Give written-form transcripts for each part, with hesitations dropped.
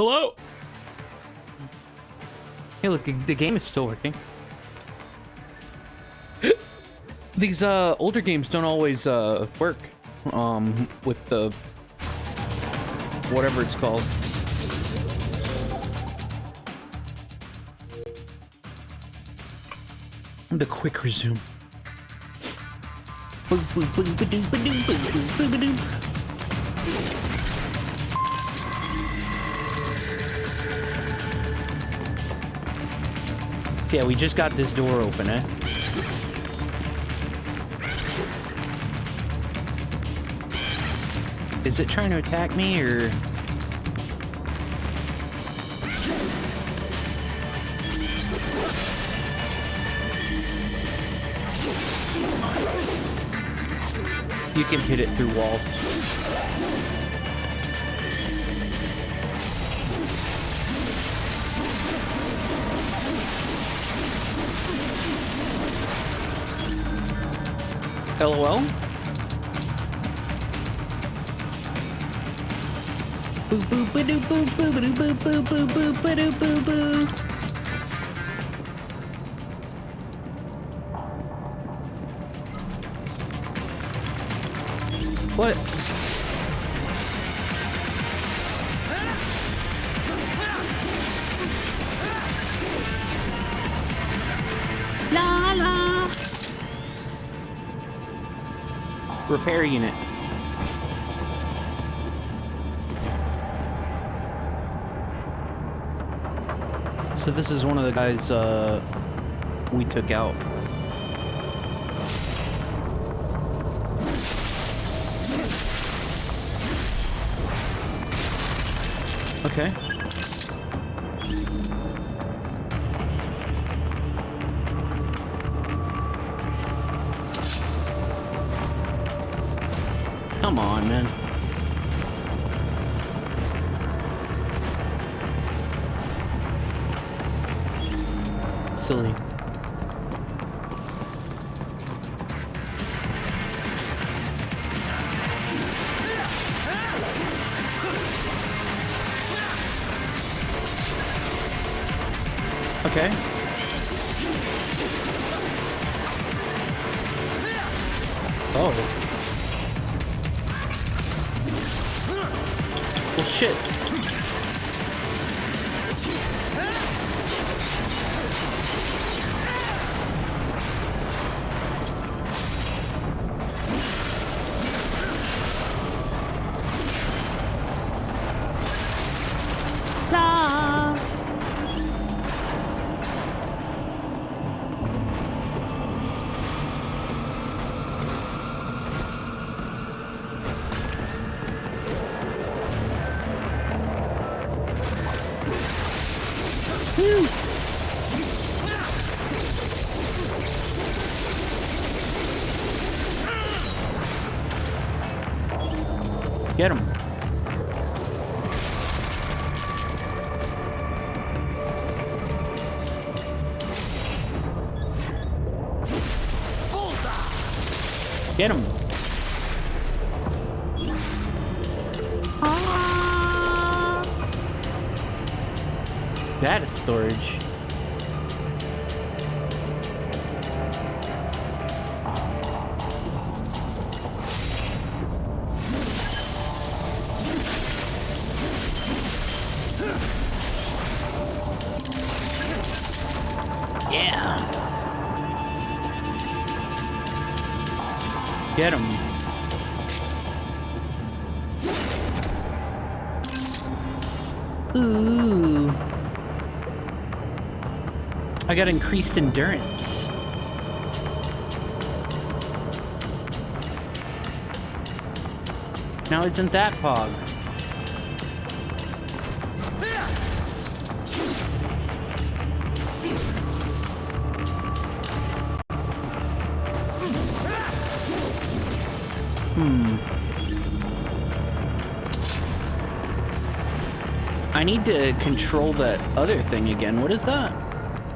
Hello? Hey, look, the game is still working. These older games don't always work with the whatever it's called. The quick resume. Yeah, we just got this door open, eh? Is it trying to attack me, or...? You can hit it through walls. LOL? Boo boo ba doo boo boo ba doo boo boo boo boo ba doo boo boo. What? La la. Repair unit. So this is one of the guys we took out. Okay. Come on, man. Silly. Okay. Oh. Well, shit. La. Woo. Get him. Get him. Data storage. Yeah. Get him. Ooh. I got increased endurance. Now isn't that Pog? I need to control that other thing again. What is that?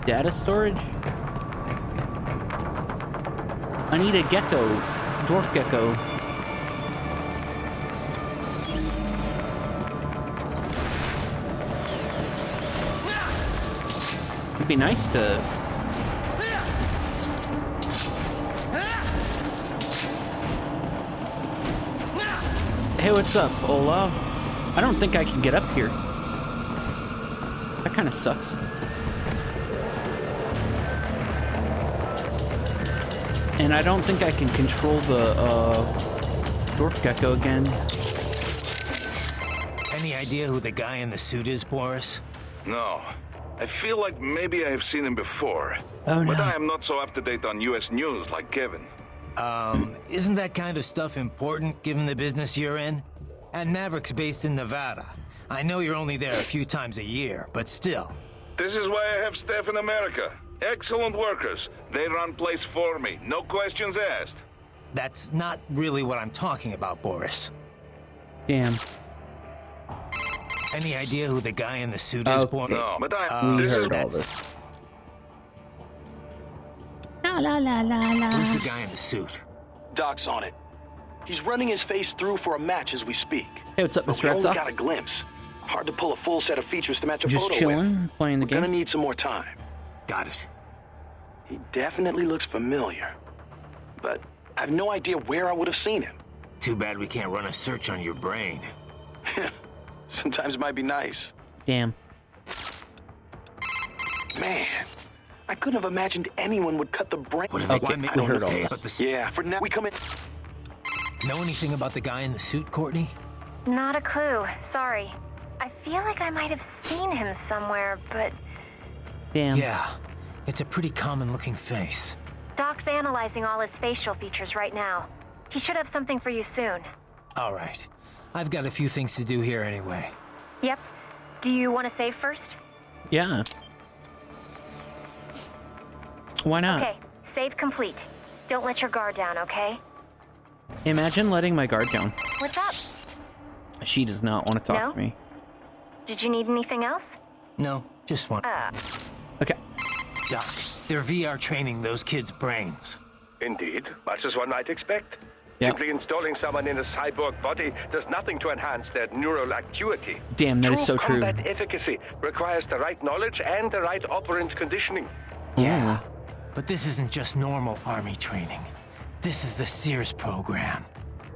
Data storage? I need a gecko. Dwarf gecko. It'd be nice to... Hey, what's up, Olaf? I don't think I can get up here. That kind of sucks. And I don't think I can control the dwarf gecko again. Any idea who the guy in the suit is, Boris? No. I feel like maybe I have seen him before. Oh, no. But I am not so up to date on US news like Kevin. Isn't that kind of stuff important given the business you're in? And Maverick's based in Nevada. I know you're only there a few times a year, but still. This is why I have staff in America. Excellent workers. They run place for me. No questions asked. That's not really what I'm talking about, Boris. Damn. Any idea who the guy in the suit is, Boris? No, but We this is... heard all this. La la la la la. Who's the guy in the suit? Doc's on it. He's running his face through for a match as we speak. Hey, what's up, But Mr. we Red only Sox? got a glimpse. Hard to pull a full set of features to match a Just photo chilling, with. playing the We're gonna game. need some more time. Got it. He definitely looks familiar. But I have no idea where I would have seen him. Too bad we can't run a search on your brain. Sometimes it might be nice. Damn. Man, I couldn't have imagined anyone would cut the brain. What are they? Okay, Why make we heard all okay, this. but the Yeah, for now we come in. Know anything about the guy in the suit, Courtney? Not a clue. Sorry. I feel like I might have seen him somewhere, but Damn. Yeah, it's a pretty common-looking face. Doc's analyzing all his facial features right now. He should have something for you soon. All right. I've got a few things to do here anyway. Yep. Do you want to save first? Yeah. Why not? Okay, save complete. Don't let your guard down, okay? Imagine letting my guard down. What's up? She does not want to talk No? to me. Did you need anything else? No, just one. Okay. Doc, they're VR training those kids' brains. Indeed, much as one might expect. Yeah. Simply installing someone in a cyborg body does nothing to enhance their neural acuity. Damn, that is so true. Combat efficacy requires the right knowledge and the right operant conditioning. Yeah, but this isn't just normal Army training. This is the Sears program.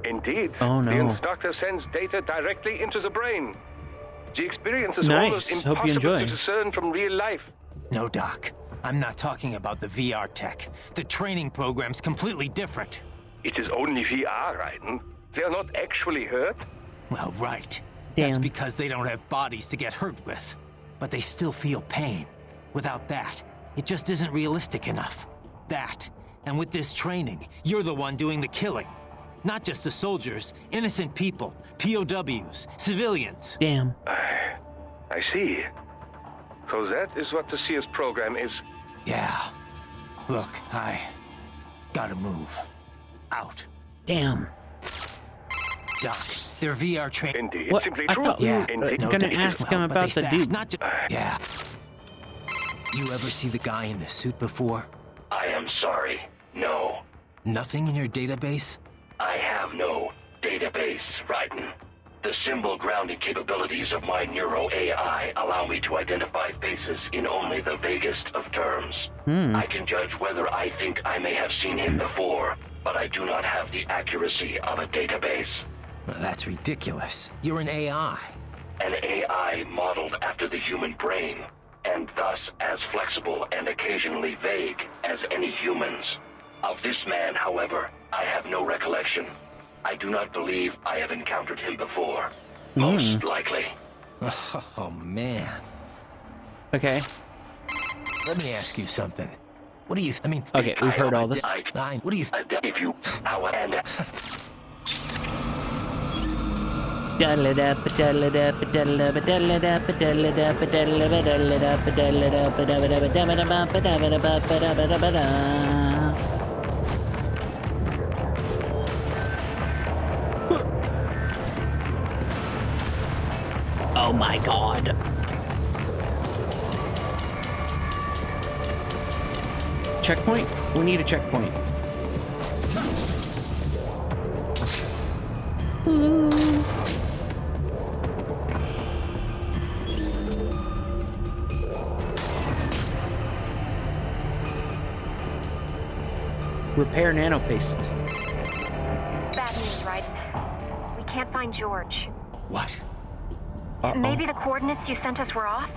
Indeed, Oh, no. the instructor sends data directly into the brain. The experience is Nice. almost Hope you impossible enjoy. to discern from real life. No, Doc. I'm not talking about the VR tech. The training program's completely different. It is only VR, Raiden. They are not actually hurt. Well, right. That's Damn. because they don't have bodies to get hurt with. But they still feel pain. Without that, it just isn't realistic enough. That, and with this training, you're the one doing the killing. Not just the soldiers, innocent people, POWs, civilians. Damn. I see. So that is what the Sears program is. Yeah. Look, I gotta move. Out. Damn. Doc, they're VR trained. Indeed, What? simply I true. thought we were Indeed. gonna they- ask him but about they the staff, dude. Not just. Yeah. You ever see the guy in the suit before? I am sorry. No. Nothing in your database? I have no database, Raiden. The symbol grounding capabilities of my Neuro AI allow me to identify faces in only the vaguest of terms. I can judge whether I think I may have seen him before, but I do not have the accuracy of a database. Well, that's ridiculous. You're an AI. An AI modeled after the human brain, and thus as flexible and occasionally vague as any humans. Of this man, however, I have no recollection. I do not believe I have encountered him before. Most likely. Oh, man. Okay. Let me ask you something. What do you... I mean... Okay, we've heard all this. What do you... If you... and... Oh my god. Checkpoint? We need a checkpoint. Repair nano paste. Bad news, Raiden. We can't find George. What? Maybe the coordinates you sent us were off?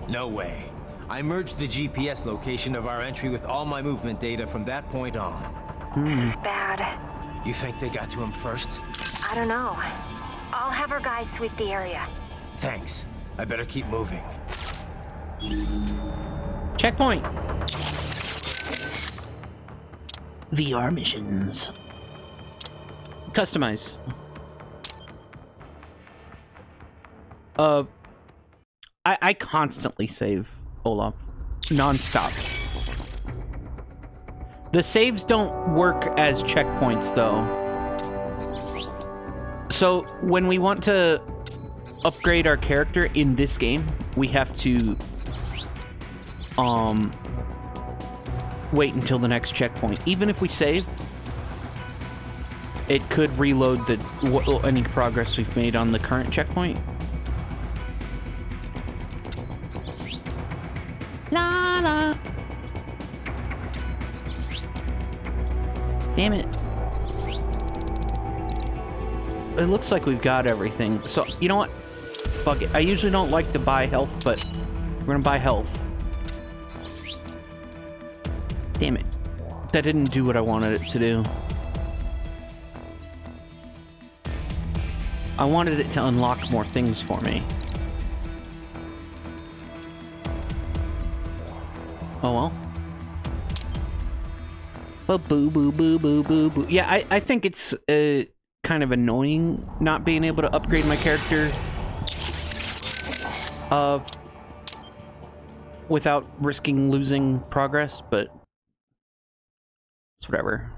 No way. I merged the GPS location of our entry with all my movement data from that point on. This is bad. You think they got to him first? I don't know. I'll have our guys sweep the area. Thanks. I better keep moving. Checkpoint. VR missions. Customize. I constantly save, Olaf. Non-stop. The saves don't work as checkpoints, though. So, when we want to upgrade our character in this game, we have to wait until the next checkpoint. Even if we save, it could reload any progress we've made on the current checkpoint. La la. Damn it. It looks like we've got everything. So, you know what? Fuck it. I usually don't like to buy health, but we're gonna buy health. Damn it. That didn't do what I wanted it to do. I wanted it to unlock more things for me. Oh well. Boo boo boo boo boo boo boo. Yeah, I think it's kind of annoying not being able to upgrade my character without risking losing progress, but it's whatever.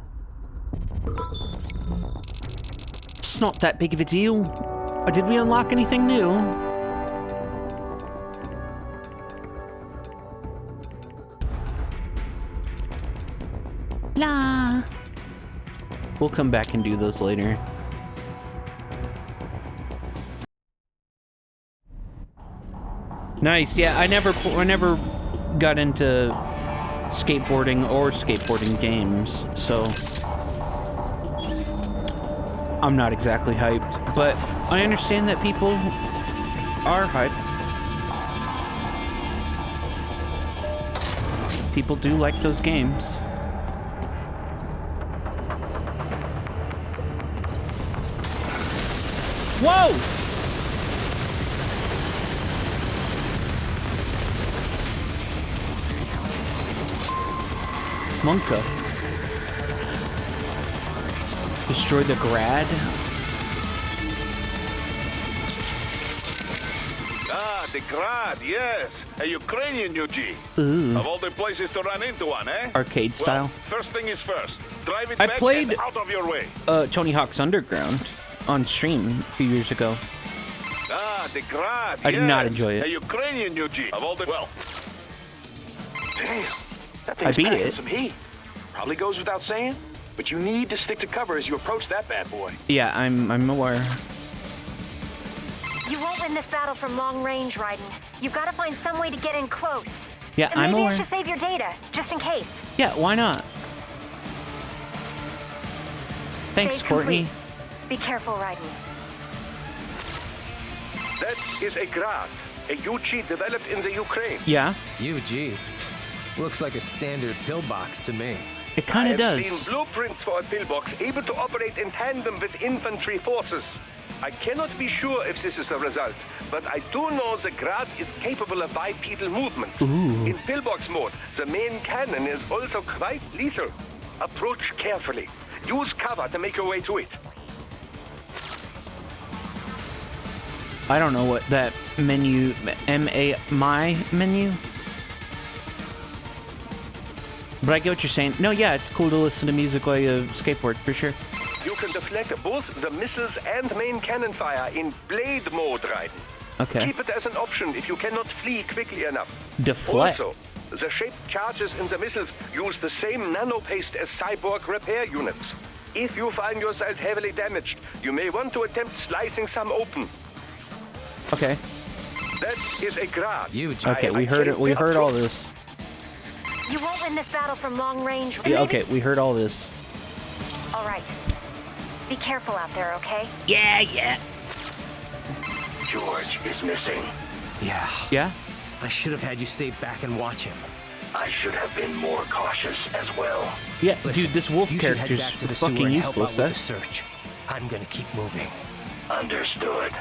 It's not that big of a deal. Or did we unlock anything new? La. We'll come back and do those later. Nice. Yeah, I never got into skateboarding or skateboarding games, so I'm not exactly hyped, but I understand that people are hyped. People do like those games. Whoa! Monka. Destroy the Grad? Ah, the Grad, yes. A Ukrainian UG. Ooh. Of all the places to run into one, eh? Arcade style. Well, first thing is first. Drive it I back played and out of your way. Tony Hawk's Underground on stream a few years ago. Ah, the Grad, I did not enjoy it. A Ukrainian UG. Of all the... Well... Damn. That I thing's beat packing it. some heat. Probably goes without saying, but you need to stick to cover as you approach that bad boy. Yeah, I'm aware. You won't win this battle from long range, Raiden. You've got to find some way to get in close. Yeah, And I'm maybe aware. I should save your data, just in case. Yeah, why not? Thanks, Save Courtney. complete. Be careful, Raiden. That is a Grad, a UG developed in the Ukraine. Yeah, UG. Looks like a standard pillbox to me. it kind I of have does. seen blueprints for a pillbox able to operate in tandem with infantry forces. I cannot be sure if this is the result, but I do know the Grad is capable of bipedal movement. Ooh. In pillbox mode, the main cannon is also quite lethal. Approach carefully. Use cover to make your way to it. I don't know what that menu, my menu? But I get what you're saying. No, yeah, it's cool to listen to music while you skateboard, for sure. You can deflect both the missiles and main cannon fire in blade mode, Raiden. Okay. Keep it as an option if you cannot flee quickly enough. Deflect. Also, the shaped charges in the missiles use the same nanopaste as cyborg repair units. If you find yourself heavily damaged, you may want to attempt slicing some open. Okay. That is a Grad. UG. Okay, we heard it. We heard all this. You won't win this battle from long range. Yeah, okay, we heard all this. All right. Be careful out there, okay? Yeah. George is missing. Yeah. Yeah? I should have had you stay back and watch him. I should have been more cautious as well. Yeah, Listen, dude, this wolf you should head character's back to the sewer fucking and help out useless. with the That's search. I'm gonna keep moving. Understood.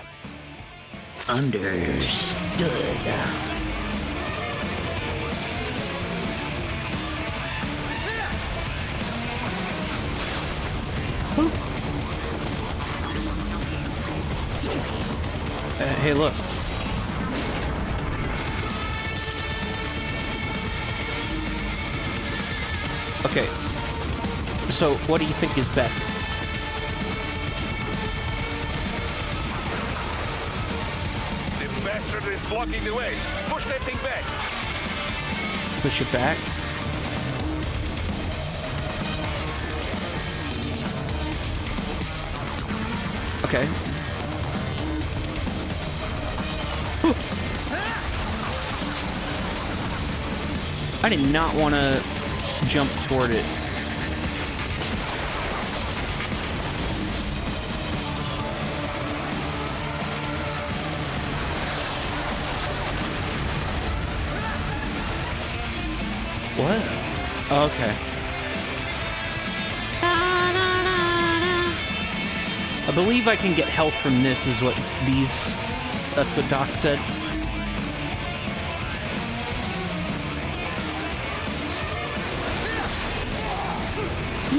understood. Hey, look. Okay. So, what do you think is best? The bastard is blocking the way. Push that thing back. Push it back. Okay. I did not want to jump toward it. What? Okay. I believe I can get health from this, is what these... That's what Doc said.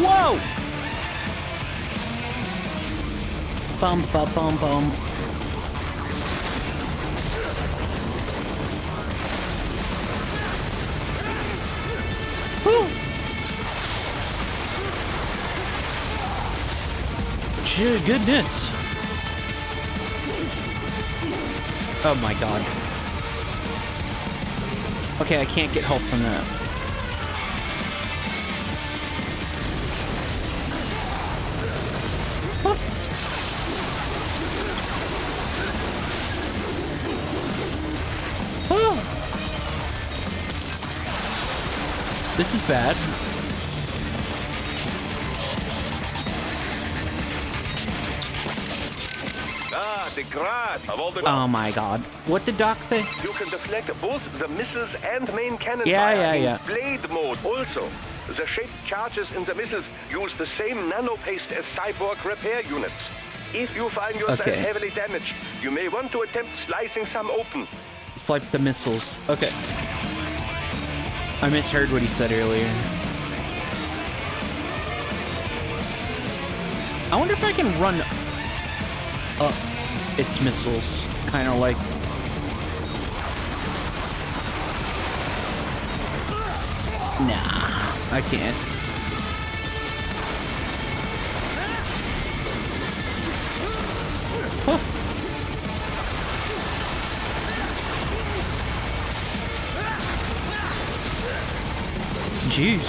Whoa! Bum, bum, bum, bum. Whew. Goodness. Oh my god. Okay, I can't get help from that. This is bad. Ah, the grad of all the... Oh my god. What did Doc say? You can deflect both the missiles and main cannon Yeah, fire in yeah. blade mode also. The shaped charges in the missiles use the same nanopaste as cyborg repair units. If you find yourself Okay. heavily damaged, you may want to attempt slicing some open. Swipe the missiles. Okay. I misheard what he said earlier. I wonder if I can run up its missiles. Kind of like... Nah, I can't. Huh. Jeez.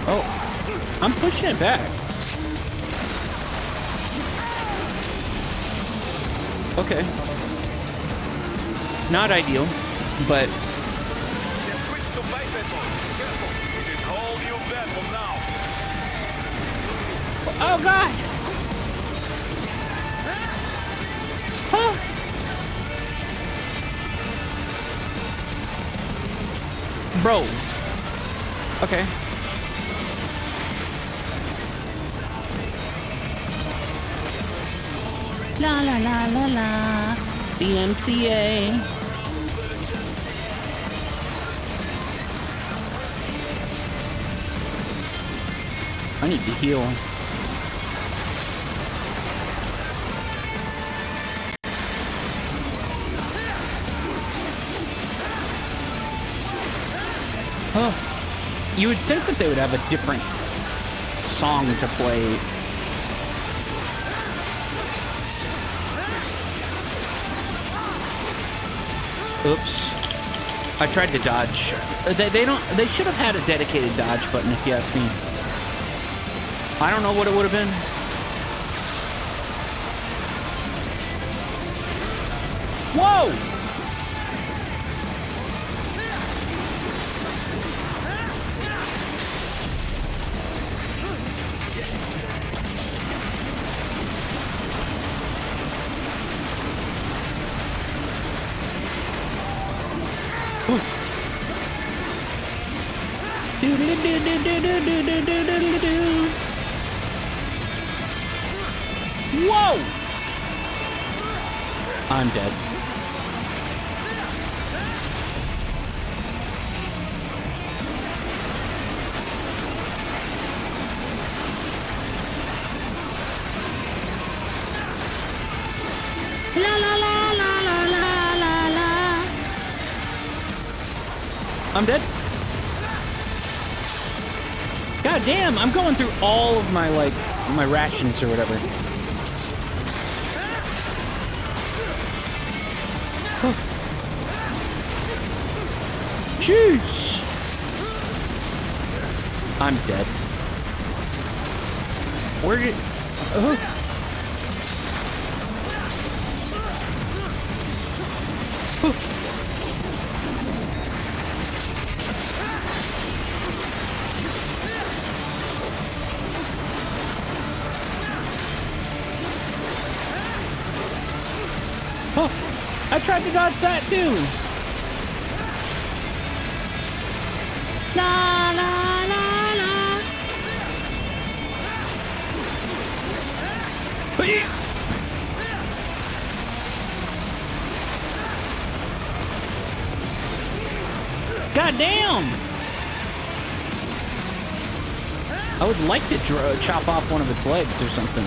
Oh, I'm pushing it back. Okay. Not ideal, but... Switch to bicep mode. Careful. It is all you bet from now. Oh, God! Oh. Bro. Okay. La la la la la. DMCA. I need to heal. Oh, you would think that they would have a different song to play. Oops. I tried to dodge. They should have had a dedicated dodge button if you ask me. I don't know what it would have been. Whoa! Whoa! I'm dead. La la la la la la la la. I'm dead. God damn, I'm going through all of my, like, my rations or whatever. Jeez. I'm dead. Where did... I tried to dodge that too. La la la la. God damn! I would like to chop off one of its legs or something.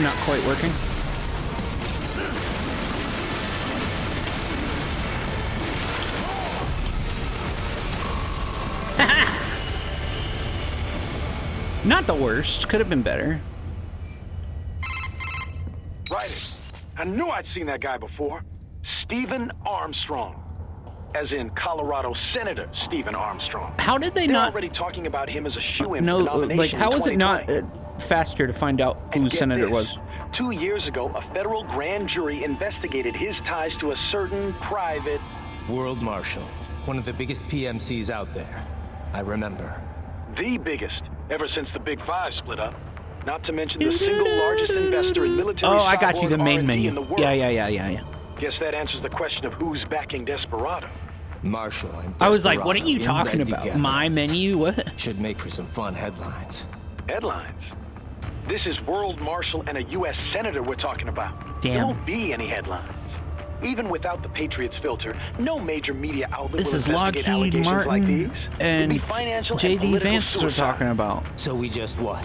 Not quite working. Not the worst. Could have been better. Right. I knew I'd seen that guy before. Stephen Armstrong. As in Colorado Senator Stephen Armstrong. How did they They're not... already talking about him as a shoo-in No, for the nomination like, how in is it not 2020. faster to find out who And get senator this, was? 2 years ago, a federal grand jury investigated his ties to a certain private... World Marshal, one of the biggest PMCs out there. I remember. The biggest, ever since the Big Five split up. Not to mention the single largest investor in military Oh, I got you, the cyborg main R&D menu. in the world. Yeah. Guess that answers the question of who's backing Desperado. Marshall and I was like, what are you Desperado talking in bed about? together. My menu? What? Should make for some fun headlines. Headlines. This is World Marshal and a U.S. Senator we're talking about. Damn. There won't be any headlines. Even without the Patriots filter, no major media outlet This will is investigate Lockheed allegations like Martin these. It'd and be financial and J.D. political Vance we're suicide. talking about. So we just what?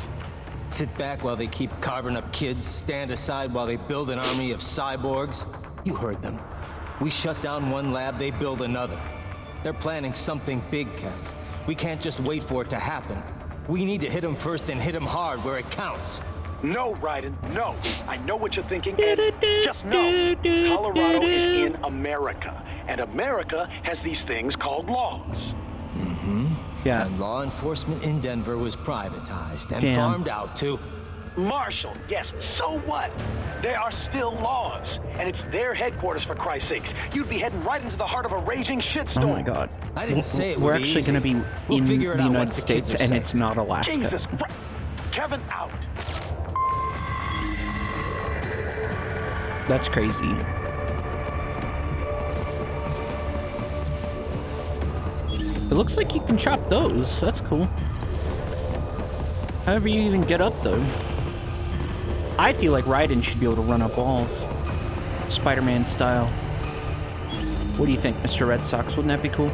Sit back while they keep carving up kids, stand aside while they build an army of cyborgs? You heard them. We shut down one lab, they build another. They're planning something big, Kev. We can't just wait for it to happen. We need to hit them first and hit them hard where it counts. No, Raiden, no. I know what you're thinking, and just know, Colorado is in America, and America has these things called laws. Yeah. And law enforcement in Denver was privatized and Damn. farmed out to... Marshall, yes, so what? There are still laws, and it's their headquarters, for Christ's sakes. You'd be heading right into the heart of a raging shitstorm. Oh my god. I didn't say it We're would be actually easy. going to be We'll in the figure it out United once the kids States, are and safe. it's not Alaska. Jesus Christ. Kevin, out. That's crazy. It looks like you can chop those. That's cool. However you even get up, though. I feel like Raiden should be able to run up walls. Spider-Man style. What do you think, Mr. Red Sox? Wouldn't that be cool?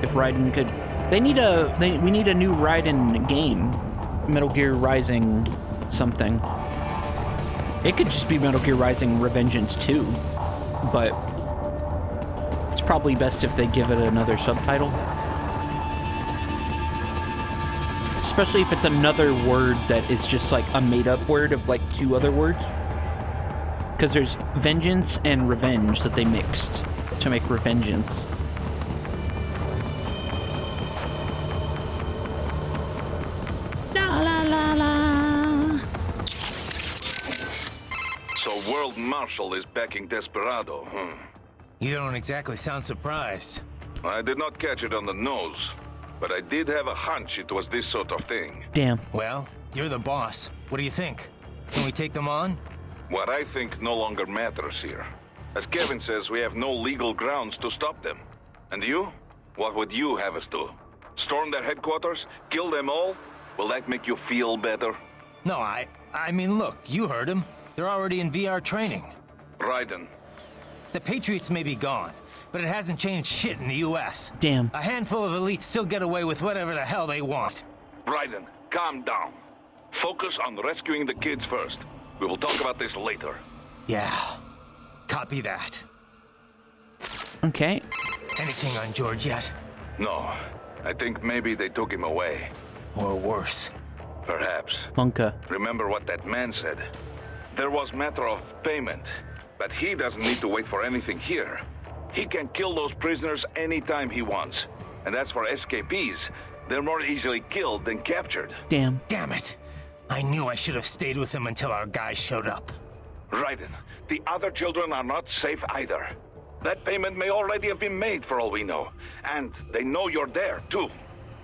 If Raiden could... we need a new Raiden game. Metal Gear Rising something. It could just be Metal Gear Rising Revengeance 2. But... it's probably best if they give it another subtitle. Especially if it's another word that is just like a made-up word of like two other words. Because there's vengeance and revenge that they mixed to make Revengeance. The World Marshal is backing Desperado. You don't exactly sound surprised. I did not catch it on the nose, but I did have a hunch it was this sort of thing. Damn. Well, you're the boss. What do you think? Can we take them on? What I think no longer matters here. As Kevin says, we have no legal grounds to stop them. And you? What would you have us do? Storm their headquarters? Kill them all? Will that make you feel better? No, I mean, look, you heard him. They're already in VR training. Raiden. The Patriots may be gone, but it hasn't changed shit in the U.S. Damn. A handful of elites still get away with whatever the hell they want. Raiden, calm down. Focus on rescuing the kids first. We will talk about this later. Yeah, copy that. Okay. Anything on George yet? No, I think maybe they took him away. Or worse. Perhaps. Bunka. Remember what that man said. There was matter of payment, but he doesn't need to wait for anything here. He can kill those prisoners anytime he wants. And as for escapees, they're more easily killed than captured. Damn. Damn it. I knew I should have stayed with him until our guys showed up. Raiden, the other children are not safe either. That payment may already have been made for all we know. And they know you're there, too.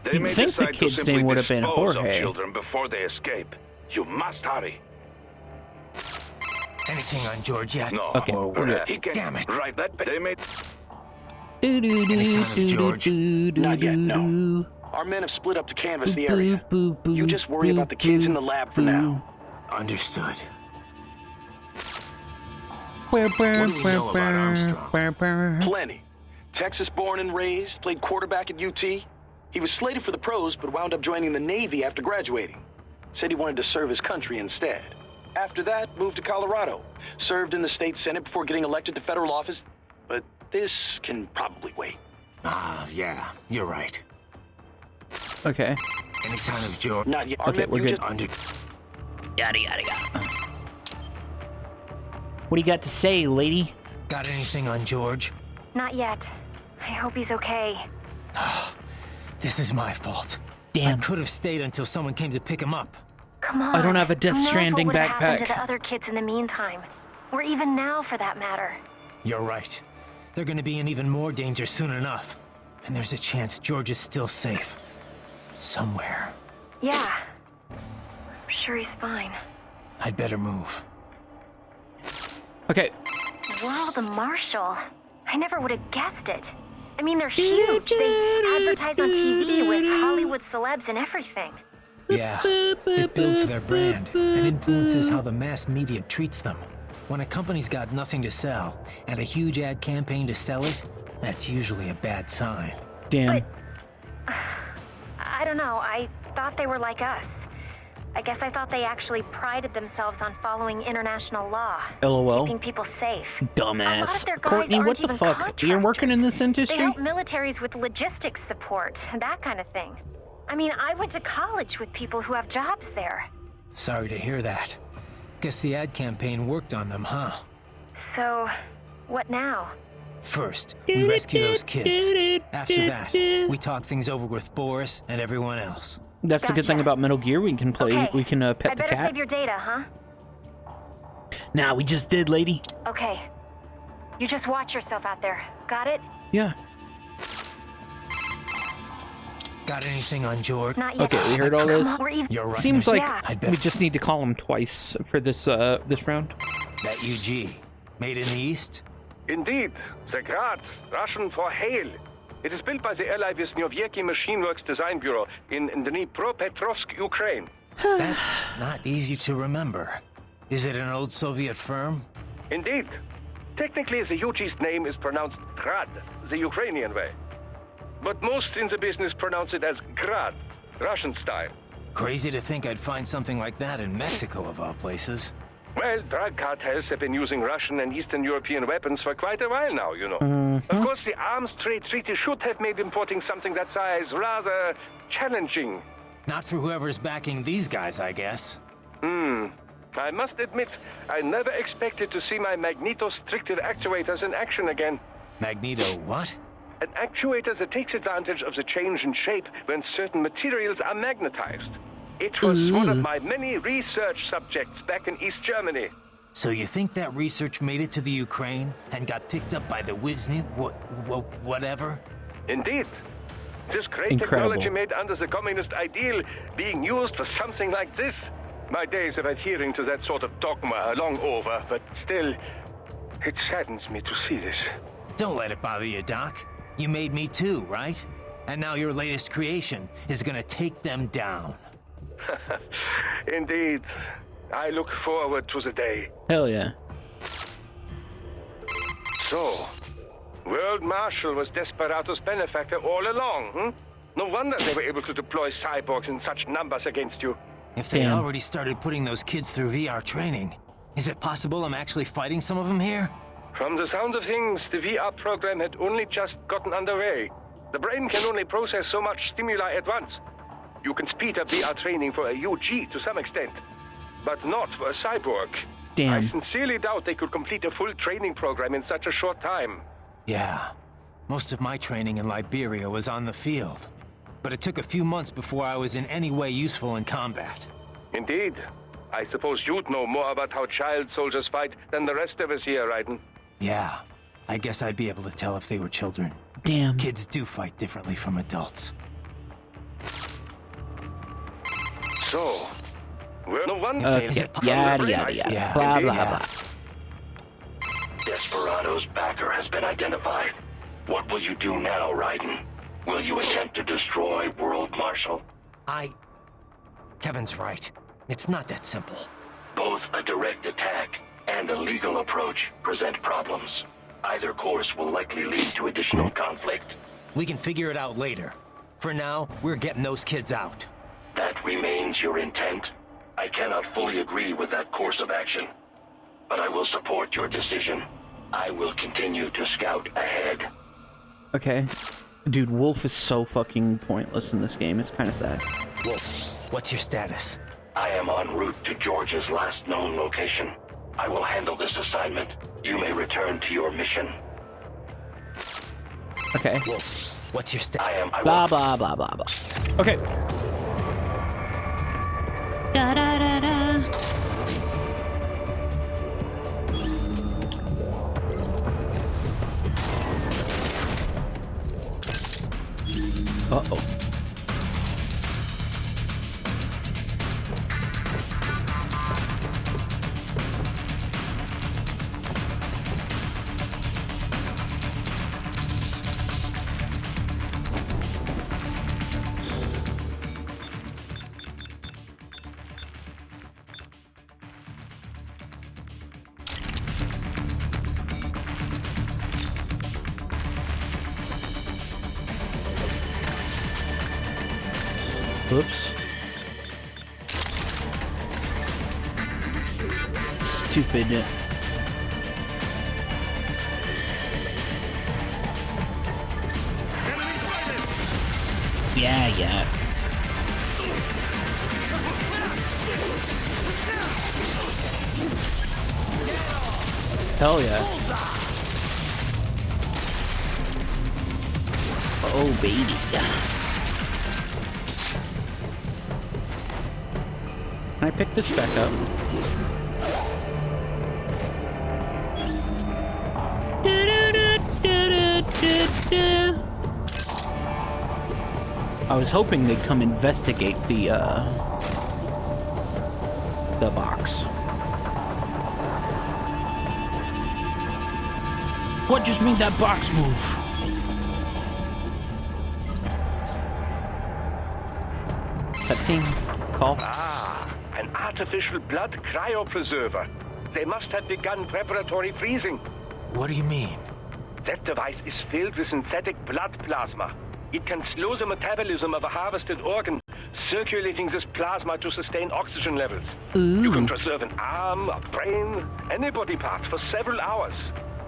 They You'd may think the decide to kid's simply name would have been dispose of Jorge. children before they escape. You must hurry. Anything on George yet? No. Okay, we're good. He can, Damn it. Right, that they may... Any sign of George? Not yet, no. Our men have split up to canvass the area. You just worry about the kids in the lab for now. Understood. What do we know about Armstrong? Plenty. Texas born and raised, played quarterback at UT. He was slated for the pros, but wound up joining the Navy after graduating. Said he wanted to serve his country instead. After that, moved to Colorado. Served in the state senate before getting elected to federal office. But this can probably wait. Yeah, you're right. Okay. Any sign of George? Not yet. Okay, we're good. Yada, yada, yada. What do you got to say, lady? Got anything on George? Not yet. I hope he's okay. This is my fault. Damn. I could have stayed until someone came to pick him up. Come on. I don't have a Death Who knows Stranding what would have happened to backpack. the other kids in the meantime? Or even now, for that matter. You're right. They're gonna be in even more danger soon enough. And there's a chance George is still safe. Somewhere. Yeah. I'm sure he's fine. I'd better move. Okay. World Marshal. I never would have guessed it. I mean, they're huge. They advertise on TV with Hollywood celebs and everything. Yeah, it builds their brand and influences how the mass media treats them. When a company's got nothing to sell and a huge ad campaign to sell it, that's usually a bad sign. Damn. I don't know. I thought they were like us. I guess I thought they actually prided themselves on following international law. LOL. Keeping people safe. A lot Dumbass. of their guys Courtney, aren't what the even fuck? You're working in this contractors. They industry? help militaries with logistics support, that kind of thing. I mean, I went to college with people who have jobs there. Sorry to hear that. Guess the ad campaign worked on them, huh? So, what now? First, we rescue those kids. After that, we talk things over with Boris and everyone else. That's the good thing Gotcha. about Metal Gear. We can play. Okay. We can I pet the better cat. save your data, huh? Nah, we just did, lady. Okay. You just watch yourself out there. Got it? Yeah. Got anything on George? Not yet. Okay, we heard all this. We're even. You're right. Seems there's- like Yeah. I'd bet we just need to call him twice for this this round. that UG. Made in the East? Indeed, the Grad, Russian for hail. It is built by the ally Vishnyovyeki Machine Works Design Bureau in Dnipropetrovsk, Ukraine. That's not easy to remember. Is it an old Soviet firm? Indeed. Technically, the UG's name is pronounced Grad, the Ukrainian way. But most in the business pronounce it as Grad, Russian style. Crazy to think I'd find something like that in Mexico, of all places. Well, drug cartels have been using Russian and Eastern European weapons for quite a while now, you know. Of course, the Arms Trade Treaty should have made importing something that size rather challenging. Not for whoever's backing these guys, I guess. I must admit, I never expected to see my magneto-stricted actuators in action again. Magneto what? An actuator that takes advantage of the change in shape when certain materials are magnetized. It was one of my many research subjects back in East Germany. So you think that research made it to the Ukraine and got picked up by the Wisny, whatever? Indeed. This great Incredible. technology made under the communist ideal being used for something like this. My days of adhering to that sort of dogma are long over, but still, it saddens me to see this. Don't let it bother you, Doc. You made me too, right? And now your latest creation is gonna take them down. Indeed. I look forward to the day. Hell yeah. So, World Marshal was Desperado's benefactor all along, hmm? No wonder they were able to deploy cyborgs in such numbers against you. If they Damn. already started putting those kids through VR training, is it possible I'm actually fighting some of them here? From the sound of things, the VR program had only just gotten underway. The brain can only process so much stimuli at once. You can speed up VR training for a UG to some extent, but not for a cyborg. Damn. I sincerely doubt they could complete a full training program in such a short time. Yeah. Most of my training in Liberia was on the field. But it took a few months before I was in any way useful in combat. Indeed. I suppose you'd know more about how child soldiers fight than the rest of us here, Raiden. Yeah. I guess I'd be able to tell if they were children. Damn. Kids do fight differently from adults. So, well, no wonder Okay. Yada, yada, yada. Yeah. Blah, blah, Yeah. blah. Desperado's backer has been identified. What will you do now, Raiden? Will you attempt to destroy World Marshal? Kevin's right. It's not that simple. Both a direct attack and a legal approach present problems. Either course will likely lead to additional conflict. We can figure it out later. For now, we're getting those kids out. That remains your intent. I cannot fully agree with that course of action, but I will support your decision. I will continue to scout ahead. Okay. Dude, Wolf is so fucking pointless in this game. It's kind of sad. Wolf, what's your status? I am en route to George's last known location. I will handle this assignment. You may return to your mission. Okay. Wolf, what's your status? I Blah, will... blah, blah, blah, blah. Okay. Da, da, da, da. Uh-oh. Oops. Stupid. Yeah, yeah. Hell yeah. Oh, baby. Can I pick this back up? I was hoping they'd come investigate the box. What just made that box move? Cutscene. Call. An artificial blood cryopreserver. They must have begun preparatory freezing. What do you mean? That device is filled with synthetic blood plasma. It can slow the metabolism of a harvested organ, circulating this plasma to sustain oxygen levels. You can preserve an arm, a brain, any body part for several hours.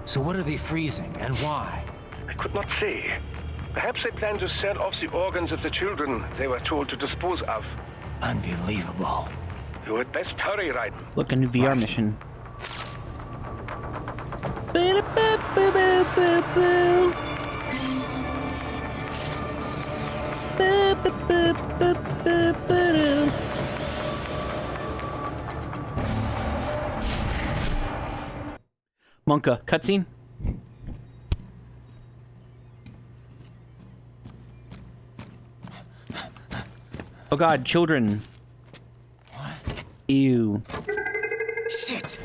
So what are they freezing, and why? I could not say. Perhaps they plan to sell off the organs of the children they were told to dispose of. Unbelievable. You had best hurry, Raiden. Look, a new VR Right. mission. Monka, cutscene? Oh god, children. What? Ew. Shit!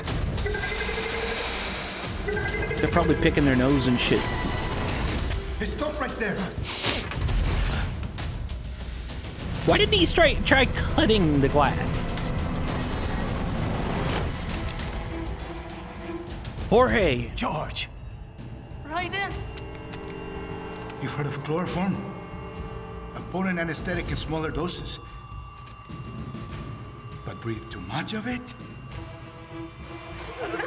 They're probably picking their nose and shit. Hey, stop right there. Why didn't he try cutting the glass? Jorge! George! Raiden! You've heard of chloroform? A potent anesthetic in smaller doses. But breathe too much of it?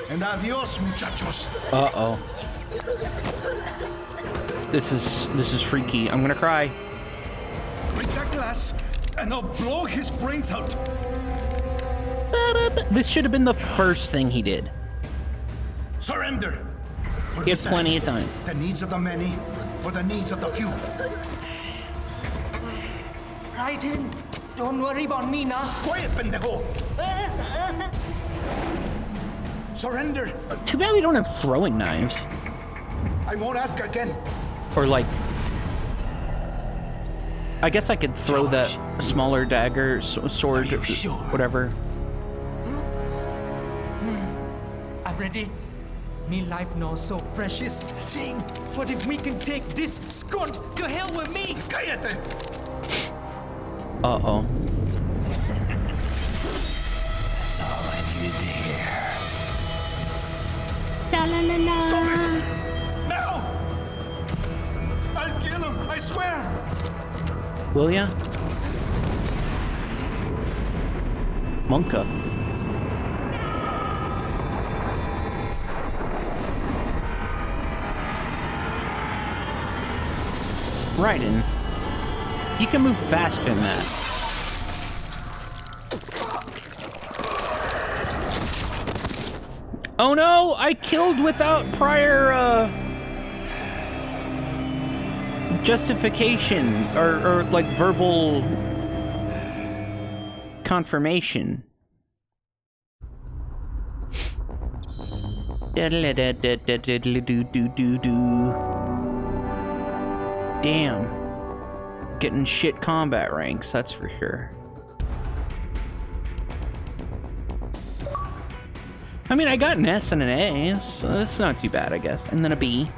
And adios, muchachos. Uh-oh. This is freaky. I'm gonna cry. Break that glass, and I'll blow his brains out. This should have been the first thing he did. Surrender. Or He had decide plenty of time. The needs of the many, or the needs of the few. Raiden, don't worry about me now. Quiet, pendejo. Surrender. Too bad we don't have throwing knives. I won't ask again. Or like... I guess I could throw that smaller dagger, sword, Are you sure? whatever. I'm ready. Me life now so precious. Ting, what if we can take this skunt to hell with me? Cállate. Uh-oh. That's all I needed to hear. Stop it! Now! I'll kill him, I swear! Will ya? Monka. Raiden, you can move faster than that. Oh no! I killed without prior, justification, or like verbal confirmation. Damn. Getting shit combat ranks, that's for sure. I mean, I got an S and an A, so that's not too bad, I guess. And then a B.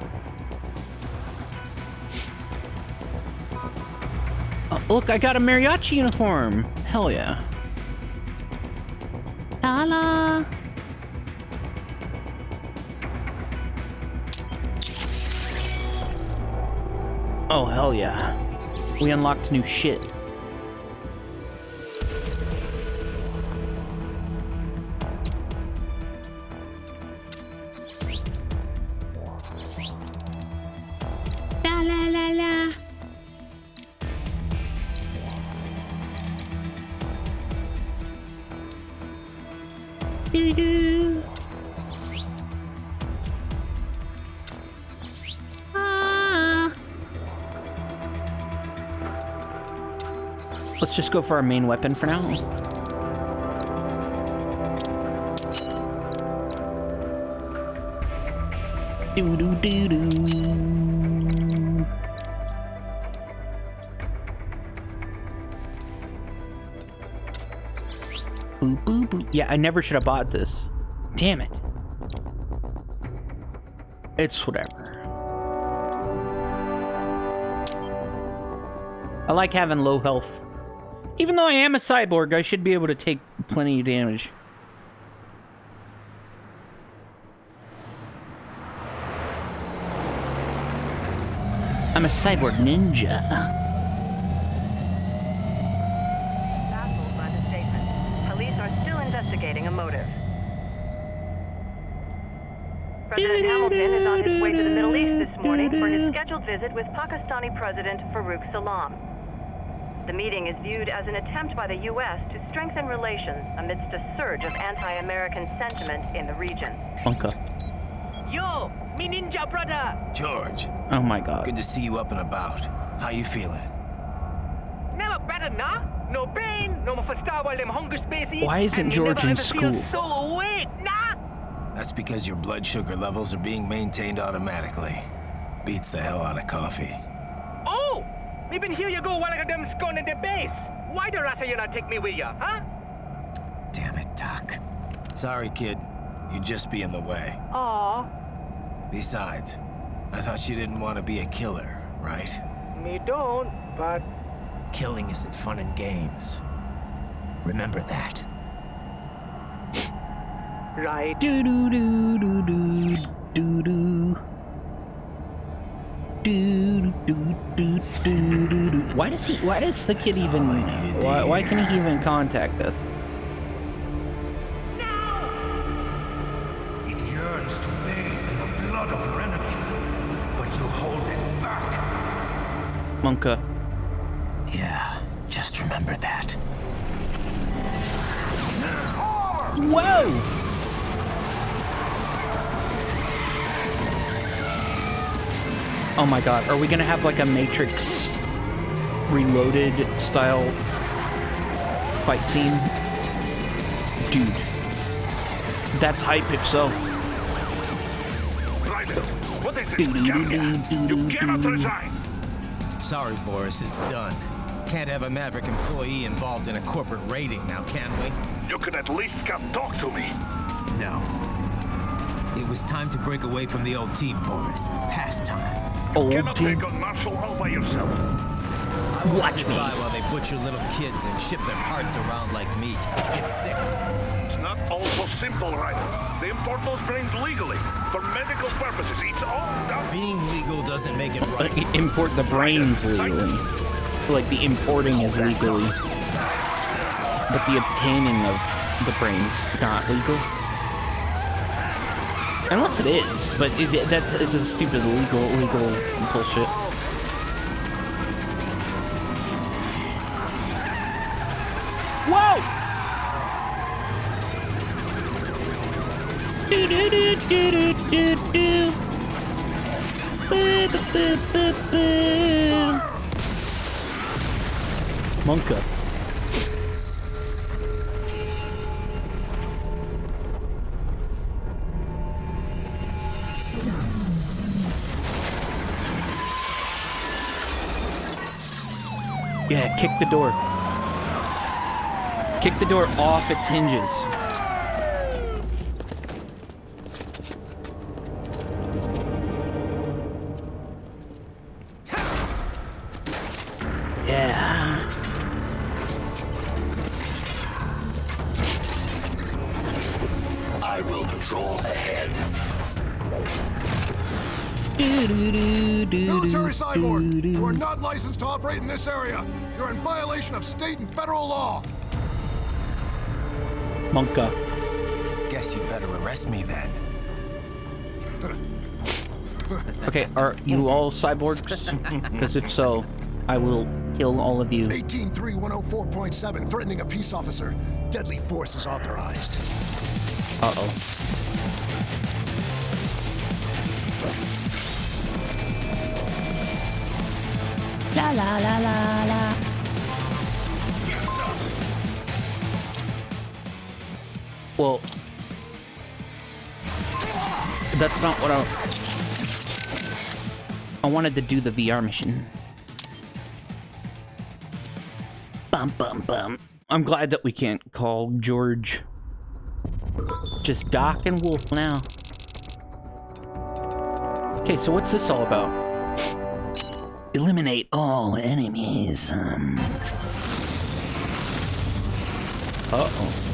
Oh, look, I got a mariachi uniform! Hell yeah. La. Oh, hell yeah. We unlocked new shit. La la la la. Doo-doo. Let's just go for our main weapon for now. Do do do do. Boo boo boo. Yeah, I never should have bought this. Damn it. It's whatever. I like having low health. Even though I am a cyborg, I should be able to take plenty of damage. I'm a cyborg ninja. Baffled by the statement. Police are still investigating a motive. President Hamilton is on his way to the Middle East this morning for his scheduled visit with Pakistani President Farouk Salam. The meeting is viewed as an attempt by the U.S. to strengthen relations amidst a surge of anti-American sentiment in the region. Bunka. Yo, me ninja brother! George, Oh my god. good to see you up and about. How you feeling? Never better, nah? No pain, no more for star while them hunger spaces. Why isn't and George you in never ever school? feel so awake, nah? That's because your blood sugar levels are being maintained automatically. Beats the hell out of coffee. Oh! Me been here you go while I got them scone in the base. Why the rasta you not take me with ya, huh? Damn it, Doc. Sorry, kid. You'd just be in the way. Aw. Besides, I thought you didn't want to be a killer, right? Me don't, but... Killing isn't fun and games. Remember that. Right. Do do do do do do do. Do do do do do do. Why does the kid even? Why can he even contact us? It yearns to bathe in the blood of your enemies, but you hold it back. Monka. Yeah, just remember that. Whoa! Oh my god, are we gonna have like a Matrix Reloaded style fight scene? Dude. That's hype if so. Ryder, what is this? You cannot resign. Sorry, Boris, it's done. Can't have a Maverick employee involved in a corporate raiding now, can we? You could at least come talk to me. No. It was time to break away from the old team, Boris. Past time. Old Cannot team. take on Marshall all by yourself. Watch me. While they butcher little kids and ship their parts around like meat. It's sick. It's not all so simple, Ryder. They import those brains legally for medical purposes. It's all done. Being legal doesn't make it right. Import the brains legally. Like the importing is legally, but the obtaining of the brains is not legal. Unless it is, but it's a stupid legal bullshit. Whoa! Do do do do do do do. Boo, boo, boo, boo, boo. Monka. Yeah, kick the door. Kick the door off its hinges. Yeah. I will patrol ahead. Military cyborg, you are not licensed to operate in this area. You're in violation of state and federal law. Monka. Guess you better arrest me then. Okay, are you all cyborgs? Because if so, I will kill all of you. 183104.7, threatening a peace officer. Deadly force is authorized. Uh-oh. La la la la la. Well, that's not what I wanted to do the VR mission. Bum bum bum. I'm glad that we can't call George. Just Doc and Wolf now. Okay, so what's this all about? Eliminate all enemies. Uh-oh.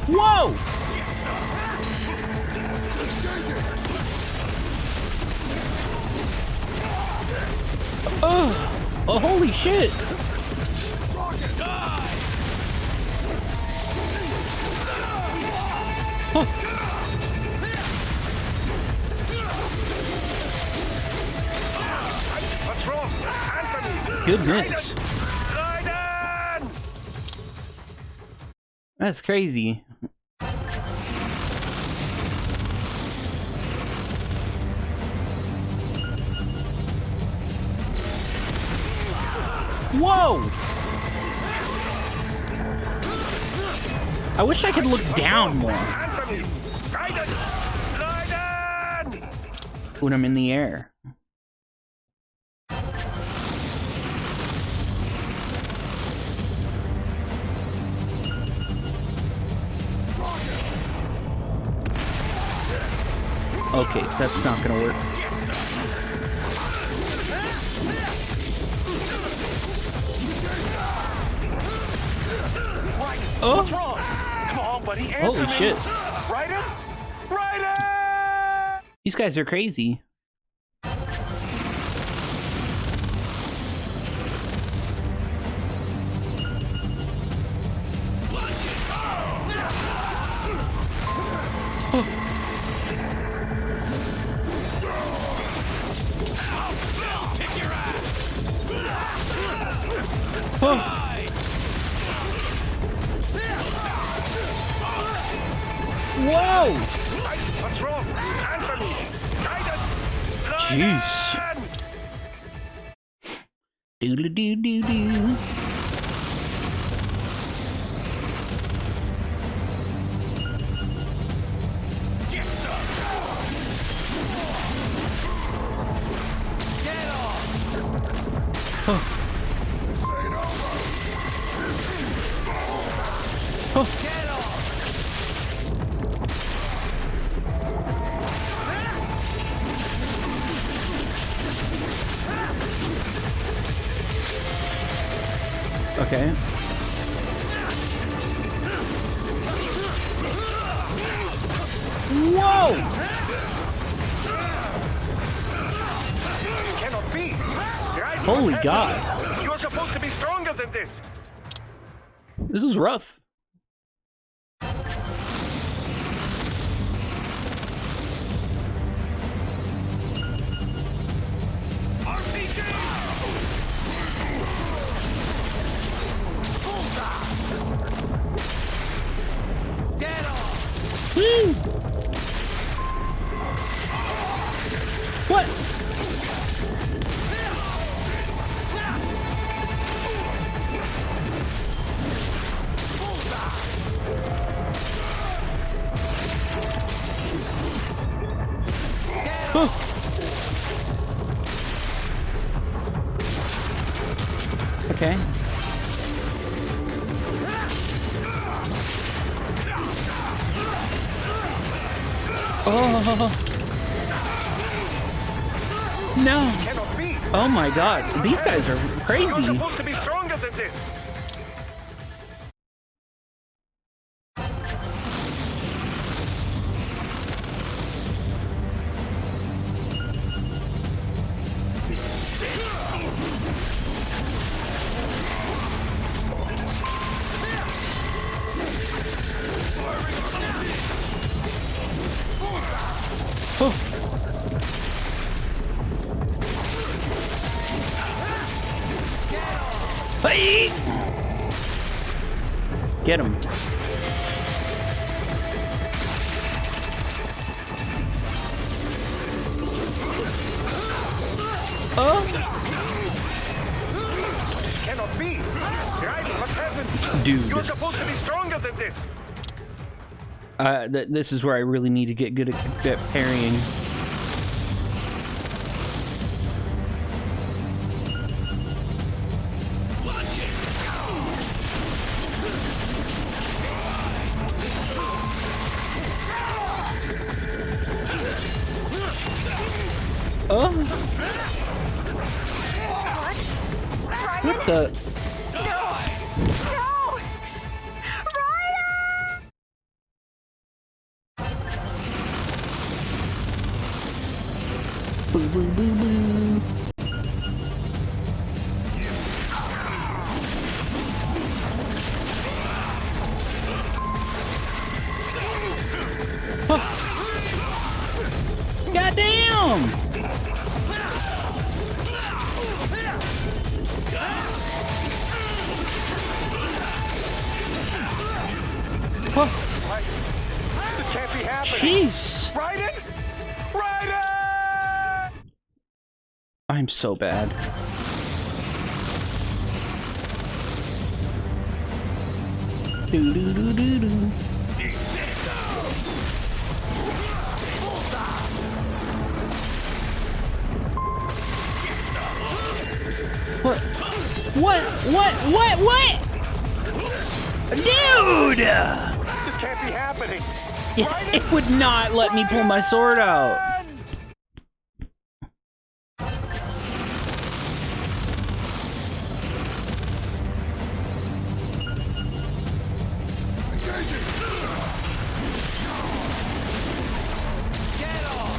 Whoa! Oh, holy shit! Huh. What's wrong? Answer me. Goodness. Raiden! That's crazy. Whoa! I wish I could look down more Answer me! Raiden! Raiden! when I'm in the air. Okay, that's not gonna work. Oh! What's wrong? Come on, buddy, answer Holy me. shit. Raiden? Raiden! These guys are crazy. Whoa! What's wrong? Answer me! Raiden! Jeez. Doodle doo doo doo. Okay. Whoa! Cannot be! Raiden, Holy what God. happened? You're supposed to be stronger than this! This is rough. Woo! What? Oh. Okay. Oh no! Cannot be! Oh my God! These guys are You're crazy. supposed to be stronger than this! Oh. Hey! Get him. Oh! Cannot be! Raiden, what happened? Dude. You're supposed to be stronger than this! This is where I really need to get good at parrying. Oh! What the? Boo boo boo boo. Oh. Goddamn! Oh. This can't be happening! Jeez! Raiden! Raiden! I'm so bad. Do do do do do. What? What? Dude! This can't be happening. It would not let me pull my sword out.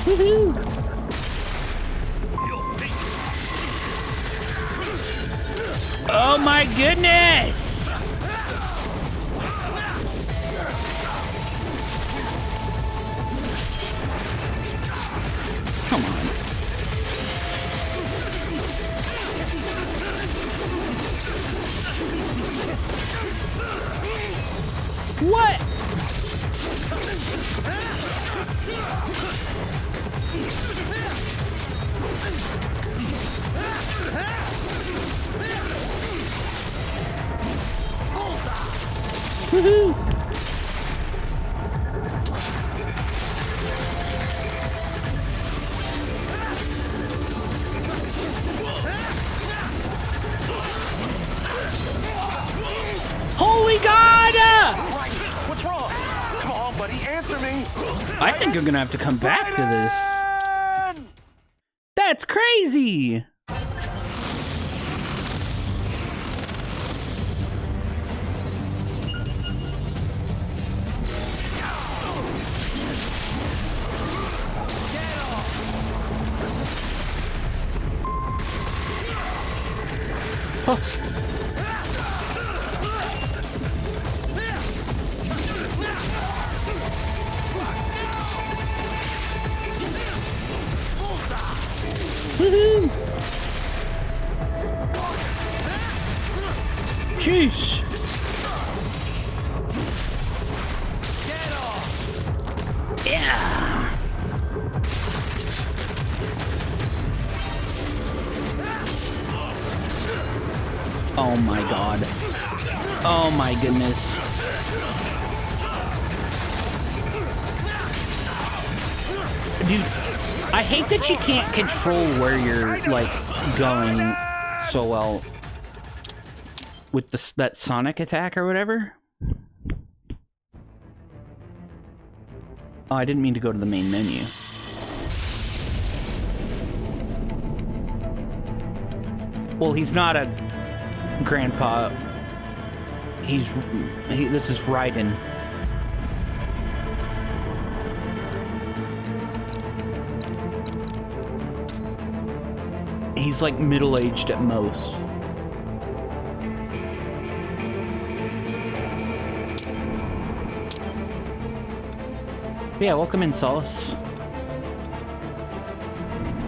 Woohoo! Oh my goodness! Come on. What? Woohoo! Holy God! What's wrong? Come on, buddy, answer me. I think I'm gonna have to come back to this. That's crazy! Woohoo! Jeez! Yeah! Oh my God. Oh my goodness. Dude, I hate that you can't control where you're, like, going so well with that sonic attack or whatever. Oh, I didn't mean to go to the main menu. Well, he's not a grandpa. This is Raiden. He's like middle-aged at most. Yeah, welcome in, Solace.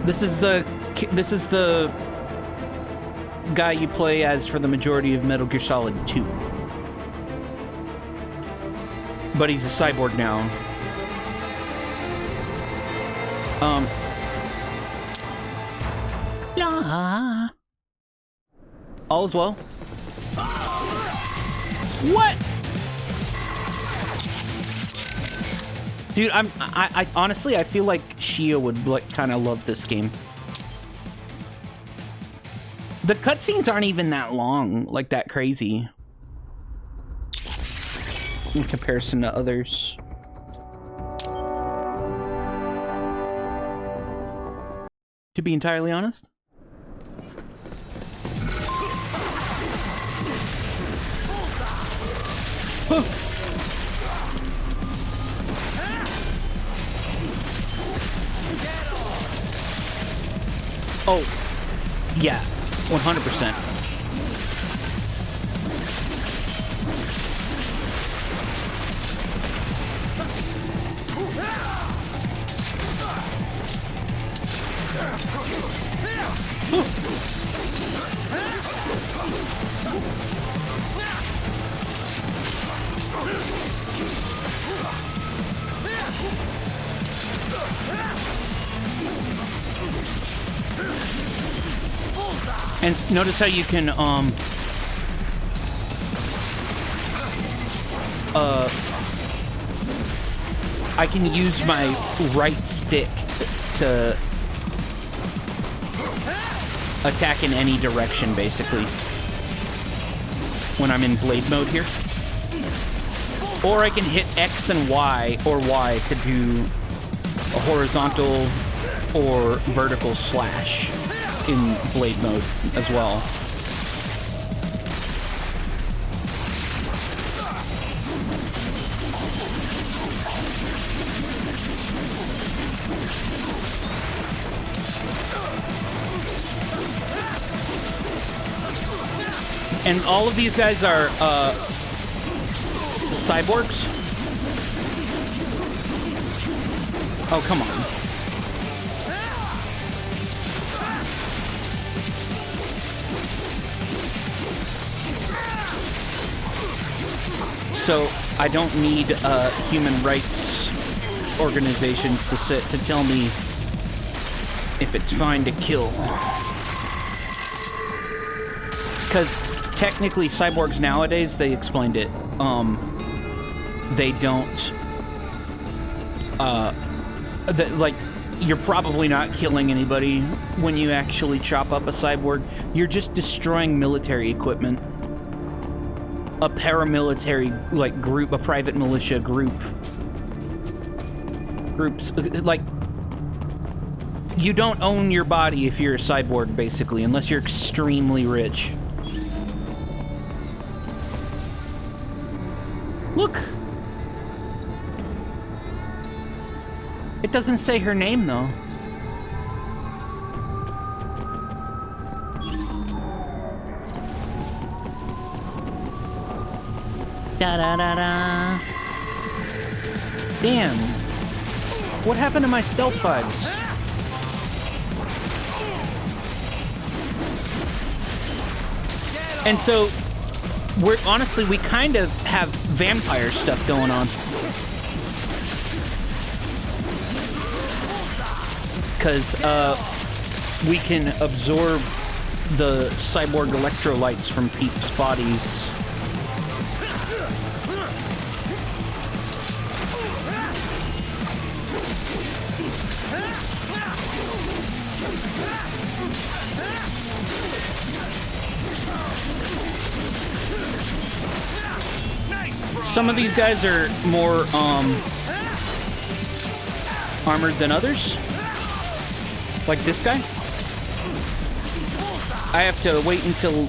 This is the guy you play as for the majority of Metal Gear Solid 2. But he's a cyborg now. La. All is well. What? Dude, I honestly, I feel like Shia would like kind of love this game. The cutscenes aren't even that long, like that crazy, in comparison to others. To be entirely honest. Oh, yeah, 100%. And notice how you can, I can use my right stick to attack in any direction, basically, when I'm in blade mode here. Or I can hit X and Y, or Y, to do a horizontal or vertical slash in blade mode as well. And all of these guys are cyborgs. Oh, come on. So I don't need human rights organizations to tell me if it's fine to kill. Because technically cyborgs nowadays, they explained it, they don't, like, you're probably not killing anybody when you actually chop up a cyborg. You're just destroying military equipment. A paramilitary, like, group, a private militia groups, like, you don't own your body if you're a cyborg, basically, unless you're extremely rich. Look! It doesn't say her name, though. Da-da-da-da. Damn. What happened to my stealth vibes? And so, we kind of have vampire stuff going on. Because, we can absorb the cyborg electrolytes from peeps' bodies. Some of these guys are more, armored than others. Like this guy. I have to wait until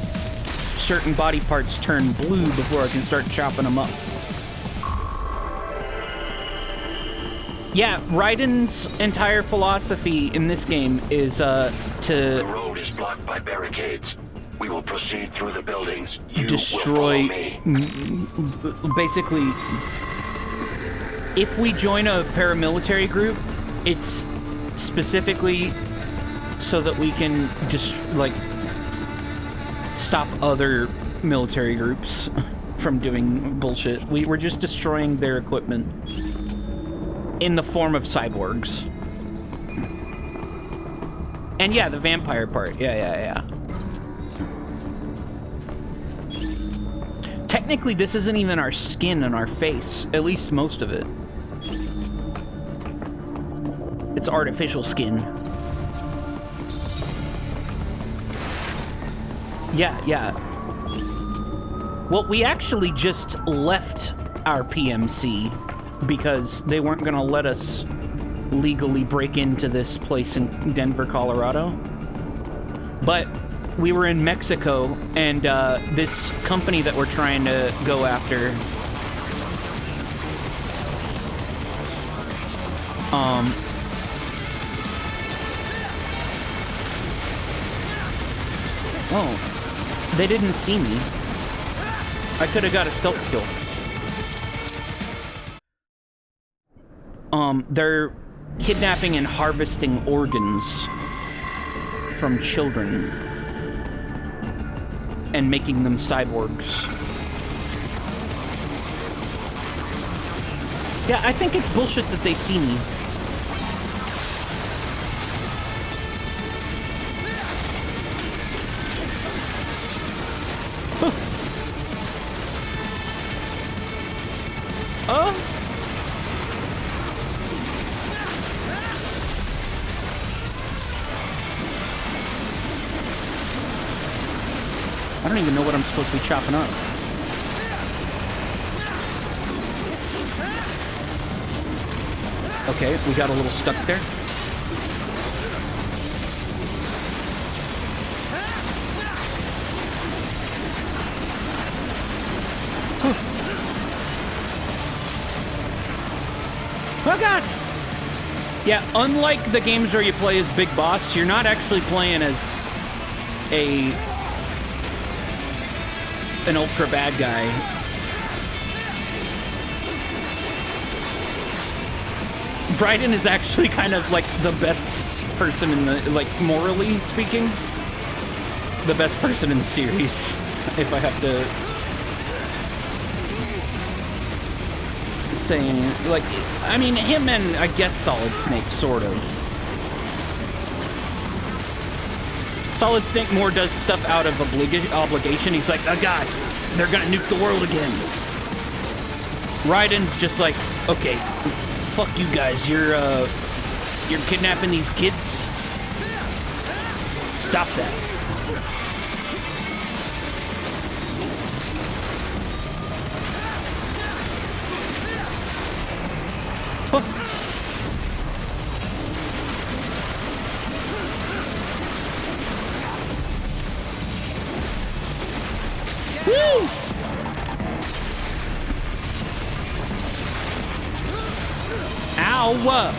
certain body parts turn blue before I can start chopping them up. Yeah, Raiden's entire philosophy in this game is, The road is blocked by barricades. We will proceed through the buildings. You destroy, will follow me. Basically, if we join a paramilitary group, it's specifically so that we can just, like, stop other military groups from doing bullshit. We're just destroying their equipment in the form of cyborgs. And yeah, the vampire part. Yeah. Technically, this isn't even our skin and our face. At least most of it. It's artificial skin. Yeah. Well, we actually just left our PMC because they weren't gonna let us legally break into this place in Denver, Colorado. But we were in Mexico, and this company that we're trying to go after, oh, they didn't see me. I could have got a stealth kill. They're kidnapping and harvesting organs from children and making them cyborgs. Yeah, I think it's bullshit that they see me. I don't even know what I'm supposed to be chopping up. Okay, we got a little stuck there. Oh god! Yeah, unlike the games where you play as Big Boss, you're not actually playing as an ultra bad guy. Raiden is actually kind of like the best person in the, like, morally speaking, the best person in the series, if I have to say any, like, I mean, him and, I guess, Solid Snake, sort of. Solid Snake more does stuff out of obligation. He's like, oh god, they're gonna nuke the world again. Raiden's just like, okay, fuck you guys, you're kidnapping these kids? Stop that. Woo! Ow!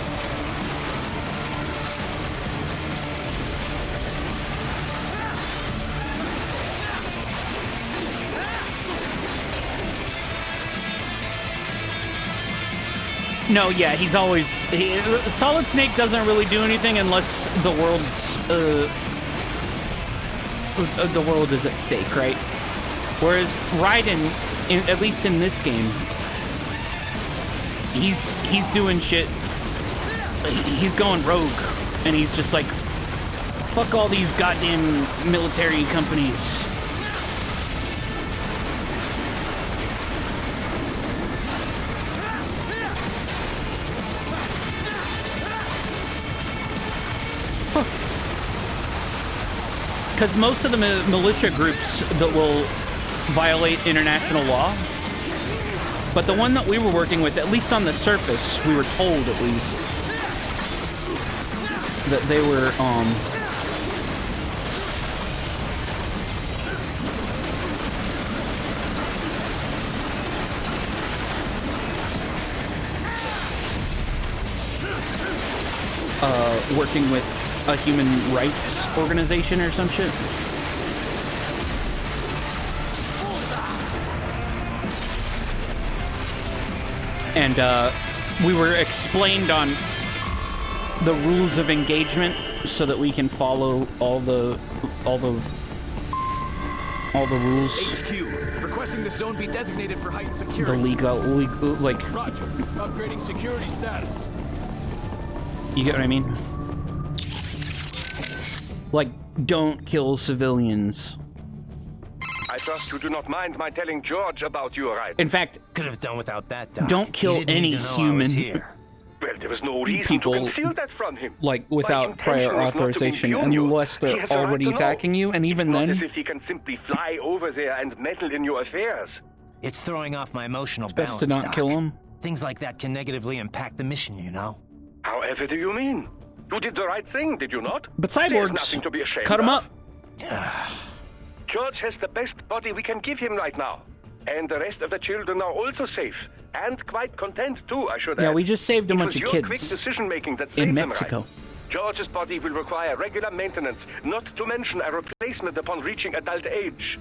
No, yeah, he's always... Solid Snake doesn't really do anything unless the world's... the world is at stake, right? Whereas Raiden, at least in this game, he's doing shit. He's going rogue, and he's just like, fuck all these goddamn military companies. Because most of the militia groups that will violate international law, but the one that we were working with, at least on the surface, we were told at least, that they were, working with a human rights organization or some shit. And we were explained on the rules of engagement so that we can follow all the rules. HQ, requesting the zone be designated for heightened security. The legal, like. Roger. Upgrading security status. You get what I mean? Like, don't kill civilians. I trust you do not mind my telling George about you, right? In fact, could have done without that, Doc. Don't kill any human Well, there was no reason people, to conceal that from him. like, without prior authorization, unless they're already attacking you, and even then... It's not as if he can simply fly over there and meddle in your affairs. It's throwing off my emotional It's best to balance, not Doc. kill him. Things like that can negatively impact the mission, you know? However do you mean? You did the right thing, did you not? But There's cyborgs, nothing to be ashamed cut him of. up. George has the best body we can give him right now. And the rest of the children are also safe. And quite content, too, I should add. Yeah, we just saved a bunch of It was your kids quick decision-making that saved in them, Mexico. right? George's body will require regular maintenance, not to mention a replacement upon reaching adult age.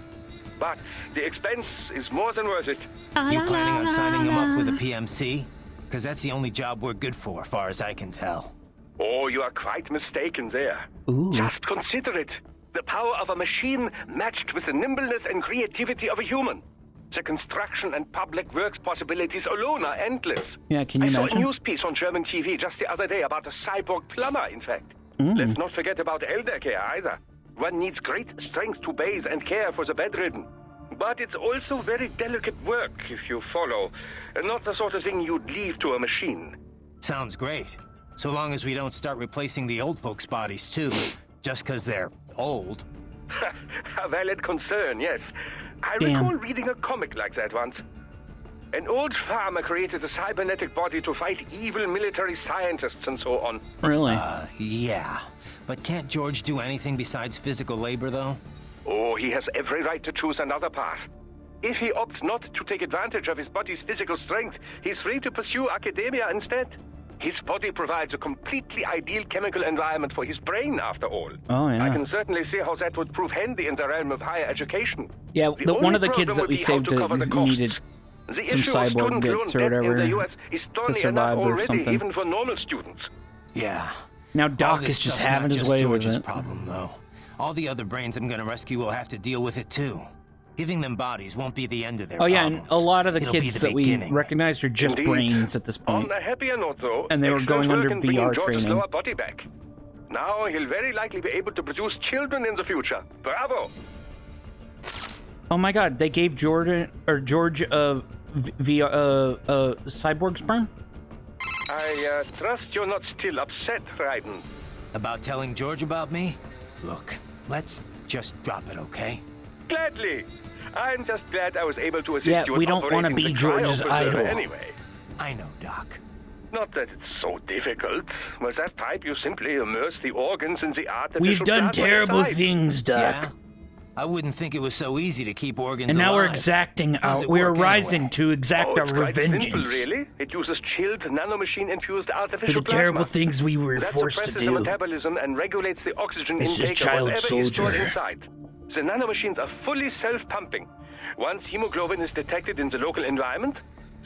But the expense is more than worth it. You planning on signing him up with a PMC? Because that's the only job we're good for, far as I can tell. Oh, you are quite mistaken there. Ooh. Just consider it. The power of a machine matched with the nimbleness and creativity of a human. The construction and public works possibilities alone are endless. Yeah, can you I imagine? saw a news piece on German TV just the other day about a cyborg plumber, in fact. Mm. Let's not forget about elder care either. One needs great strength to bathe and care for the bedridden. But it's also very delicate work, if you follow. Not the sort of thing you'd leave to a machine. Sounds great. So long as we don't start replacing the old folks' bodies too, just because they're old. A valid concern, yes. I Damn. recall reading a comic like that once. An old farmer created a cybernetic body to fight evil military scientists and so on. Really? Yeah. But can't George do anything besides physical labor, though? Oh, he has every right to choose another path. If he opts not to take advantage of his body's physical strength, he's free to pursue academia instead. His body provides a completely ideal chemical environment for his brain, after all. Oh, yeah. I can certainly see how that would prove handy in the realm of higher education. Yeah, The one of the only kids problem that would we be how saved to cover the costs. needed The some issue of cyborg student bits loan or debt whatever in the US is thorny survive enough or already, something. even for normal students. Yeah. Now All Doc this is just stuff's having not his way with George's it. problem, though. All the other brains I'm gonna rescue will have to deal with it too. Giving them bodies won't be the end of their Oh yeah, problems. and a lot of the It'll be kids the that we beginning. recognized are just Indeed. brains at this point. On a happier note, though, And they were excellent going work under in bringing VR George's training. lower body back. Now he'll very likely be able to produce children in the future. Bravo! Oh my God, they gave George cyborg sperm? I trust you're not still upset, Raiden. About telling George about me? Look, let's just drop it, okay? Gladly. I'm just glad I was able to assist Yeah, you we in don't wanna operating be the George's cryopreserver idol. anyway. I know, Doc. Not that it's so difficult. With that type, you simply immerse the organs in the artificial We've done plasma terrible inside. things, Doc. Yeah? I wouldn't think it was so easy to keep organs And now we're alive. exacting How's our, it we're work rising anyway? to exact Oh, our it's quite revengeance simple, really. It uses chilled nanomachine-infused for artificial the terrible plasma. things we were That forced to suppresses the do. metabolism and regulates the oxygen This is intake of child whatever is stored soldier. inside. The nanomachines are fully self-pumping. Once hemoglobin is detected in the local environment,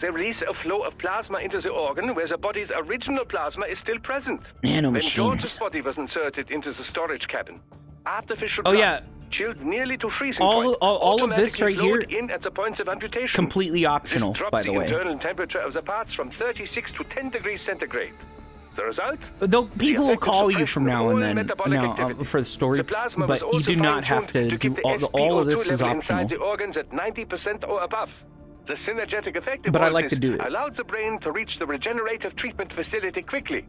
they release a flow of plasma into the organ where the body's original plasma is still present. When George's Nanomachines. body was inserted into the storage cabin, artificial Oh, blood, yeah. chilled nearly to freezing All- point, all of this automatically right here- flowed in at the points of amputation. Completely optional, This drops by the way. internal temperature of the parts from 36 to 10 degrees centigrade. The result? Though people will effective call you suppression from of now all and then metabolic activity. for the story, The plasma but was you also do not have fine-tuned to keep do the all of SpO2 this is level optional. inside the organs at 90% or above. The synergetic effect of But I all like this to do it. allowed the brain to reach the regenerative treatment facility quickly,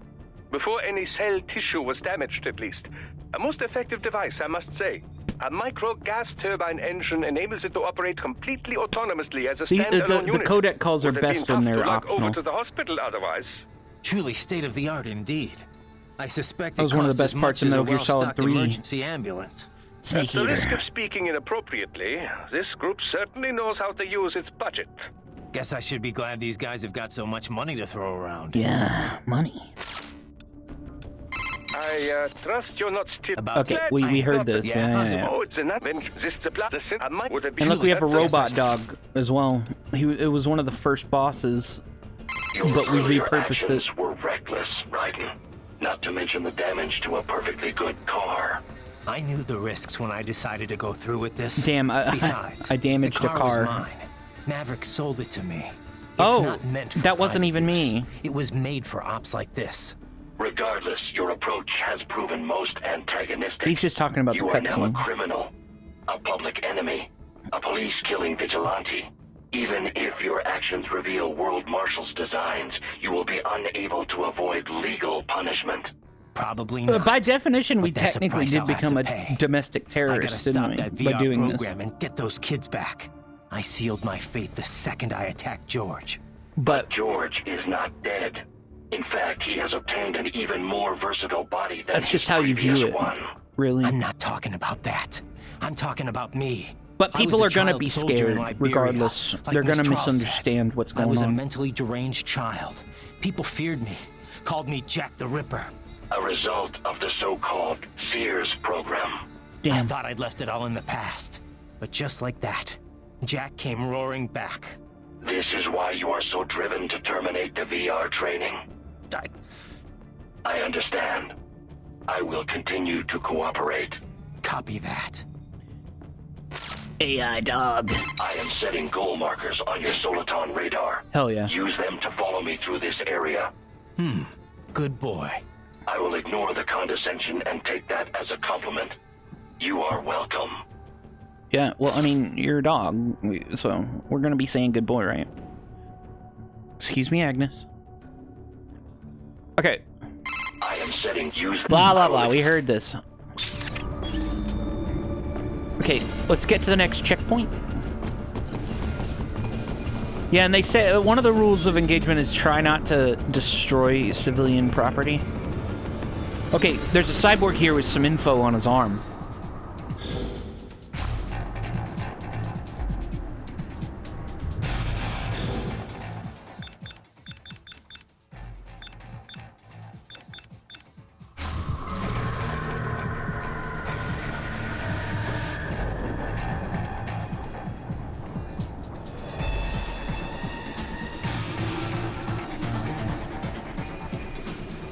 before any cell tissue was damaged at least. A most effective device, I must say. A micro gas turbine engine enables it to operate completely autonomously as a The standalone unit. codec calls are Would have been best when tough they're to log optional. over to the hospital otherwise. Truly state-of-the-art indeed. I suspect That was it one of costs the best as parts much of as a Metal Gear Solid well-stocked 3. emergency ambulance. At Snake the risk Eater. of speaking inappropriately, this group certainly knows how to use its budget. Guess I should be glad these guys have got so much money to throw around. Yeah, money. I trust you're not still... About Okay, that, we heard not- this. Yeah. Oh, it's enough. This the plot. I might would have been... And look, we have a That's robot dog as well. It was one of the first bosses, but we Your repurposed it. actions were reckless, Raiden. Not to mention the damage to a perfectly good car. I knew the risks when I decided to go through with this. Damn, Besides, I damaged the a car was car. mine. Maverick sold it to me. It's Oh, not meant for that wasn't private even use. me. It was made for ops like this. Regardless, your approach has proven most antagonistic. He's just talking about the You are now a cutscene. criminal, a public enemy, a police-killing vigilante. Even if your actions reveal World Marshal's designs, you will be unable to avoid legal punishment. Probably not. By definition, we But that's a technically price did I'll have become to a pay. domestic I gotta terrorist, stop didn't that we, by VR doing program this? and get those kids back. I sealed my fate the second I attacked George. But George is not dead. In fact, he has obtained an even more versatile body than that's his just how you view previous it, one. really. I'm not talking about that. I'm talking about me. But I was people a are gonna child be soldier in scared, Liberia, regardless. like They're Miss gonna Charles said. misunderstand what's I going was a on. mentally deranged child. People feared me, called me Jack the Ripper. A result of the so-called Sears program. I Damn. thought I'd left it all in the past. But just like that, Jack came roaring back. This is why you are so driven to terminate the VR training. I understand. I will continue to cooperate. Copy that. AI dog. I am setting goal markers on your Soliton radar. Hell yeah. Use them to follow me through this area. Good boy. I will ignore the condescension and take that as a compliment. You are welcome. Yeah, well, I mean, you're a dog, so we're gonna be saying good boy, right? Excuse me, Agnes. Okay. I am setting use. Blah, blah, blah. We heard this. Okay, let's get to the next checkpoint. Yeah, and they say one of the rules of engagement is try not to destroy civilian property. Okay, there's a cyborg here with some info on his arm.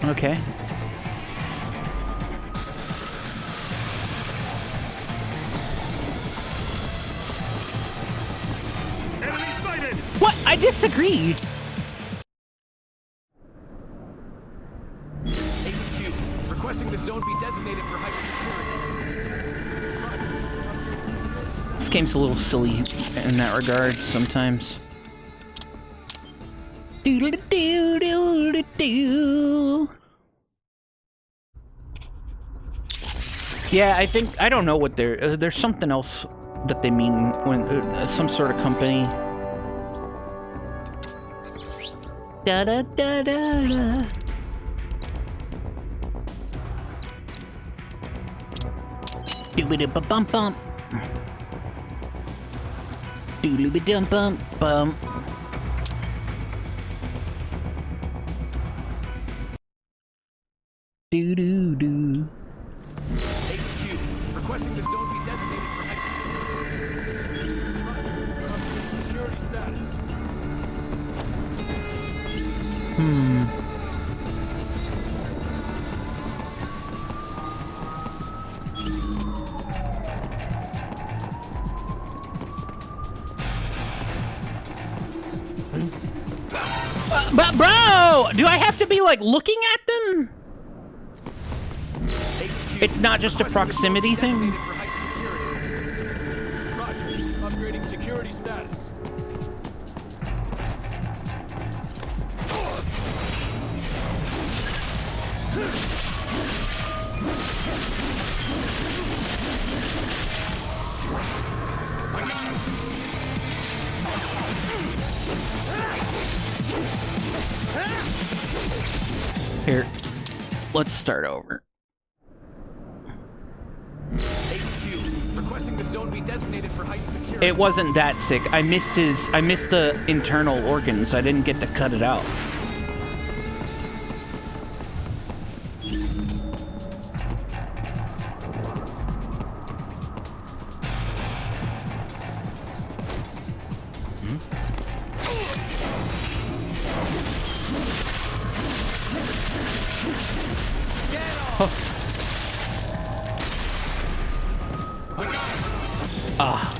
Okay. Enemy sighted! What? I disagree. HQ, requesting the zone be designated for hyper security. This game's a little silly in that regard sometimes. Doodle-doo-doo-doo-doo. Yeah, I don't know what there's something else that they mean when some sort of company. Da da da da da. Doobie-doo-ba-bum bum. Doobie-dum bum bum. Do do do. HQ, requesting the zone be designated for hyper security status. But bro, do I have to be like looking at them? It's not just a proximity thing? Roger. Upgrading security status. Here, let's start over. HQ, requesting the zone be designated for heightened security. It wasn't that sick. I missed the internal organs. I didn't get to cut it out.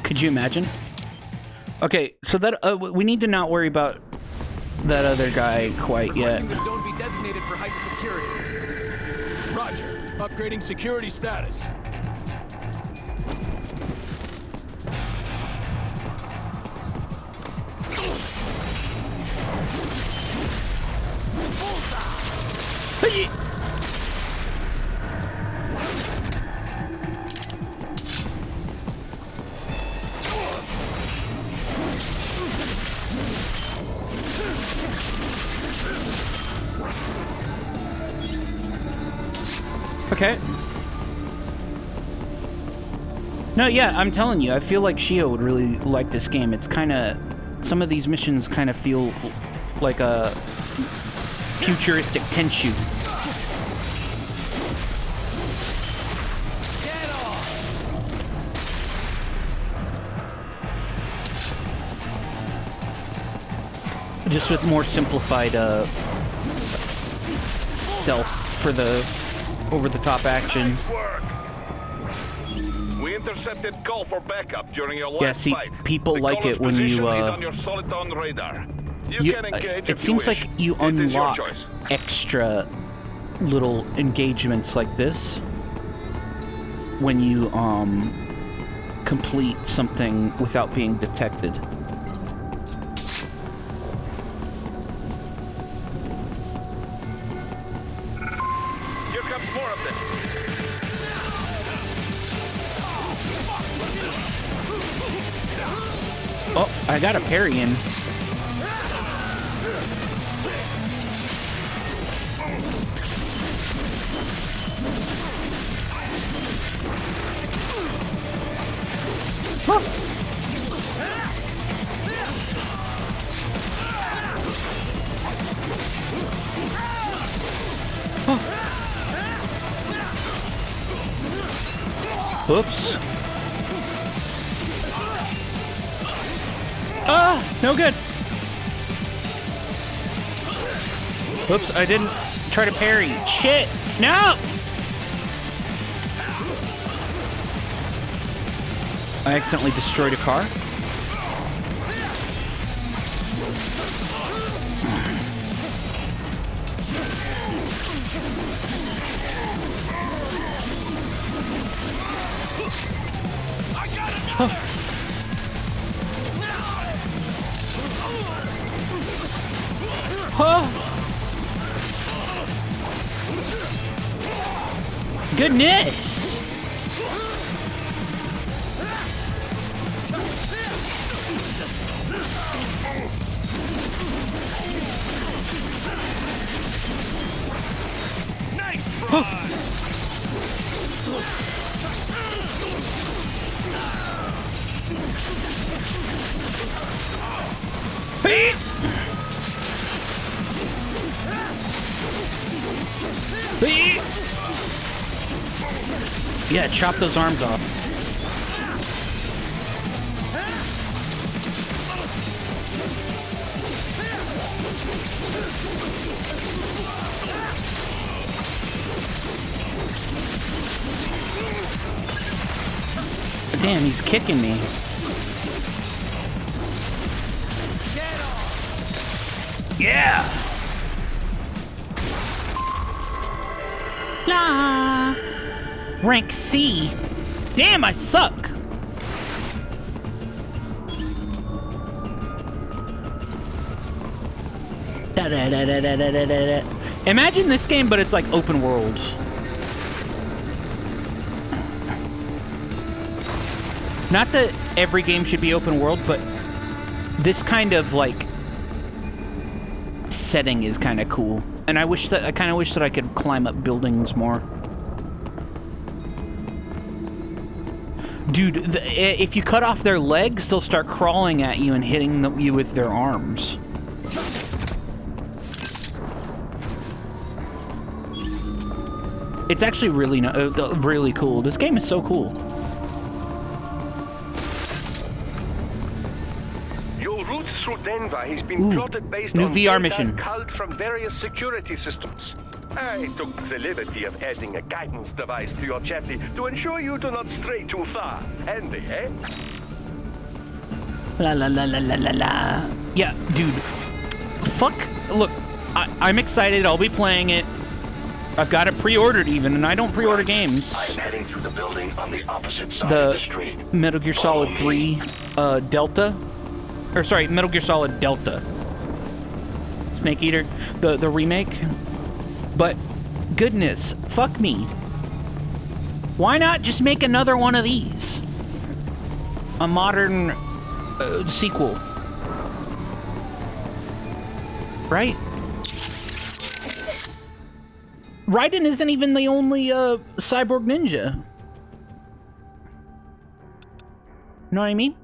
Could you imagine? Okay, so that we need to not worry about that other guy quite yet. Requesting the zone be designated for heightened security. Roger. Upgrading security status. Hey! Okay. No, yeah, I'm telling you, I feel like Shio would really like this game. It's kind of... Some of these missions kind of feel like a futuristic Tenchu. Just with more simplified stealth for the over-the-top action. Nice work. We intercepted call for backup during your last Yeah, see, fight. people The like caller's it when position you is on your Soliton radar. You can engage it if seems you wish. like you It is your unlock choice. extra little engagements like this when you complete something without being detected. Here comes more of them. Oh, I got a parry in. Huh. Oops. Ah, no good. Oops, I didn't try to parry. Shit, no! I accidentally destroyed a car. Huh. Huh. Goodness. Nice try. Hey. Hey. Yeah, chop those arms off. Damn, he's kicking me. Yeah! La! Rank C. Damn, I suck! Da da da da da da da da. Imagine this game, but it's like open world. Not that every game should be open world, but this kind of like setting is kind of cool. And I kind of wish that I could climb up buildings more. Dude, if you cut off their legs, they'll start crawling at you and hitting you with their arms. It's actually really, really cool. This game is so cool. Your route through Denver has been plotted based new on VR mission. culled from various security systems. I took the liberty of adding a guidance device to your chassis to ensure you do not stray too far. Handy, eh? La la la la la la la. Yeah, dude. Fuck. Look, I'm excited. I'll be playing it. I've got it pre-ordered even, and I don't pre-order games. I'm heading through the building on the opposite side of the street. Metal Gear Solid 3 Delta. Or sorry, Metal Gear Solid Delta. Snake Eater. The remake. But, goodness, fuck me. Why not just make another one of these? A modern sequel. Right? Raiden isn't even the only cyborg ninja. You know what I mean?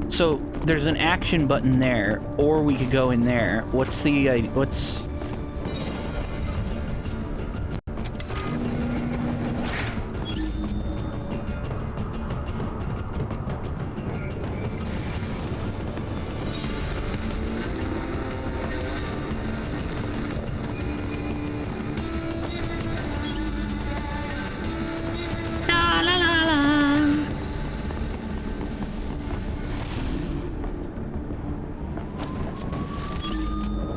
So there's an action button there, or we could go in there. What's the what's?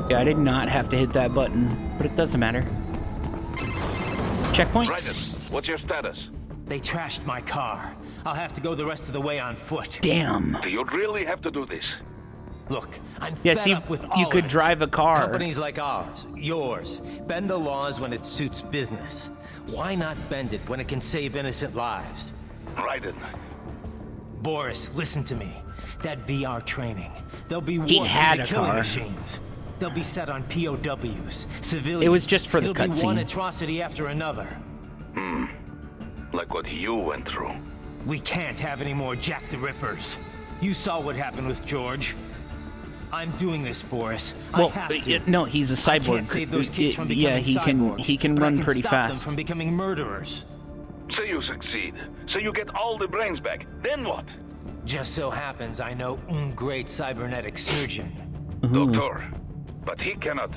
Yeah, I did not have to hit that button, but it doesn't matter. Checkpoint? Raiden, what's your status? They trashed my car. I'll have to go the rest of the way on foot. Damn. Do you really have to do this? Look, I'm Yeah, fed see, up with all you of could it. drive a car. Companies like ours, yours, bend the laws when it suits business. Why not bend it when it can save innocent lives? Raiden. Boris, listen to me. That VR training, they'll be He warped had into a killing car. machines. They'll be set on POWs, civilians. It was just for the It'll be one cutscene. atrocity after another. Like what you went through. We can't have any more Jack the Rippers. You saw what happened with George. I'm doing this, Boris. Well, I have to. no, he's a cyborg. I can't save those kids from Yeah, becoming he can cyborgs, but I run can pretty stop fast. them from becoming murderers. So you succeed. So you get all the brains back. Then what? Just so happens I know un great cybernetic surgeon. Doctor. But he cannot.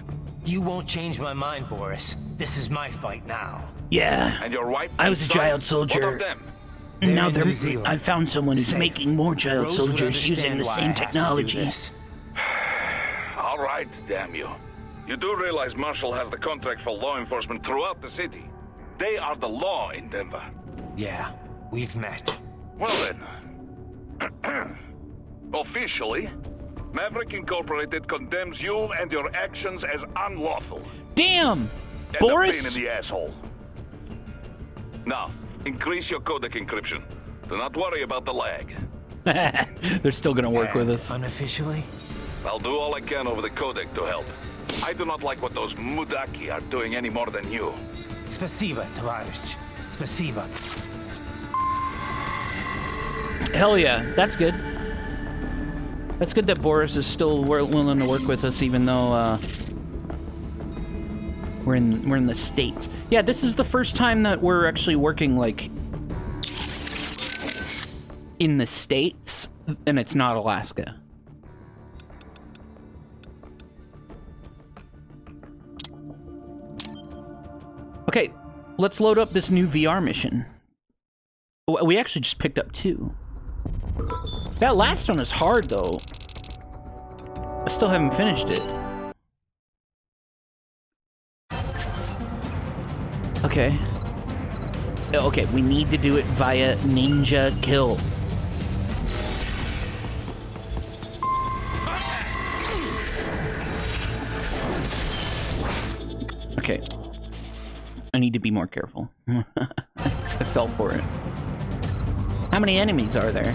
You won't change my mind, Boris. This is my fight now. Yeah. And your wife? I was a and child son? soldier. What of them? Now in New Zealand. I found someone who's Safe. making more child Rose would soldiers using understand the why I same have to do technology. this. All right, damn you. You do realize Marshall has the contract for law enforcement throughout the city. They are the law in Denver. Yeah, we've met. Well then. Officially, Maverick Incorporated condemns you and your actions as unlawful. Damn! And Boris? a pain in the asshole. Now, increase your codec encryption. Do not worry about the lag. They're still gonna work with us. Unofficially? I'll do all I can over the codec to help. I do not like what those Mudaki are doing any more than you. Spasiba, Tavarish. Spasiba. Hell yeah, that's good. That's good that Boris is still willing to work with us, even though we're in the States. Yeah, this is the first time that we're actually working like in the States, and it's not Alaska. Okay, let's load up this new VR mission. We actually just picked up 2. That last one is hard, though. I still haven't finished it. Okay. Okay, we need to do it via Ninja Kill. Okay. I need to be more careful. I fell for it. How many enemies are there?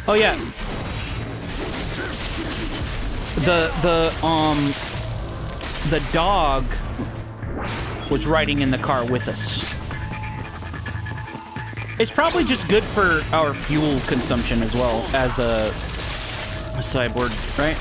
Oh yeah. The dog was riding in the car with us. It's probably just good for our fuel consumption as well as a cyborg, right?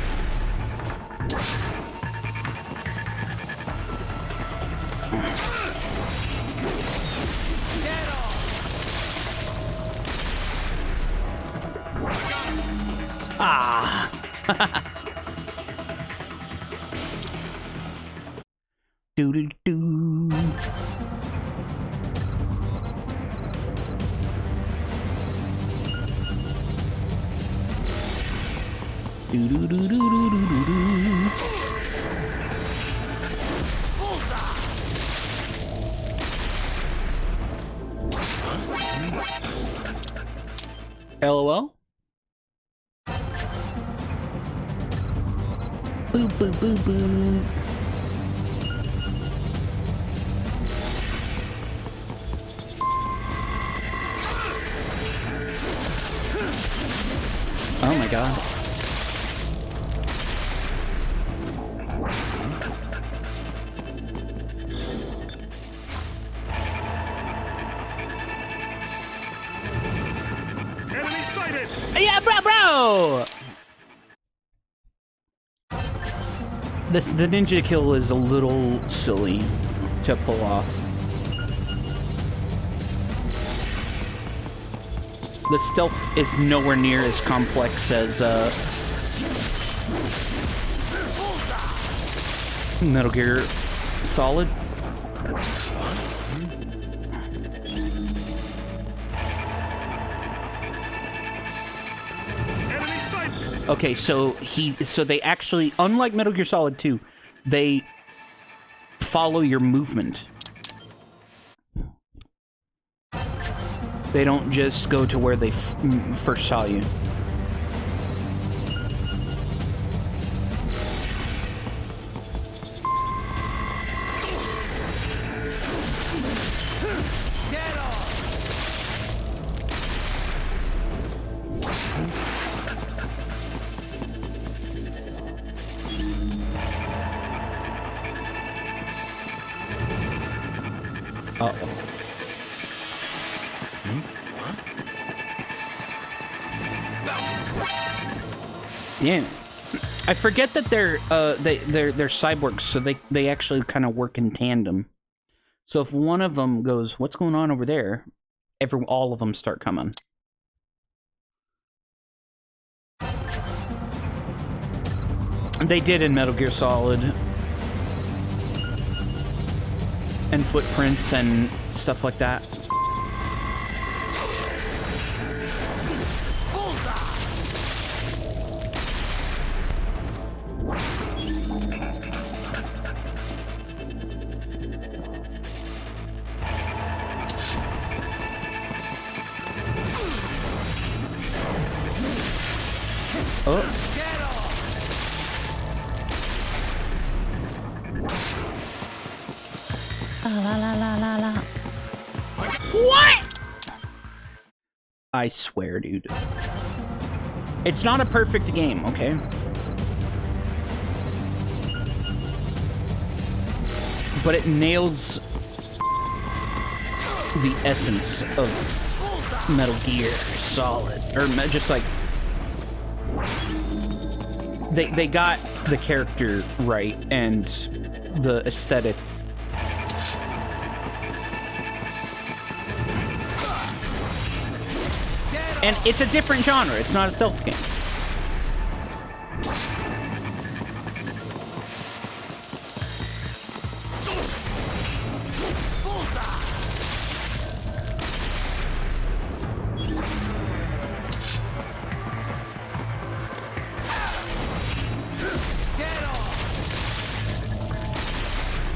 Ah. Do do do. Do do do do do do do. LOL. Boo boo boo boo. Oh my god. Enemy sighted! Yeah, bro! The ninja kill is a little silly to pull off. The stealth is nowhere near as complex as Metal Gear Solid. Okay, so they actually, unlike Metal Gear Solid 2, they follow your movement. They don't just go to where they first saw you. Damn. I forget that they're cyborgs, so they actually kind of work in tandem. So if one of them goes, "What's going on over there?" all of them start coming. They did in Metal Gear Solid. And footprints and stuff like that. Oh. La la la la la. What? I swear, dude. It's not a perfect game, okay? But it nails the essence of Metal Gear Solid. Or just like... They got the character right and the aesthetic. And it's a different genre. It's not a stealth game.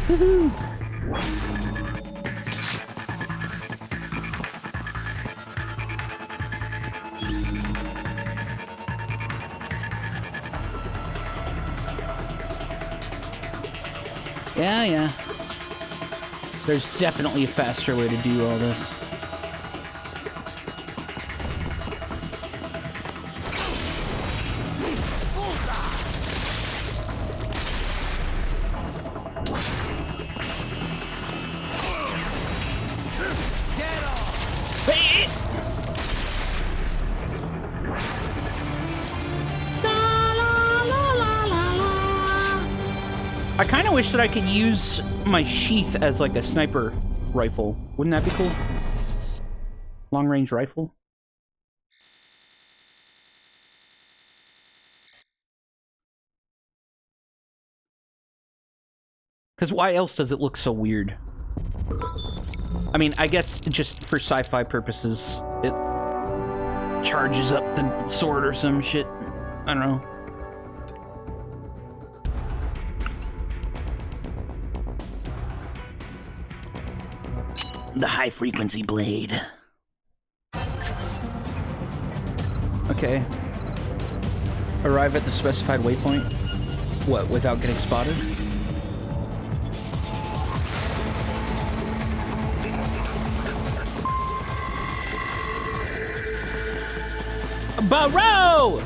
Woohoo! Yeah. There's definitely a faster way to do all this. I kind of wish that I could use my sheath as like a sniper rifle. Wouldn't that be cool? Long-range rifle. Because why else does it look so weird? I mean, I guess just for sci-fi purposes, it charges up the sword or some shit. I don't know. The high-frequency blade. Okay. Arrive at the specified waypoint. What, without getting spotted? Barrow!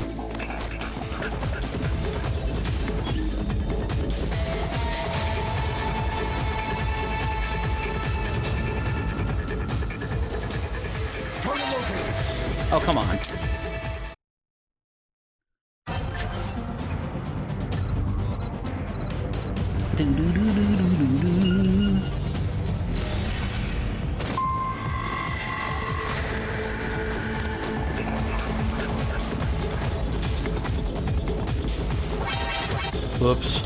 Oh, come on. Whoops.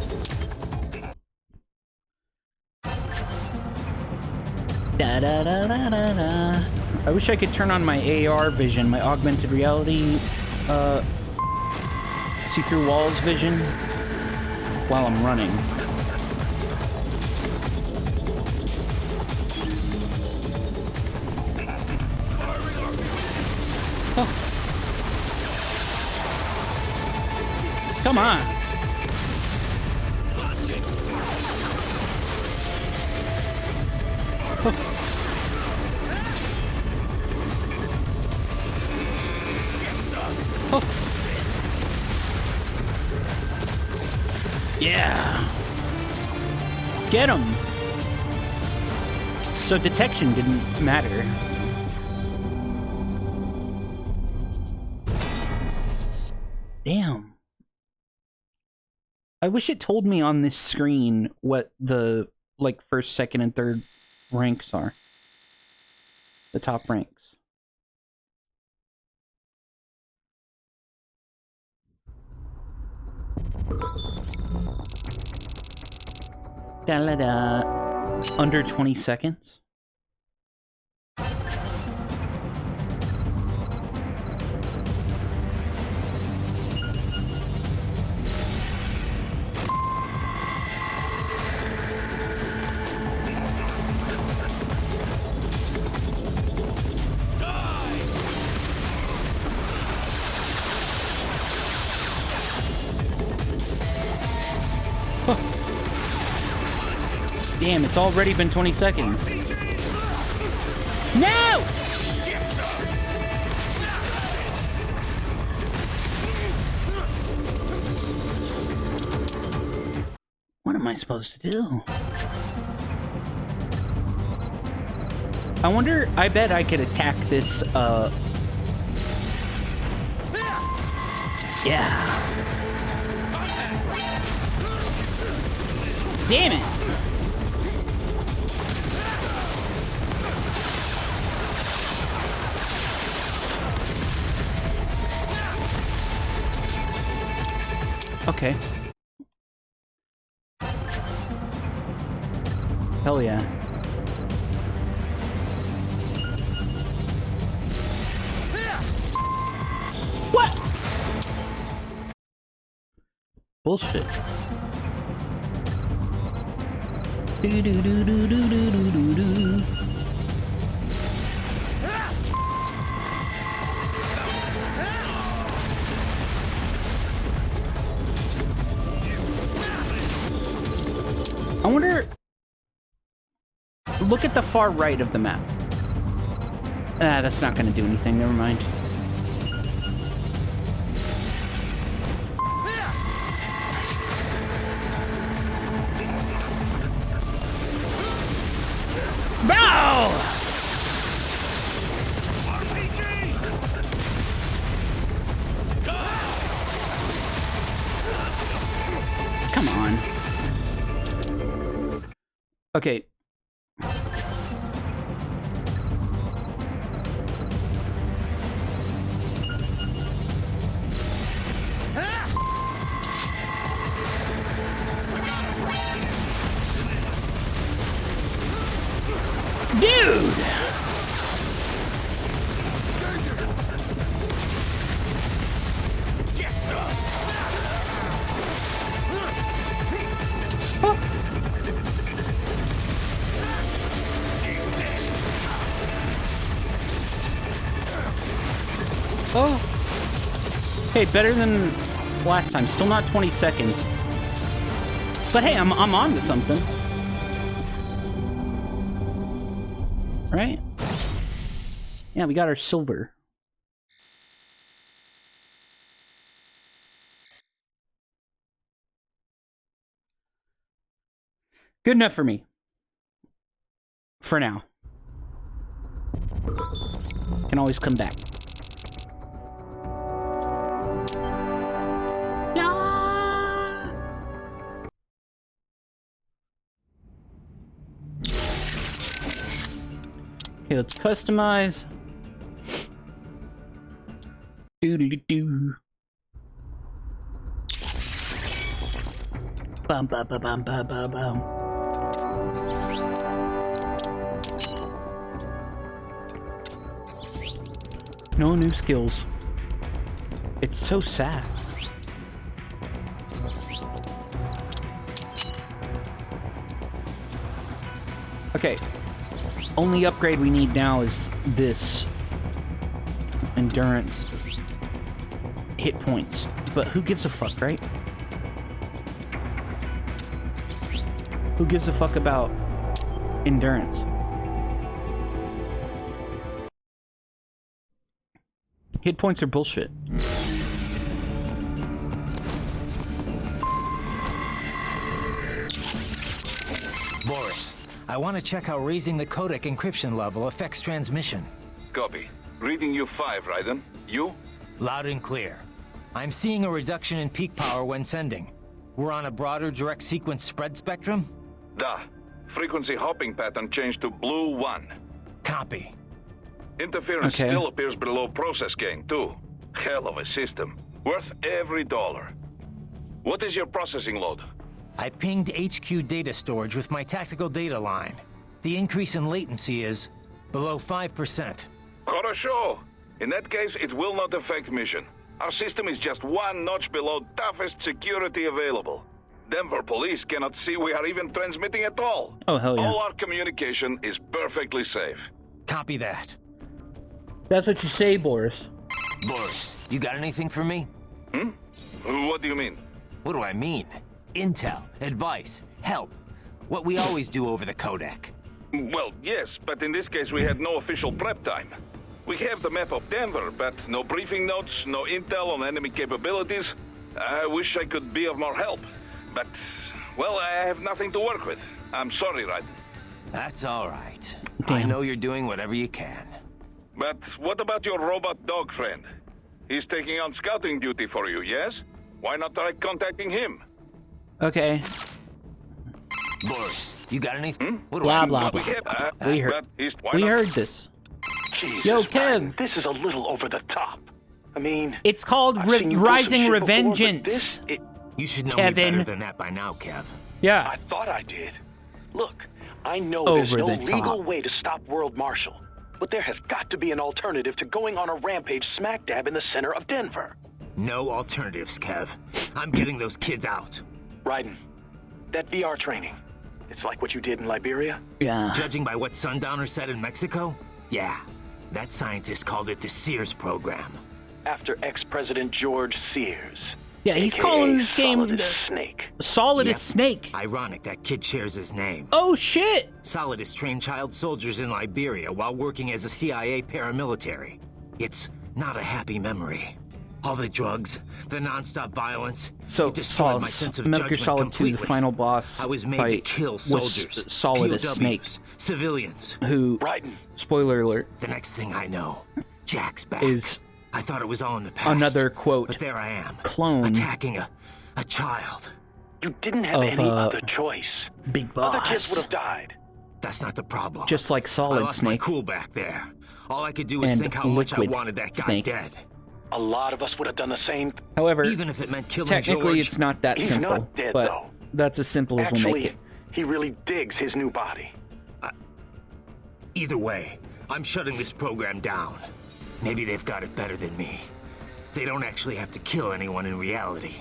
Da da da da da da. I wish I could turn on my AR vision, my augmented reality, see through walls vision while I'm running. Oh. Come on. Oh. Oh. Yeah. Get him. So detection didn't matter. Damn. I wish it told me on this screen what the, like, first, second, and third ranks are. The top ranks. Da-la-da. Under 20 seconds. Damn, it's already been 20 seconds. No! What am I supposed to do? I wonder, I bet I could attack this, yeah. Damn it! Okay. Hell yeah. What? Bullshit. Do do do do do do do do do. I wonder... Look at the far right of the map. Ah, that's not gonna do anything, never mind. Bow! Come on. Okay. Dude! Oh. Hey, better than last time. Still not 20 seconds. But hey, I'm on to something. Right? Yeah, we got our silver. Good enough for me. For now. Can always come back. Okay, let's customize. Do do do do. Bum, bum, bum, bum, bum, bum, bum. No new skills. It's so sad. Okay. Only upgrade we need now is this. Endurance. Hit points. But who gives a fuck, right? Who gives a fuck about endurance? Hit points are bullshit. Boris, I want to check how raising the codec encryption level affects transmission. Copy. Reading you 5, Raiden. You? Loud and clear. I'm seeing a reduction in peak power when sending. We're on a broader direct sequence spread spectrum? Da. Frequency hopping pattern changed to blue 1. Copy. Interference still appears below process gain, too. Hell of a system. Worth every dollar. What is your processing load? I pinged HQ data storage with my tactical data line. The increase in latency is below 5%. Хорошо. In that case, it will not affect mission. Our system is just one notch below toughest security available. Denver police cannot see we are even transmitting at all. Oh, hell yeah. All our communication is perfectly safe. Copy that. That's what you say, Boris. Boris, you got anything for me? Hmm? What do you mean? What do I mean? Intel, advice, help. What we always do over the codec. Well, yes, but in this case we had no official prep time. We have the map of Denver, but no briefing notes, no intel on enemy capabilities. I wish I could be of more help. But, well, I have nothing to work with. I'm sorry, Raiden. That's all right. Damn. I know you're doing whatever you can. But what about your robot dog friend? He's taking on scouting duty for you, yes? Why not try contacting him? Okay. Boris, you got anything? What do Blah, I blah, mean? blah. We heard. Why We not? heard this. Jesus, Yo, Raiden, Kev. this is a little over the top. I mean, It's called I've seen you pull some Rising shit before, but Revengeance. this, You should know Kevin. me better than that by now, Kev. Yeah. I thought I did. Look, I know Over there's no the legal top. way to stop World Marshal, but there has got to be an alternative to going on a rampage smack dab in the center of Denver. No alternatives, Kev. I'm getting those kids out. Raiden, that VR training, it's like what you did in Liberia? Yeah. Judging by what Sundowner said in Mexico, yeah. That scientist called it the Sears program. After ex-President George Sears. Yeah, he's AKA calling this game Solid as Snake. Solid Yep. as Snake. Ironic that kid shares his name. Oh, shit. Solid has trained child soldiers in Liberia while working as a CIA paramilitary. It's not a happy memory. All the drugs, the non-stop violence, So, it destroyed my Solid, sense of Metal Gear judgment Solid 2, completely. the final boss I was made fight to kill was soldiers, Solid as POWs, Snake, civilians. who, Raiden, spoiler alert, The next thing I know, Jack's back. is I thought it was all in the past. another, quote, But there I am, clone attacking a child. you didn't have Of, any other choice. Big Other kids would Boss. have died. That's not the problem. Just like I Solid lost my Snake cool back there. All I could do was and think how much I Liquid wanted that guy Snake. dead. A lot of us would have done the same. However, Even if it meant killing technically George. it's not that He's simple, not dead, but though. that's as simple as we'll make Actually, it. he really digs his new body. Either way, I'm shutting this program down. Maybe they've got it better than me. They don't actually have to kill anyone in reality.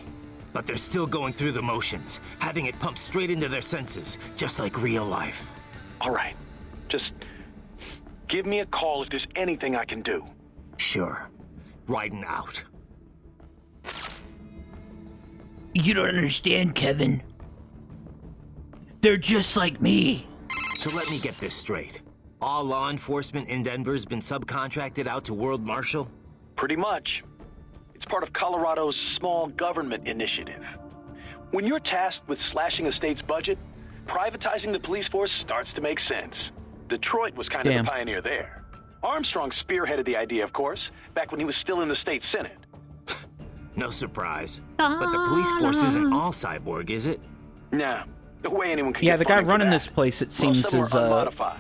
But they're still going through the motions, having it pumped straight into their senses, just like real life. All right, just give me a call if there's anything I can do. Sure. Raiden out. You don't understand, Kevin. They're just like me. So let me get this straight. All law enforcement in Denver's been subcontracted out to World Marshal? Pretty much. It's part of Colorado's small government initiative. When you're tasked with slashing a state's budget, privatizing the police force starts to make sense. Detroit was kind of the pioneer there. Armstrong spearheaded the idea, of course, back when he was still in the state senate. No surprise. But the police force isn't all cyborg, is it? Nah, the way anyone can Yeah, get the guy funding for running that. this place, it Most seems, of them is are unmodified.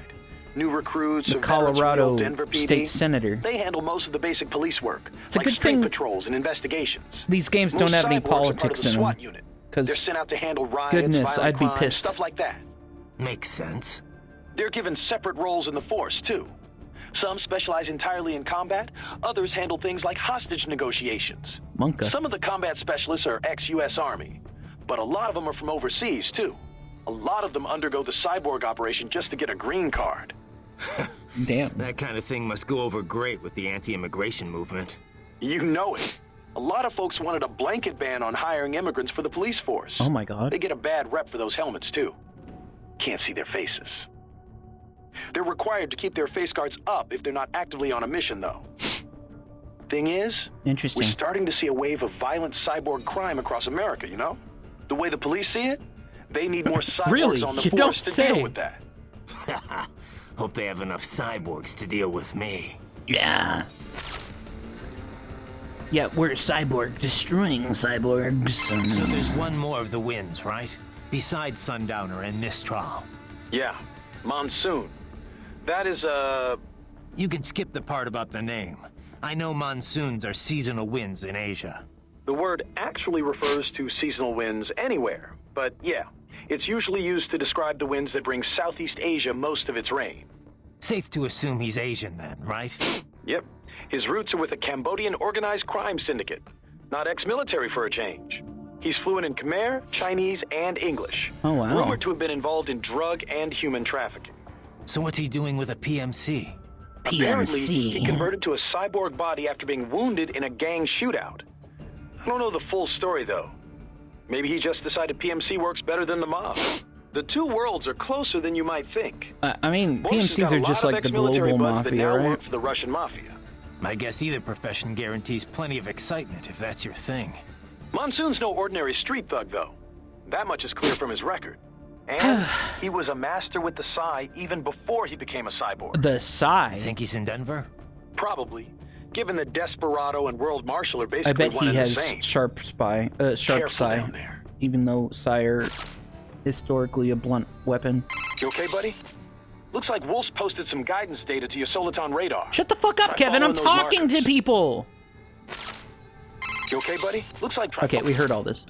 New recruits, the or veterans from the Colorado old Denver PD. state senator. They handle most of the basic police work, It's a like good street thing patrols and investigations. These games Most don't have any cyborgs are part of politics the in SWAT them. unit, Because they're sent out to handle riots, goodness, violent I'd be crimes, pissed. stuff like that. Makes sense. They're given separate roles in the force, too. Some specialize entirely in combat, others handle things like hostage negotiations. Monka. Some of the combat specialists are ex-US Army, but a lot of them are from overseas, too. A lot of them undergo the cyborg operation just to get a green card. Damn. That kind of thing must go over great with the anti-immigration movement. You know it. A lot of folks wanted a blanket ban on hiring immigrants for the police force. Oh my god. They get a bad rep for those helmets, too. Can't see their faces. They're required to keep their face guards up if they're not actively on a mission, though. Thing is, Interesting. we're starting to see a wave of violent cyborg crime across America, you know? The way the police see it, they need more cyborgs Really? on the You don't force to say. deal with that. Hope they have enough cyborgs to deal with me. Yeah. Yeah, we're cyborg destroying cyborgs. So there's one more of the wins, right? Besides Sundowner and Mistral. Yeah, Monsoon. That is, You can skip the part about the name. I know monsoons are seasonal winds in Asia. the word actually refers to seasonal winds anywhere, but yeah, it's usually used to describe the winds that bring Southeast Asia most of its rain. Safe to assume he's Asian then, right? Yep. His roots are with a Cambodian organized crime syndicate. Not ex-military for a change. He's fluent in Khmer, Chinese, and English. Oh, wow. Rumored to have been involved in drug and human trafficking. So what's he doing with a PMC? Apparently, he converted to a cyborg body after being wounded in a gang shootout. I don't know the full story, though. Maybe he just decided PMC works better than the mob. The two worlds are closer than you might think. I mean, Boris has got PMCs a are just lot of like the ex-military global buds that mafia, now right? work for the Russian mafia. I guess either profession guarantees plenty of excitement if that's your thing. Monsoon's no ordinary street thug, though. That much is clear from his record. And he was a master with the Psy even before he became a cyborg. The Psy? Think he's in Denver? Probably, given that Desperado and World Marshal are I basically bet one he and the has same. sharp Psy. Careful down there. Even though Psy are historically a blunt weapon. You okay, buddy? Looks like Wolf's posted some guidance data to your Soliton radar. Shut the fuck up, Try Kevin! I'm following those talking markers. to people! You okay, buddy? Looks like Okay, we heard all this.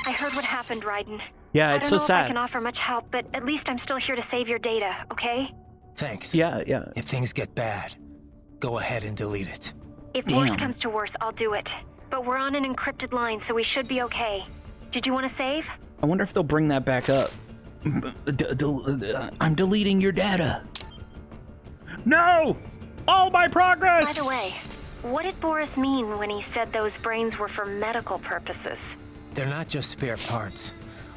I heard what happened, Raiden. Yeah, I it's don't so know if I sad. can offer much help, but at least I'm still here to save your data, okay? Thanks. Yeah. If things get bad, go ahead and delete it. If worse comes to worse, I'll do it. But we're on an encrypted line, so we should be okay. Did you want to save? I wonder if they'll bring that back up. I'm deleting your data. No! All my progress! By the way, what did Boris mean when he said those brains were for medical purposes? They're not just spare parts.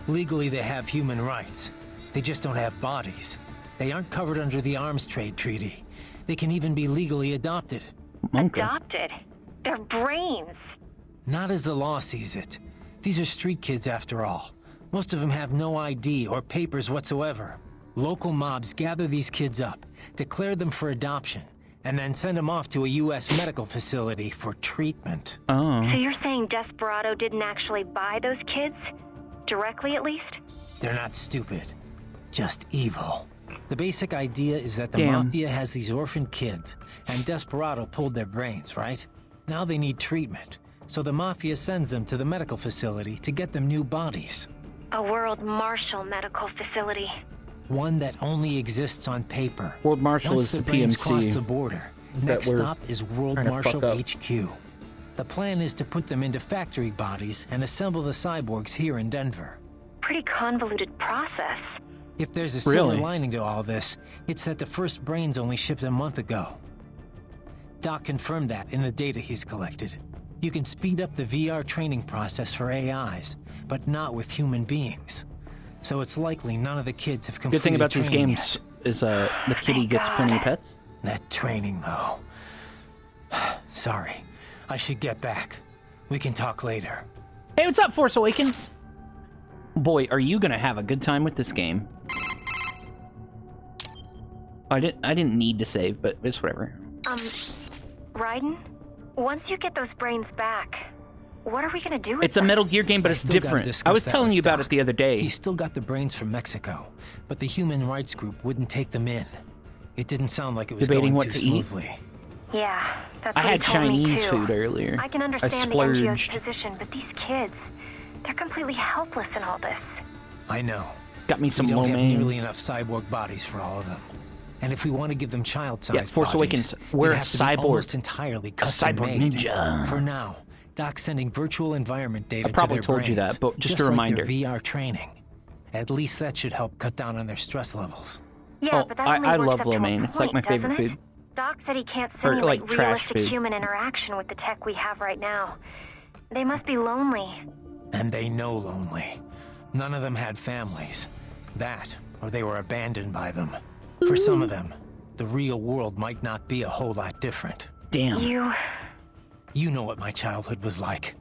Legally, they have human rights. They just don't have bodies. They aren't covered under the Arms Trade Treaty. They can even be legally adopted. Adopted? They're brains. Not as the law sees it. These are street kids after all. Most of them have no ID or papers whatsoever. Local mobs gather these kids up, declare them for adoption, and then send them off to a U.S. medical facility for treatment. Oh. So you're saying Desperado didn't actually buy those kids? Directly, at least? They're not stupid, just evil. The basic idea is that the Damn. Mafia has these orphaned kids, and Desperado pulled their brains, right? Now they need treatment, so the Mafia sends them to the medical facility to get them new bodies. A World Marshal medical facility. One that only exists on paper. World Marshal Once is the brains cross PMC. the border, that next we're stop is World trying to Marshal fuck up. HQ. The plan is to put them into factory bodies and assemble the cyborgs here in Denver. Pretty convoluted process. If there's a silver Really? lining to all this, it's that the first brains only shipped a month ago. Doc confirmed that in the data he's collected. You can speed up the VR training process for AIs, but not with human beings. So it's likely none of the kids have completed Good thing about these training games is the kitty gets plenty of pets. yet. That training, though. Sorry, I should get back. We can talk later. Hey, what's up, Force Awakens? Boy, are you gonna have a good time with this game. I didn't need to save, but it's whatever. Raiden? Once you get those brains back, what are we gonna do with It's a them? Metal Gear game, but I it's still gotta different. discuss I was that telling with you about Doc. it the other day. He's still got the brains from Mexico, but the human rights group wouldn't take them in. It didn't sound like it was Debating going what too to eat? smoothly. Yeah, that's I what had he told me Chinese too. food earlier. I can I understand the NGO's splurged. position, but these kids, They're completely helpless in all this. I know. Got me some we low don't have main. nearly enough cyborg bodies for all of them. And if we want to give them child-sized Yeah, Force bodies, Awakens, we're a it'd have to be cyborg. almost entirely custom cyborg made. ninja. For now, Doc's sending virtual environment data I probably to their told you brains, that, but just a like reminder. their VR training. At least that should help cut down on their stress levels. Yeah, Oh, but that only I works love up lo to a mein. It's like my point, favorite doesn't it? food. Doc said he can't Or, simulate like, trash realistic food. human interaction with the tech we have right now. They must be lonely. And they know lonely. None of them had families. That, or they were abandoned by them. For some of them, the real world might not be a whole lot different. Damn. You know what my childhood was like.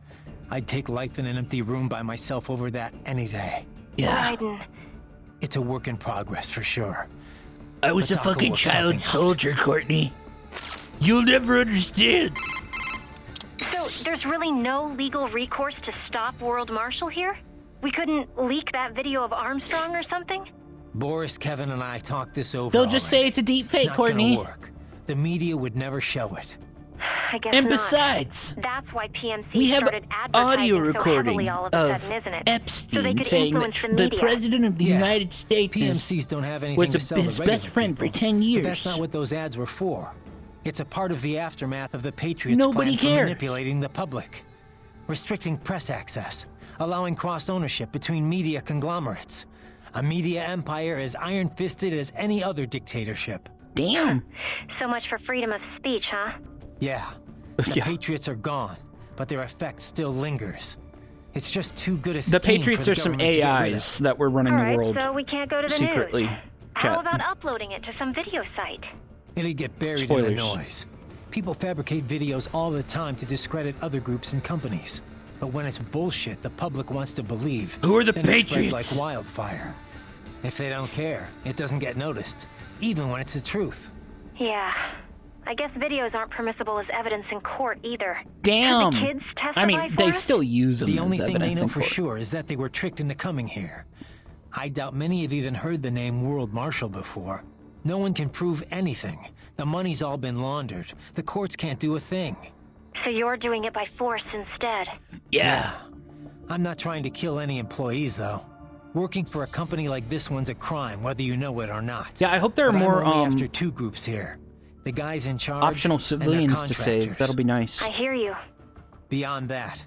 I'd take life in an empty room by myself over that any day. Yeah. Raiden. It's a work in progress for sure. I was a But Doc will fucking work child something out. soldier, Courtney. You'll never understand. So there's really no legal recourse to stop World Marshal here? We couldn't leak that video of Armstrong or something? Boris, Kevin, and I talked this over. They'll just say it's a deep fake, Not Courtney. gonna work. The media would never show it. I guess And not. besides, That's why PMC we have started audio advertising so recording heavily all of a of sudden, isn't it? Epstein so they could saying influence that the the media. president of the Yeah. United States PMCs don't have anything was to sell to his regular best friend people, for 10 but years. that's not what those ads were for. It's a part of the aftermath of the Patriots' Nobody plan for cares. manipulating the public. Restricting press access, allowing cross-ownership between media conglomerates. A media empire as iron-fisted as any other dictatorship. Damn. So much for freedom of speech, huh? Yeah. The Patriots are gone, but their effect still lingers. It's just too good a scheme The Patriots for are the some government to get rid of. AIs that were running All the right, world so we can't go to the secretly. news. Chat. How about uploading it to some video site? It'd get buried in Spoilers. the noise. People fabricate videos all the time to discredit other groups and companies. But when it's bullshit the public wants to believe, Who are the then it spreads Patriots? like wildfire. If they don't care, it doesn't get noticed, even when it's the truth. Yeah. I guess videos aren't permissible as evidence in court either. Damn. Could the kids testify I mean, for they us? still use them The as only thing they evidence know in for court. sure is that they were tricked into coming here. I doubt many have even heard the name World Marshal before. No one can prove anything. The money's all been laundered. The courts can't do a thing. So you're doing it by force instead. Yeah. I'm not trying to kill any employees, though. Working for a company like this one's a crime, whether you know it or not. Yeah, I hope there are But I'm more only after two groups here. The guys in charge optional and their civilians to save. contractors. That'll be nice. I hear you. Beyond that,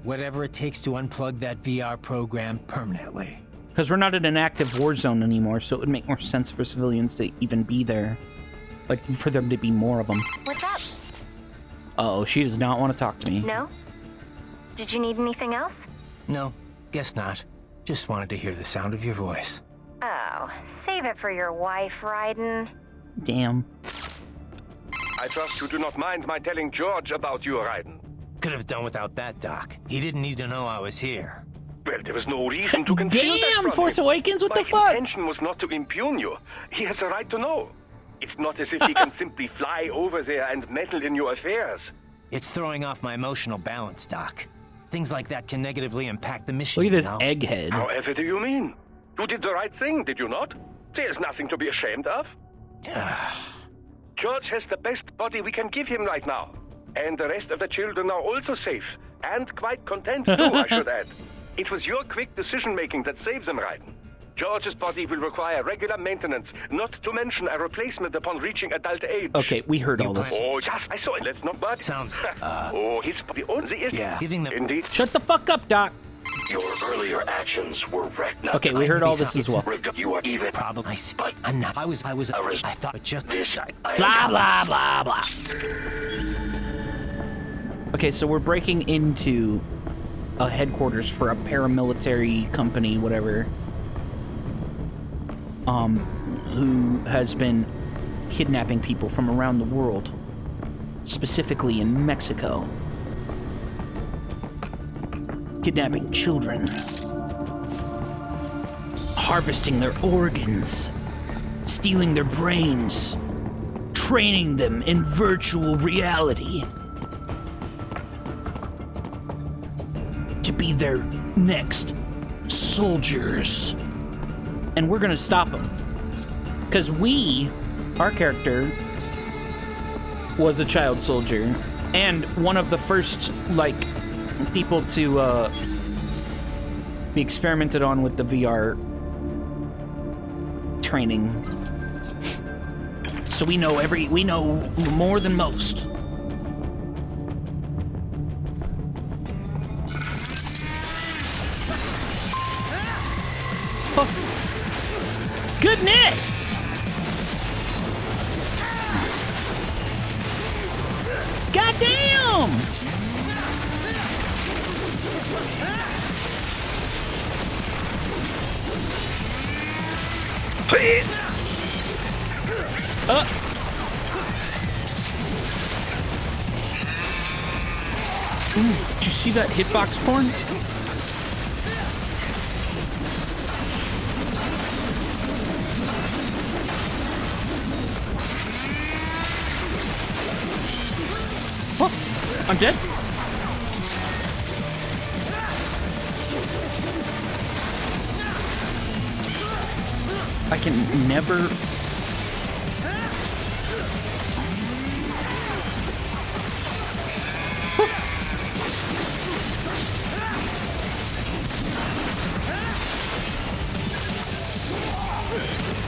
whatever it takes to unplug that VR program permanently. Because we're not in an active war zone anymore, so it would make more sense for civilians to even be there. Like, for there to be more of them. What's up? Uh-oh, she does not want to talk to me. No? Did you need anything else? No, guess not. Just wanted to hear the sound of your voice. Oh, save it for your wife, Raiden. Damn. I trust you do not mind my telling George about you, Raiden. Could have done without that, Doc. He didn't need to know I was here. Well, there was no reason to conceal that Damn, from Force him. Awakens, what My the fuck? intention was not to impugn you. He has a right to know. It's not as if he can simply fly over there and meddle in your affairs. It's throwing off my emotional balance, Doc. Things like that can negatively impact the mission. Look at this you know? egghead. However do you mean? You did the right thing, did you not? There's nothing to be ashamed of. George has the best body we can give him right now. And the rest of the children are also safe. And quite content too, I should add. It was your quick decision-making that saved them, Raiden. George's body will require regular maintenance, not to mention a replacement upon reaching adult age. Okay, we heard all this. Oh, yes, I saw it. Let's not bud. Sounds, oh, his body only is... Yeah, giving them... Indeed. Shut the fuck up, Doc. Your earlier actions were wrecked. Okay, we heard all this as well. You are even... Probably, but I'm not. I thought just... This... Blah, blah, blah, blah. Okay, so we're breaking into a headquarters for a paramilitary company, whatever, who has been kidnapping people from around the world, specifically in Mexico. Kidnapping children, harvesting their organs, stealing their brains, training them in virtual reality to be their next soldiers. And we're gonna stop them. Because our character, was a child soldier, and one of the first, like, people to be experimented on with the VR training. So we know more than most. Oh. Goodness! Goddamn! Ooh, did you see that hitbox porn? Oh, I'm dead. I can never...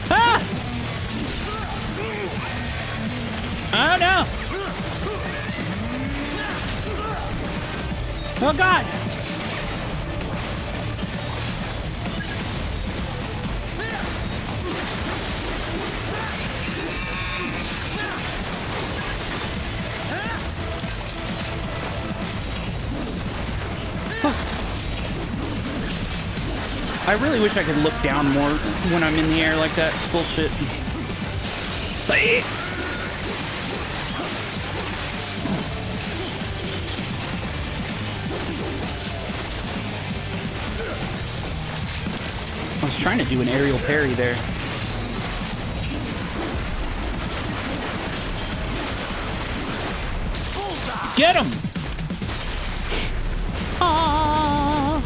Ah! Oh no! Oh god! I really wish I could look down more when I'm in the air like that. It's bullshit. I was trying to do an aerial parry there. Get him! Ah!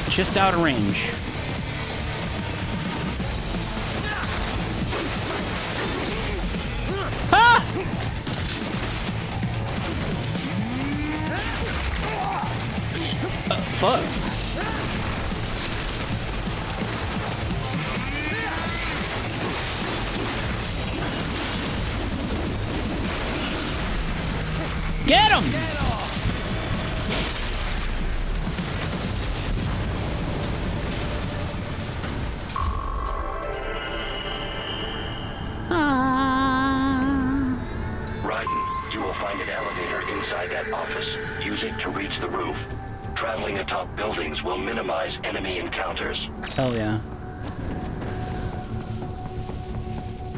Just out of range. Ah! Fuck. Get him! Use it to reach the roof. Traveling atop buildings will minimize enemy encounters. Hell yeah.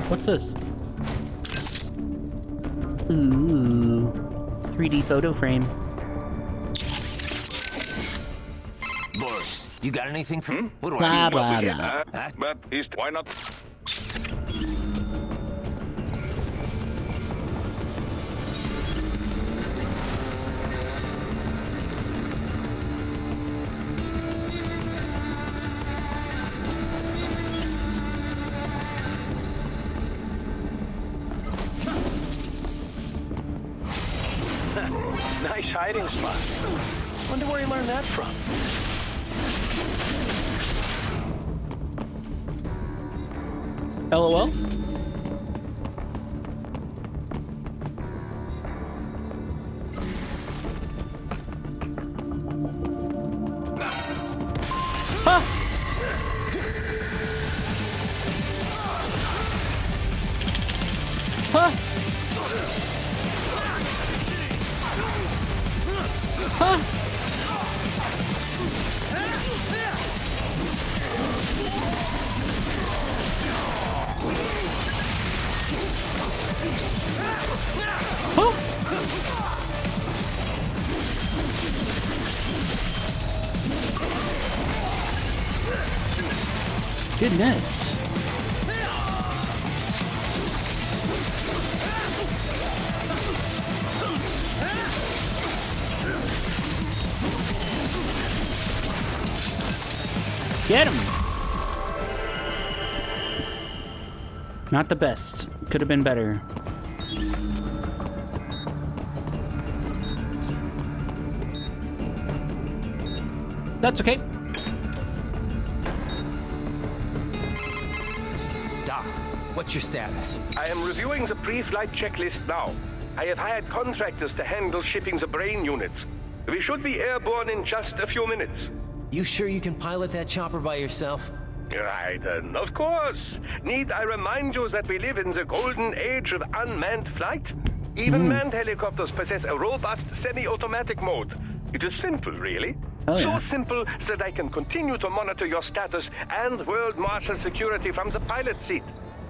What's this? Ooh. 3D photo frame. Boris, you got anything for me? What do Blah, I do? blah, blah. But why not? Nice hiding spot. Wonder where he learned that from. LOL? Huh! Huh! Huh? Huh? Goodness. Get him! Not the best. Could have been better. That's okay. Doc, what's your status? I am reviewing the pre-flight checklist now. I have hired contractors to handle shipping the brain units. We should be airborne in just a few minutes. You sure you can pilot that chopper by yourself? Raiden, of course. Need I remind you that we live in the golden age of unmanned flight? Even manned helicopters possess a robust semi-automatic mode. It is simple, really. Oh, yeah. So simple that I can continue to monitor your status and world marshal security from the pilot seat.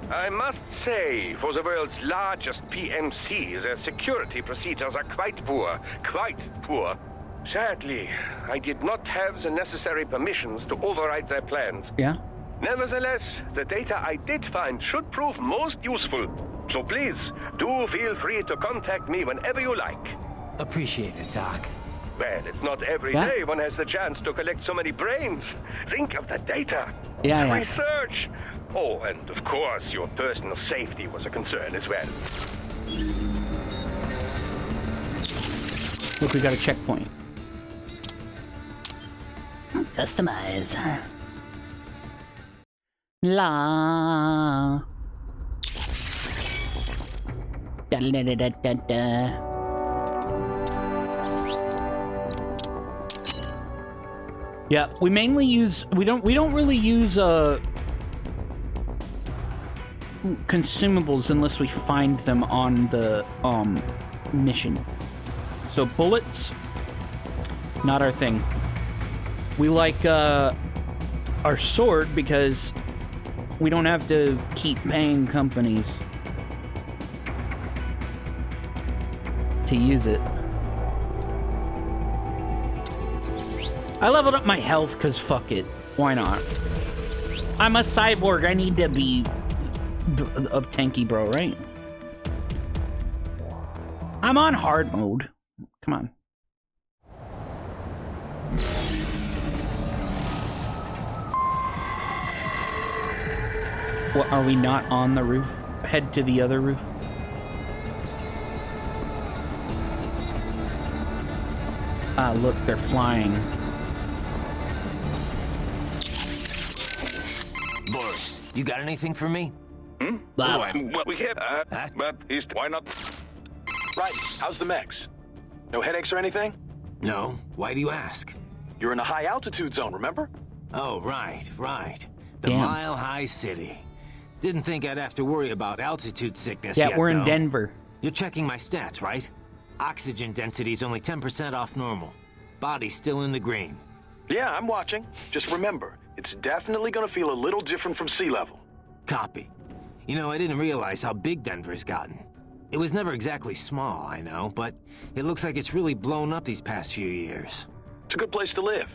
I must say, for the world's largest PMC, their security procedures are quite poor. Quite poor. Sadly, I did not have the necessary permissions to override their plans. Yeah. Nevertheless, the data I did find should prove most useful. So please, do feel free to contact me whenever you like. Appreciate it, Doc. Well, it's not every day one has the chance to collect so many brains. Think of the data. Yeah, yeah. Research. Oh, and of course, your personal safety was a concern as well. Look, we got a checkpoint. Customize. La. Da da da da da da. Yeah, we mainly use we don't really use consumables unless we find them on the mission. So bullets, not our thing. We like our sword because we don't have to keep paying companies to use it. I leveled up my health because fuck it. Why not? I'm a cyborg. I need to be a tanky bro, right? I'm on hard mode. Come on. What, are we not on the roof? Head to the other roof. Ah, look, they're flying. Boris, you got anything for me? Well, we have but why not? Right, how's the mechs? No headaches or anything? No. Why do you ask? You're in a high altitude zone, remember? Oh, right. The Damn. Mile High City. Didn't think I'd have to worry about altitude sickness Yeah, yet, we're in though. Denver. You're checking my stats, right? Oxygen density's only 10% off normal. Body's still in the green. Yeah, I'm watching. Just remember, it's definitely gonna feel a little different from sea level. Copy. You know, I didn't realize how big Denver's gotten. It was never exactly small, I know, but it looks like it's really blown up these past few years. It's a good place to live.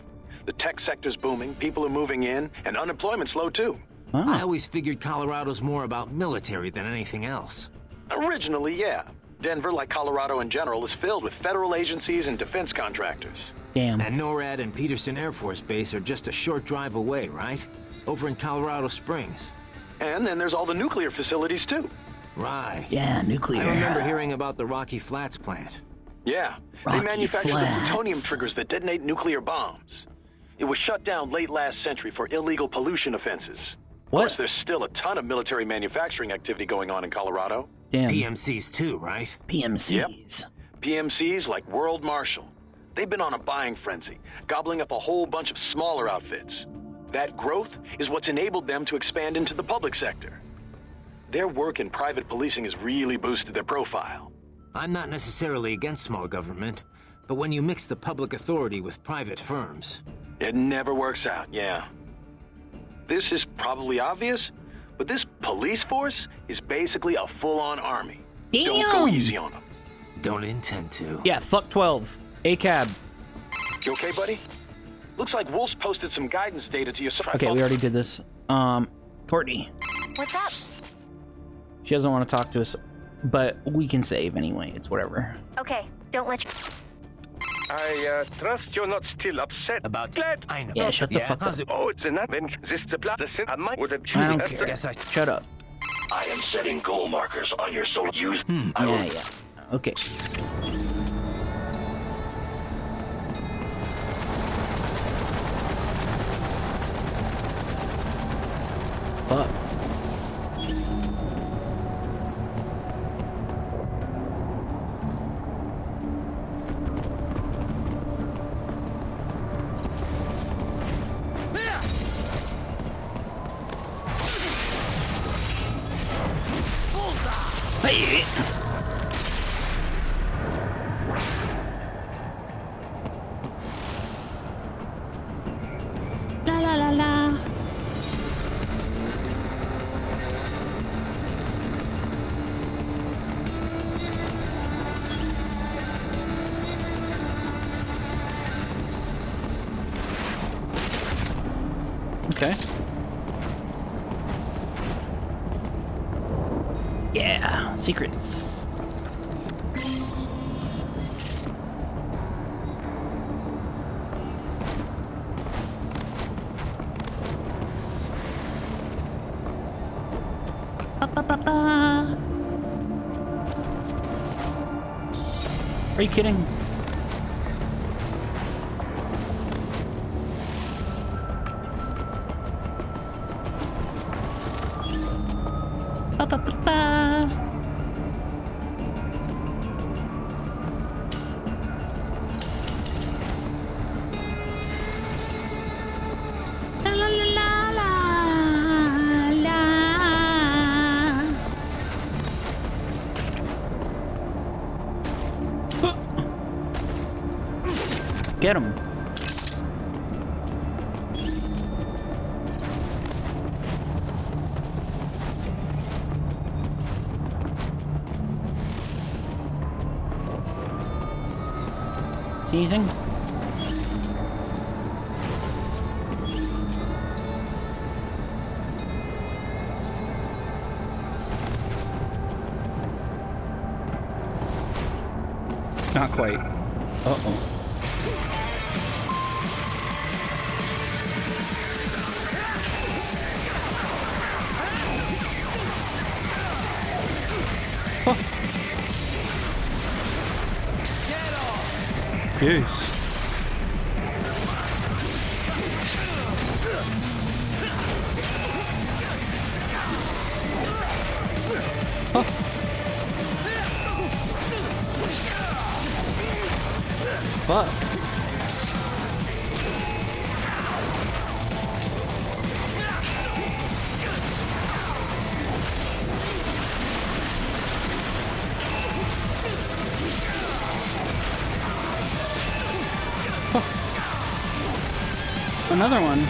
The tech sector's booming, people are moving in, and unemployment's low too. I always figured Colorado's more about military than anything else. Originally, yeah. Denver, like Colorado in general, is filled with federal agencies and defense contractors. Damn. And NORAD and Peterson Air Force Base are just a short drive away, right? Over in Colorado Springs. And then there's all the nuclear facilities too. Right. Yeah, nuclear. I remember hearing about the Rocky Flats plant. Yeah, Rocky they manufacture the Flats. plutonium triggers that detonate nuclear bombs. It was shut down late last century for illegal pollution offenses. What? Of course, there's still a ton of military manufacturing activity going on in Colorado. Damn. PMCs too, right? PMCs. Yep. PMCs like World Marshal. They've been on a buying frenzy, gobbling up a whole bunch of smaller outfits. That growth is what's enabled them to expand into the public sector. Their work in private policing has really boosted their profile. I'm not necessarily against small government, but when you mix the public authority with private firms... It never works out, yeah. This is probably obvious, but this police force is basically a full-on army. Damn. Don't go easy on them. Don't intend to. Yeah, fuck 12. A-cab. You okay, buddy? Looks like Wolf's posted some guidance data to your... Okay, we already did this. Courtney. What's up? She doesn't want to talk to us, but we can save anyway. It's whatever. Okay, don't let you... I trust you're not still upset. About... Glad. I know. Yeah, shut the fuck up. Oh, it's an adventure. This is the plot. The sin. I might... I don't care. Shut up. I am setting goal markers on your soul. Use. Yeah. Okay. Fuck. Hey. La la la la. Okay. Yeah, secrets. Ba-ba-ba-ba. Are you kidding? Ba-ba-ba-ba. La la la la la la. Get him. See anything? Not quite. Uh-oh. Yes. Fuck. Another one.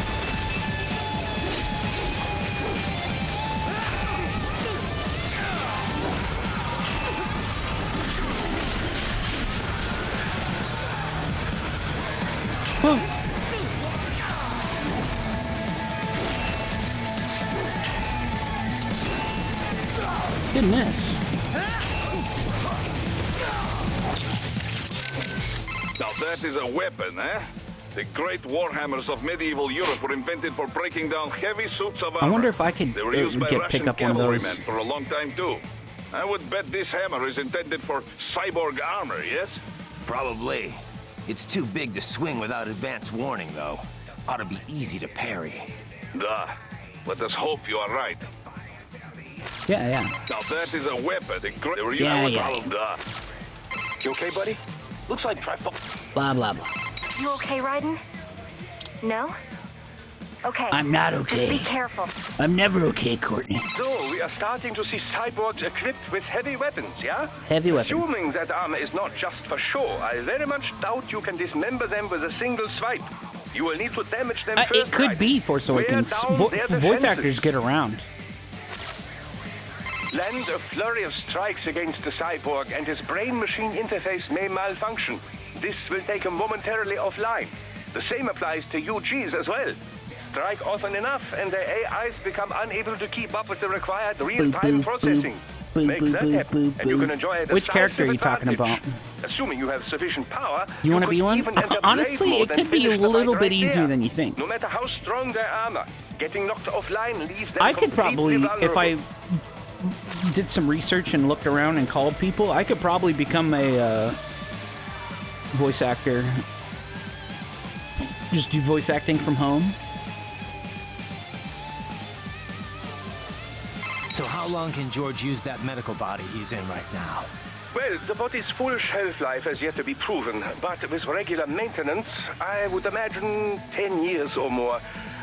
Goodness. Now that is a weapon, eh? The great warhammers of medieval Europe were invented for breaking down heavy suits of armor. I wonder if I could They were used by pick Russian up one of those. cavalrymen for a long time too. I would bet this hammer is intended for cyborg armor, yes? Probably. It's too big to swing without advance warning, though. Ought to be easy to parry. Duh. Let us hope you are right. Yeah. Now that is a weapon. The great... Yeah. Duh. You okay, buddy? Looks like Blah, blah, blah. You okay, Raiden? No? Okay. I'm not okay. Just be careful. I'm never okay, Courtney. So, we are starting to see cyborgs equipped with heavy weapons, yeah? Heavy weapons. Assuming that armor is not just for show, I very much doubt you can dismember them with a single swipe. You will need to damage them first. It could be Force Awakens. Voice actors get around. Land a flurry of strikes against the cyborg and his brain-machine interface may malfunction. This will take him momentarily offline. The same applies to UGs as well. Strike often enough and their AIs become unable to keep up with the required real-time processing. Make that happen, and you can enjoy a Which character are you talking advantage. about? Assuming you have sufficient power, You want to could be one? even enter Honestly, blade it mode and could be a finish the little fight bit right easier there. than you think. No matter how strong their armor, getting knocked offline leaves them I could completely probably, if I vulnerable. did some research and looked around and called people, I could probably become a voice actor. Just do voice acting from home. So how long can George use that medical body he's in right now? Well, the body's full shelf life has yet to be proven, but with regular maintenance, I would imagine 10 years or more.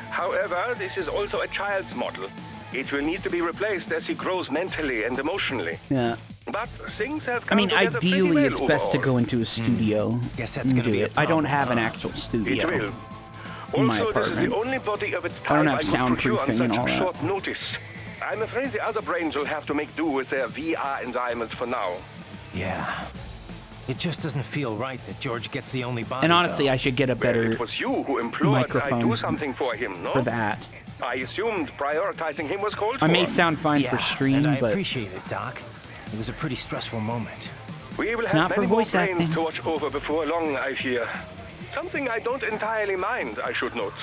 However, this is also a child's model. It will need to be replaced as he grows mentally and emotionally. Yeah. But things have come together ideally, pretty well it's best to overall. go into a studio. Guess that's and gonna do be a it. I don't problem, have an huh? actual studio. It will. In my Also, this is apartment. the only body of its I don't type have could procure on soundproofing and such all that. short notice. I'm afraid the other brains will have to make do with their VR environments for now. Yeah. It just doesn't feel right that George gets the only body. And honestly, though. I should get a Well, better it was you who implored I microphone do something for him, no? for that. I assumed prioritizing him was called for. I may sound fine yeah, for stream, and I but appreciate it, Doc. It was a pretty stressful moment. We will have Not for many more voice brains acting. to watch over before long, I fear. Something I don't entirely mind, I should note.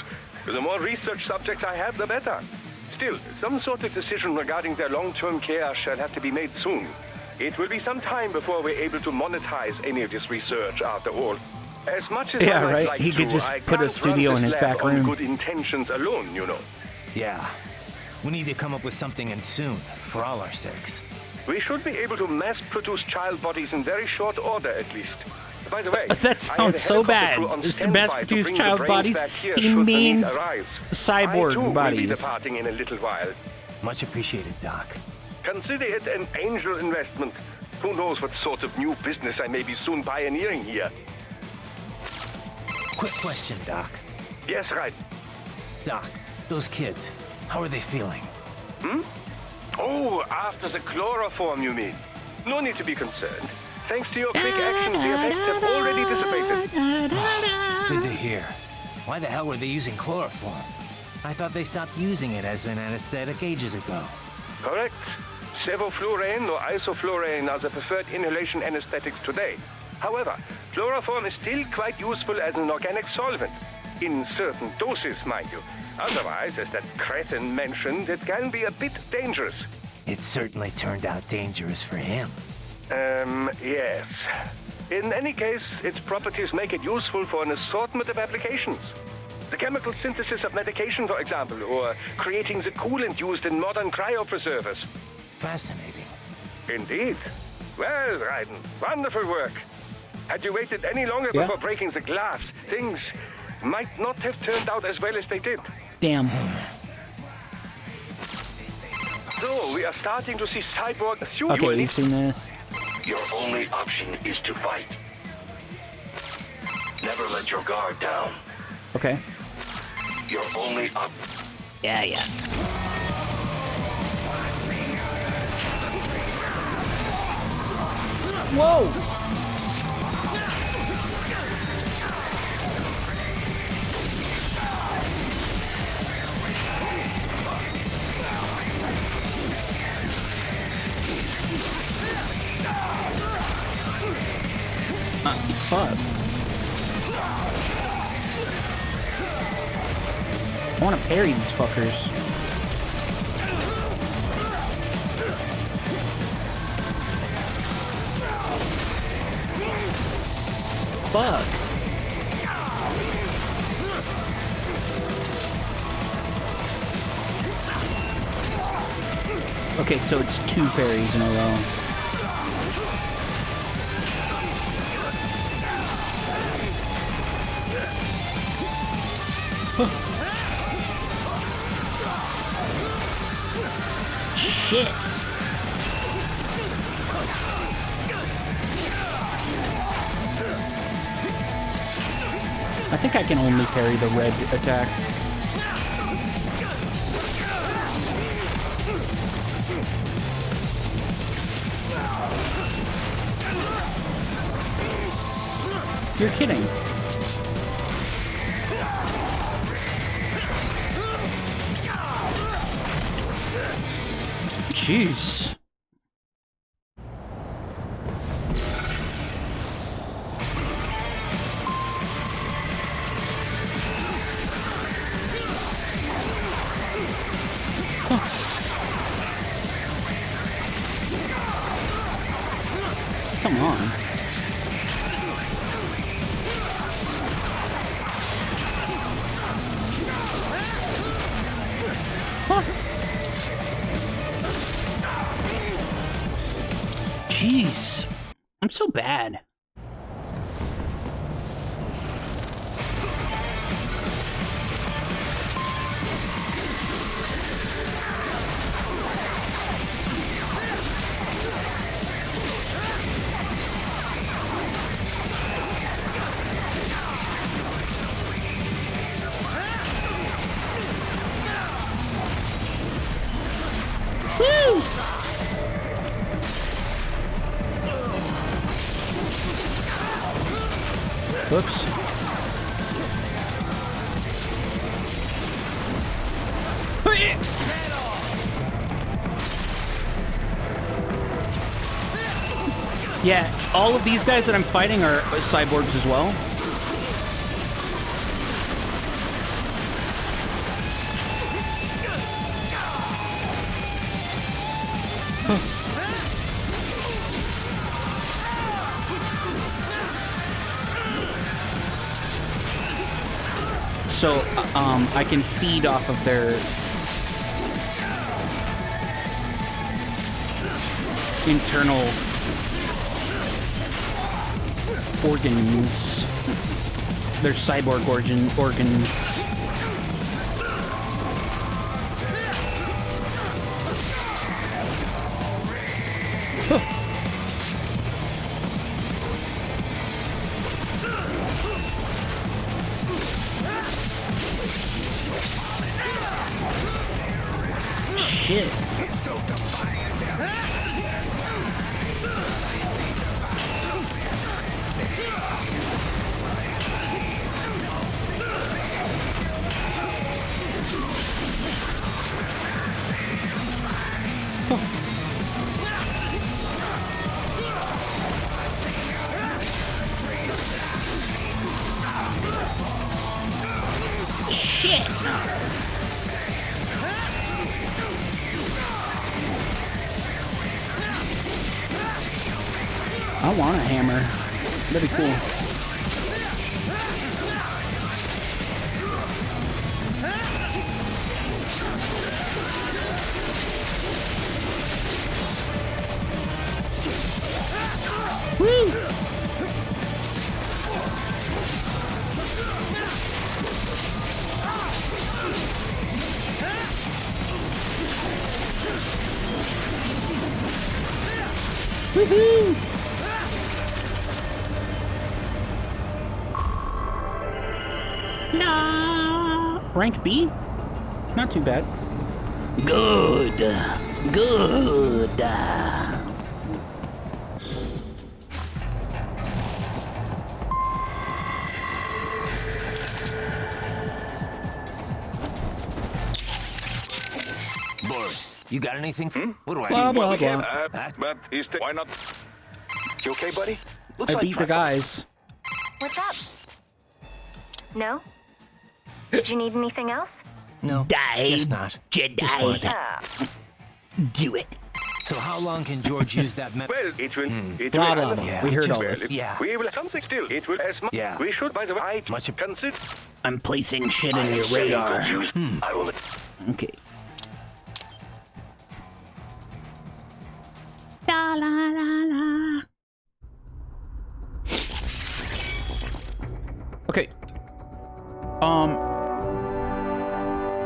The more research subjects I have, the better. Still, some sort of decision regarding their long-term care shall have to be made soon. It will be some time before we're able to monetize any of this research, after all. As much as Yeah, I might right. like He could to, just I put a can't studio run in this his lab back on room. good intentions alone, you know. Yeah. We need to come up with something and soon, for all our sakes. We should be able to mass-produce child bodies in very short order, at least. By the way, that I had a sounds so helicopter crew bad. on This standby to mass-produced bring the child brains bodies. back here He should the need means arise. cyborg I too will be bodies. departing in a little while. Much appreciated, Doc. Consider it an angel investment. Who knows what sort of new business I may be soon pioneering here. Quick question, Doc. Yes, right. Doc, those kids, how are they feeling? Oh, after the chloroform, you mean? No need to be concerned. Thanks to your quick actions, the effects have already dissipated. Good to hear. Why the hell were they using chloroform? I thought they stopped using it as an anesthetic ages ago. Correct. Sevoflurane or isoflurane are the preferred inhalation anesthetics today. However, chloroform is still quite useful as an organic solvent. In certain doses, mind you. Otherwise, as that cretin mentioned, it can be a bit dangerous. It certainly turned out dangerous for him. Yes. In any case, its properties make it useful for an assortment of applications. The chemical synthesis of medication, for example, or creating the coolant used in modern cryopreservers. Fascinating. Indeed. Well, Raiden, wonderful work. Had you waited any longer before breaking the glass, things might not have turned out as well as they did. Damn. So, we are starting to see cyborg as usual. Okay, you've seen this. Your only option is to fight. Never let your guard down. Okay. Your only op... Yeah. Whoa! Fuck. I want to parry these fuckers. Fuck. Okay, so it's 2 parries in a row. Shit. I think I can only parry the red attacks. You're kidding. Jeez. come on. Jeez. I'm so bad. Woo! Whoops. Yeah, all of these guys that I'm fighting are cyborgs as well. So, I can feed off of their internal organs, their cyborg organs. Shit. Shit. I want a hammer. That'd be cool. Woo! Woohoo! No. Rank B? Not too bad. Good. Good. Boris, you got anything? What do I Blah, do? blah, blah. But why not? You okay, buddy? Looks I like beat the guys. What's up? No? Did you need anything else? No, guess not. Jedi. Do it. So how long can George use that method? Well, it will. It Blah, will. blah, blah. Yeah, We heard just- all this. Yeah. We will something still. It will as much. Yeah. We should, by the way, I Much- consider. I'm placing shit in your Say I will radar. use. I will. Okay. La la la la. Okay.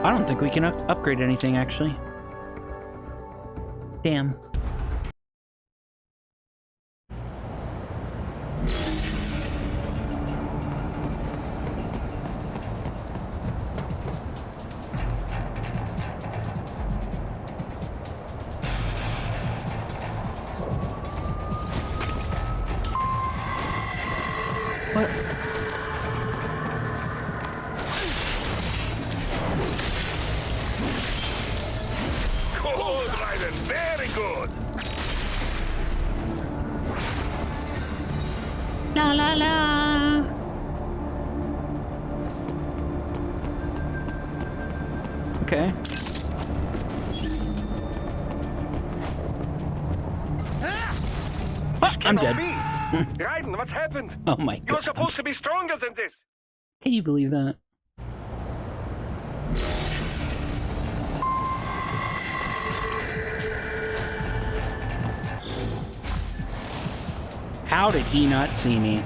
I don't think we can upgrade anything, actually. Damn. What? Good, Raiden. Very good. La la la. Okay. Oh, I'm dead. Raiden, what's happened? Oh my god. You're supposed to be stronger than this. Can you believe that? How did he not see me?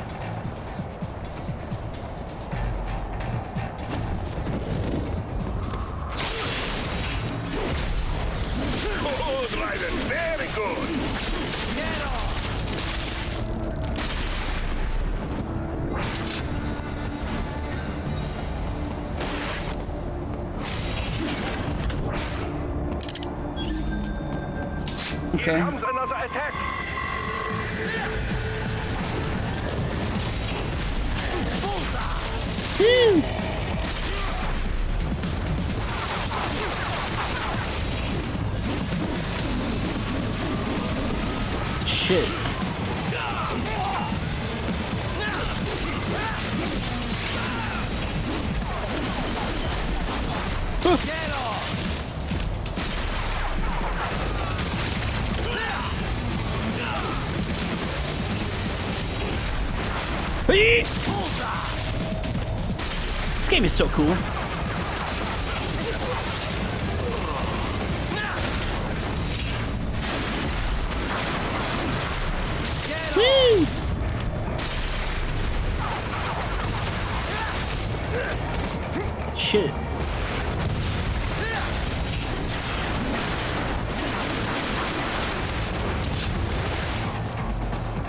Good, Raiden. Very good. Get off! Okay. Here comes another attack. Woo! Shit. Get off! Hey! This game is so cool. Woo! Shit.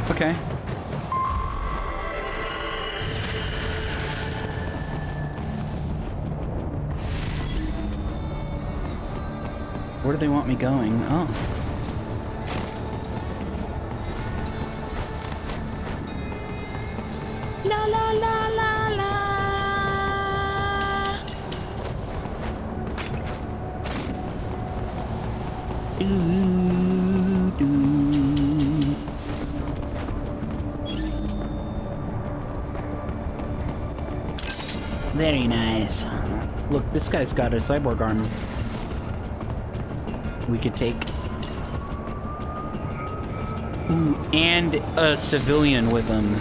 Okay. Where do they want me going? Oh. La la la la la. Doo, doo. Very nice. Look, this guy's got a cyborg arm. We could take. Ooh, and a civilian with him.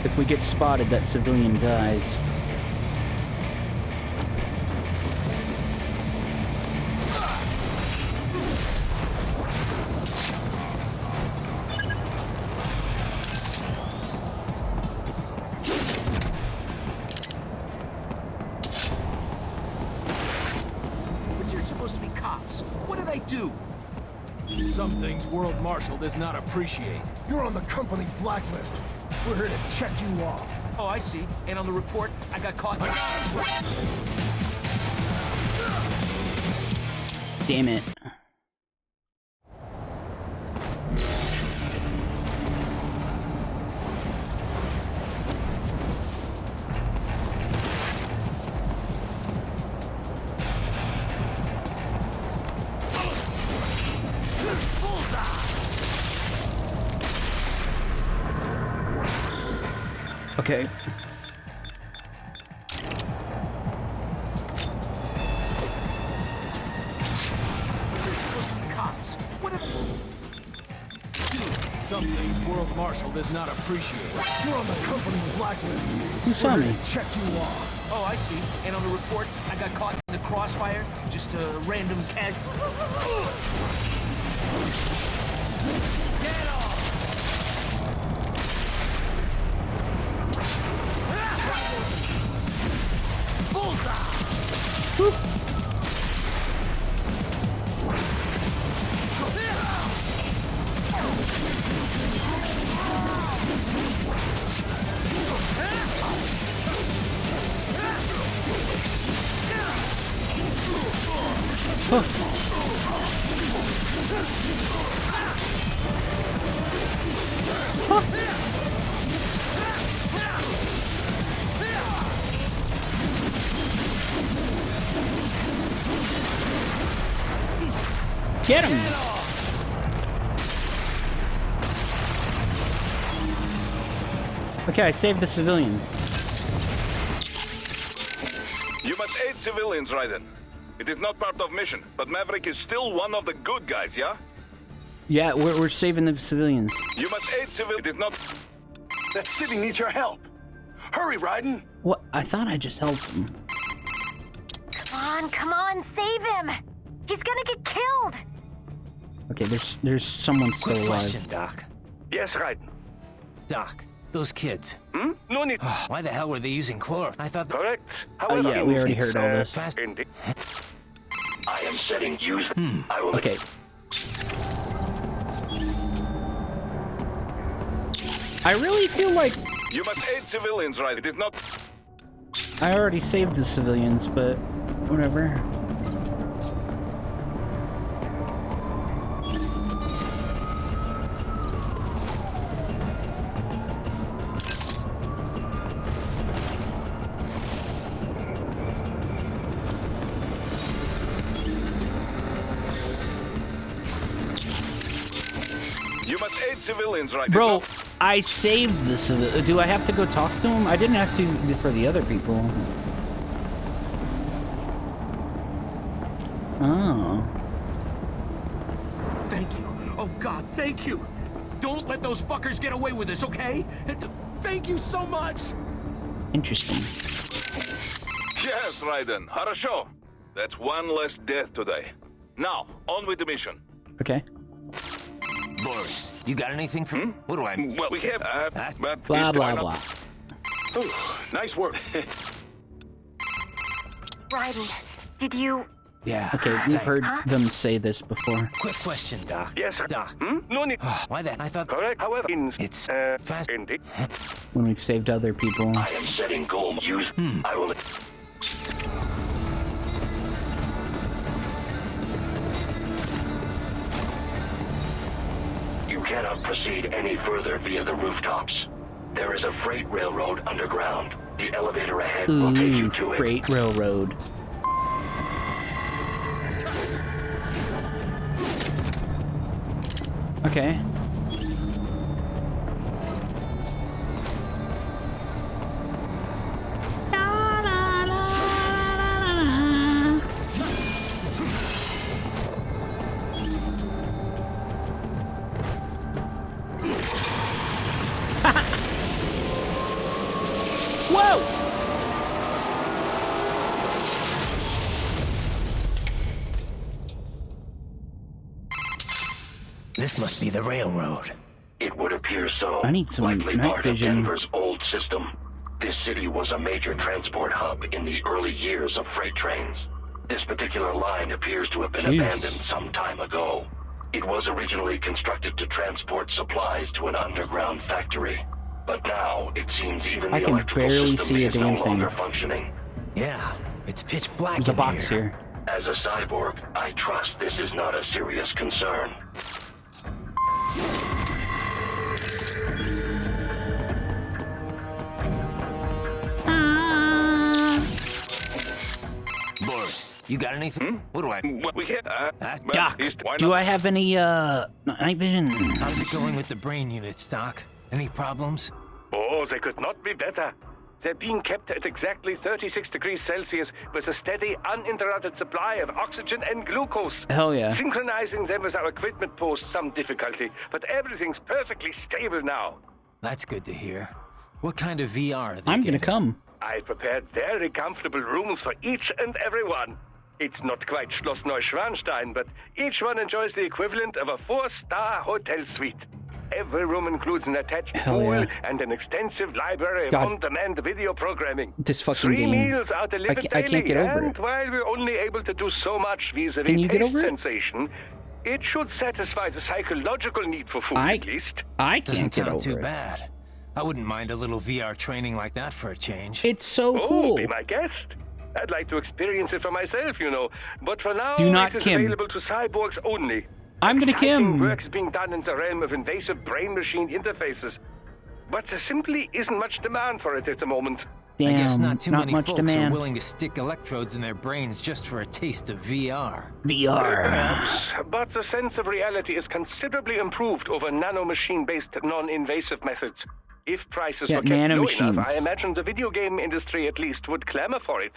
If we get spotted, that civilian dies. But you're supposed to be cops. What did I do? Some things World Marshal does not appreciate. You're on the company blacklist. We're here to check you off. Oh, I see. And on the report, I got caught. Damn it. Okay. Cops. What if... Some things World Marshal does not appreciate. You're on the company blacklist. Who saw We're me? here to check you off. Oh, I see. And on the report, I got caught in the crossfire. Just a random casual. Get off! Get him! Okay, I saved the civilian. You must aid civilians, Raiden. It is not part of mission, but Maverick is still one of the good guys, yeah? Yeah, we're saving the civilians. You must aid civilians. It is not... That city needs your help. Hurry, Raiden. What? I thought I just helped him. Come on, save him! He's gonna get killed! Okay, there's someone still Quick alive. question, Doc. Yes, Raiden. Doc, those kids. No need. Why the hell were they using chlor? I thought... Correct. Oh However, yeah, we already it's, heard all this. Fast... Indeed. I am setting use. I will. Okay. I really feel like You must aid civilians, right? It is not... I already saved the civilians, but whatever. You must aid civilians, right? Bro, I saved the civil. Do I have to go talk to him? I didn't have to for the other people. Oh. Thank you. Oh God, thank you. Don't let those fuckers get away with this, okay? Thank you so much. Interesting. Yes, Raiden. Хорошо. That's one less death today. Now, on with the mission. Okay. Boris, you got anything for... What do I... Well, we have... but Blah, blah, blah. Ooh, nice work. Raiden, did you... Yeah. Okay, we've heard them say this before. Quick question, Doc. Yes, sir. Doc. No need. Why the... I thought... Correct. However, It's fast... Indeed. When we've saved other people. I am setting goal. Use. I will. You cannot proceed any further via the rooftops. There is a freight railroad underground. The elevator ahead will take you to it. Freight railroad. Okay. Whoa! This must be the railroad. It would appear so. I need some likely night part vision. of Denver's old system. This city was a major transport hub in the early years of freight trains. This particular line appears to have been abandoned some time ago. It was originally constructed to transport supplies to an underground factory. But now, it seems even I the can electrical barely system see a is no damn thing. longer functioning. Yeah, it's pitch black There's a in box here. As a cyborg, I trust this is not a serious concern. Boris, you got anything? What do I... Well, we have... Doc, why do not? I have any, night vision? How's it going with the brain units, Doc? Any problems? Oh, they could not be better. They're being kept at exactly 36 degrees Celsius with a steady, uninterrupted supply of oxygen and glucose. Hell yeah. Synchronizing them with our equipment posed some difficulty, but everything's perfectly stable now. That's good to hear. What kind of VR are they I'm gonna getting? come. I prepared very comfortable rooms for each and every one. It's not quite Schloss Neuschwanstein, but each one enjoys the equivalent of a 4-star hotel suite. Every room includes an attached Hell pool yeah. and an extensive library of God. on-demand video programming. This fucking 3 game. meals are delivered I can't daily, get over and it. while we're only able to do so much Can vis-a-vis you get taste over it? sensation, it should satisfy the psychological need for food I- at least. I Doesn't can't get sound over too it. bad. I wouldn't mind a little VR training like that for a change. It's so Oh, cool. be my guest. I'd like to experience it for myself, you know. But for now, Do not it is Kim. available to cyborgs only. I'm gonna Exciting Kim. work is being done in the realm of invasive brain-machine interfaces. But there simply isn't much demand for it at the moment. Damn, I guess not too many much folks demand. are willing to stick electrodes in their brains just for a taste of VR. VR. Perhaps, but the sense of reality is considerably improved over nanomachine-based non-invasive methods. If prices Yeah, were kept low nanomachines. enough, I imagine the video game industry at least would clamor for it.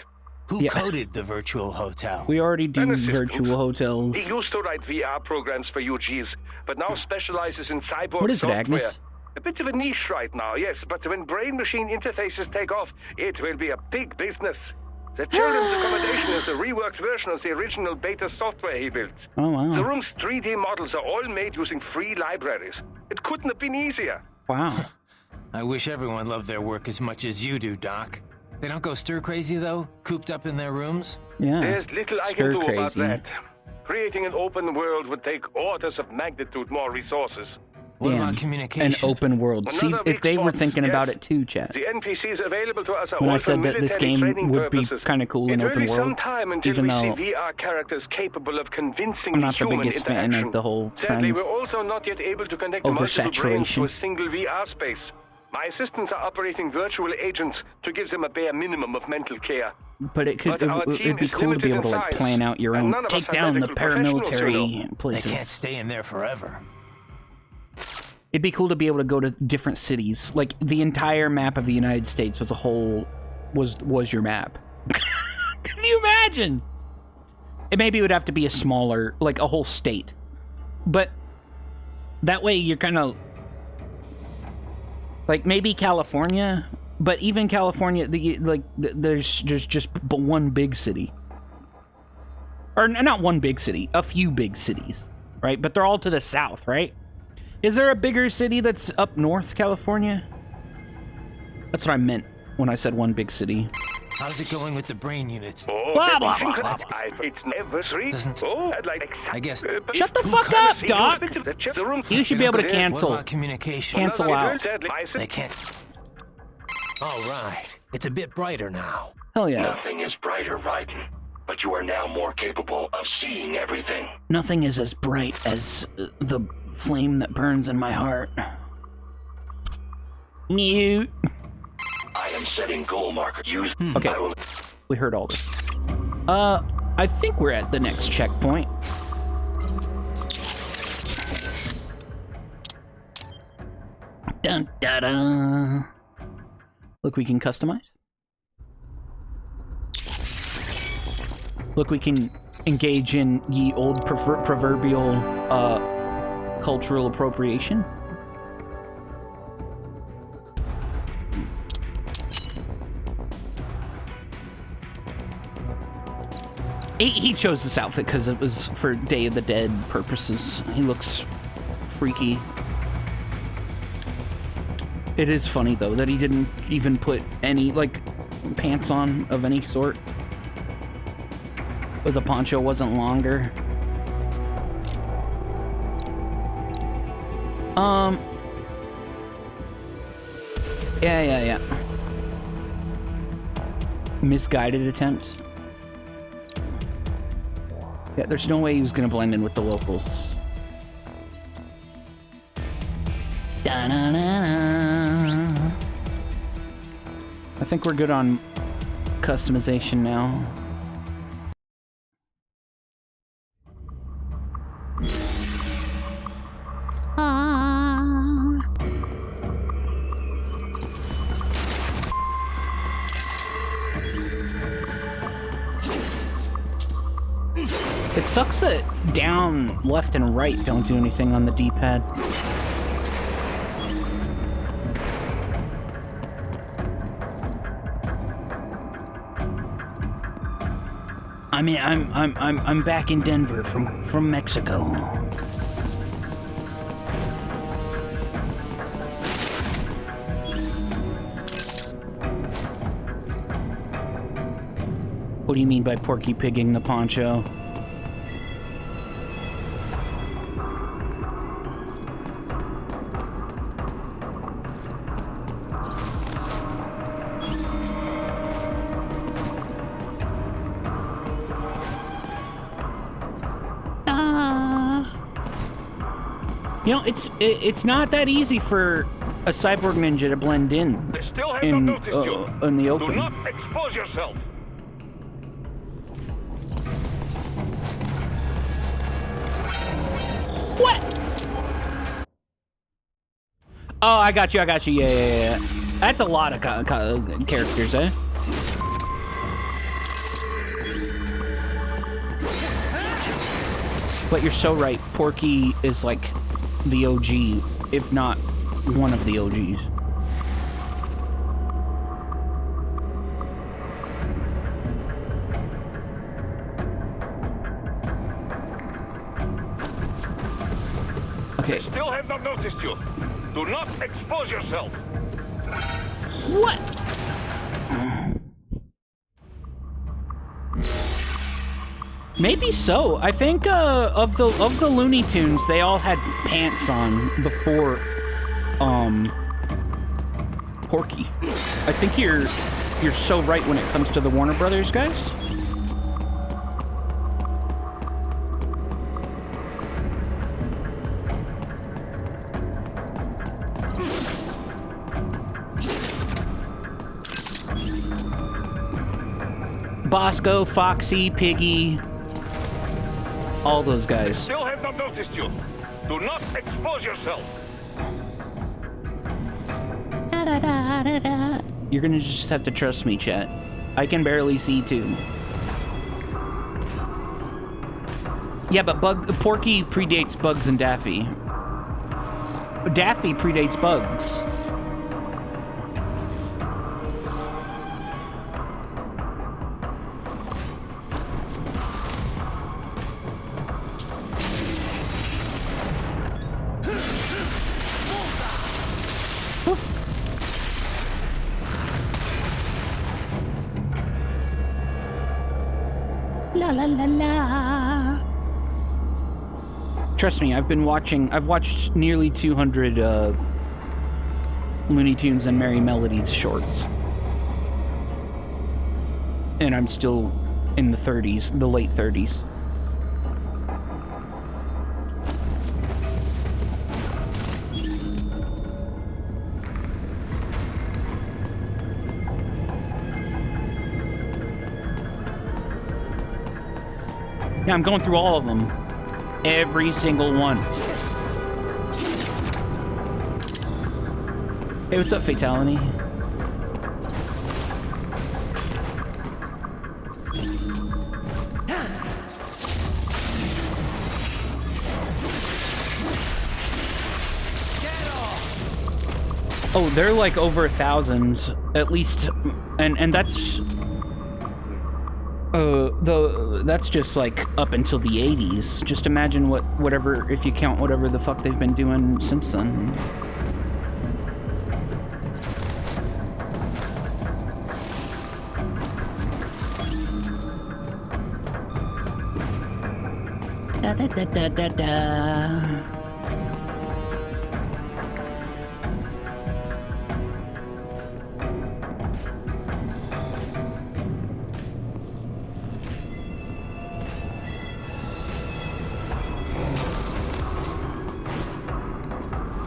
Who coded the virtual hotel? We already do An assistant. virtual hotels. He used to write VR programs for UGs, but now specializes in cyborg What is it, software. Agnes? A bit of a niche right now, yes, but when brain-machine interfaces take off, it will be a big business. The children's accommodation is a reworked version of the original beta software he built. Oh, wow. The room's 3D models are all made using free libraries. It couldn't have been easier. Wow. I wish everyone loved their work as much as you do, Doc. They don't go stir-crazy, though? Cooped up in their rooms? Yeah. There's little I can do about Stir-crazy. that. Creating an open world would take orders of magnitude more resources. What Damn, about an communication? open world. See, Another if big they were spot, thinking about yes. it too, chat. The NPCs available to us are When I all for said that this military game training would be purposes. kind of cool in It will open be some world, time until even we though see VR characters capable of convincing I'm not the human biggest fan interaction. of the whole Sadly, trend. we're also not yet able to connect multiple brains to Oversaturation. a single VR space. My assistants are operating virtual agents to give them a bare minimum of mental care. But it could, But our it'd team be is cool to be able limited to in like size, plan out your and own, none of us take are down the medical professionals, paramilitary you know. places. They can't stay in there forever. It'd be cool to be able to go to different cities. Like the entire map of the United States was a whole was your map. Can you imagine? It maybe would have to be a smaller, like a whole state. But that way you're kind of like maybe California, but even California, there's just one big city. Or not one big city, a few big cities, right? But they're all to the south, right? Is there a bigger city that's up north California? That's what I meant when I said one big city. How's it going with the brain units? Oh, Blah, blah, blah, blah. It's never three. Doesn't- Oh, I'd like I guess. Shut the Who fuck kinda up, sees Doc! The room. You should be able to What cancel. about communication? Cancel out. They can't. All right. It's a bit brighter now. Hell yeah. Nothing is brighter, Raiden, but you are now more capable of seeing everything. Nothing is as bright as the flame that burns in my heart. Mute. I am setting goal marker. Use. Okay. I will. We heard all this. I think we're at the next checkpoint. Dun da da. Look, we can customize. Look, we can engage in ye old proverbial cultural appropriation. He chose this outfit because it was for Day of the Dead purposes. He looks freaky. It is funny, though, that he didn't even put any, like, pants on of any sort. Or the poncho wasn't longer. Yeah. Misguided attempt. Yeah, there's no way he was gonna blend in with the locals. Da-na-na-na. I think we're good on customization now. It sucks that down, left, and right don't do anything on the D-pad. I mean, I'm back in Denver from Mexico. What do you mean by Porky Pigging the poncho? You know, it's not that easy for a cyborg ninja to blend in They still have in not noticed you. in the Do open. not expose yourself. What? Oh, I got you. Yeah. That's a lot of characters, eh? But you're so right. Porky is like the OG, if not one of the OGs. Okay. I still have not noticed you. Do not expose yourself. What? Maybe so. I think of the Looney Tunes, they all had pants on before Porky. I think you're so right when it comes to the Warner Brothers guys. Bosco, Foxy, Piggy, all those guys. I still have not noticed you. Do not expose yourself. You're gonna just have to trust me, chat. I can barely see too. Yeah, but Porky predates Bugs and Daffy. Daffy predates Bugs. La la la la. Trust me, I've watched nearly 200 Looney Tunes and Merry Melodies shorts. And I'm still in the 30s, the late 30s. Yeah, I'm going through all of them. Every single one. Hey, what's up, Fatality? Oh, they're like over 1,000, at least, and that's that's just like up until the 80s. Just imagine whatever, if you count whatever the fuck they've been doing since then. Da da da da da da.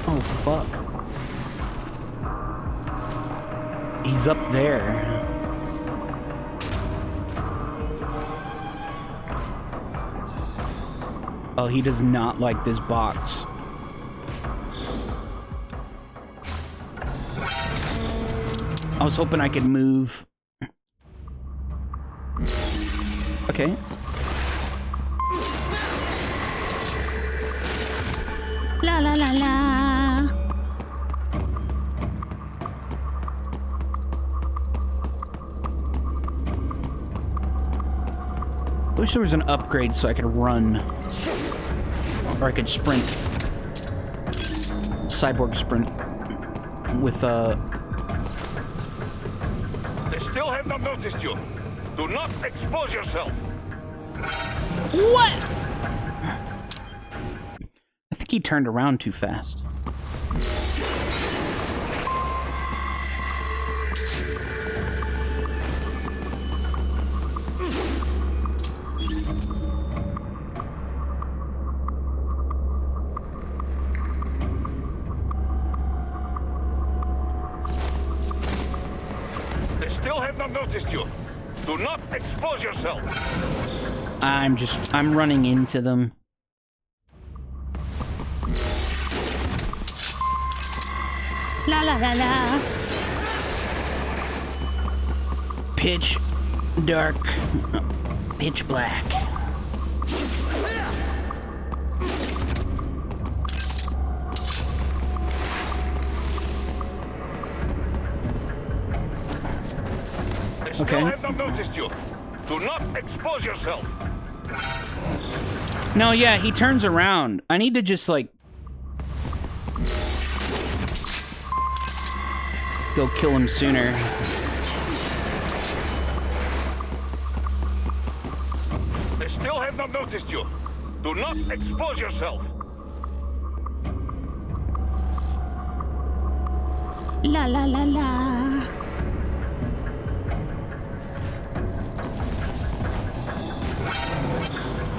Oh, fuck. He's up there. Oh, he does not like this box. I was hoping I could move. Okay. La la la la. I wish there was an upgrade so I could run. Or I could sprint. Cyborg sprint. With They still have not noticed you. Do not expose yourself. What? I think he turned around too fast. They still have not noticed you. Do not expose yourself. I'm running into them. La la la la. Pitch dark. Pitch black. They still have not noticed you. Do not expose yourself. No, yeah, he turns around. I need to just, like... go kill him sooner. They still have not noticed you. Do not expose yourself. La la la la.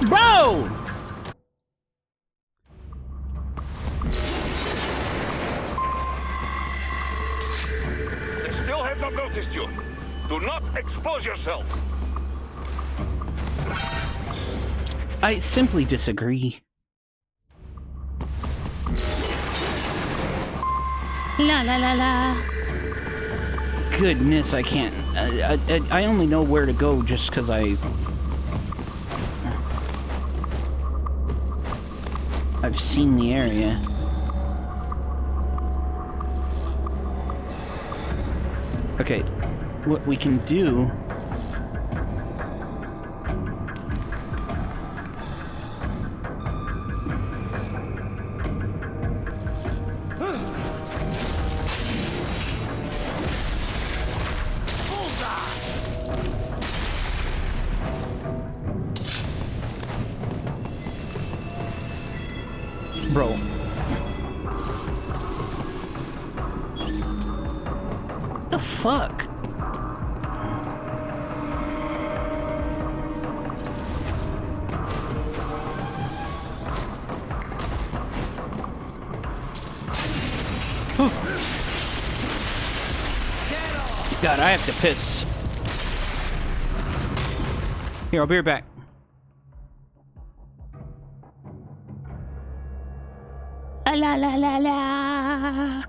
Bro! They still have not noticed you. Do not expose yourself. I simply disagree. La la la la. Goodness, I can't. I only know where to go just because I've seen the area. Okay, what we can do... Bro. The fuck? God, I have to piss. Here, I'll be right back. La la la la.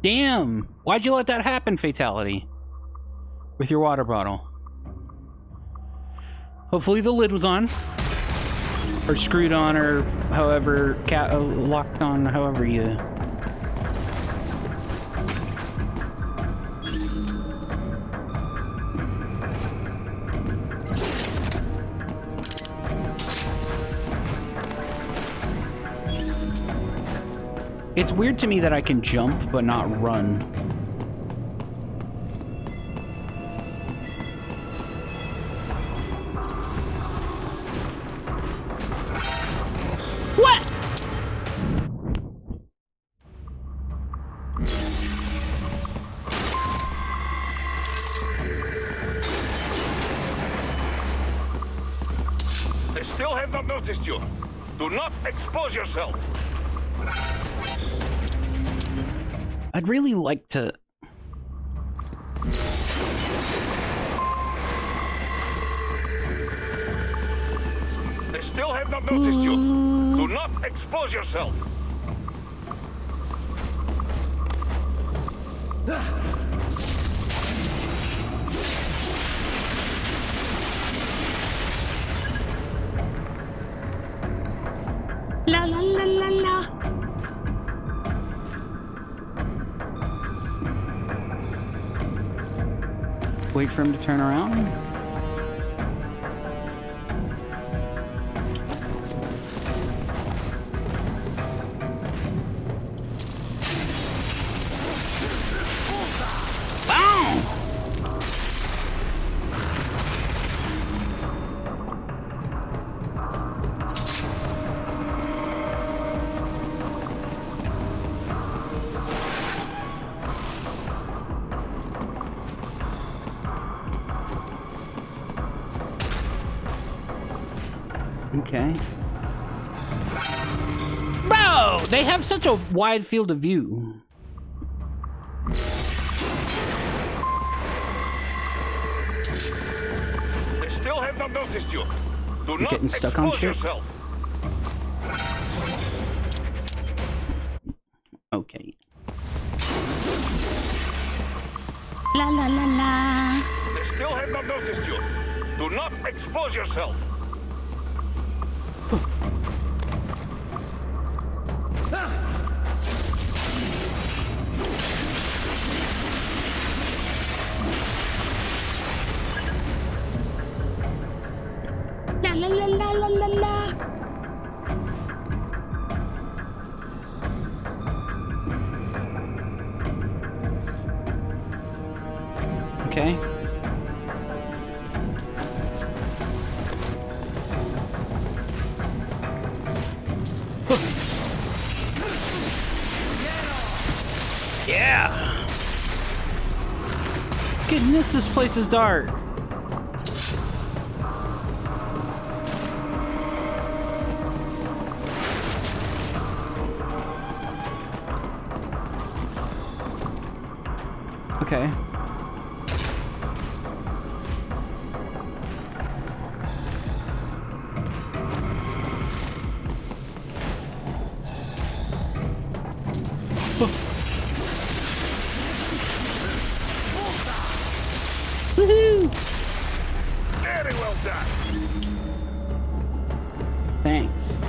Damn! Why'd you let that happen, Fatality? With your water bottle. Hopefully the lid was on. Or screwed on, or however, locked on, however you... It's weird to me that I can jump, but not run. What? They still have not noticed you. Do not expose yourself. I'd really like to... They still have not noticed you. Do not expose yourself. La la la la la. Wait for him to turn around. Okay. Bro, they have such a wide field of view. They still have not noticed you. Do You're not getting stuck on expose shit? yourself. Okay. La la la la. They still have not noticed you. Do not expose yourself. La la la la la la la. Okay. Yeah. Goodness, this place is dark. Okay. Woohoo! Very well done. Thanks.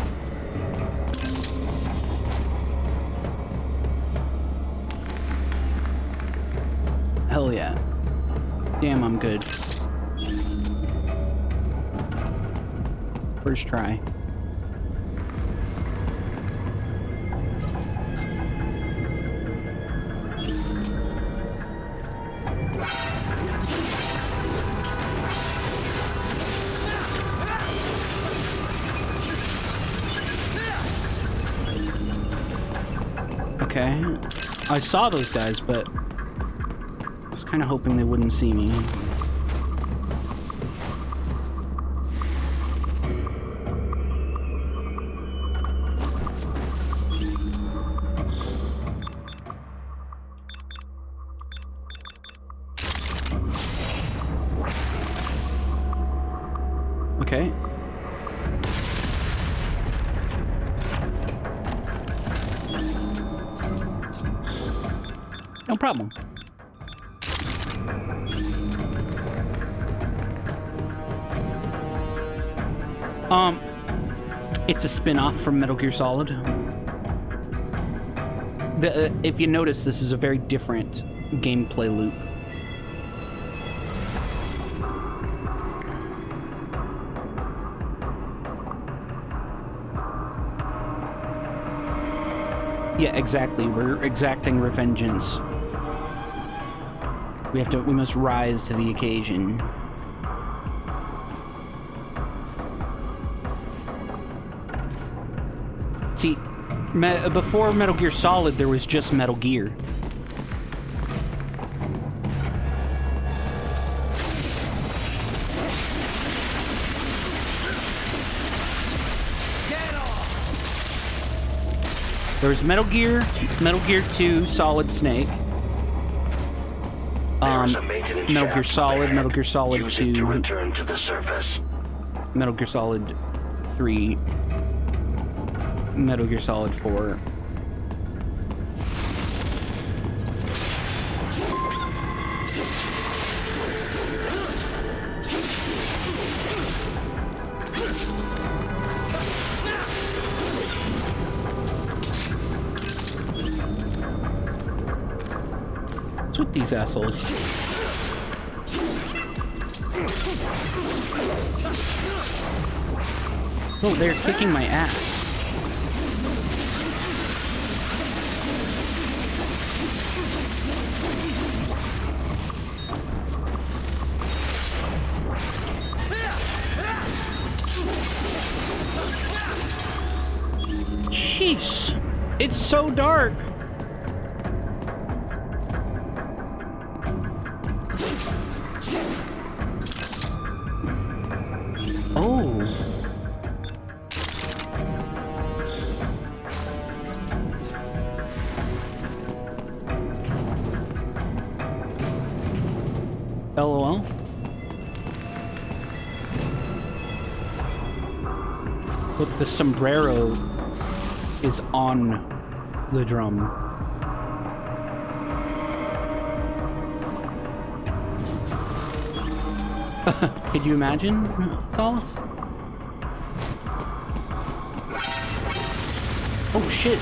Hell yeah. Damn, I'm good. First try. Okay. I saw those guys, but I was kind of hoping they wouldn't see me. Okay. No problem. It's a spin-off from Metal Gear Solid. If you notice, this is a very different gameplay loop. Yeah, exactly. We're exacting revengeance. We must rise to the occasion. See, before Metal Gear Solid, there was just Metal Gear. There was Metal Gear 2, Solid Snake. Metal Gear Solid, Metal Gear Solid 2. To return to the surface. Metal Gear Solid 3. Metal Gear Solid 4. What's with these assholes? Oh, they're kicking my ass. Jeez, it's so dark. Oh. LOL. Look, the sombrero is on the drum. Could you imagine, Solace? Oh shit.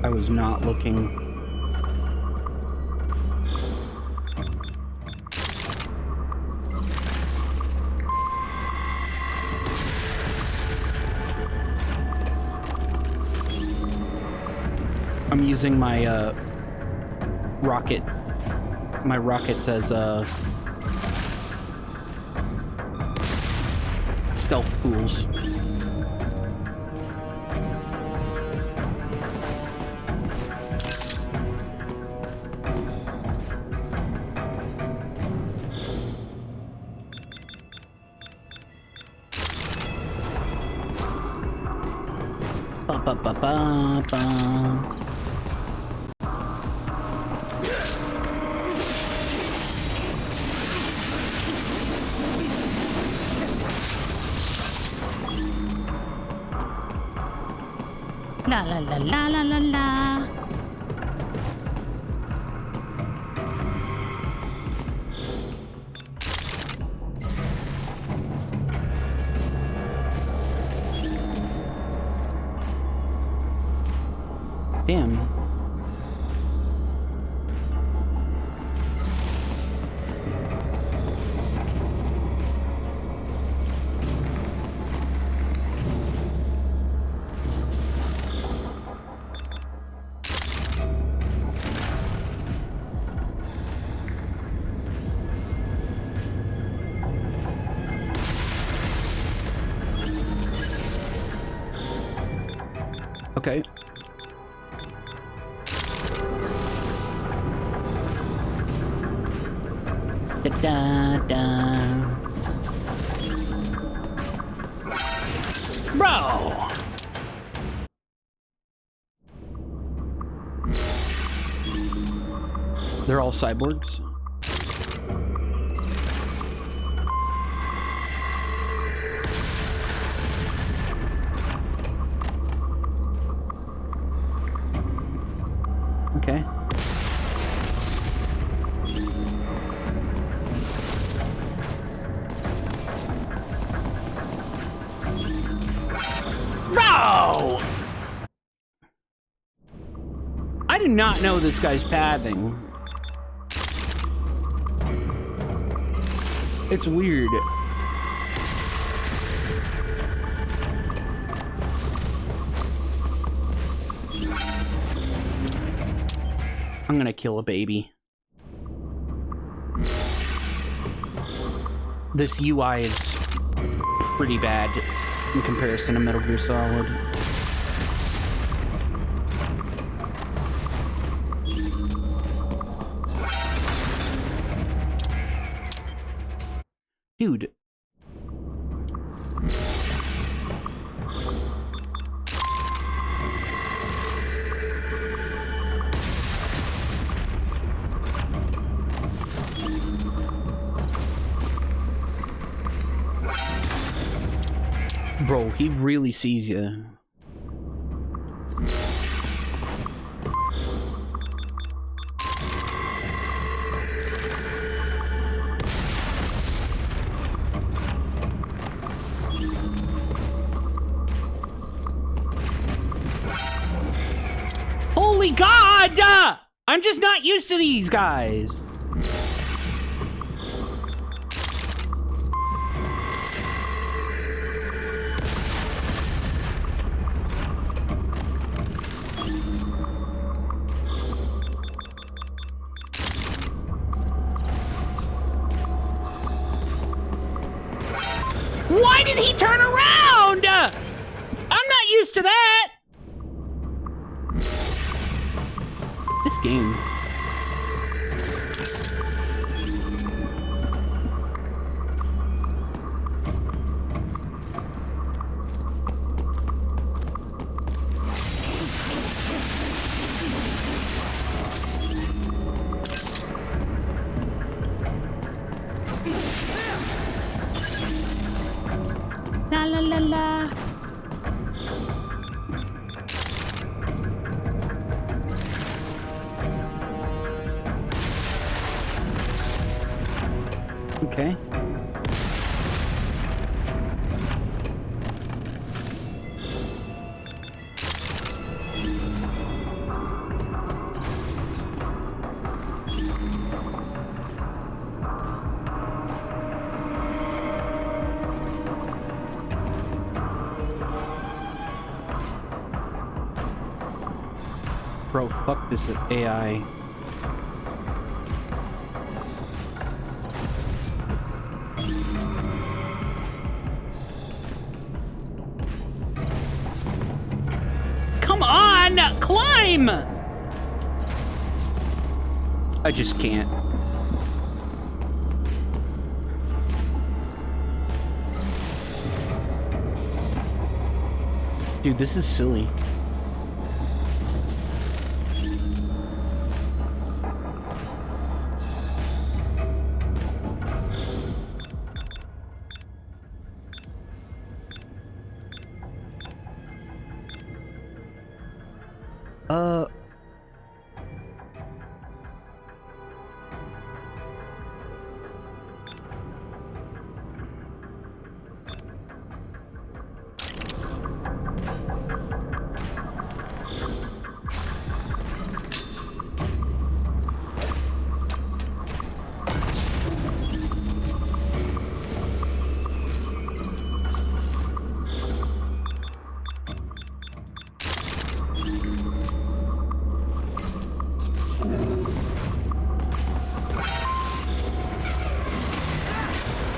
I was not looking. I'm using my rocket. My rockets as stealth pools. Ba ba ba ba ba. La la la la la la la. Damn. Okay. Da da. Bro. They're all cyborgs. I do not know this guy's pathing. It's weird. I'm gonna kill a baby. This UI is pretty bad in comparison to Metal Gear Solid. Dude. Bro, he really sees you. Holy God! I'm just not used to these guys. Why did he turn around? I'm not used to that. This game. La la la la. Okay. Bro, fuck this AI. Come on! Climb! I just can't. Dude, this is silly.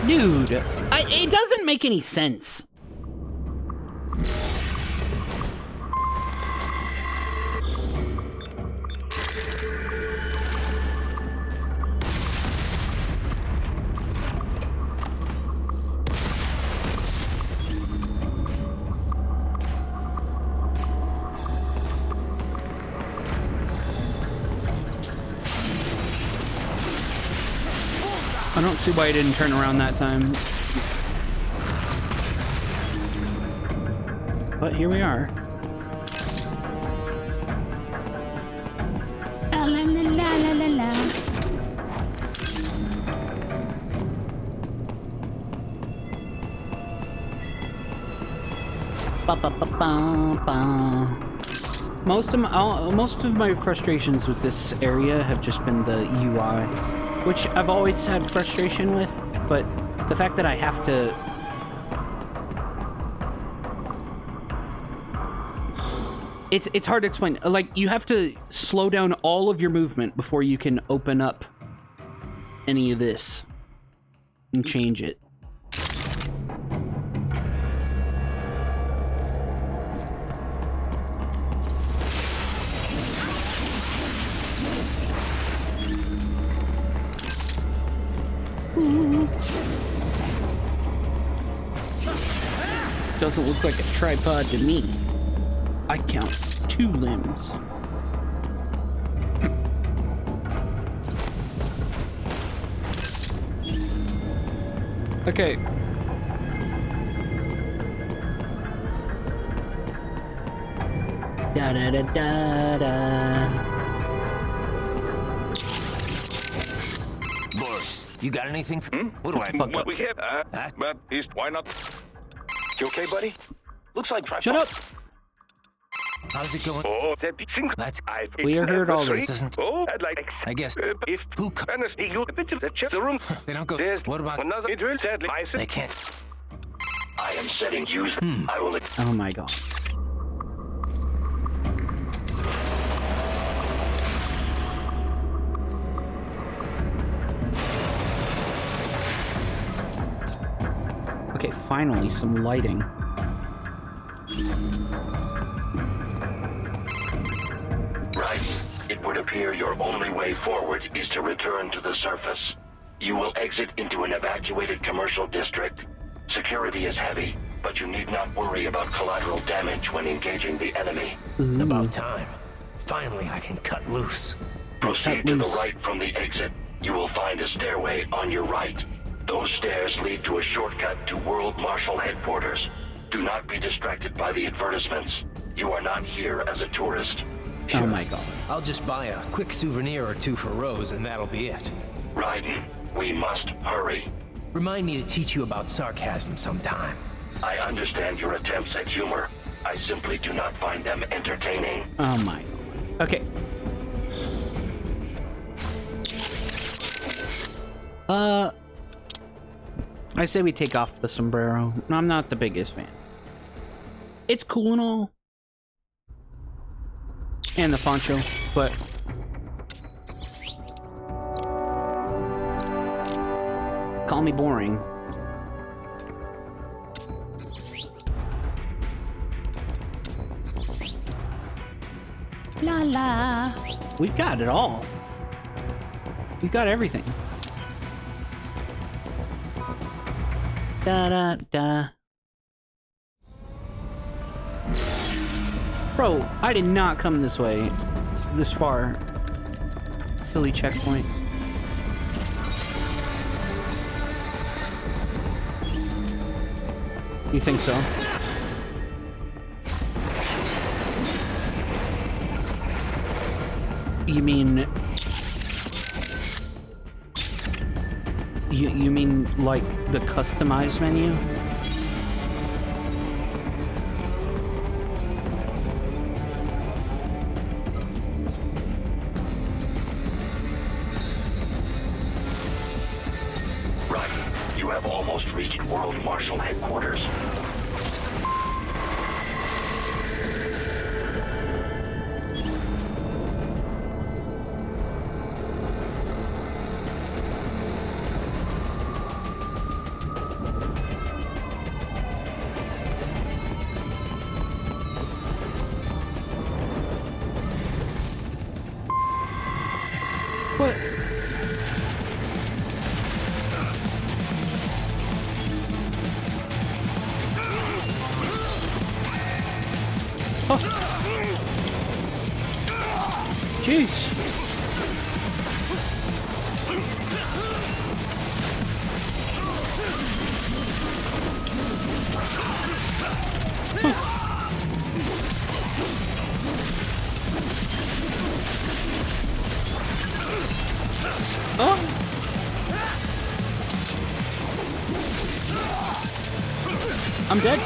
Dude, it doesn't make any sense. I don't see why he didn't turn around that time. But here we are. La la la la la la. Ba ba ba ba ba. most of my frustrations with this area have just been the UI, which I've always had frustration with, but the fact that I have to... It's hard to explain. Like, you have to slow down all of your movement before you can open up any of this and change it. Doesn't look like a tripod to me. I count 2 limbs. Okay. Da da da da da. Boris, you got anything for... What do I... What we have, but why not? You okay, buddy? Looks like Shut up! How's it going? Oh, That's... We heard all this. Oh, I'd like... I guess... If... Who... The room. They don't go... There's What about... another... It will sadly... They can't... I am setting use. I will... Oh my god. Okay, finally some lighting. Right. It would appear your only way forward is to return to the surface. You will exit into an evacuated commercial district. Security is heavy, but you need not worry about collateral damage when engaging the enemy. About time. Finally, I can cut loose. Proceed to the right from the exit. You will find a stairway on your right. Those stairs lead to a shortcut to World Marshal Headquarters. Do not be distracted by the advertisements. You are not here as a tourist. Sure. Oh my god. I'll just buy a quick souvenir or 2 for Rose, and that'll be it. Raiden, we must hurry. Remind me to teach you about sarcasm sometime. I understand your attempts at humor. I simply do not find them entertaining. Oh my. Okay. I say we take off the sombrero. I'm not the biggest fan. It's cool and all. And the poncho, but... Call me boring. La la. We've got it all. We've got everything. Da da da. Bro, I did not come this way. This far. Silly checkpoint. You think so? You mean... You mean, like, the customized menu? Right. You have almost reached World Marshal Headquarters. What? Oh. Jeez. Oh. I'm dead.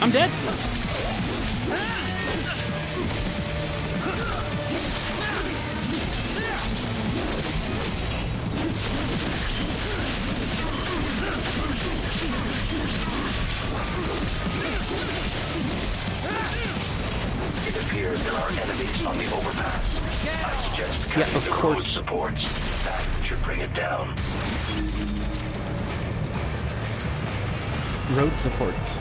I'm dead. are enemies on the overpass. I suggest Yeah, cutting of the course. road supports. That should bring it down. Road supports.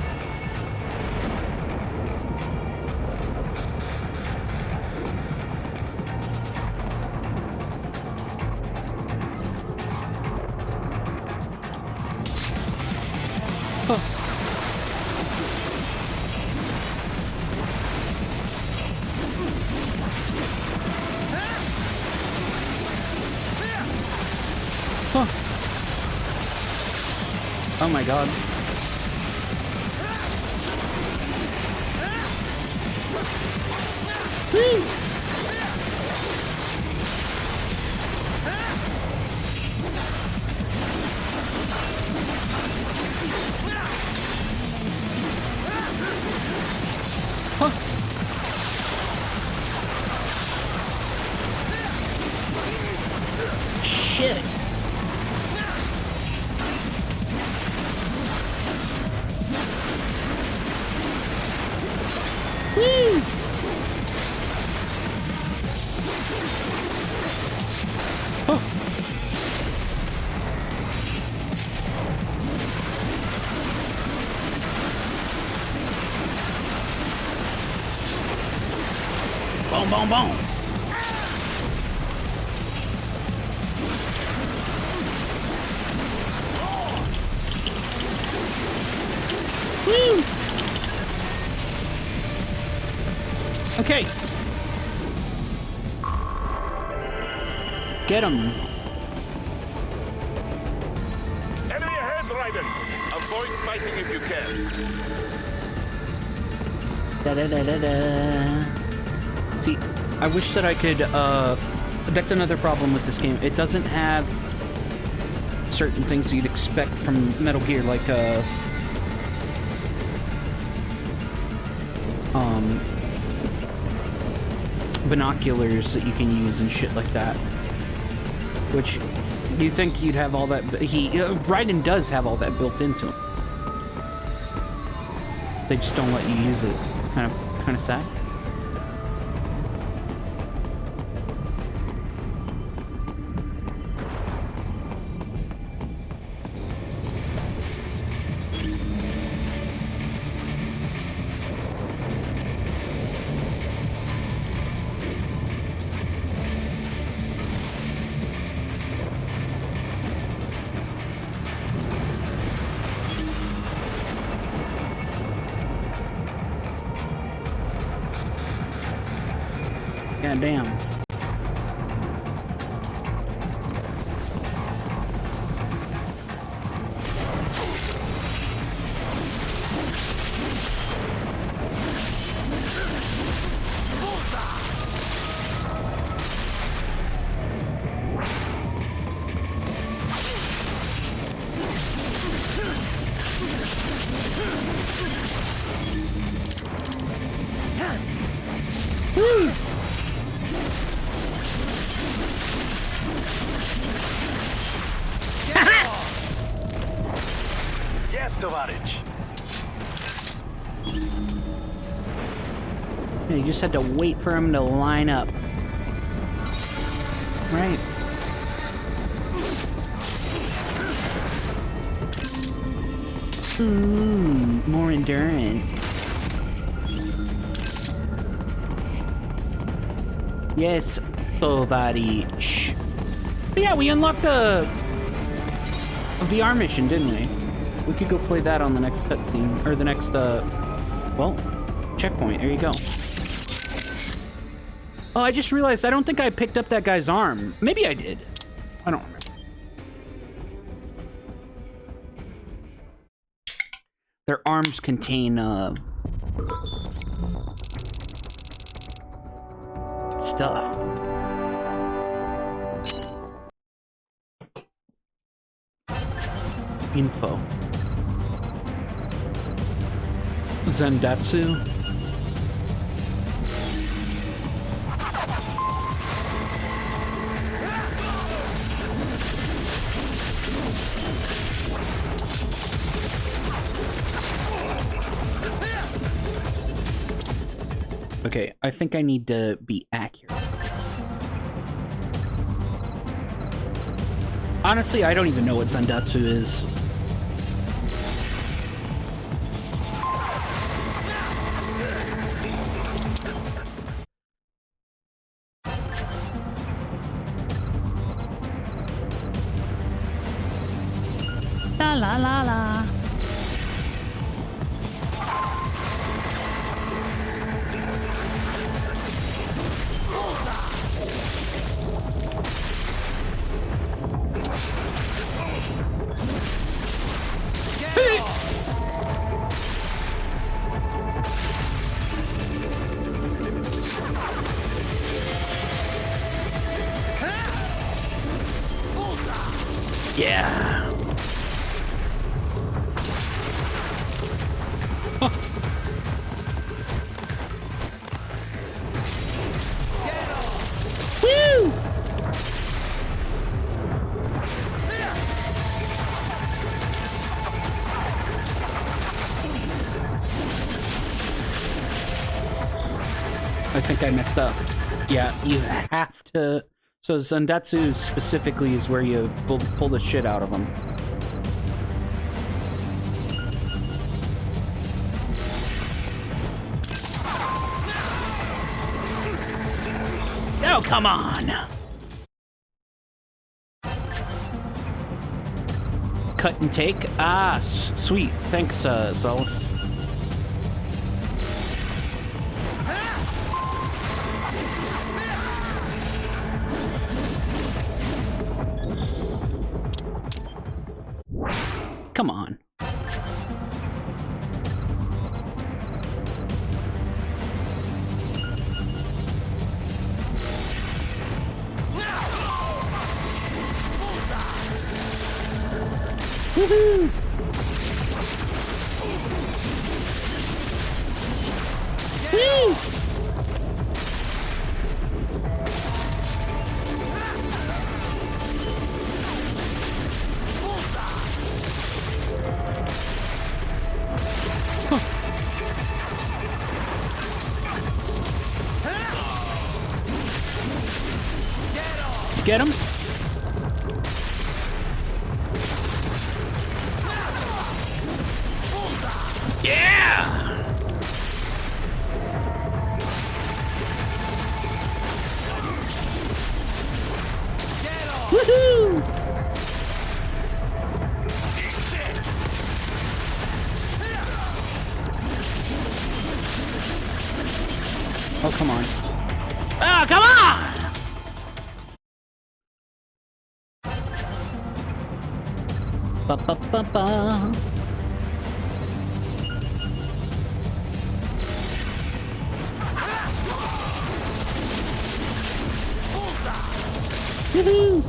Huh. Oh my god. Woo! Huh. Shit. Woo! Oh. Boom, boom, boom. Woo! Okay. Get him. Enemy ahead, Raiden! Avoid fighting if you can. Da-da-da-da-da. See, I wish that I could, that's another problem with this game. It doesn't have certain things you'd expect from Metal Gear, like, binoculars that you can use and shit like that. Which, you'd think you'd have all that, Raiden does have all that built into him. They just don't let you use it. It's kind of sad. God damn. Woo! Yes, Tovarich. You just had to wait for him to line up. Right. Ooh, more endurance. Yes, Tovarich. But yeah, we unlocked a VR mission, didn't we? We could go play that on the next cutscene, or the next, well, checkpoint. There you go. Oh, I just realized I don't think I picked up that guy's arm. Maybe I did. I don't remember. Their arms contain, stuff. Info. Zendatsu. Okay, I think I need to be accurate. Honestly, I don't even know what Zandatsu is. La la la la. Yeah. Woo! I think I messed up. Yeah, you have to... So Zandatsu specifically is where you pull the shit out of them. Oh, come on! Cut and take? Ah, sweet. Thanks, Solace. Come on. Woohoo! Woo! Get him? Yeah! Woohoo! Oh, come on. Oh, come on! Ba ba ba ba. Woohoo!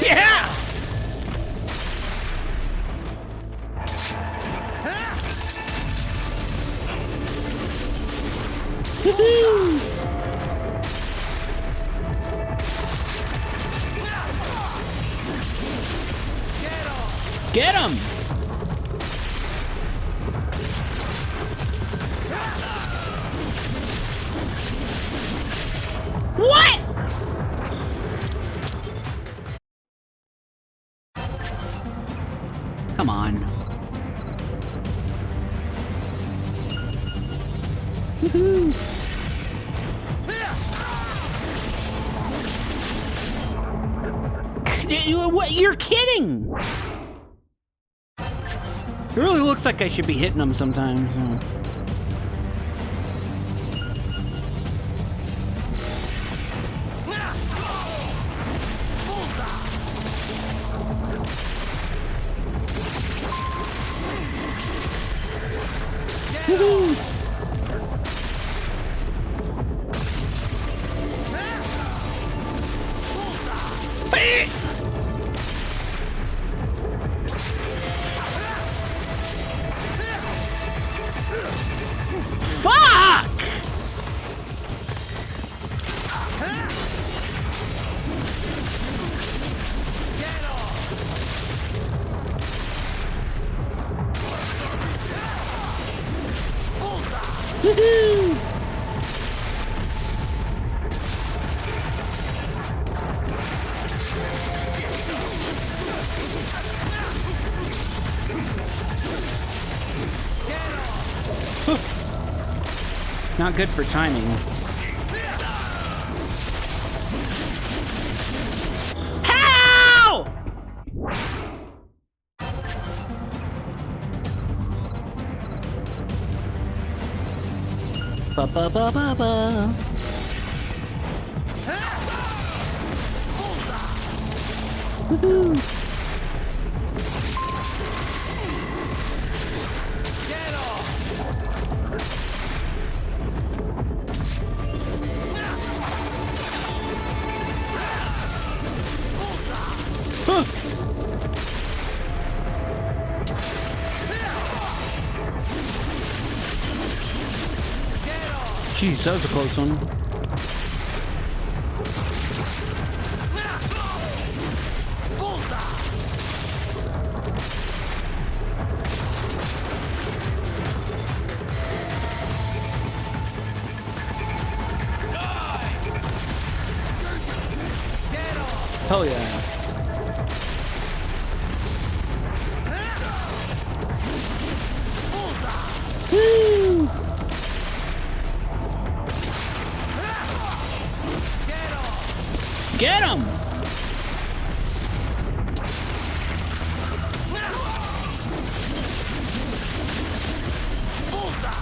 Yeah! Woohoo! Get him! What? Come on. Woohoo! What? You're kidding! It really looks like I should be hitting them sometimes. Woohoo! Hey! Woohoo! Not good for timing. How? Ba ba ba ba ba. Woohoo! Jeez, that was a close one. Hell yeah. Woo! Get him!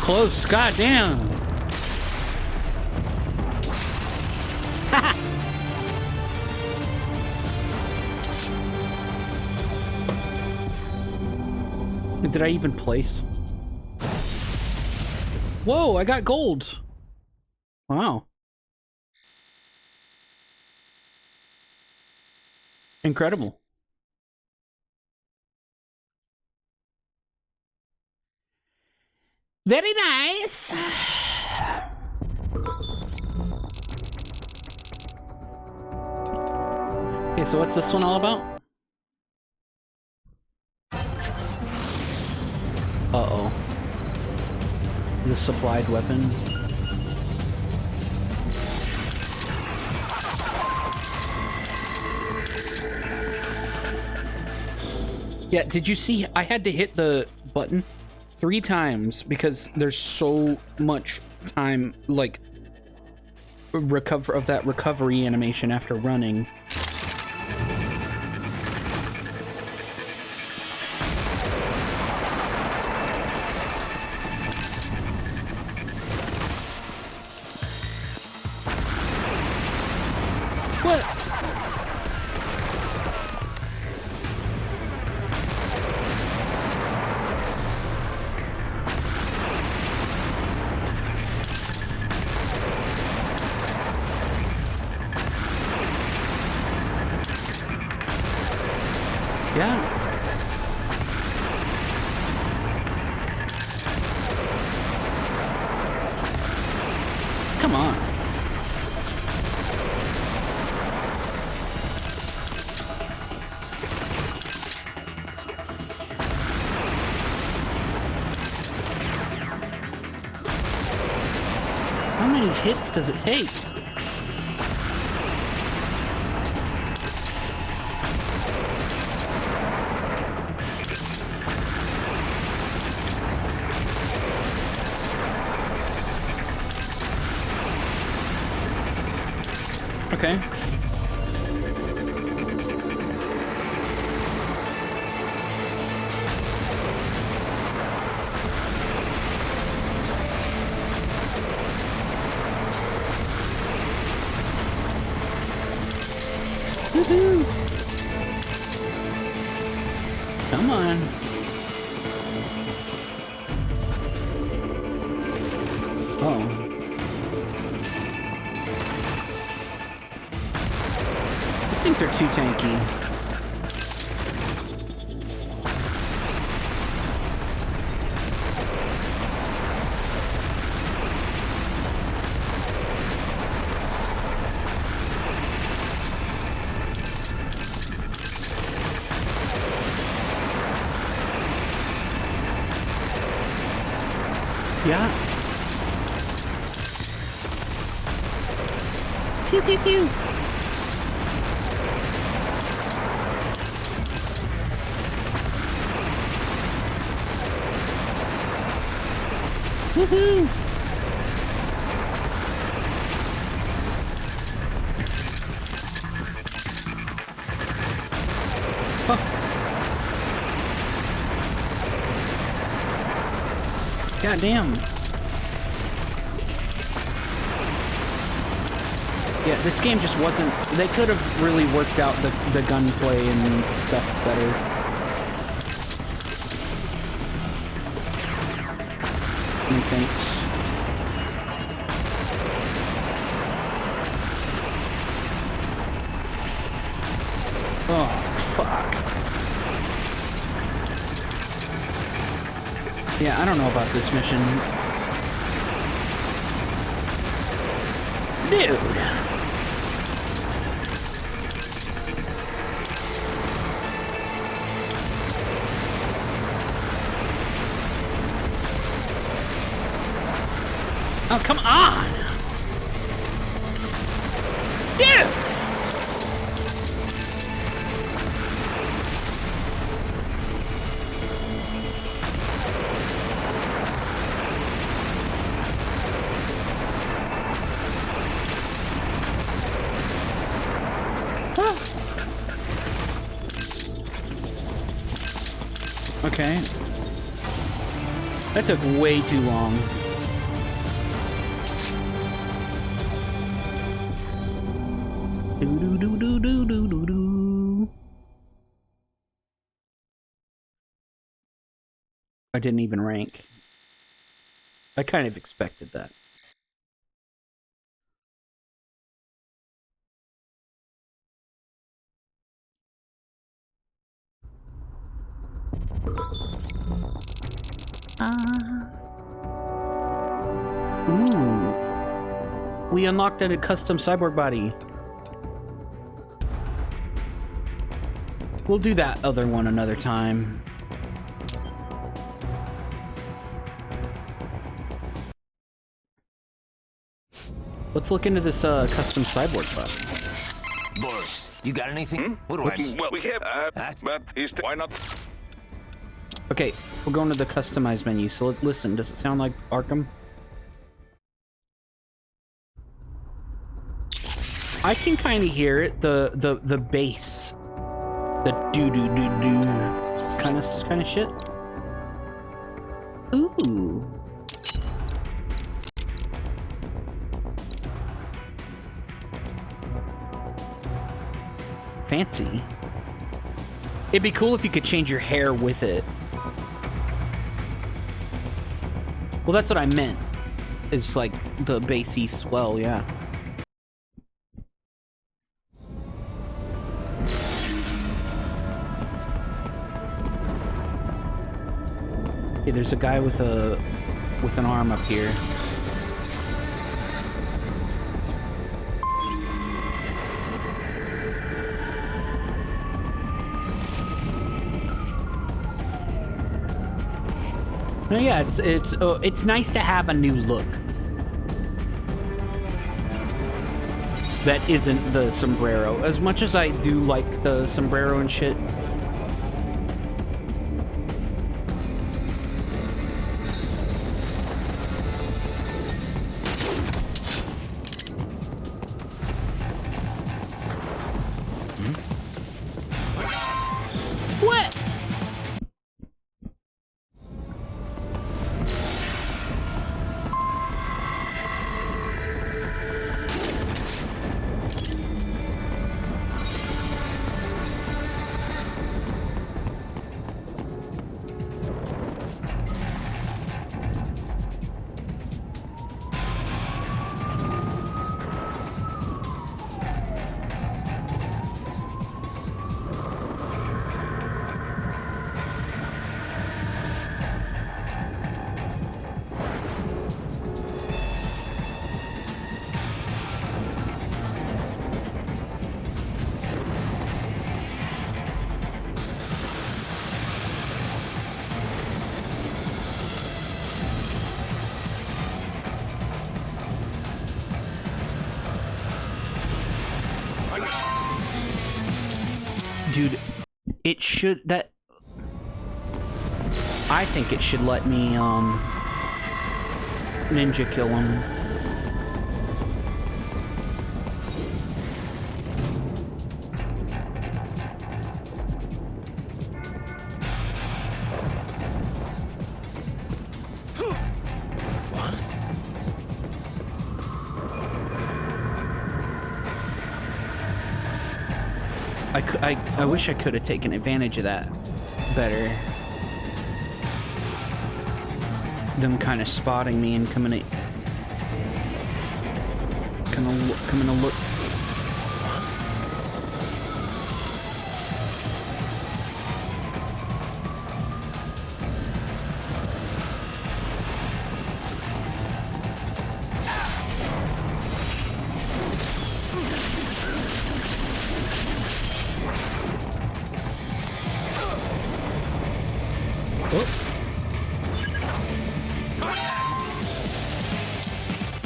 Close, goddamn! Did I even place? Whoa, I got gold! Wow. Incredible. Very nice. Okay, so what's this one all about? Uh-oh. The supplied weapon. Yeah, did you see? I had to hit the button 3 times because there's so much time, like, recovery animation after running. What? Yeah. Come on. How many hits does it take? Okay. Woohoo! Come on. Oh. These things are too tanky. Yeah. Pew pew pew. Woohoo! Huh. God damn. Yeah, this game just wasn't... They could have really worked out the gunplay and stuff better. Methinks. Oh, fuck. Yeah, I don't know about this mission. Dude. Oh, come on! Dude! Okay. That took way too long. I didn't even rank. I kind of expected that. Ooh. We unlocked a custom cyborg body. We'll do that other one another time. Let's look into this custom cyborg body. Boris, you got anything? What do I... Well, we have but why not? Okay, we're going to the customized menu. So listen, does it sound like Arkham? I can kind of hear it. The bass, the do do do do kind of shit. Ooh. Fancy. It'd be cool if you could change your hair with it. Well, that's what I meant. It's like the bassy swell, yeah. Okay, there's a guy with an arm up here. No, yeah, it's nice to have a new look. That isn't the sombrero. As much as I do like the sombrero and shit. What? Dude, it should... I think it should let me, ninja kill him. I wish I could have taken advantage of that better. Them kind of spotting me and coming to look.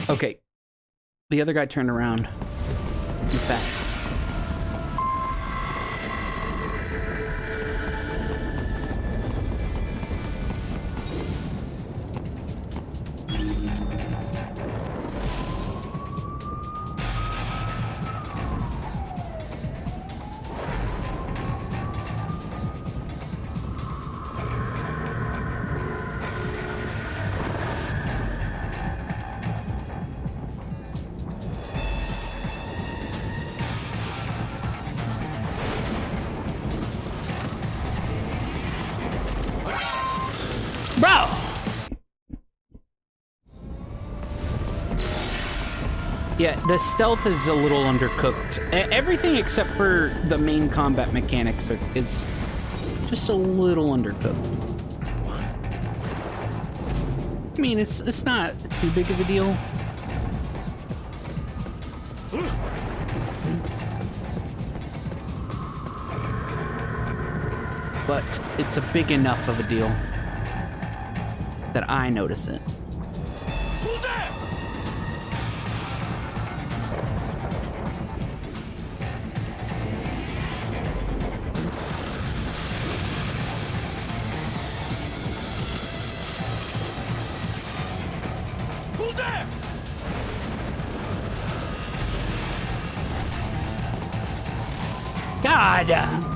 Okay. The other guy turned around. Too fast. Bro! Yeah, the stealth is a little undercooked. Everything except for the main combat mechanics is just a little undercooked. I mean, it's not too big of a deal. But it's a big enough of a deal that I notice it. Who's there? Who's there? God!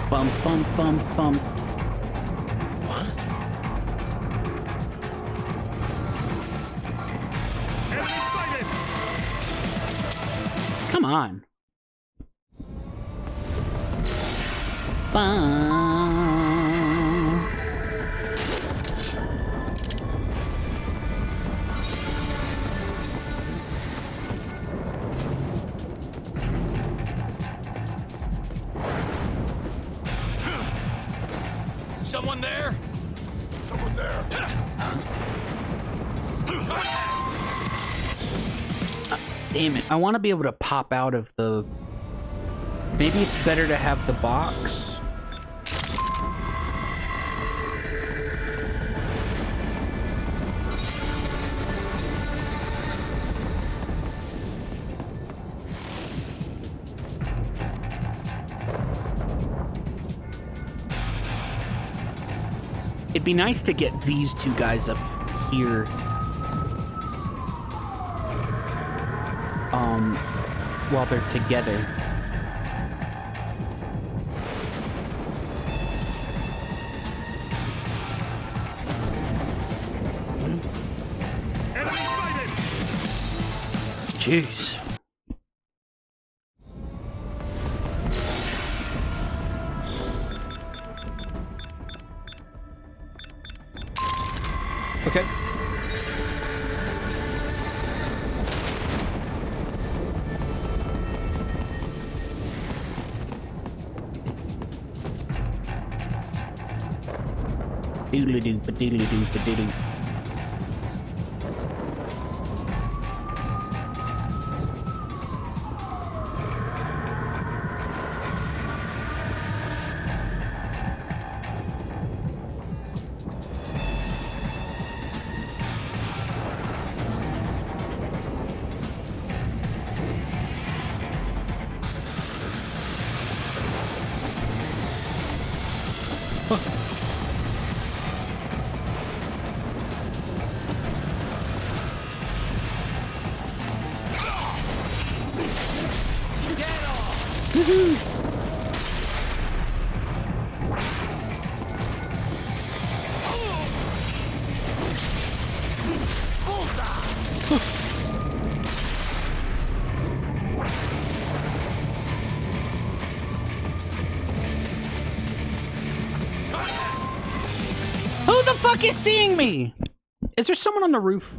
Bum, bum, bum, bum. What? Enemy sighted! Come on. Bum. Someone there? Someone there. Damn it. I want to be able to pop out of the... Maybe it's better to have the box. It'd be nice to get these two guys up here. While they're together. Enemy sighted! Jeez. Okay. Doodly-doo, ba-doodly-doo, ba-doodoo. Who the fuck is seeing me? Is there someone on the roof?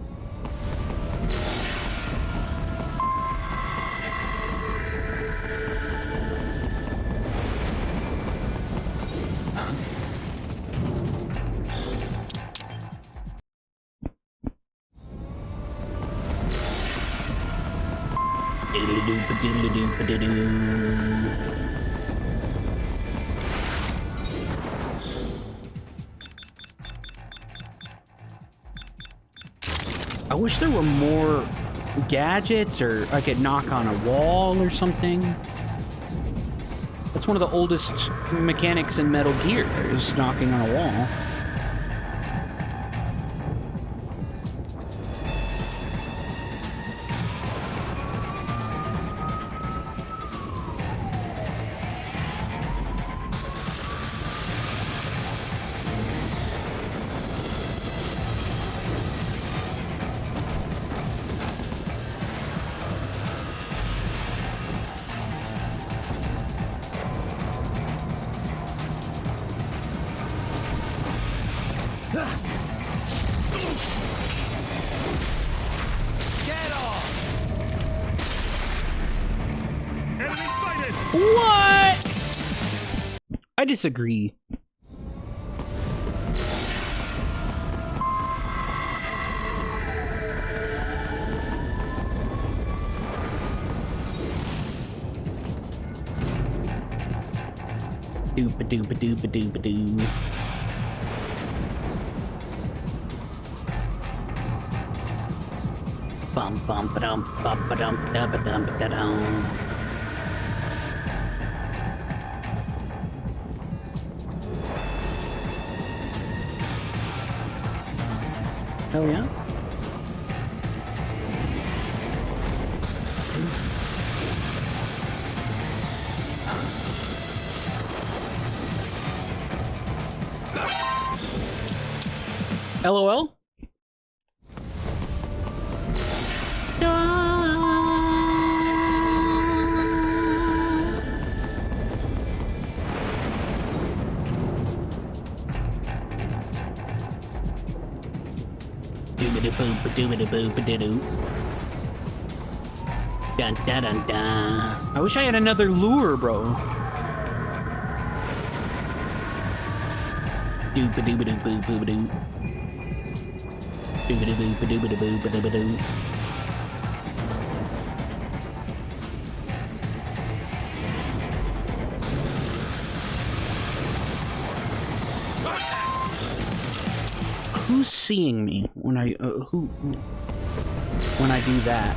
I wish there were more gadgets, or I could knock on a wall or something. That's one of the oldest mechanics in Metal Gear, is knocking on a wall. What? I disagree. Doopa-doopa-doopa-doopa-doo. Bum bum ba-dum ba-ba-dum da-ba-dum ba-da-dum. Hell yeah. LOL? Dun dun dun dun. I wish I had another lure, bro. Doo-ba-doo-ba-doo-boo-boo-ba-doo. Doo-ba-doo-boo-ba-doo-ba-doo-ba-doo. Who's seeing me when I when I do that?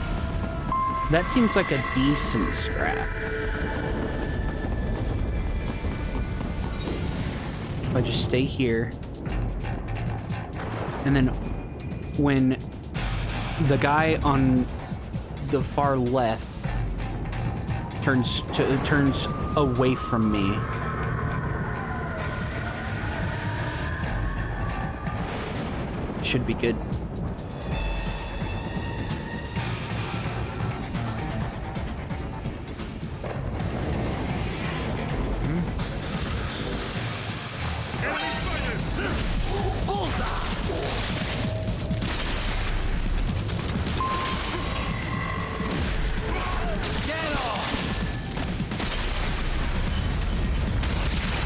That seems like a decent strat. If I just stay here, and then when the guy on the far left turns away from me, should be good.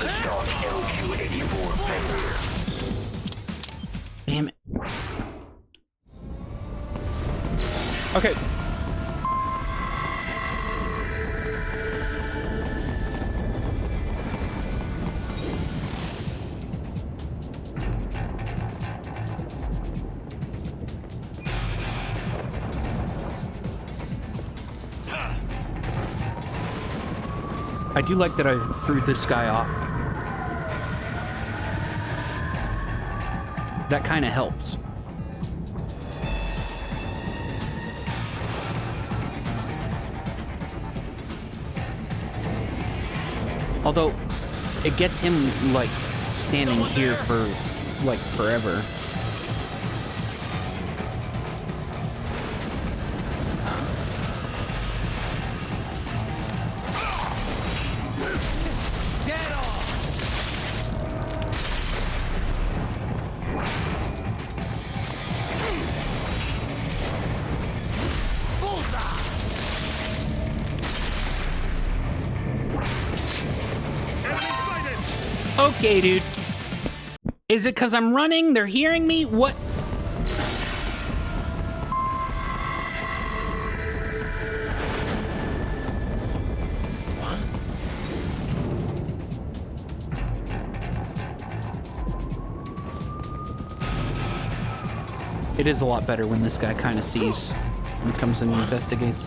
The stock LQ-84 failure. Okay. I do like that I threw this guy off. That kind of helps. Although, it gets him, like, standing here for, like, forever. Okay, dude. Is it because I'm running? They're hearing me? What? It is a lot better when this guy kind of sees and comes and investigates.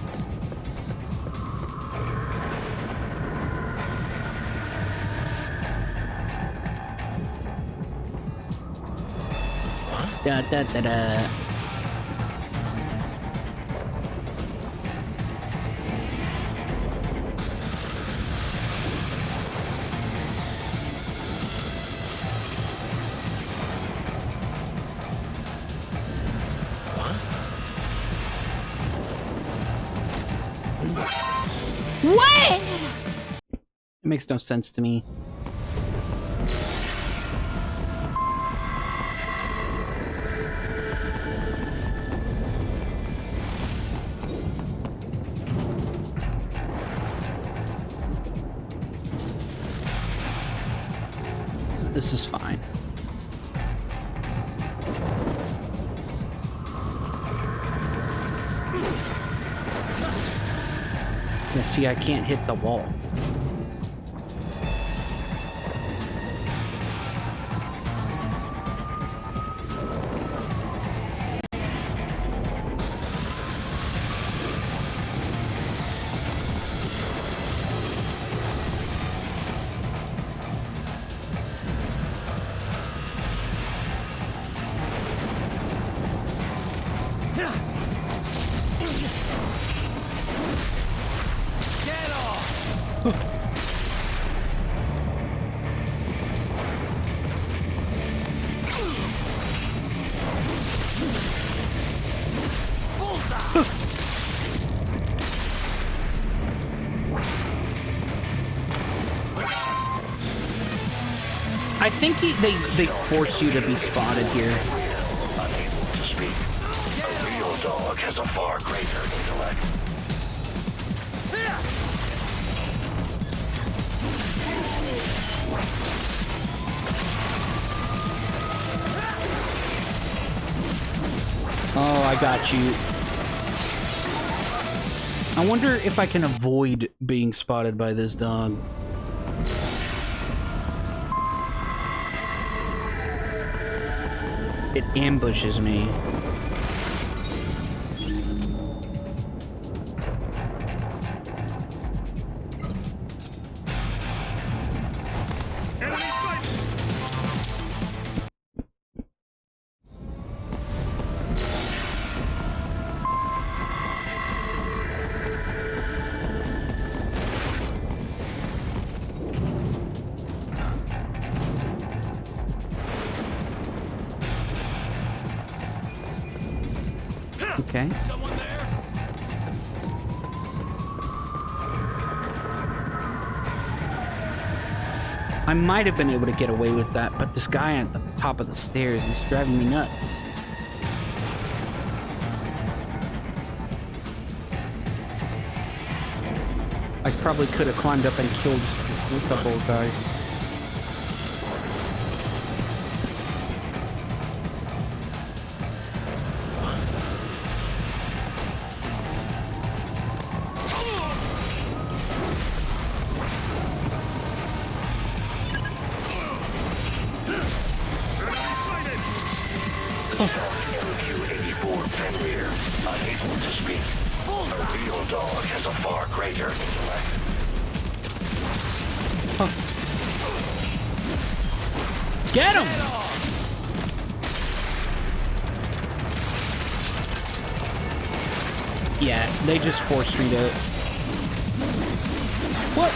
Da da da da. What? It makes no sense to me. This is fine. Yeah, see, I can't hit the wall. I think they force you to be spotted here. Unable to speak. A real dog has a far greater intellect. Oh, I got you. I wonder if I can avoid being spotted by this dog. It ambushes me. Okay. Someone there? I might have been able to get away with that, but this guy at the top of the stairs is driving me nuts. I probably could have climbed up and killed a couple of guys. LQ-84 Fenrir, unable to speak. A real dog has a far greater intellect. Get him! Yeah, they just forced me to... What?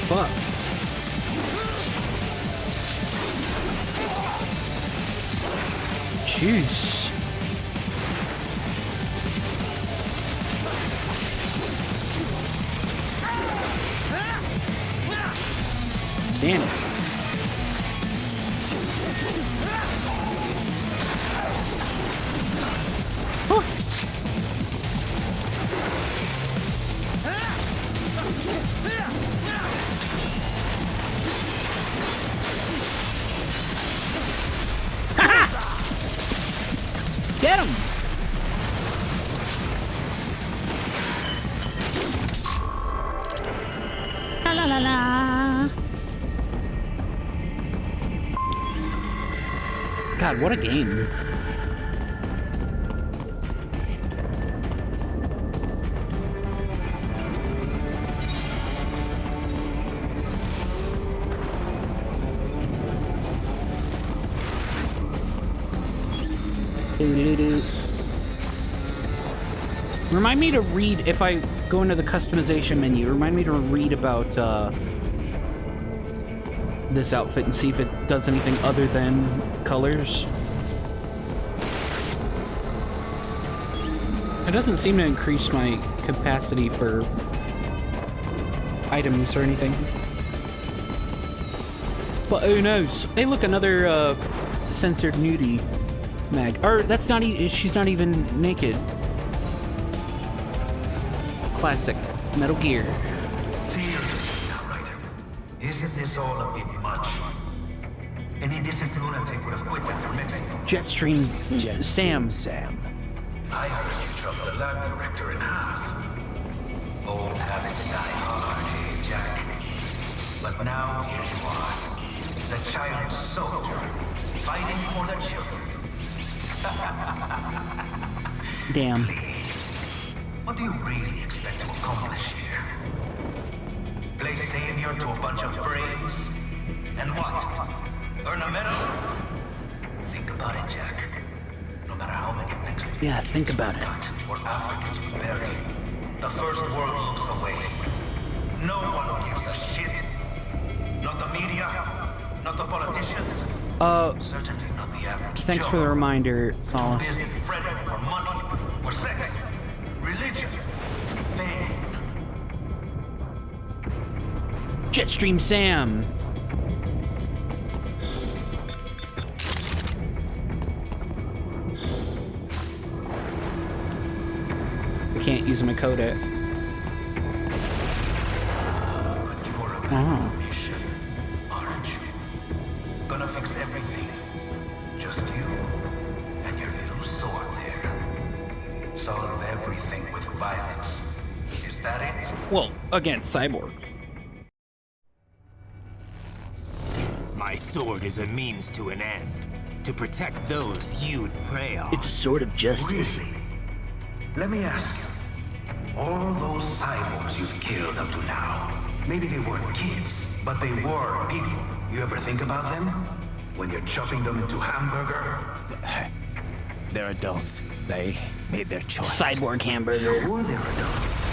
Fuck. Jeez. Damn it. Get him! La la la la. God, what a game. Remind me to read, if I go into the customization menu, remind me to read about this outfit and see if it does anything other than colors. It doesn't seem to increase my capacity for items or anything. But who knows? Hey, look, another censored nudie mag. Or that's not she's not even naked. Classic Metal Gear. Isn't this all a bit much? Any decent lunatic would have quit after Mexico. Jetstream Sam. I heard you dropped the lab director in half. Old habits die hard, eh, Jack? But now here you are, the child soldier, fighting for the children. Damn. Please, what do you really expect to accomplish here? Play savior to a bunch of brains? And what? Earn a medal? Think about it, Jack. No matter how many Mexicans Yeah, think about it. or Africans we bury, the first world looks away. No one gives a shit. Not the media, not the politicians. Certainly not the average Thanks Joe. for the reminder, Solace. Busy fretting for money, or sex, religion, fame. Jetstream Sam. I can't use my codec. But you're a man on a mission, aren't you? Gonna fix everything. Just you and your little sword there. Solve everything with violence. Is that it? Well, against Cyborg. My sword is a means to an end. To protect those you'd prey on. It's a sword of justice. Really? Let me ask you. All those cyborgs you've killed up to now, maybe they weren't kids, but they were people. You ever think about them? When you're chopping them into hamburger? They're adults. They made their choice. Cyborg hamburger. Sure they're adults.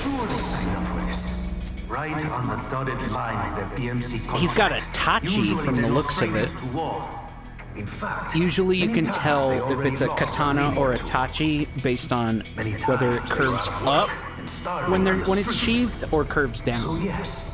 Sure they signed up for this. Right on the dotted line of their BMC contract. He's got a Tachi from the looks of it. In fact, usually you can many tell times they if already it's a lost katana the or a remote. tachi based on Many whether it times they curves run up and starve when on the it's streets. sheathed or curves down. So yes,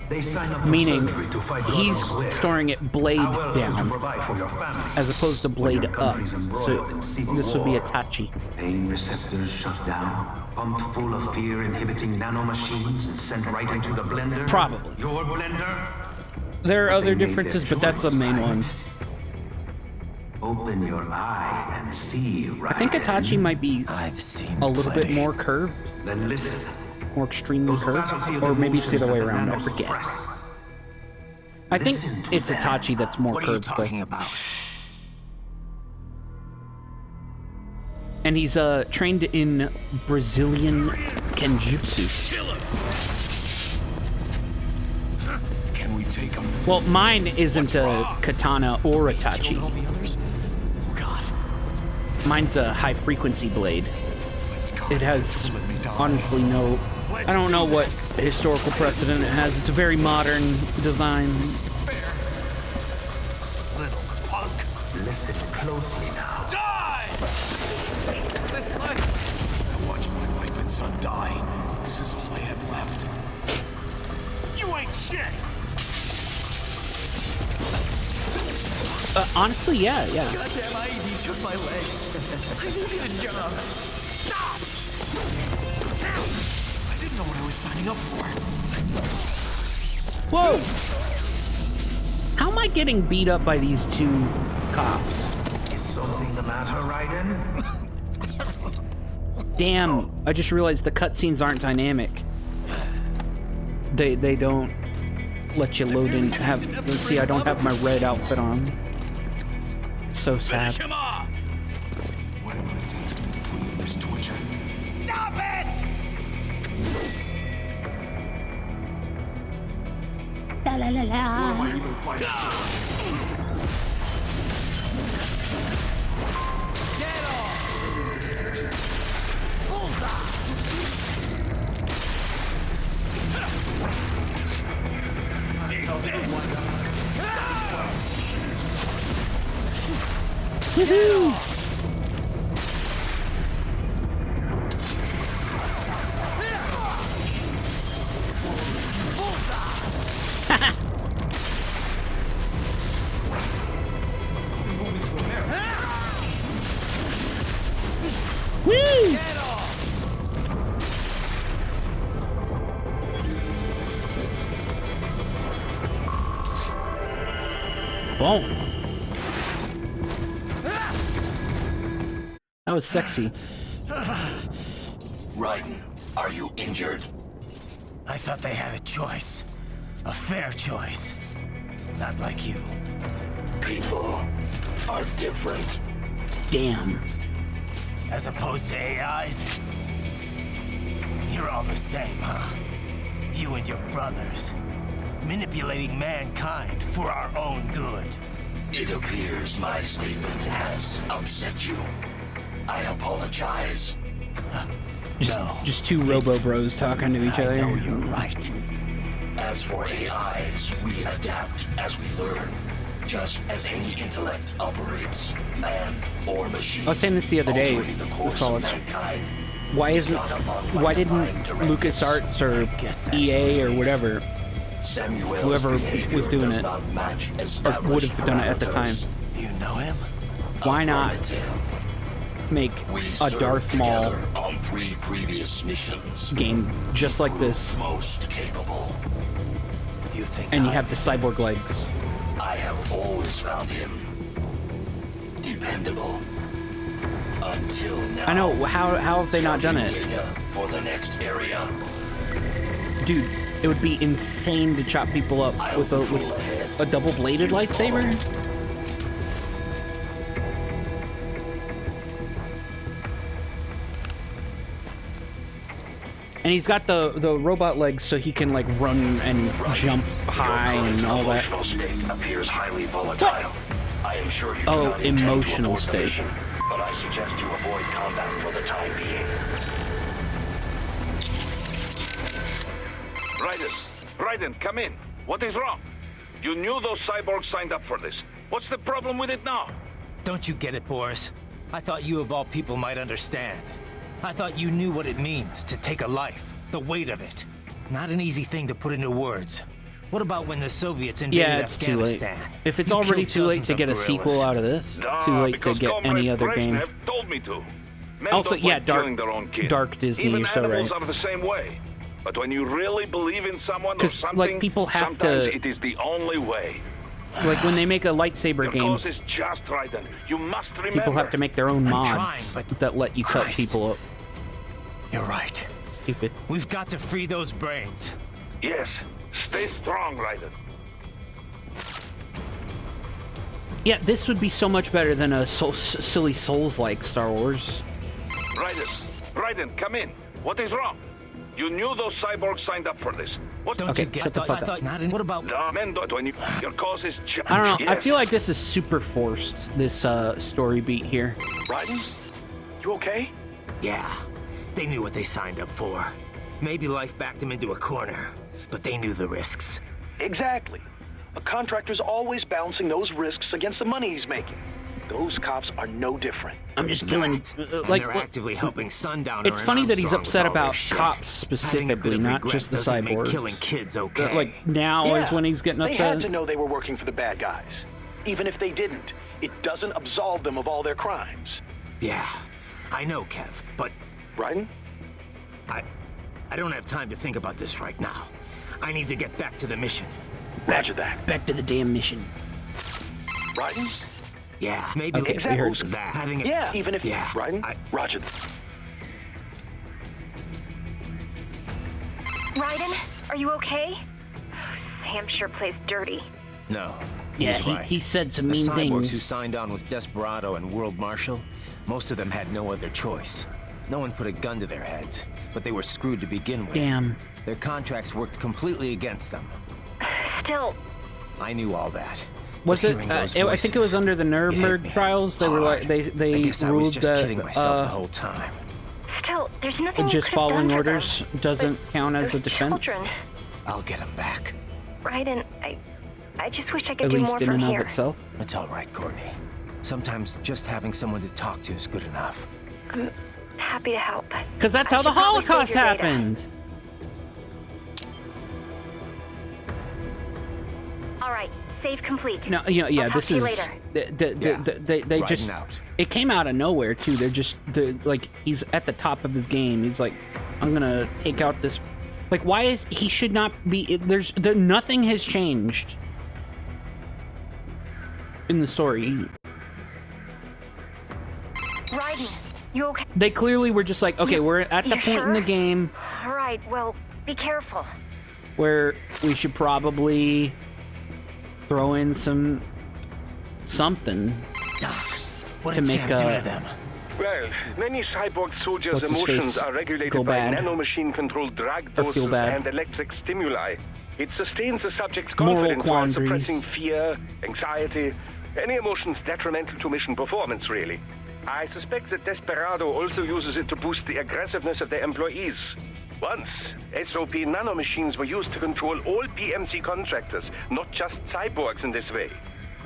they sign up for Meaning surgery to fight he's brothers where? storing it blade How else is to down provide for your family as opposed to when blade your up. country's So embroiled in civil this would be a war? tachi. Pain receptors shut down, pumped full of fear-inhibiting nanomachines and sent right into the blender? Probably. Your blender? There are other They made differences, their but that's the choice, main right? one. Open your eye and see, right? I think Itachi might be I've seen a little bit plenty. more curved, Then listen. more extremely Those curved, battlefield or maybe it's the emotions other way that the around. I nanos forget. suppress. I think Listen to it's them. Itachi that's more What are you curved, talking though. about? And he's trained in Brazilian Kenjutsu. Can we take him? Well, mine isn't a katana or a Killed tachi. all the others? Oh God. Mine's a high frequency blade. It has honestly no. I don't know what historical precedent it has. It's a very modern design. Little punk. Listen closely now. Die! This life. I watched my wife and son die. This is all I had left. You ain't shit! Honestly, yeah. Goddamn IED took my legs. I needed a job. Stop! I didn't know what I was signing up for. Whoa! How am I getting beat up by these two cops? Is something the matter, Raiden? Damn! I just realized the cutscenes aren't dynamic. They don't let you load in. See, I don't have my red outfit on. So sad. Finish him off! Whatever it takes to be free of this torture. Stop it! La la la la. What am I even fighting for? Get off! Woohoo! Woo! Boom. That was sexy. Raiden, are you injured? I thought they had a choice. A fair choice. Not like you. People are different. Damn. As opposed to AIs? You're all the same, huh? You and your brothers. Manipulating mankind for our own good. It appears my statement has upset you. I apologize. Just two Robo Bros talking to each other. I know you're right. As for AIs, we adapt as we learn. Just as any intellect operates, man or machine. I was saying this the other day, altering the course Solace. of mankind. Why is isn't? not among my Why didn't defined directives. LucasArts or EA or whatever, Samuel's whoever behavior was doing does it, not match or would established have done it at the time? parameters. You know him? Why not Affirmative. make We a served Darth Maul together on 3 previous missions. game just like this, Most capable. You think and you have the cyborg legs? I have always found him dependable. Until now. I know. How have they not done it? Data for the next area. Dude, it would be insane to chop people up with a double-bladed lightsaber. And he's got the robot legs so he can like run and jump high and all that. Emotional state appears highly volatile. I am sure you do Oh, not intend to emotional abort the state. mission, but I suggest you avoid combat for the time being. Raiden, come in. What is wrong? You knew those cyborgs signed up for this. What's the problem with it now? Don't you get it, Boris? I thought you of all people might understand. I thought you knew what it means to take a life, the weight of it. Not an easy thing to put into words. What about when the Soviets invaded Yeah, it's too late. Afghanistan? If it's You already killed too late dozens to of get a guerrillas. sequel out of this, it's too late to because get any Comrade other game. Brezhnev told me to. Men Also, don't yeah, like dark- killing their own kin. dark Disney, Even you're so animals right. are the same way. But when you really believe in someone or something, like, people have sometimes to- it is the only way. Like when they make a lightsaber Your game, cause is just right, then. You must remember. people have to make their own mods trying, but that let you cut Christ. people up. You're right. Stupid. We've got to free those brains. Yes. Stay strong, Raiden. Yeah, this would be so much better than a silly Souls-like Star Wars. Raiden, come in. What is wrong? You knew those cyborgs signed up for this. What? Don't Okay, you get? shut the fuck I thought up. not. What about? No, men don't. When your cause is just. I don't know. I Yes. feel like this is super forced, this story beat here. Raiden? You okay? Yeah, they knew what they signed up for. Maybe life backed them into a corner, but they knew the risks. Exactly. A contractor's always balancing those risks against the money he's making. Those cops are no different. I'm just killing... And like, they're actively helping Sundowner. it's and funny that he's Armstrong upset with all about their shit. cops Having a specifically, bit of not regret just the doesn't make cyborgs. killing kids okay. Like, now is when he's getting They had upset. to know they were working for the bad guys. Even if they didn't, it doesn't absolve them of all their crimes. Yeah, I know, Kev, but Raiden? I don't have time to think about this right now. I need to get back to the mission. Roger that. Back to the damn mission. Raiden? Yeah, maybe Okay, we heard this. that. Having Yeah, even if... Yeah, Raiden? Roger that. Raiden, are you okay? Sam sure plays dirty. No. Yeah, he's right. he said some The mean cyborgs who things. signed on with Desperado and World Marshal, most of them had no other choice. No one put a gun to their heads, but they were screwed to begin with. Damn. Their contracts worked completely against them. Still, I knew all that. Was But it? hearing those I think it was voices, under the it hit Nuremberg me trials. They were like hard. they I guess I was ruled just that kidding myself the whole time. still, there's nothing just you could have following done for orders them. doesn't But count as a those defense. Children, I'll get them back. Raiden, I just wish I could At do least more in from and here. of itself. It's all right, Courtney. Sometimes just having someone to talk to is good enough. I'm happy to help. Because that's I how the should probably save Holocaust your data. happened. All right, save complete. No, yeah, I'll talk this to you is later. they Riding just out. it came out of nowhere too. They're like he's at the top of his game. He's like, I'm gonna take out this. Like, why is he should not be? Nothing has changed in the story. Raiden, you okay? They clearly were just like, okay, we're at the You point in the sure? game All right, well, be careful. where we should probably throw in something Doc, what to did make Sam do to them? Well, many cyborg soldiers' What's his emotions face? are Go regulated by bad. nanomachine-controlled drug Or feel doses bad. and electric stimuli. It sustains the subject's Moral confidence while quandaries. suppressing fear, anxiety, any emotions detrimental to mission performance, really. I suspect that Desperado also uses it to boost the aggressiveness of their employees. Once, SOP nanomachines were used to control all PMC contractors, not just cyborgs in this way.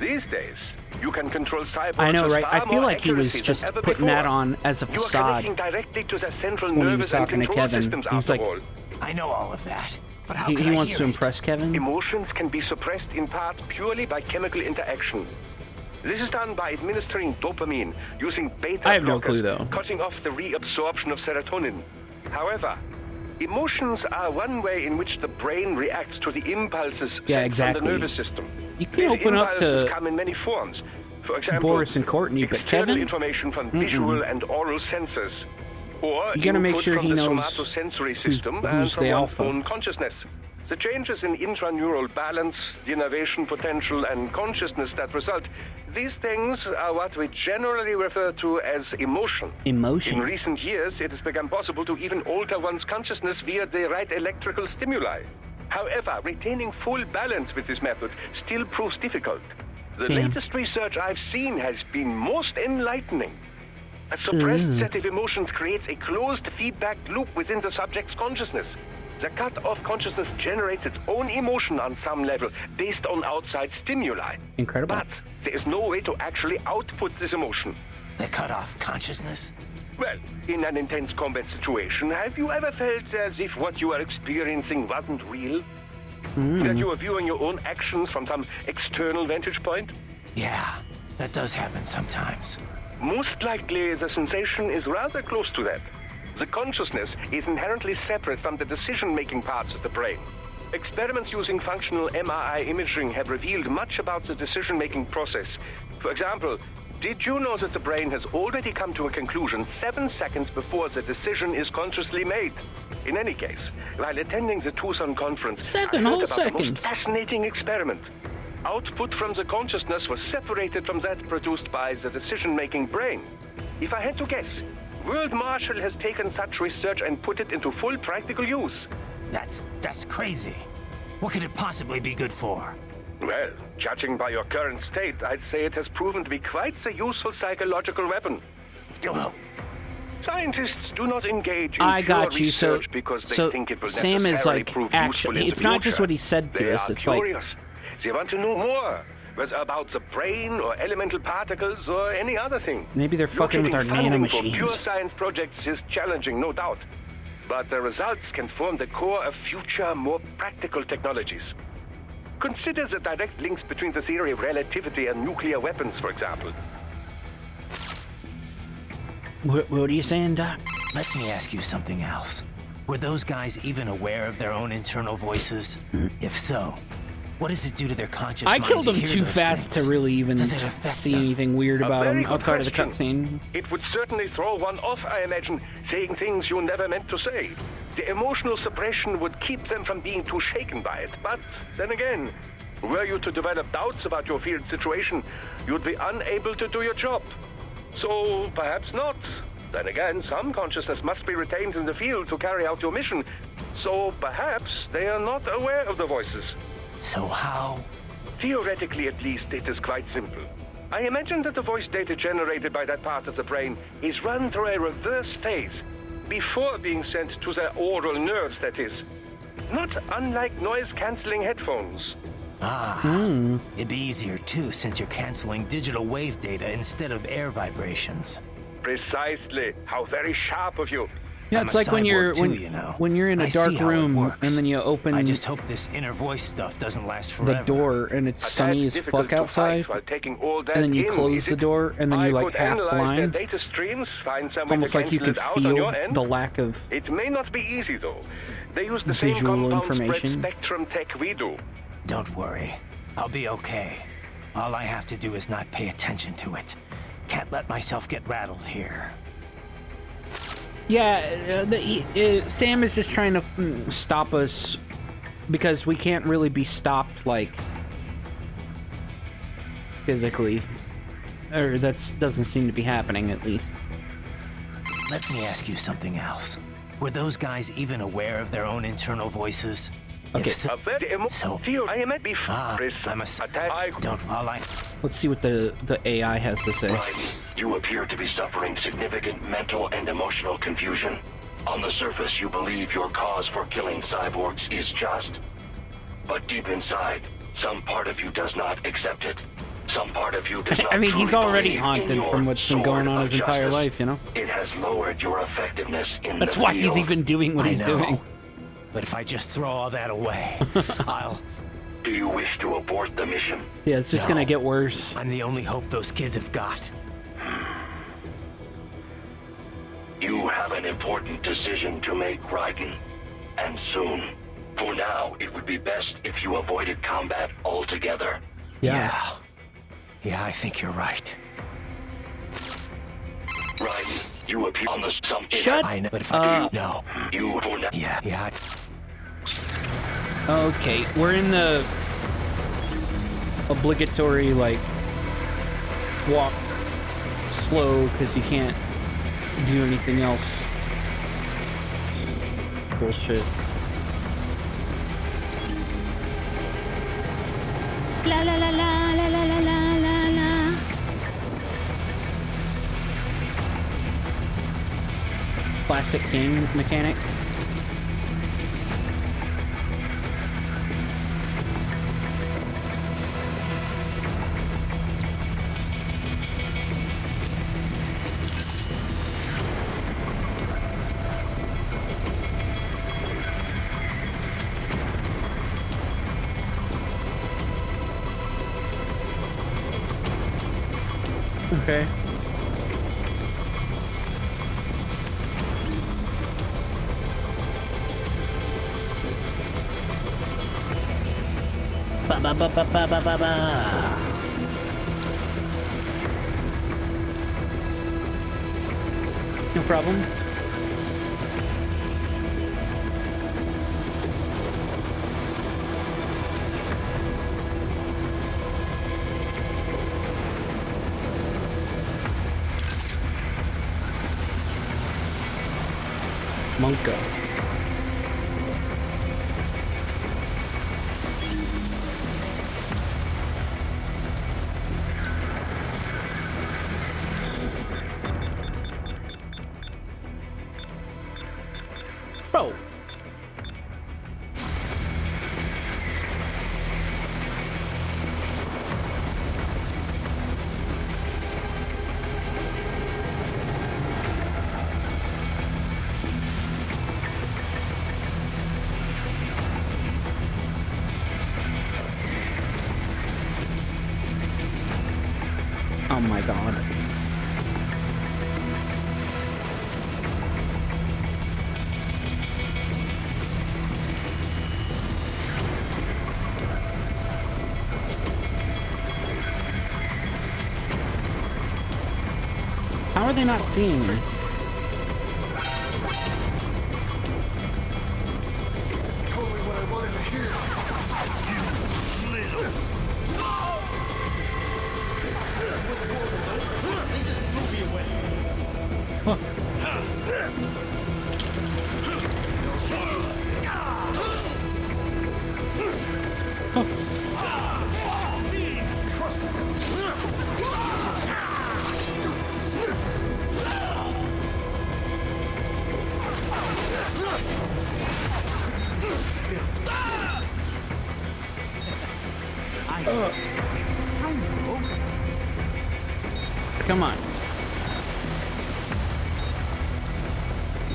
These days, you can control cyborgs I know, with right? far I feel more like he was accuracy than just ever putting that before. on as a You are facade connecting directly to the central when he was nervous and talking to control Kevin. systems, He's after like, all. I know all of that, but how he can I wants hear to it? impress Kevin. Emotions can be suppressed in part purely by chemical interaction. This is done by administering dopamine, using beta I have no blockers, clue, though. cutting off the reabsorption of serotonin. However, emotions are one way in which the brain reacts to the impulses Yeah, sent exactly. from the nervous system. You can These open up impulses to come in many forms. For example, Boris and Courtney, but external Kevin? information from visual and oral sensors. Or You gotta make input sure from he the knows somatosensory system and who's from the one's alpha. own consciousness. The changes in intraneural balance, the innervation potential, and consciousness that result, these things are what we generally refer to as emotion. Emotion. In recent years, it has become possible to even alter one's consciousness via the right electrical stimuli. However, retaining full balance with this method still proves difficult. The Damn. latest research I've seen has been most enlightening. A suppressed set of emotions creates a closed feedback loop within the subject's consciousness. The cut-off consciousness generates its own emotion on some level based on outside stimuli. Incredible. But there is no way to actually output this emotion. The cut-off consciousness? Well, in an intense combat situation, have you ever felt as if what you are experiencing wasn't real? That you are viewing your own actions from some external vantage point? Yeah, that does happen sometimes. Most likely, the sensation is rather close to that. The consciousness is inherently separate from the decision-making parts of the brain. Experiments using functional MRI imaging have revealed much about the decision-making process. For example, did you know that the brain has already come to a conclusion 7 seconds before the decision is consciously made? In any case, while attending the Tucson conference, I heard about the most fascinating experiment. Output from the consciousness was separated from that produced by the decision-making brain. If I had to guess, World Marshal has taken such research and put it into full practical use. That's crazy. What could it possibly be good for? Well, judging by your current state, I'd say it has proven to be quite a useful psychological weapon. Scientists do not engage in pure research because they think it will Sam necessarily is like prove useful in it's the not just future. what he said to They us. are It's curious. They want to know more, whether about the brain or elemental particles or any other thing. Maybe they're fucking with our Locating funding for nanomachines. pure science projects is challenging, no doubt. But the results can form the core of future, more practical technologies. Consider the direct links between the theory of relativity and nuclear weapons, for example. What are you saying, Doc? Let me ask you something else. Were those guys even aware of their own internal voices? If so, what does it do to their conscious I mind killed to him hear too those fast things? to really even Does it affect see them? anything weird A about very him good outside of the question. cutscene. It would certainly throw one off, I imagine, saying things you never meant to say. The emotional suppression would keep them from being too shaken by it. But then again, were you to develop doubts about your field situation, you'd be unable to do your job. So perhaps not. Then again, some consciousness must be retained in the field to carry out your mission. So perhaps they are not aware of the voices. So how? Theoretically, at least, it is quite simple. I imagine that the voice data generated by that part of the brain is run through a reverse phase before being sent to the oral nerves, that is. Not unlike noise-canceling headphones. It'd be easier too, since you're canceling digital wave data instead of air vibrations. Precisely. How very sharp of you. Yeah, I'm it's a like when you're cyborg too, you know. when you're in a I dark see how it room works. and then you open I just hope this inner voice stuff doesn't last the forever. door and it's sunny as Difficult fuck to outside, fight while taking all that and then you in, close is the it? door and then I you're like could half analyze their blind. data streams, find some It's way almost to like you cancel could it out on feel your end. the lack of It may not be easy though. They use the same visual compound spread information. spectrum tech we do. Don't worry. I'll be okay. All I have to do is not pay attention to it. Can't let myself get rattled here. Yeah, Sam is just trying to stop us because we can't really be stopped, like, physically. Or that doesn't seem to be happening, at least. Let me ask you something else. Were those guys even aware of their own internal voices? Okay. If so, I am at Let's see what the AI has to say. Right. You appear to be suffering significant mental and emotional confusion. On the surface, you believe your cause for killing cyborgs is just. But deep inside, some part of you does not accept it. Some part of you does not I mean, he's truly already believe in haunted your from what's been going sword on of his entire justice. life, you know? It has lowered your effectiveness in That's the why field. he's even doing what he's doing. But if I just throw all that away, I'll... Do you wish to abort the mission? Yeah, it's just gonna get worse. I'm the only hope those kids have got. You have an important decision to make, Raiden. And soon. For now, it would be best if you avoided combat altogether. Yeah, I think you're right. Raiden, you appear on the Shut I know, but if I do, no. You for now. Yeah. Okay, we're in the obligatory, like, walk slow because you can't do anything else. Bullshit. La la la la la la la la la la. Classic King mechanic. Okay. Ba ba ba ba ba ba ba ba. No problem. Monka. Bro. Oh my god. How are they not seeing me? Totally what I wanted to hear. You little. Come on.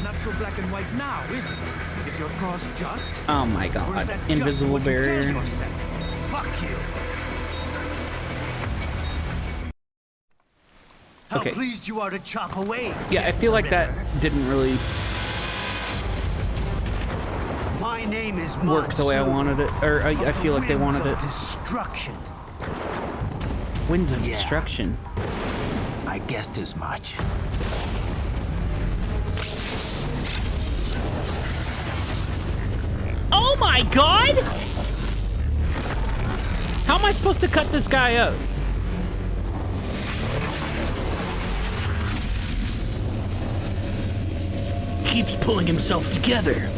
Not so black and white now, is it? Is your cause just? Oh my Or is god. that just Invisible what you tell barrier. yourself? Fuck you. How Okay. pleased you are to chop away. Yeah, I feel like that didn't really My name is work the way I wanted it. Or I feel like they wanted it. Destruction. Winds of destruction. I guessed as much. Oh my god! How am I supposed to cut this guy up? Keeps pulling himself together.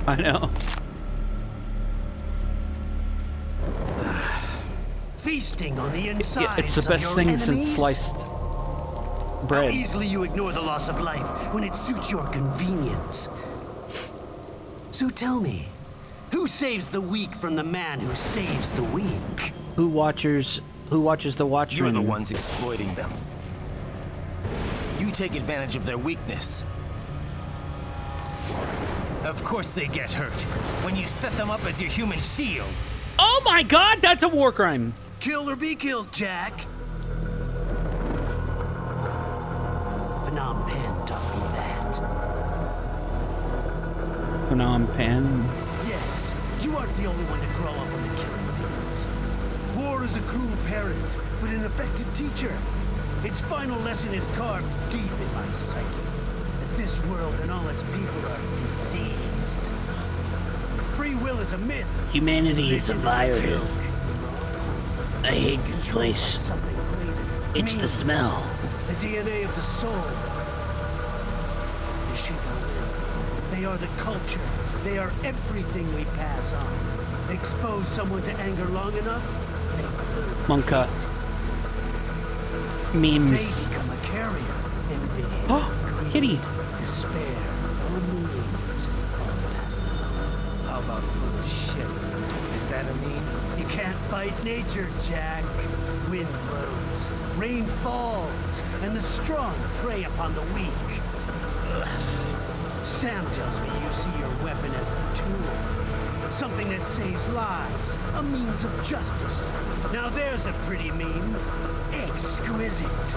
I know. Feasting on the inside. Yeah, it's the best thing since sliced bread. How easily you ignore the loss of life when it suits your convenience. So tell me, who saves the weak from the man who saves the weak? Who watches the Watchmen? You're the ones exploiting them. You take advantage of their weakness. Of course they get hurt when you set them up as your human shield. Oh my god, that's a war crime. Kill or be killed, Jack. Phnom Penh taught me that. Phnom Penh. Yes, you aren't the only one to grow up on the killing fields. War is a cruel parent, but an effective teacher. Its final lesson is carved deep in my psyche. That this world and all its people are diseased. Free will is a myth. Humanity is a virus. I hate this place. It's the smell. The DNA of the soul. The sheep are live. They are the culture. They are everything we pass on. Expose someone to anger long enough, Monka. Memes. they become a carrier. Envy, Oh, kitty. despair, or means. How about full of shit? Is that a meme? You can't fight nature, Jack. Wind blows, rain falls, and the strong prey upon the weak. Ugh. Sam tells me you see your weapon as a tool. Something that saves lives. A means of justice. Now there's a pretty meme. Exquisite.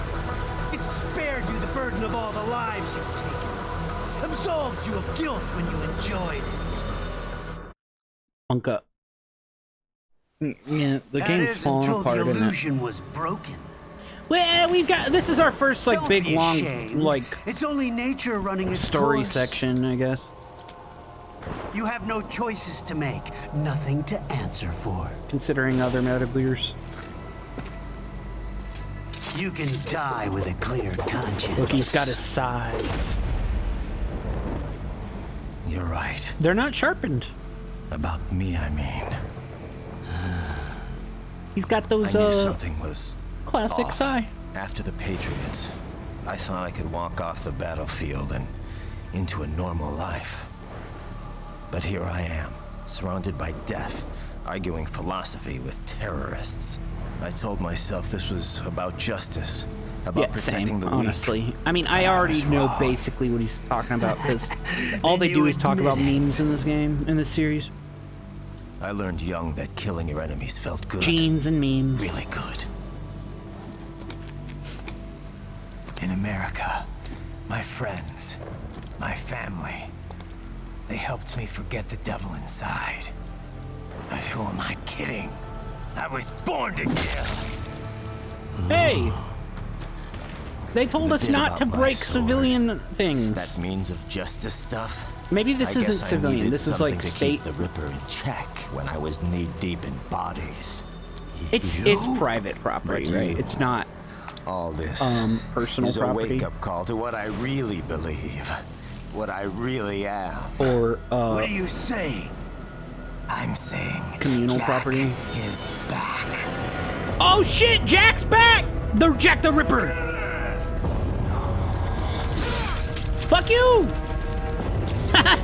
It spared you the burden of all the lives you've taken. Absolved you of guilt when you enjoyed it. Unka. Yeah, the game's falling apart. The illusion was broken. Well, we've got this is our first like big long like it's only nature running its story course. section, I guess. You have no choices to make, nothing to answer for. Considering other Metal Gears. You can die with a clear conscience. Look, he's got his sides. You're right. They're not sharpened. About me, I mean. He's got those I knew something was classic off. Psy. After the Patriots, I thought I could walk off the battlefield and into a normal life. But here I am, surrounded by death, arguing philosophy with terrorists. I told myself this was about justice, about protecting the weak. Honestly. I mean, I already know basically what he's talking about, because all they do is talk about memes in this game, in this series. I learned young that killing your enemies felt good. Genes and memes. Really good. In America, my friends, my family, they helped me forget the devil inside. But who am I kidding? I was born to kill. Hey! They told us not to break civilian things. That means of justice stuff. Maybe this isn't civilian. This is like state. Keep the Ripper in check when I was knee deep in bodies. It's private property, right? It's not all this personal property. A wake-up call to what I really believe, what I really am. Or what do you say? I'm saying communal Jack property is back. Oh shit! Jack's back! The Jack the Ripper. Fuck you!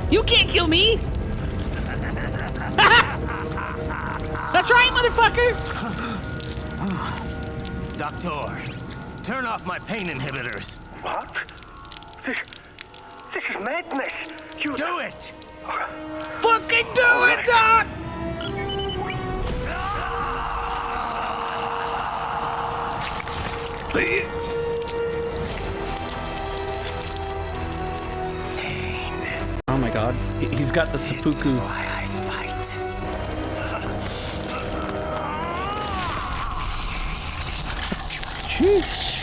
You can't kill me! That's right, motherfucker! Doctor, turn off my pain inhibitors. What? This is madness! You do it! Fucking do it, Doc! Oh my god, he's got the seppuku. This is why I fight. Jeez.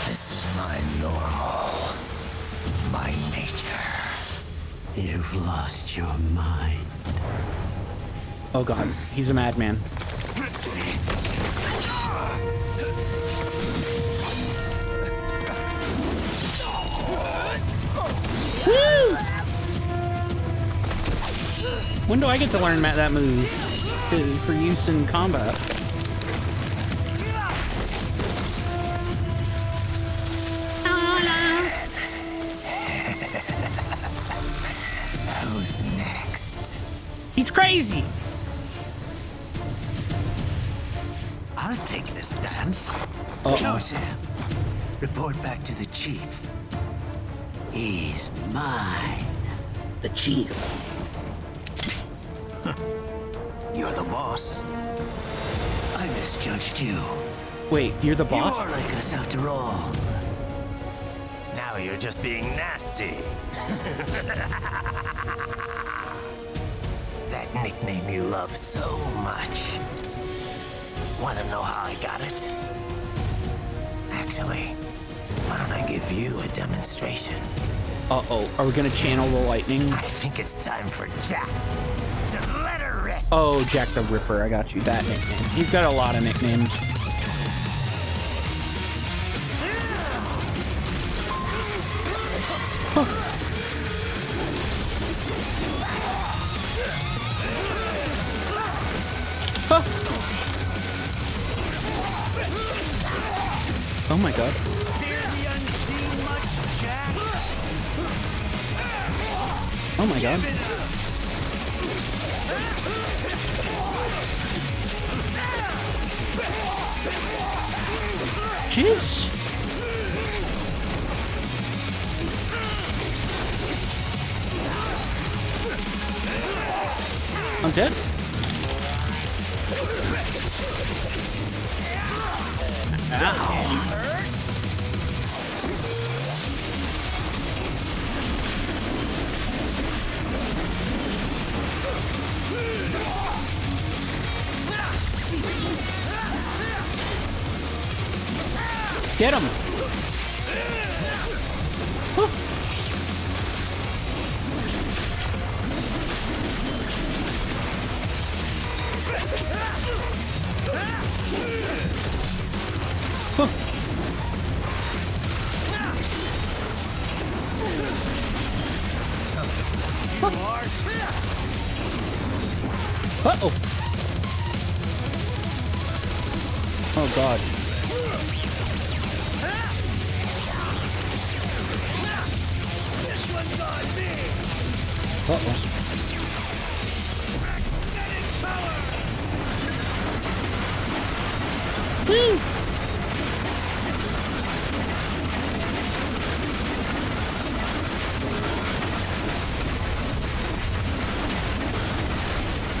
This is my normal, my nature. You've lost your mind. Oh god, he's a madman. Woo! When do I get to learn that move for use in combat? Who's next? He's crazy! I'll take this dance. Closer. Report back to the chief. He's mine. The chief. You're the boss. I misjudged you. Wait, you're the boss? You are like us after all. Now you're just being nasty. That nickname you love so much. Want to know how I got it? Actually, why don't I give you a demonstration? Uh-oh, are we gonna channel the lightning? I think it's time for Jack to let her rip. Oh, Jack the Ripper, I got you, that nickname. He's got a lot of nicknames. Oh my god. Oh my god. Jeez. I'm dead. Ow. Get him! Uh-oh. Oh, God. Uh-oh. Woo!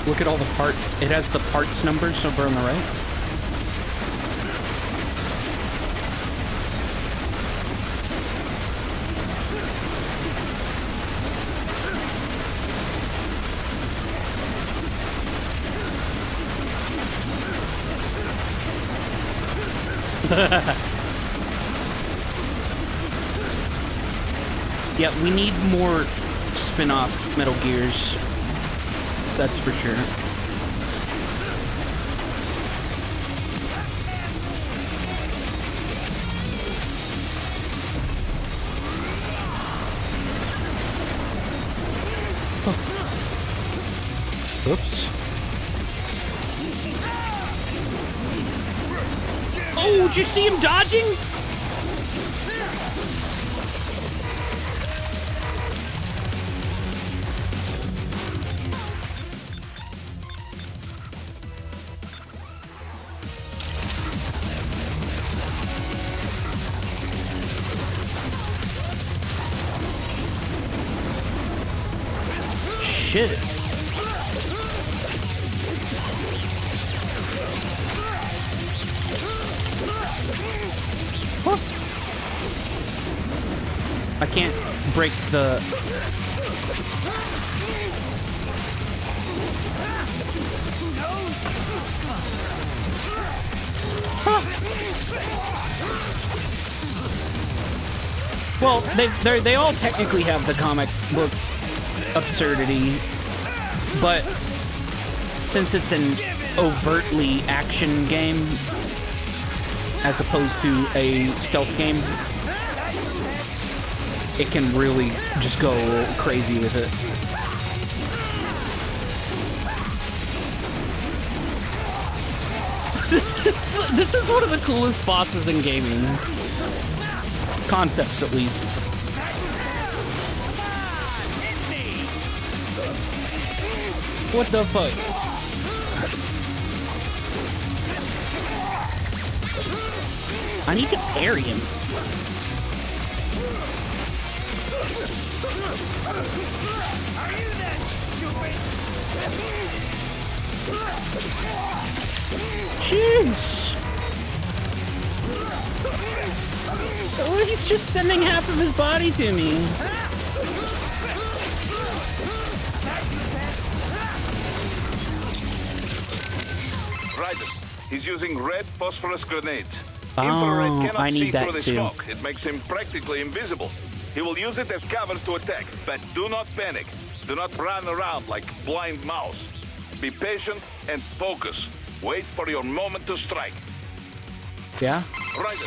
Look at all the parts. It has the parts numbers over on the right. Yeah, we need more spin-off Metal Gears. That's for sure. Oh. Oops. Oh, did you see him dodging? Shit. Huh. I can't break the... Huh. Well, they all technically have the comic book absurdity, but since it's an overtly action game as opposed to a stealth game, it can really just go crazy with it. This is one of the coolest bosses in gaming. Concepts, at least. What the fuck? I need to parry him. Jeez. Oh, he's just sending half of his body to me. Right. He's using red phosphorus grenades. Oh, Infrared cannot I need see that through the too. smoke. It makes him practically invisible. He will use it as cover to attack, but do not panic. Do not run around like blind mouse. Be patient and focus. Wait for your moment to strike. Yeah? Ryder,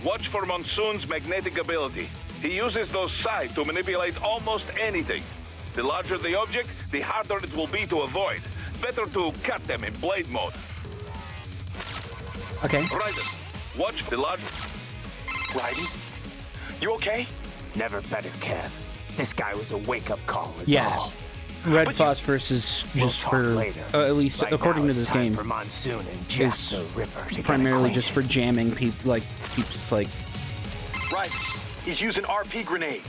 watch for Monsoon's magnetic ability. He uses those psi to manipulate almost anything. The larger the object, the harder it will be to avoid. Better to cut them in blade mode. Okay. Ryder, watch the large... Raiden? You okay? Never better, Kev. This guy was a wake-up call, is Yeah. all. Red phosphorus is just for, at least Right according now, to it's this time game, for Monsoon and Jack is the Ripper to get primarily just acquainted. for jamming people, like peeps, like. Right. He's using RP grenades.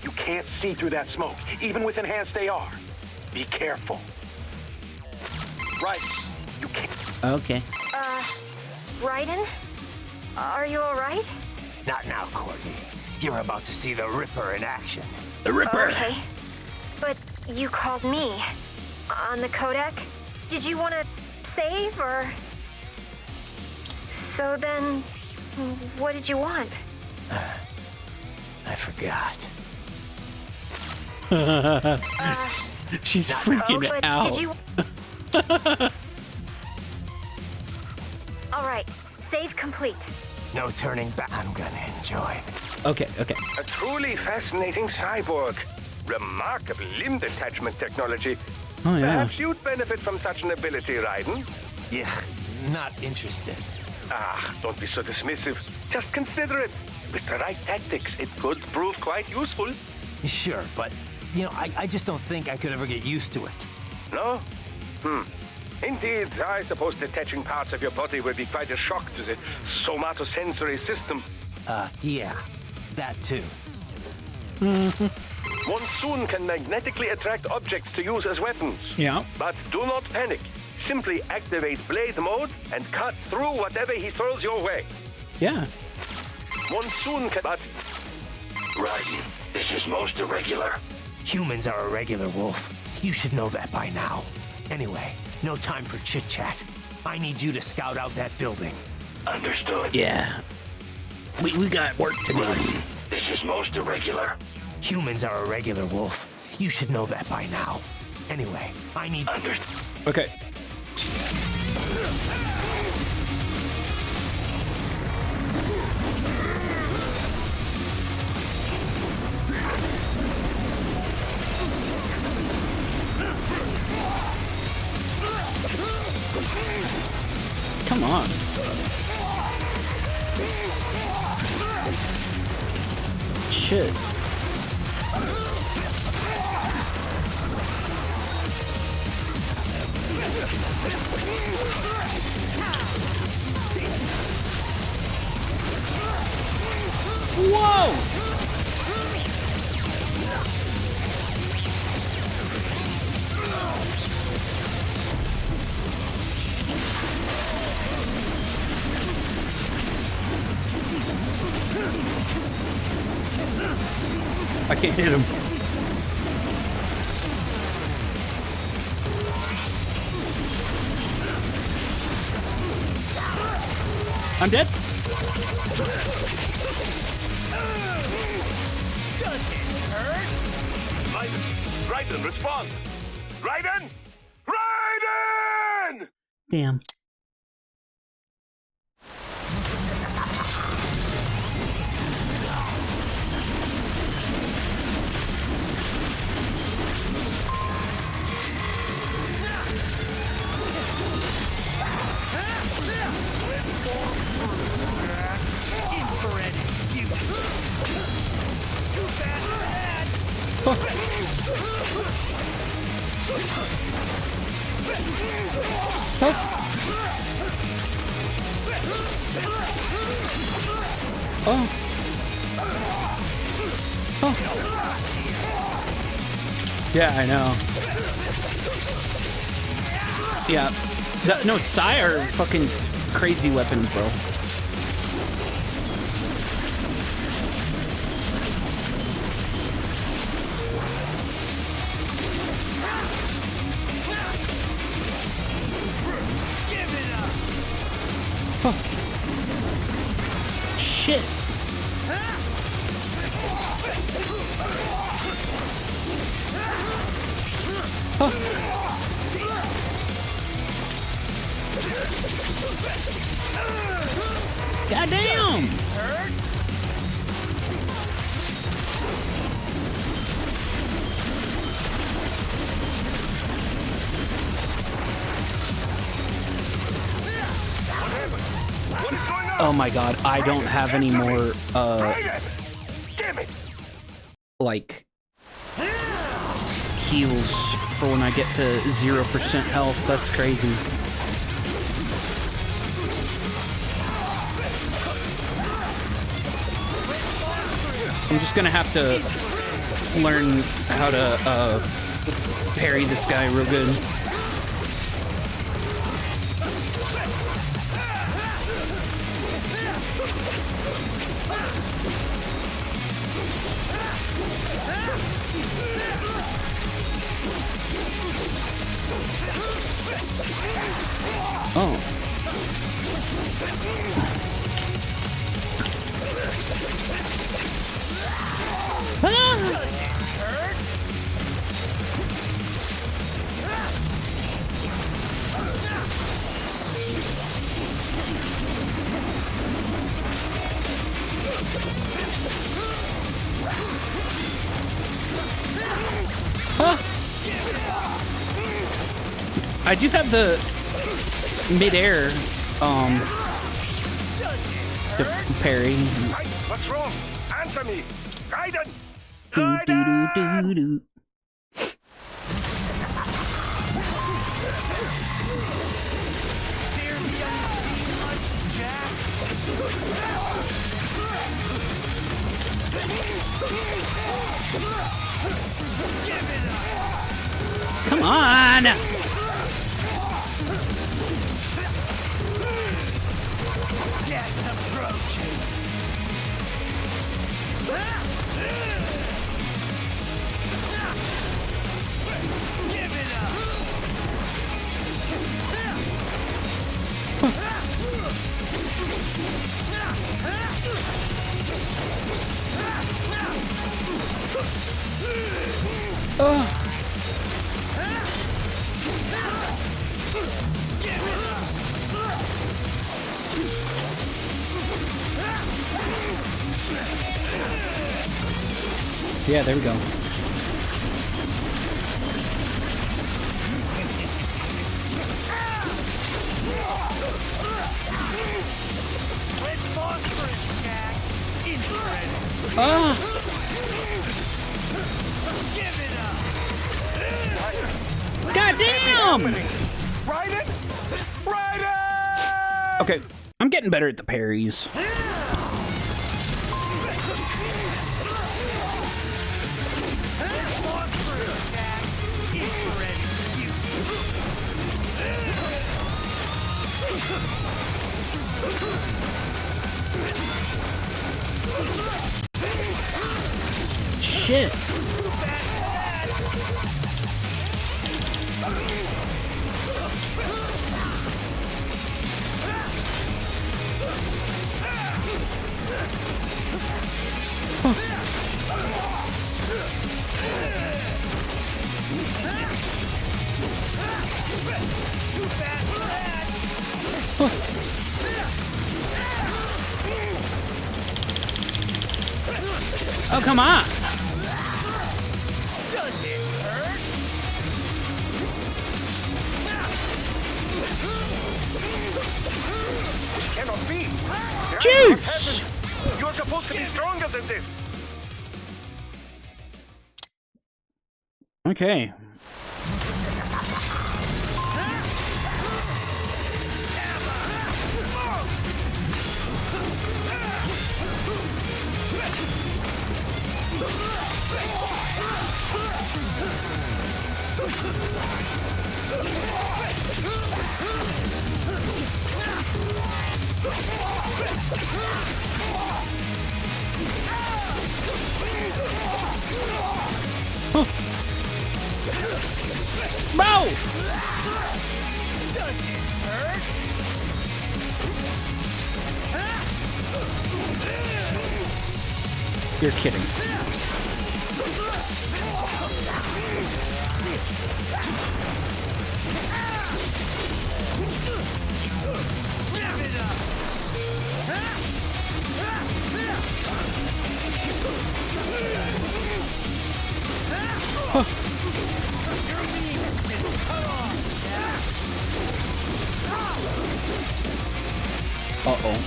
You can't see through that smoke, even with enhanced AR. Be careful. Right. You can't. Okay. Raiden? Are you alright? Not now, Courtney. You're about to see the Ripper in action. The Ripper! Okay. But you called me. On the codec? Did you want to save, or... So then, what did you want? I forgot. She's freaking out. Did you... Alright, save complete. No turning back. I'm gonna enjoy it. Okay. A truly fascinating cyborg. Remarkable limb detachment technology. Oh, yeah. Perhaps you'd benefit from such an ability, Raiden. Yeah, not interested. Don't be so dismissive. Just consider it. With the right tactics, it could prove quite useful. Sure, but, you know, I just don't think I could ever get used to it. No? Indeed, I suppose detaching parts of your body would be quite a shock to the somatosensory system. Yeah, that too. One soon can magnetically attract objects to use as weapons. Yeah. But do not panic. Simply activate blade mode and cut through whatever he throws your way. Yeah. One soon can... But... Raiden, this is most irregular. Humans are irregular, Wolf. You should know that by now. Anyway, no time for chit-chat. I need you to scout out that building. Understood. Yeah. We got work to do. Raiden, this is most irregular. Humans are irregular, Wolf. You should know that by now. Anyway, I need... Okay. Come on. Shit. Whoa! I can't hit him. I'm dead. Does it hurt? Raiden, respond! Raiden! Raiden! Damn. Yeah, I know. Yeah. No, Psy are fucking crazy weapons, bro. Shit. Goddamn! Oh my god, I don't have any more, like, heals for when I get to 0% health. That's crazy. I'm just gonna have to learn how to, parry this guy real good. Oh. I do have the mid-air, the parry. Hey, what's wrong? Answer me! Raiden! Do, do, do, do, do. Come on! Death approaching. Give it up. Yeah, there we go. Ah! God damn! Raiden! Raiden! Okay, I'm getting better at the parries. Shit. Oh, come on. Does it hurt? Cannot be! Jeez! You're supposed to be stronger than this! Okay. Bro! You're kidding. Uh-oh.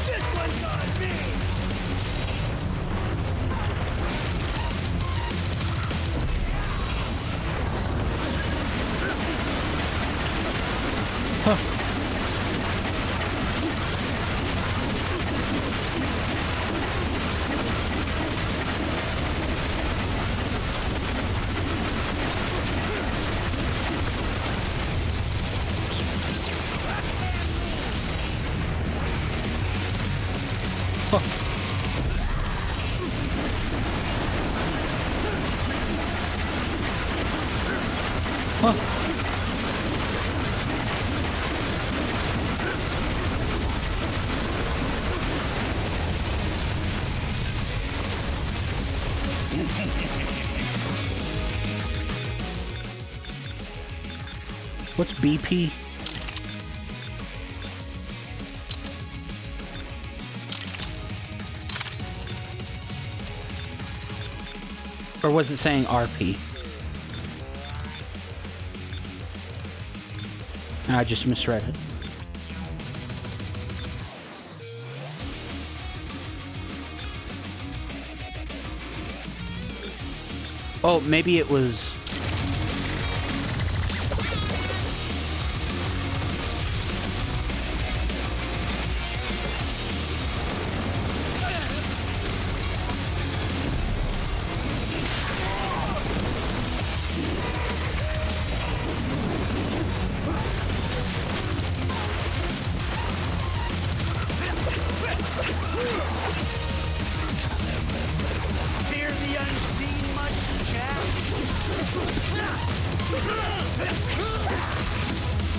This one's on me. What's BP? Or was it saying RP? I just misread it. Oh, maybe it was... Fear the unseen much, chap?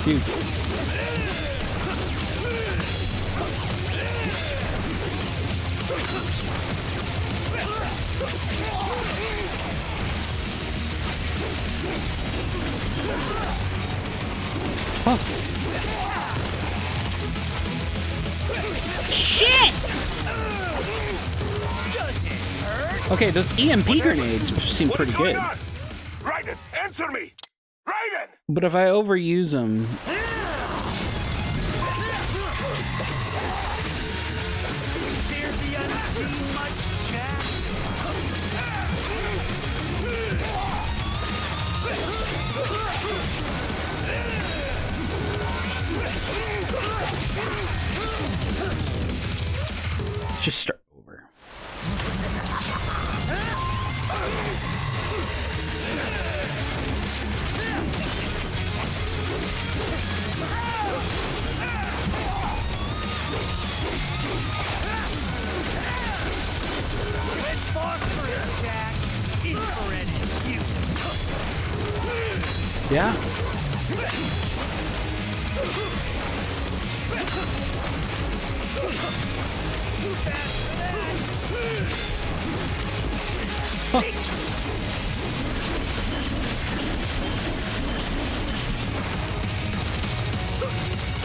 Dude. Huh. Shit! Okay, those EMP grenades seem pretty good. Raiden, answer me! Raiden! But if I overuse them... Fear the unseen much, chap? Just start over. It's phosphorus, Jack. Infrared is useless. Yeah?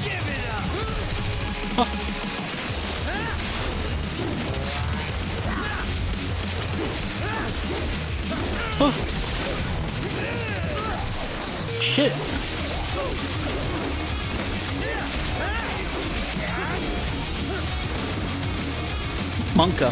Give it up. Shit. Monka.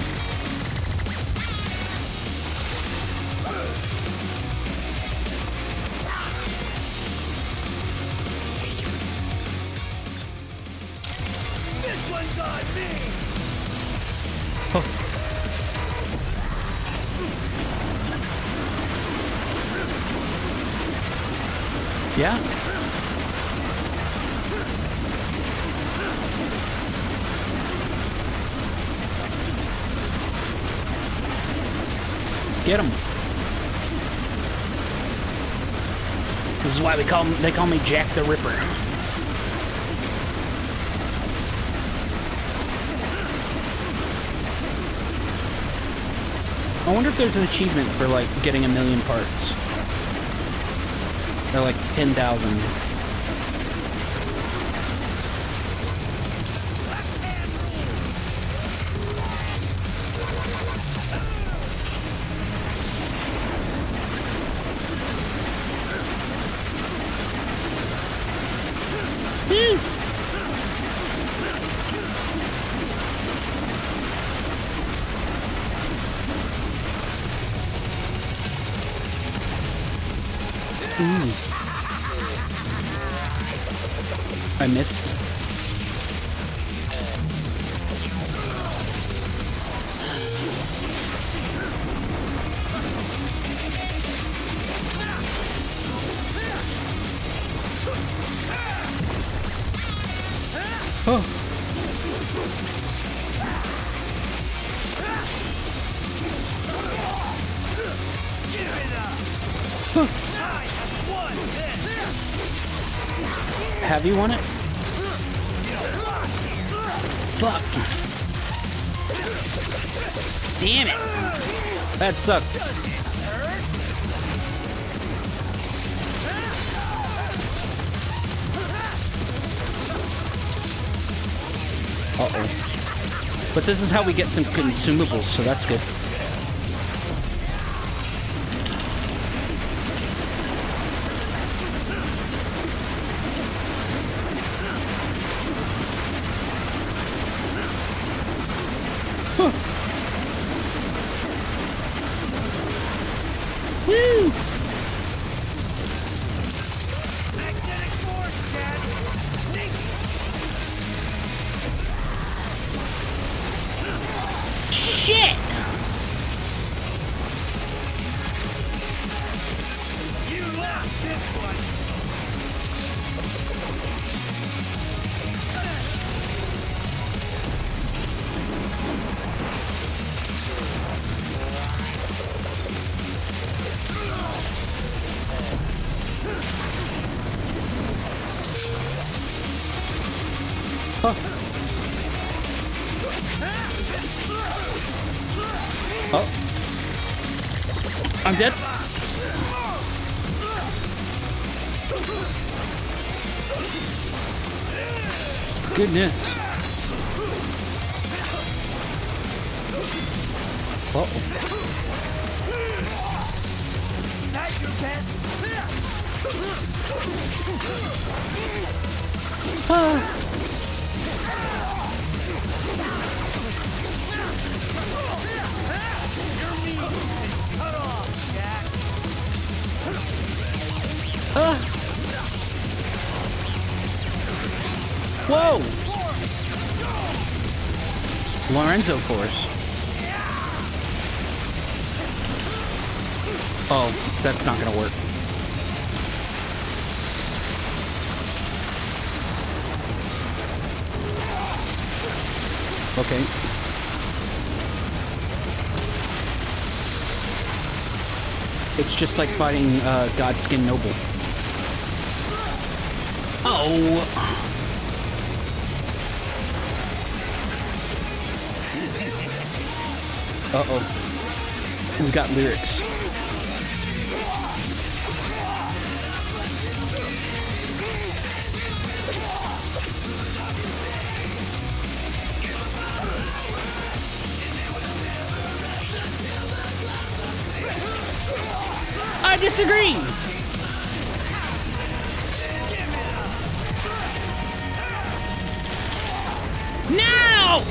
This one's on me. Yeah? Get him. This is why they call me Jack the Ripper. I wonder if there's an achievement for, like, getting 1,000,000 parts. Or, like, 10,000. Ooh. I missed. Oh. Have you won it? Fuck. Damn it. That sucks. Uh-oh. But this is how we get some consumables, so that's good. Woo! Shit! You lost this one. Oh. I'm dead. Goodness. Uh-oh. That's your best. Cut off, Jack. Whoa! Lorenzo Force. Oh, that's not gonna work. Okay. It's just like fighting Godskin Noble. Oh! Uh-oh. We've got lyrics. I disagree! Now!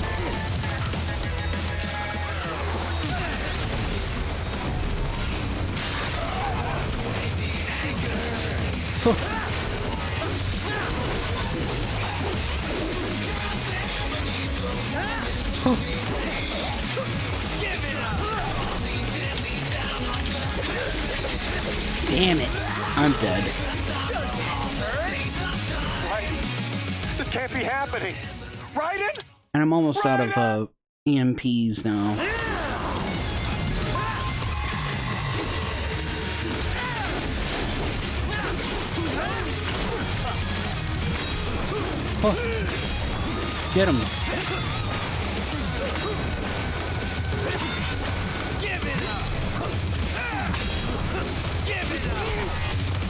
Damn it. I'm dead. This can't be happening. Raiden? And I'm almost out of EMPs now. Oh. Get him.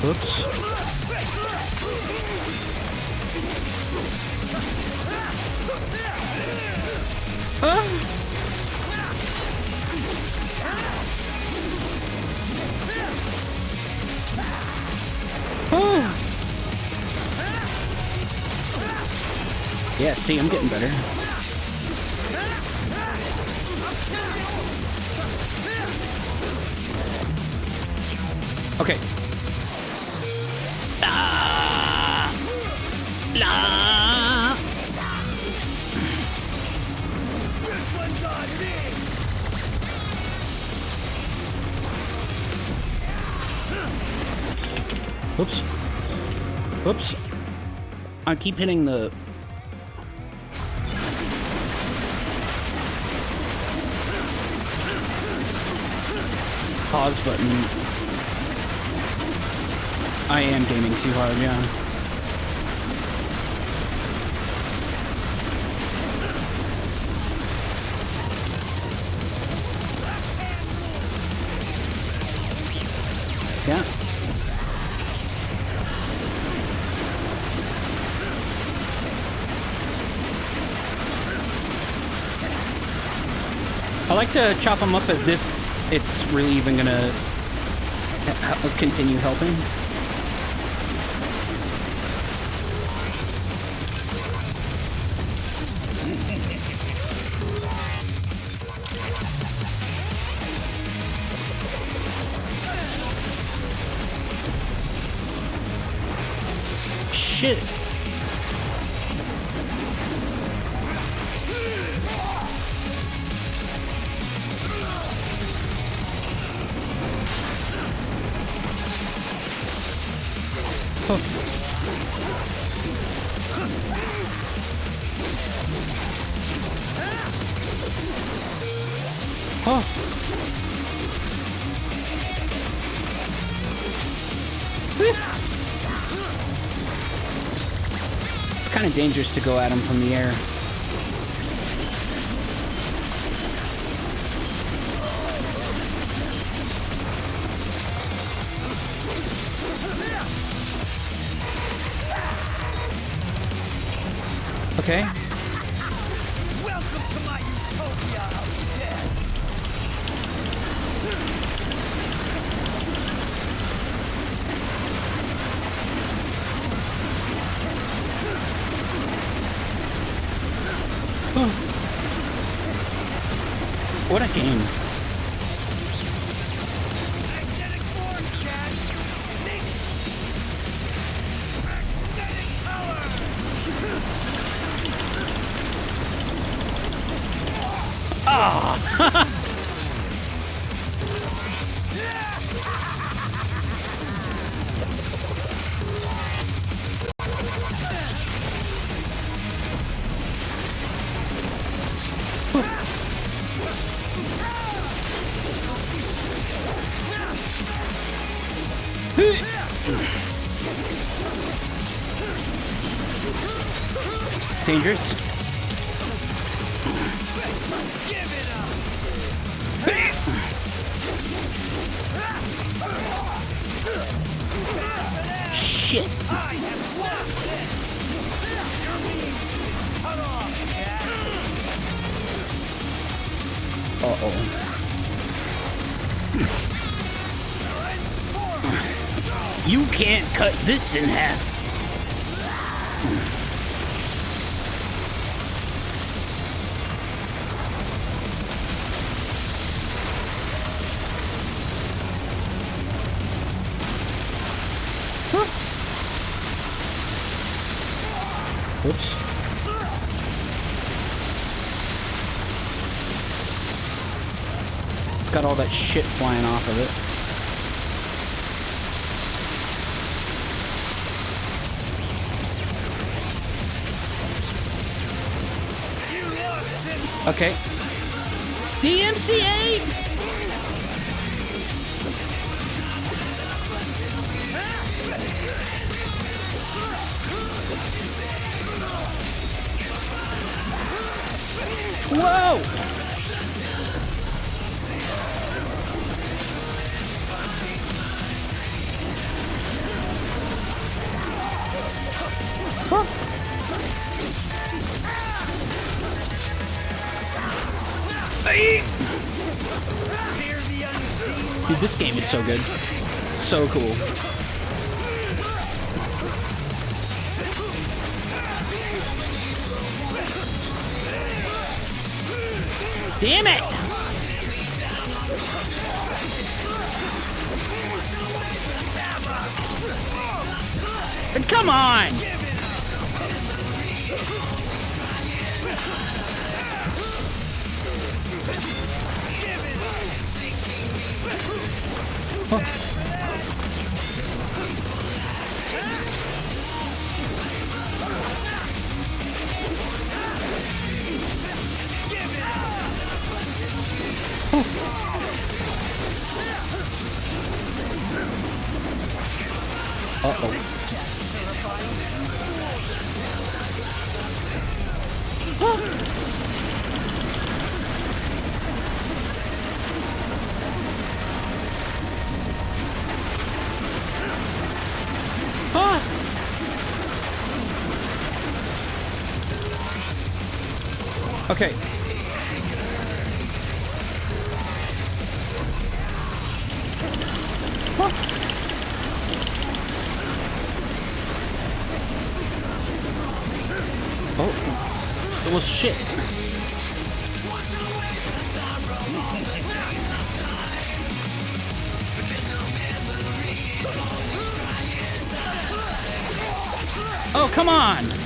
Oops. Yeah, see, I'm getting better. Okay. La. This one's on me. Oops. Oops. I keep hitting the... pause button. I am gaming too hard, yeah. Yeah. I like to chop them up as if it's really even gonna continue helping. Shit. Oh. Oh. It's kind of dangerous to go at him from the air. Okay. Welcome to my utopia of death. Oh. What a game. Dangerous. Shit. Uh-oh. You can't cut this in half. Oops. It's got all that shit flying off of it. Okay. DMCA! Whoa! Dude, this game is so good. So cool. Damn it! Come on! Okay. Huh. Oh. Well, shit. Oh, come on!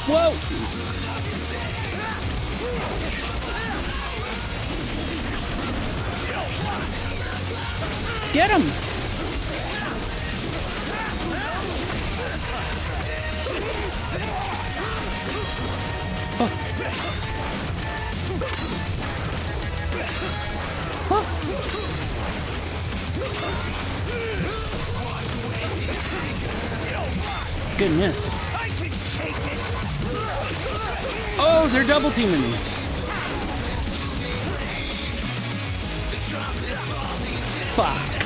Whoa! Get him! Oh. Oh. Goodness. Oh, they're double teaming me. Fuck.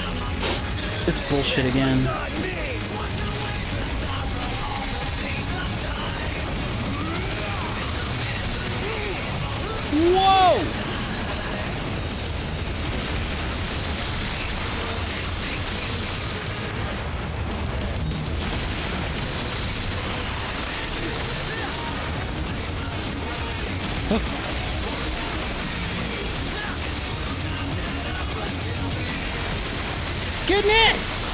This bullshit again. Whoa! Goodness!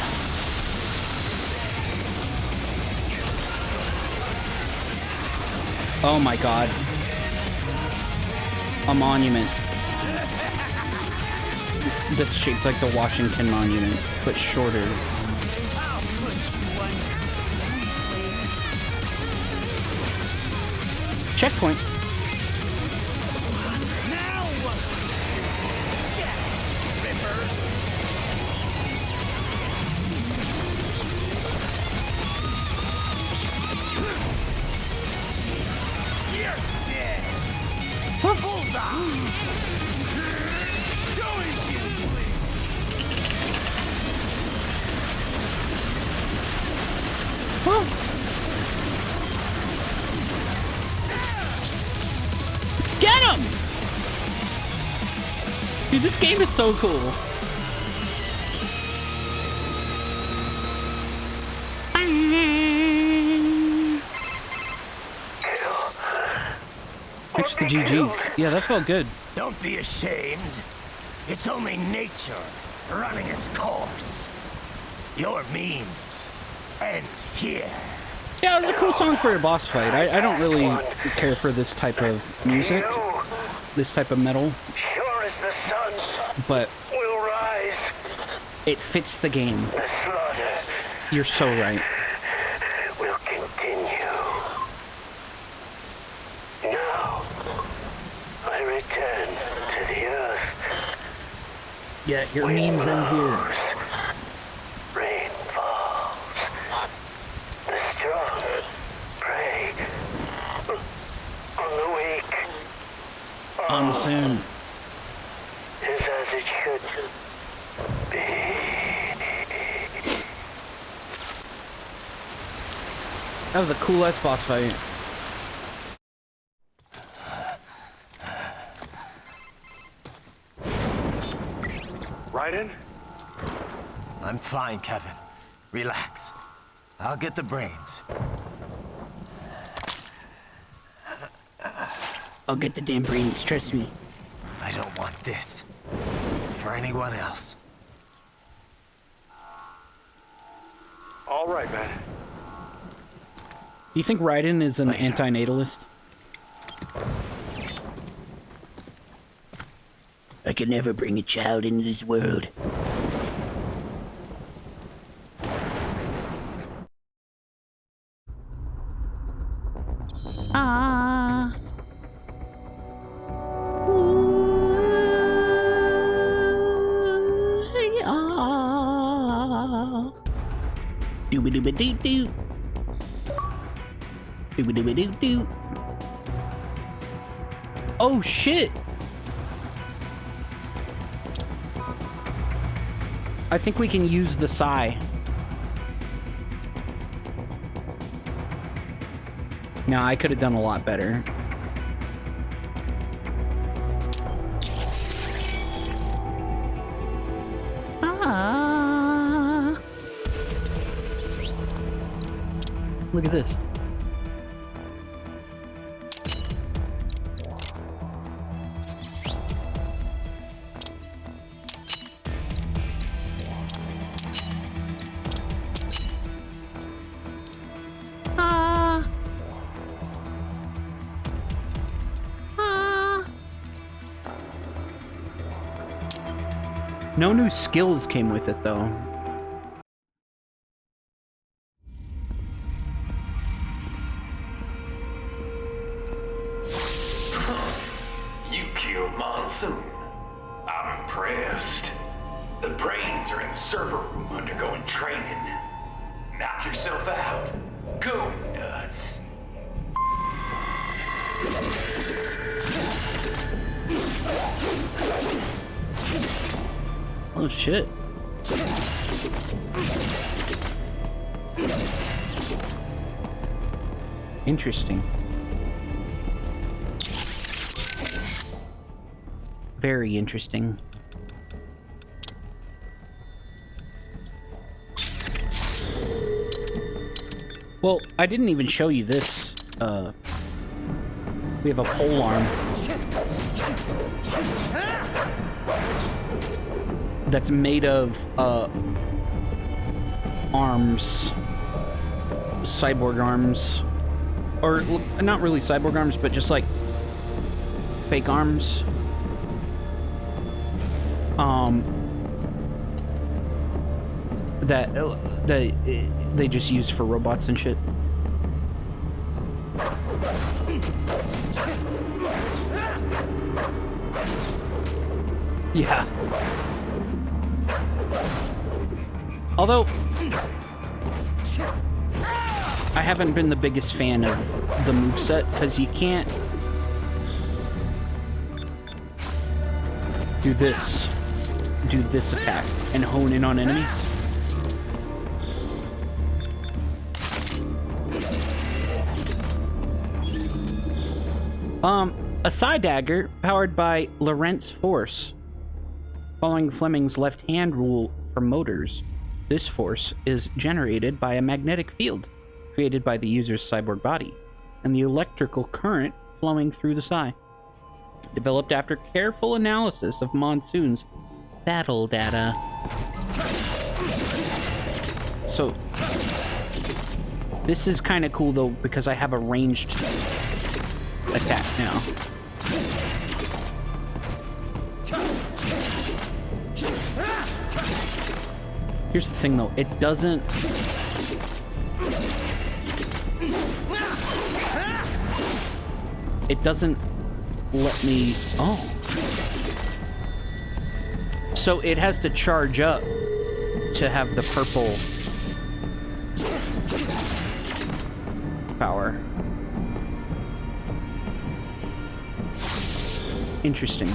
Oh my god. A monument that's shaped like the Washington Monument, but shorter. Checkpoint. Get him! Dude, this game is so cool. Thanks for the GGs. Yeah, that felt good. Don't be ashamed. It's only nature running its course. Your memes end here. Yeah, it was a cool song for a boss fight. I don't really care for this type of music, this type of metal, Sure as the sun but will rise. it fits the game. The slaughter You're so right. will continue. Now, I return to the earth. Yeah, your memes end here. Rain falls. The strong prey on the weak. On soon. Is as it should be. That was a cool ass boss fight. Raiden? I'm fine, Kevin. Relax. I'll get the brains. I'll get the damn brains, trust me. I don't want this. For anyone else. All right, man. Do you think Raiden is an anti-natalist? I could never bring a child into this world. Ah. Dooba dooba doo doo. Dooba dooba doo doo. Oh, shit! I think we can use the Psy. No, I could have done a lot better. Look at this. No new skills came with it, though. You killed Monsoon. I'm impressed. The brains are in the server room undergoing training. Knock yourself out. Go nuts. Oh shit. Interesting. Very interesting. Well, I didn't even show you this. We have a pole arm. That's made of arms, cyborg arms, or not really cyborg arms, but just like fake arms. That they just use for robots and shit. Yeah. Although, I haven't been the biggest fan of the moveset, because you can't do this attack and hone in on enemies. A Psy Dagger powered by Lorentz Force. Following Fleming's left-hand rule for motors, this force is generated by a magnetic field created by the user's cyborg body and the electrical current flowing through the Psy. Developed after careful analysis of Monsoon's battle data. So, this is kind of cool though, because I have a ranged attack now. Here's the thing though, it doesn't... It doesn't let me... Oh. So it has to charge up to have the purple power. Interesting.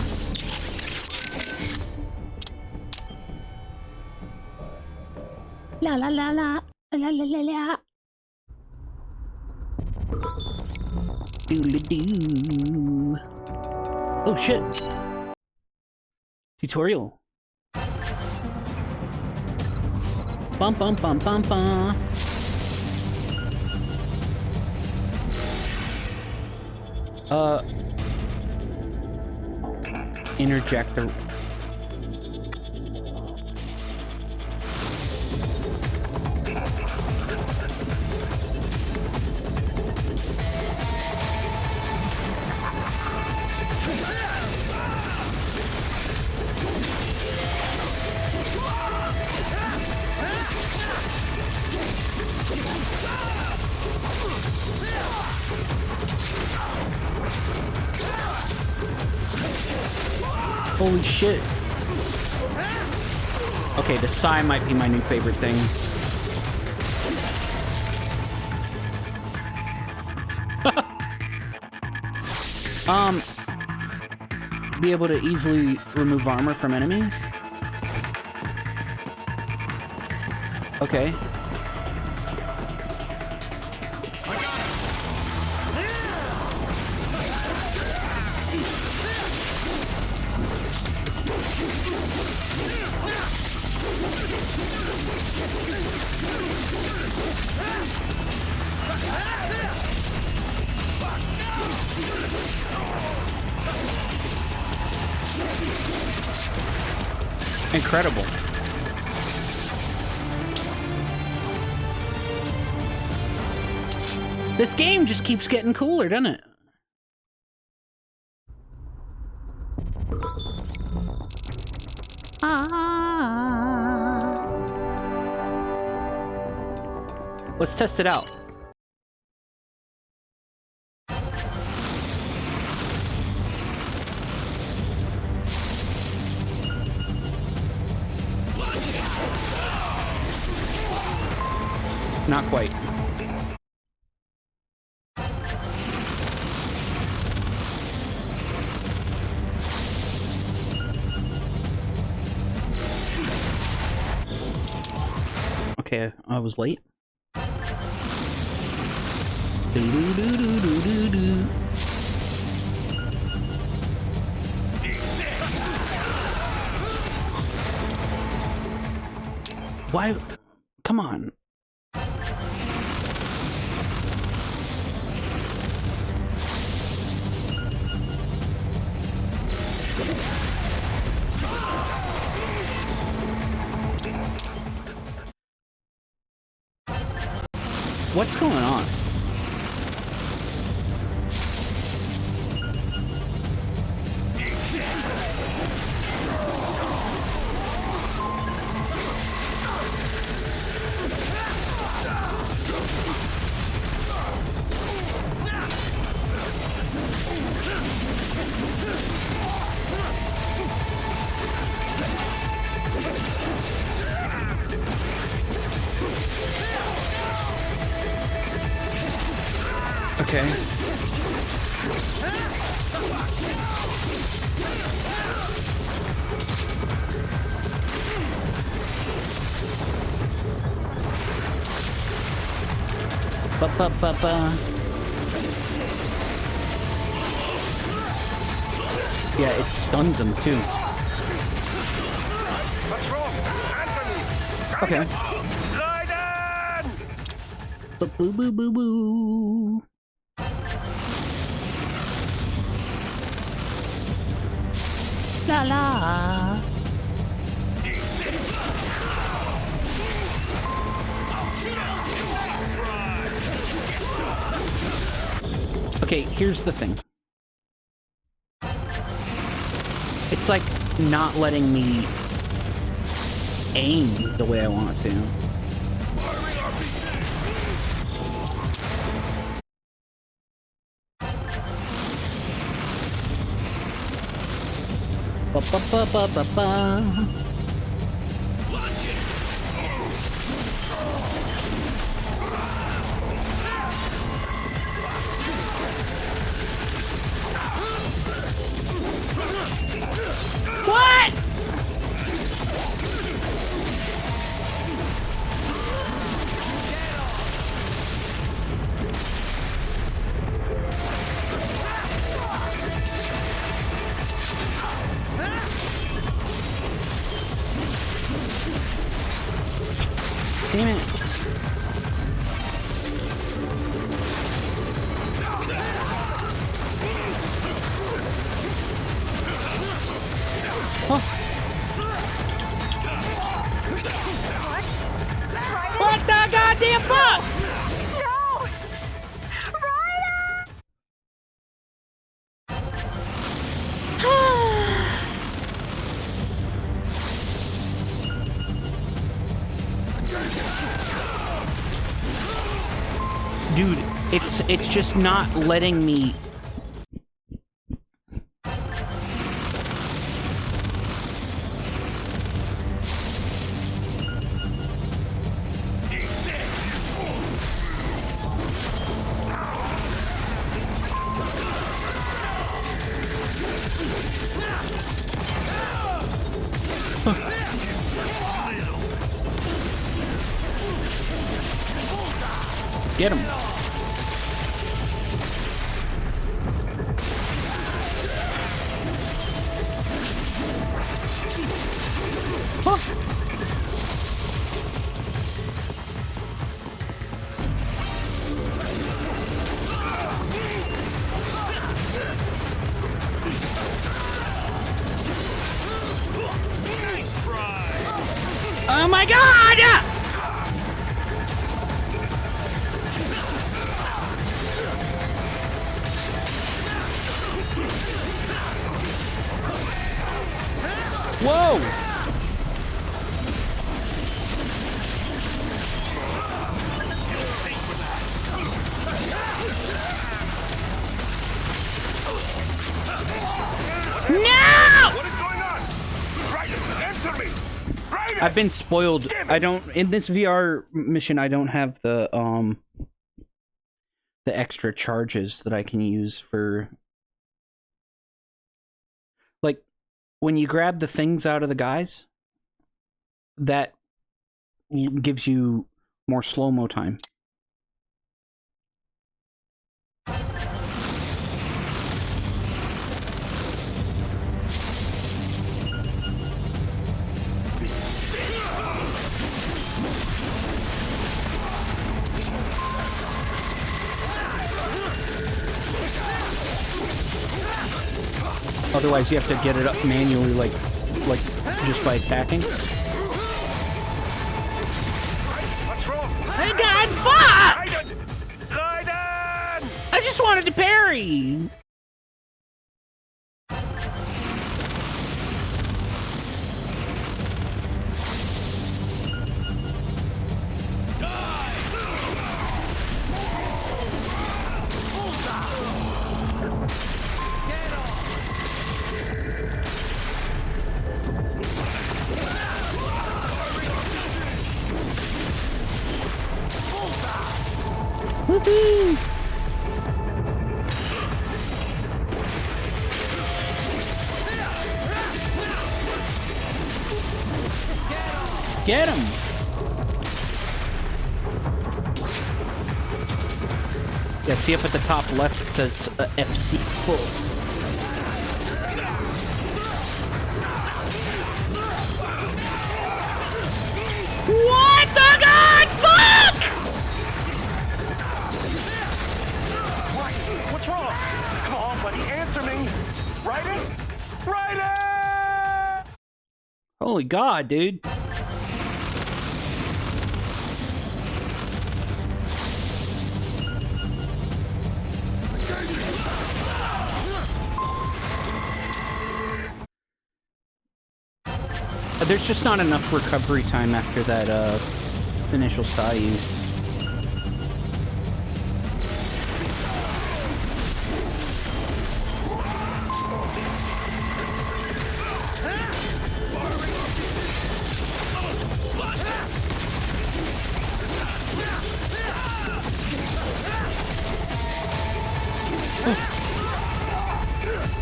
La la la la la la la la. Doodle-doo. Oh shit. Tutorial. Bum bum bum bum bum. Interject the... Holy shit. Okay, the Psy might be my new favorite thing. be able to easily remove armor from enemies? Okay. Incredible. This game just keeps getting cooler, doesn't it? Let's test it out. Not quite. Okay, I was late. Why? Come on. What's going on? Okay. Ba-ba-ba-ba. Yeah, it stuns him too. What's wrong? Anthony! Okay. Boo boo boo boo. La la. Okay, here's the thing. It's like not letting me aim the way I want to. Ba ba ba ba ba ba. What? Damn it. What? What the goddamn fuck? No! Dude, it's just not letting me. Get him. Huh. Nice try. Oh my god! Whoa! No! What is going on? Right, answer me! Right! I've been spoiled. I don't in this VR mission. I don't have the extra charges that I can use for, like, when you grab the things out of the guys, that gives you more slow-mo time. Otherwise, you have to get it up manually, like just by attacking. What's wrong? Oh God, fuck! Raiden! I just wanted to parry! Woohoo! Get him! Yeah, see up at the top left it says FC full. What the god? Fuck! What's wrong? Come on, buddy, answer me. Raiden? Raiden! Holy god, dude. There's just not enough recovery time after that initial psi use.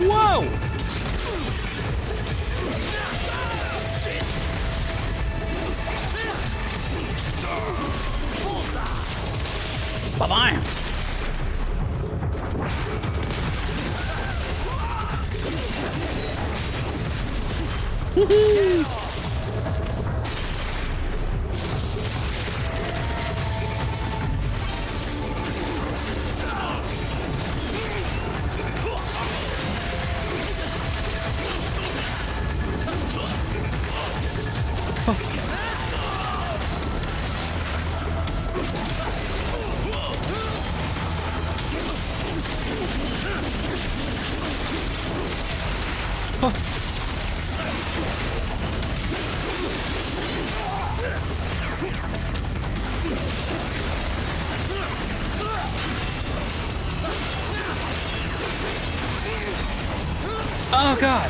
Whoa! Bye-bye. Woohoo! Oh god.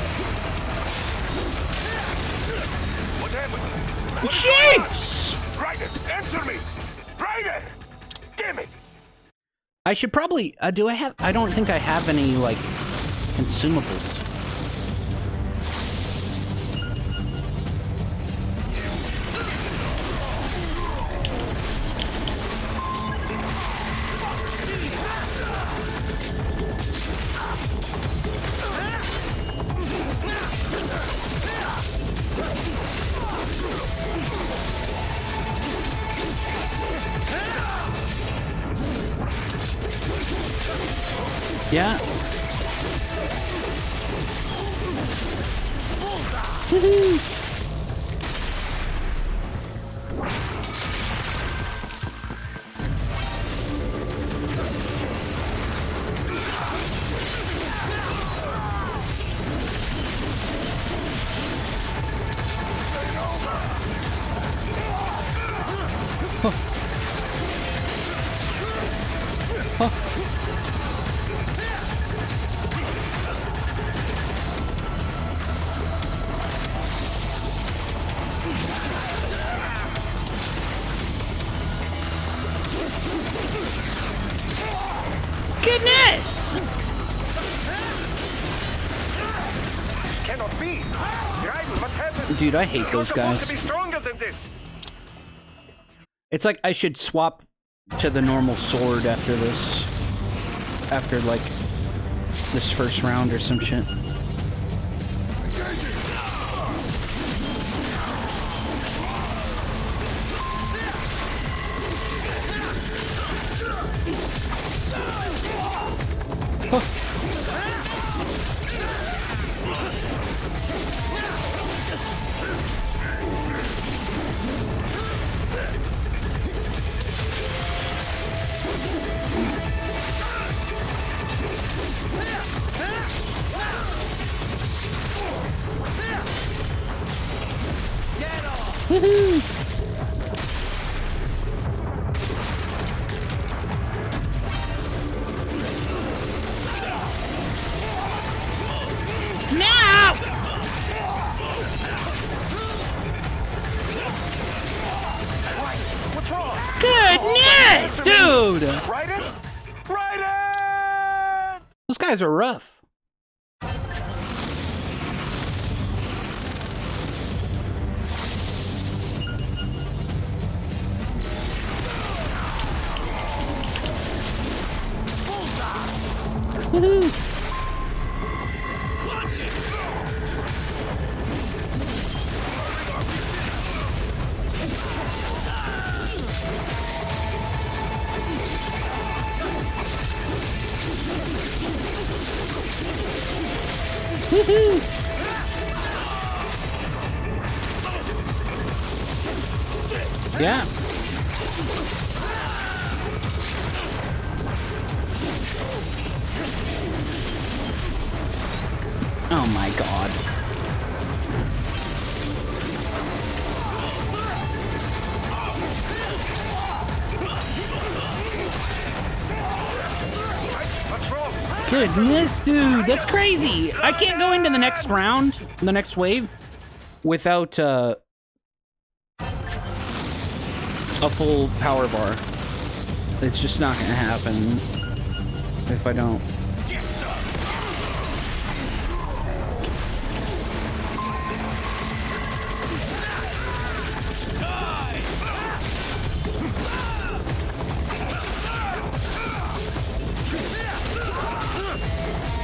What happened? Jeez! Raiden, answer me! Raiden! Damn it! I should probably do I have I don't think I have any like consumables. Yeah. Woohoo! Goodness! Cannot be. Raiden, what happened? Dude, I hate those guys. To be stronger than this. It's like I should swap to the normal sword after this. After, like, this first round or some shit. Woohoo! Now! What's wrong? Goodness, dude! Raiden? Raiden! Those guys are rough. Woohoo! Woohoo! Yeah. Oh my god. Goodness, dude, that's crazy. I can't go into the next round, the next wave, without a full power bar. It's just not gonna happen if I don't.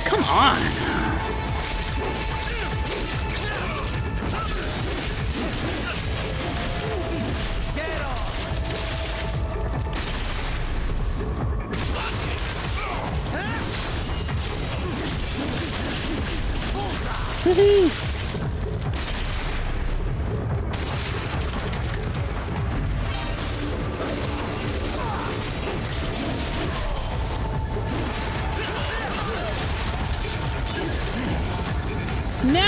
Come on! Woohoo! No!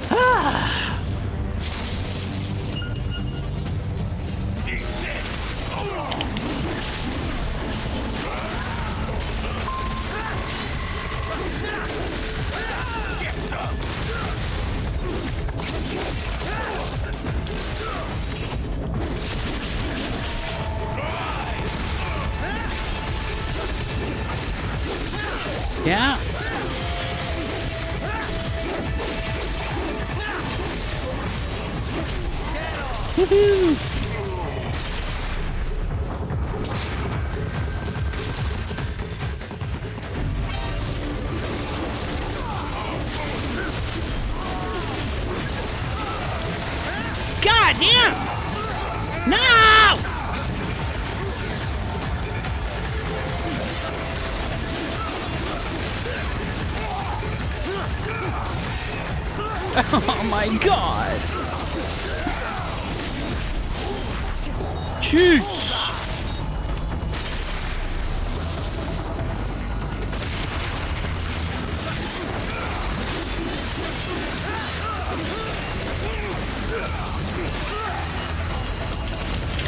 Ah. Yeah. Woohoo! God damn! No! Oh my god! Jeez!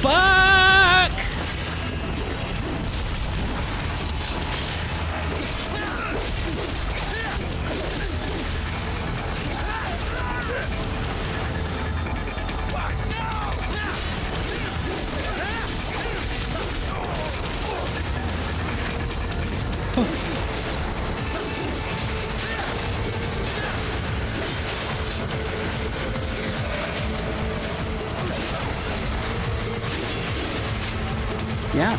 Fuck! Yeah.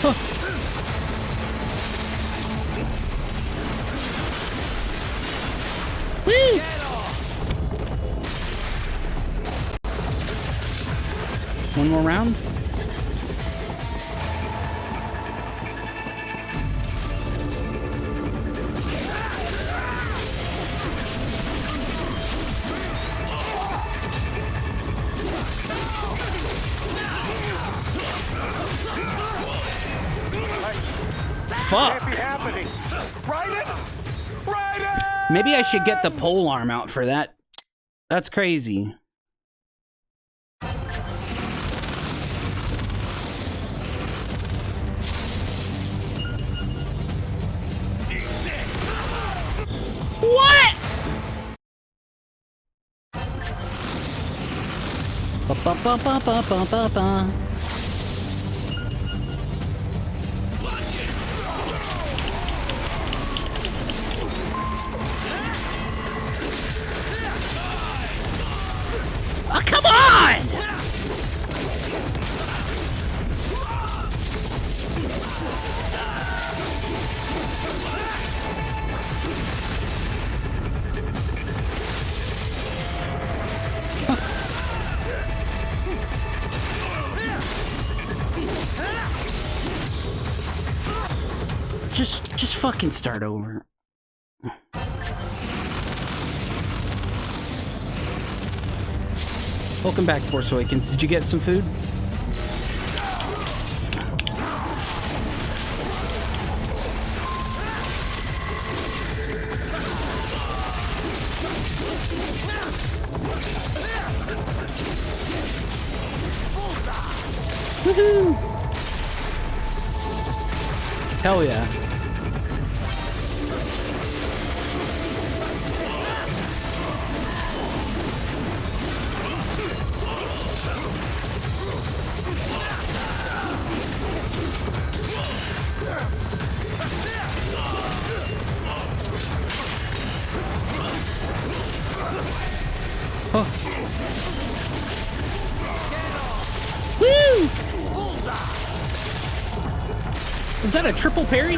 Huh. Whee! One more round. Fuck. Can't be happening. Raiden! Maybe I should get the pole arm out for that. That's crazy. What? Ba ba ba ba ba ba ba ba. Oh, come on! Just fucking start over. Welcome back, Force Awakens. Did you get some food? Woohoo! Hell yeah. Oh. Woo! Is that a triple parry?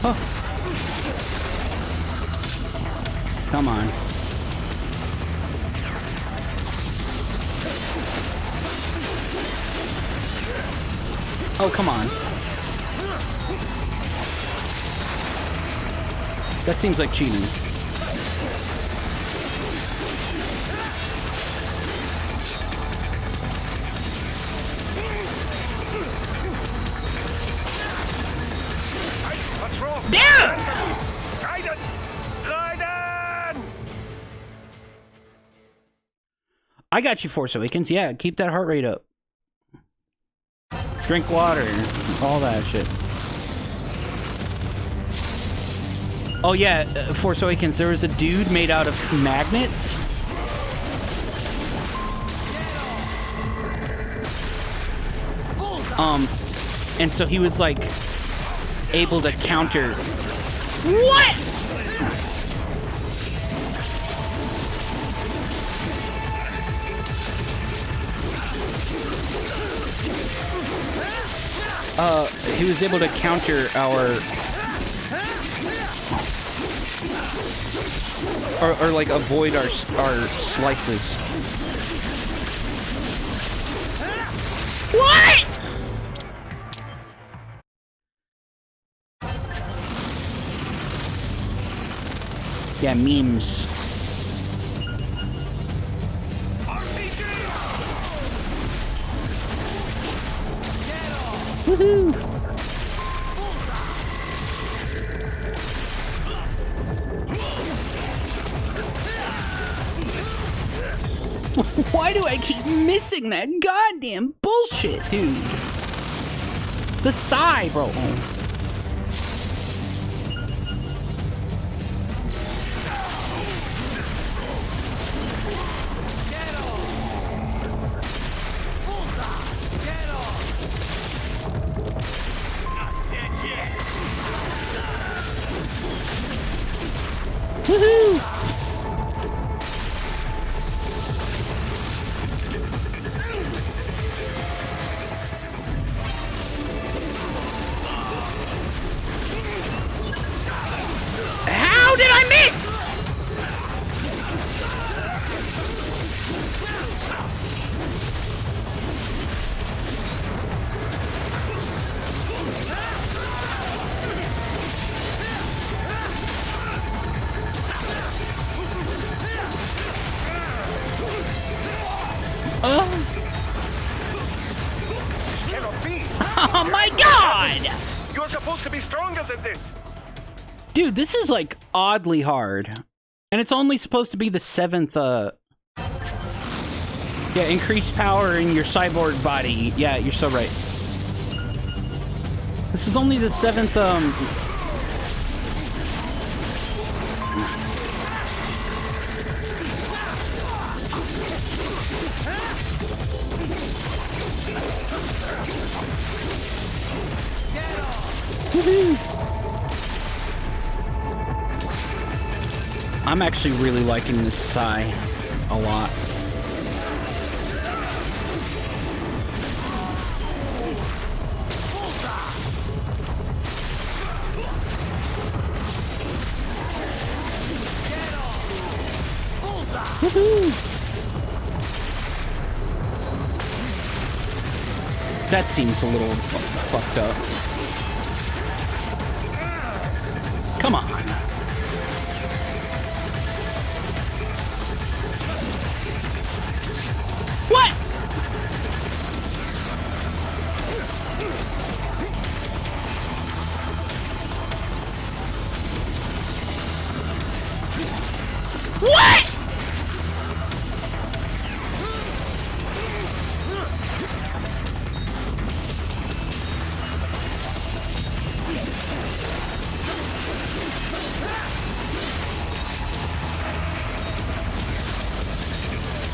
Oh. Come on. Oh, come on. That seems like cheating. Damn! Raiden! Raiden! I got you, Force Awakens. Yeah, keep that heart rate up. Drink water, all that shit. Oh yeah, Force Awakens, there was a dude made out of magnets. And so he was like able to counter. What? He was able to counter our or like avoid our slices. What? Yeah, memes. Woohoo! Why do I keep missing that goddamn bullshit, dude? The sigh, bro. Woohoo! How did I miss? Oh my god! You're supposed to be stronger than this. Dude, this is like oddly hard. And it's only supposed to be the 7th, yeah, increased power in your cyborg body. Yeah, you're so right. This is only the 7th, I'm actually really liking this Psy a lot. Woohoo! That seems a little fucked up. Come on. What? What?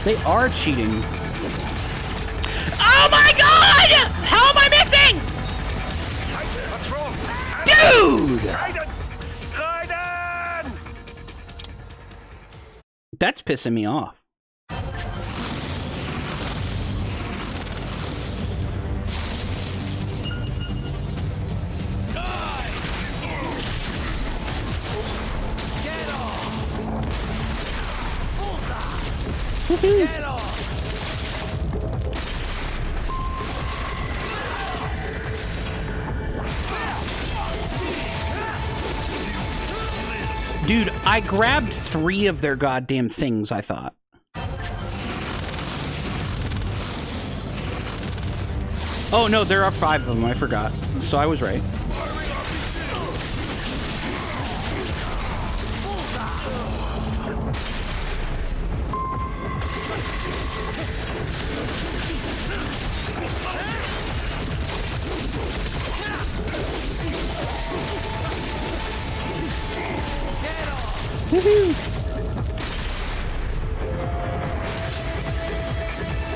They are cheating. Oh my god! How am I missing? What's wrong? Dude! Raiden! Raiden! That's pissing me off. Get off! Dude, I grabbed 3 of their goddamn things, I thought. Oh no, there are 5 of them, I forgot. So I was right.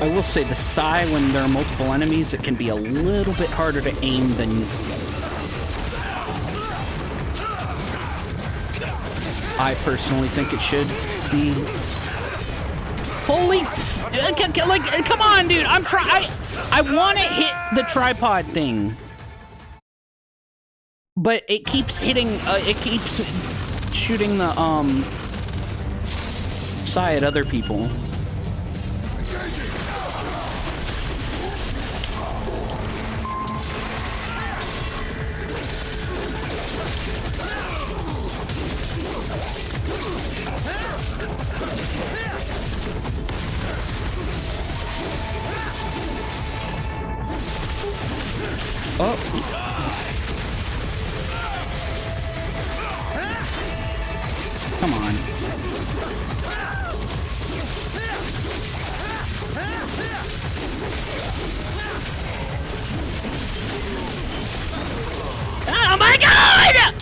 I will say the Psy, when there are multiple enemies, it can be a little bit harder to aim than I personally think it should be. Holy, like, come on, dude! I want to hit the tripod thing, but it keeps hitting. It keeps shooting the Psy at other people. Oh. Come on. Oh my God!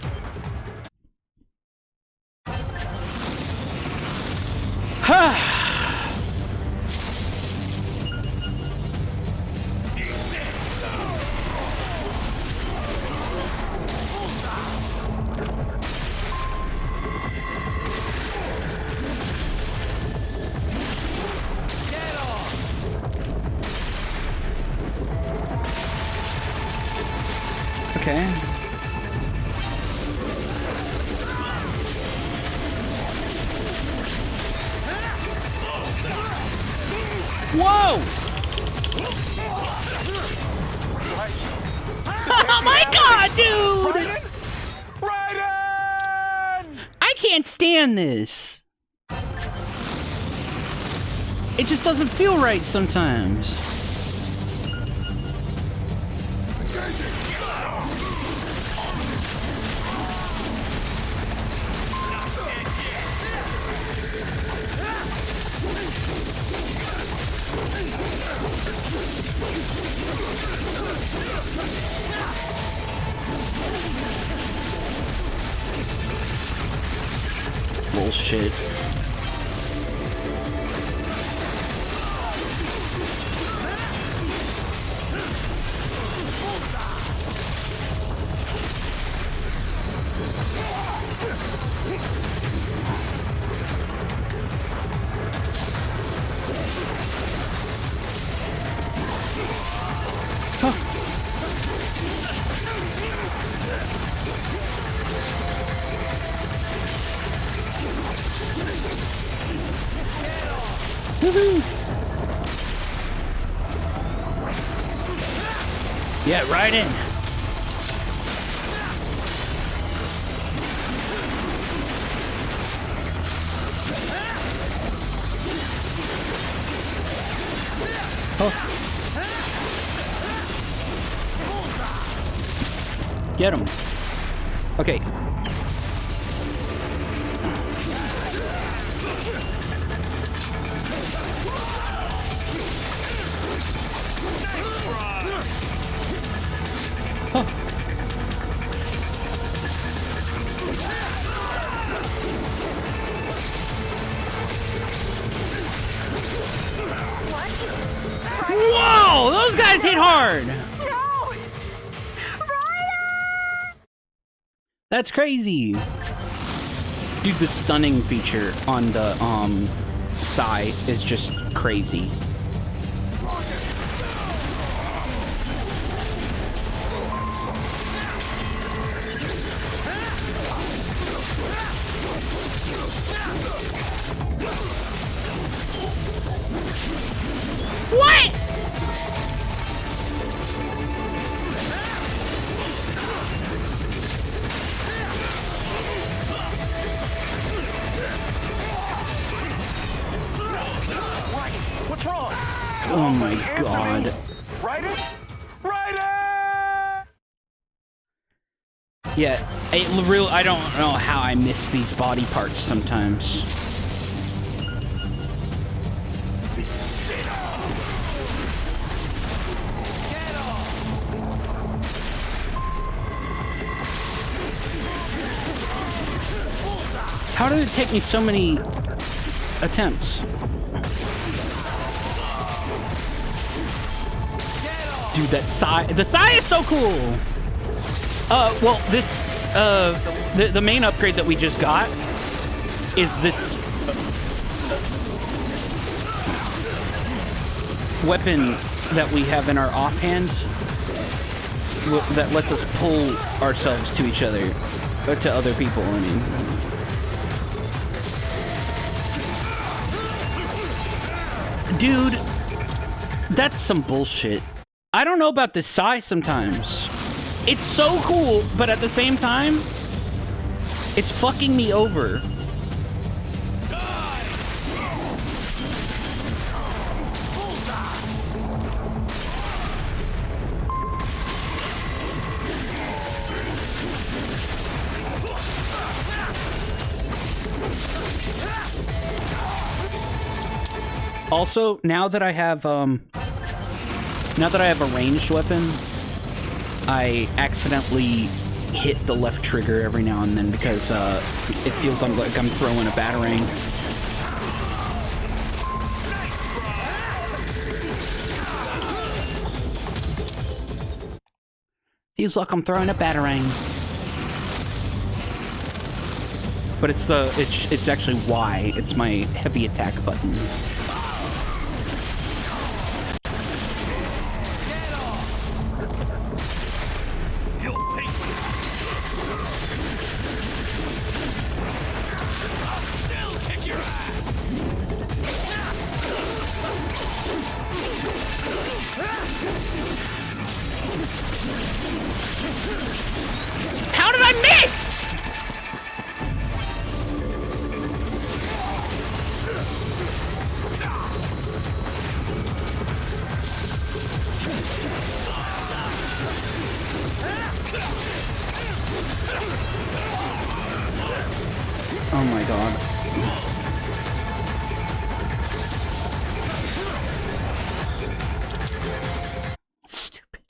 Okay. Whoa! Oh my God, dude! I can't stand this. It just doesn't feel right sometimes. Bullshit. Yeah, right in. Oh. Get him. Okay. Huh. Whoa! Those guys hit hard! No! That's crazy! Dude, the stunning feature on the, Psy is just crazy. What? What's wrong? Oh my God. Raiden? Raiden! Yeah, I don't know how I miss these body parts sometimes. How did it take me so many attempts? Dude, that Psy, the Psy is so cool. Well, this, the main upgrade that we just got is this weapon that we have in our offhand that lets us pull ourselves to each other, or to other people, I mean. Dude, that's some bullshit. I don't know about this Psy sometimes. It's so cool, but at the same time, it's fucking me over. Also, now that I have a ranged weapon, I accidentally hit the left trigger every now and then because it feels like I'm throwing a batarang. Feels like I'm throwing a batarang. But it's actually Y. It's my heavy attack button. How did I miss? Oh my god. Stupid.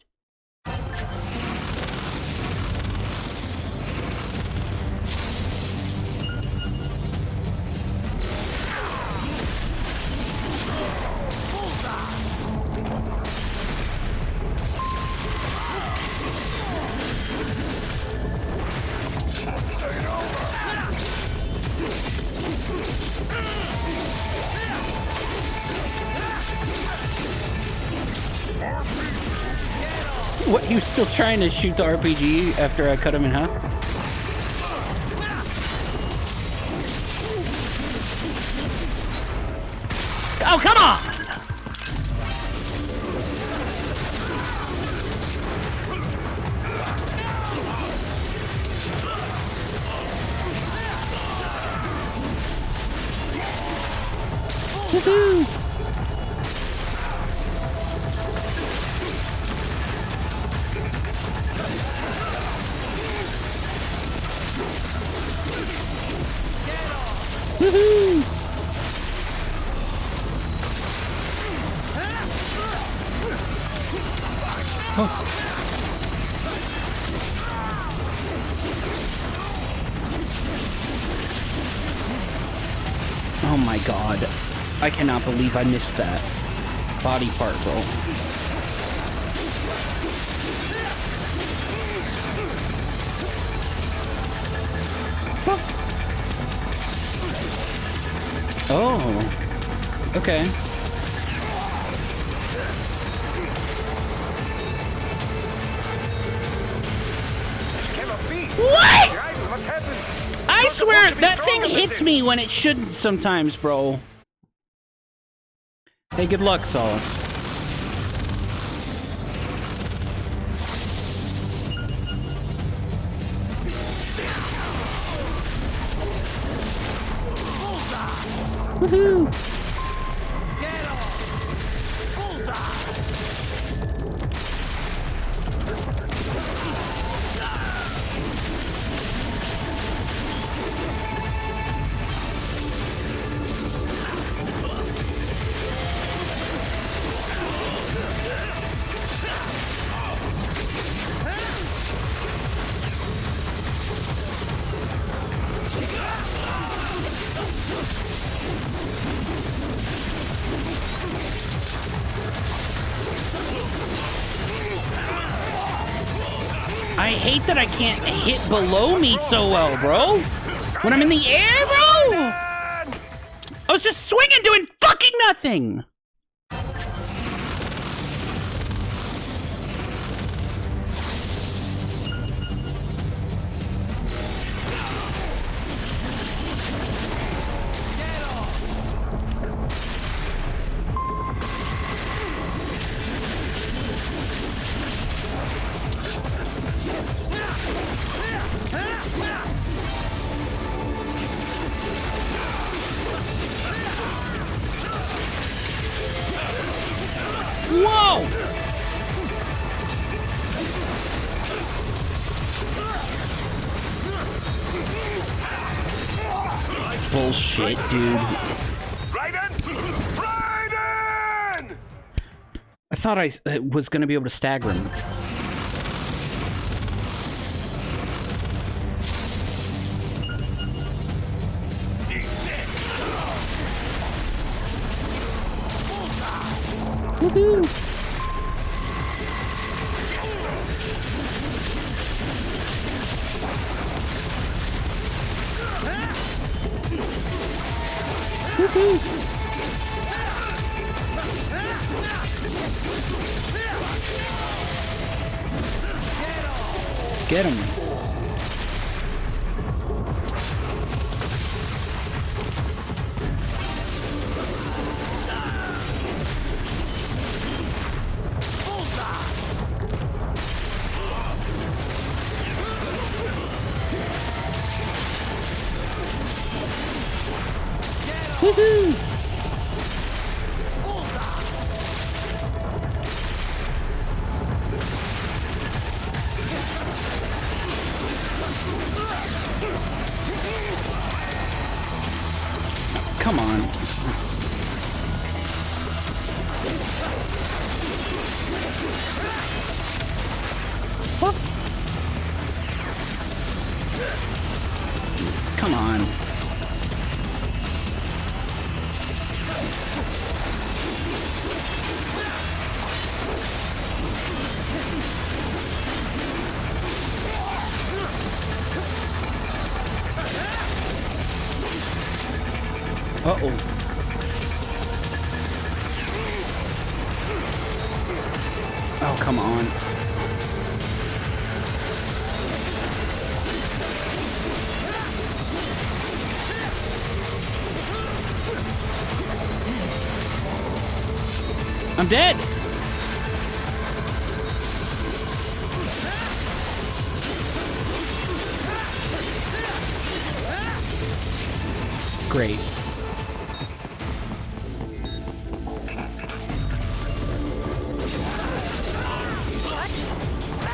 What, he was still trying to shoot the RPG after I cut him in half? Oh, come on! Woohoo! Woohoo! Oh my god. I cannot believe I missed that. Body part roll. Oh. Okay. What? I swear that thing hits me when it shouldn't sometimes, bro. Hey, good luck, Solace. Woohoo! I hate that I can't hit below me so well, bro. When I'm in the air, bro. I was just swinging, doing fucking nothing. Whoa! Bullshit, dude. I thought I was gonna be able to stagger him. Woohoo! Woohoo! Get him. Woohoo! Come on. What? Come on. Uh-oh. Oh, come on. I'm dead! Great.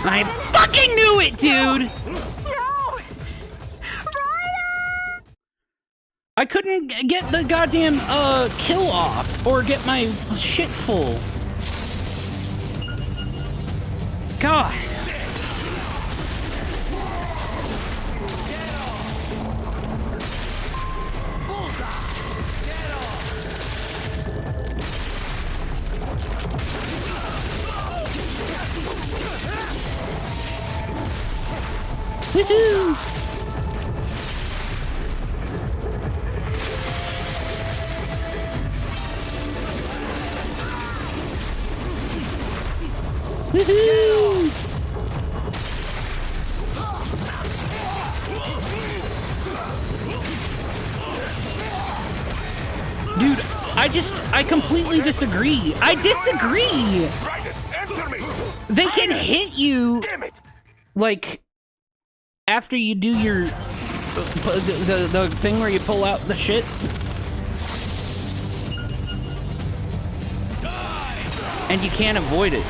I fucking knew it, dude! No! I couldn't get the goddamn, kill off, or get my shit full. God. Woohoo! Woohoo! Dude, I completely disagree. I disagree! They can hit you, like, after you do your, the thing where you pull out the shit. And you can't avoid it.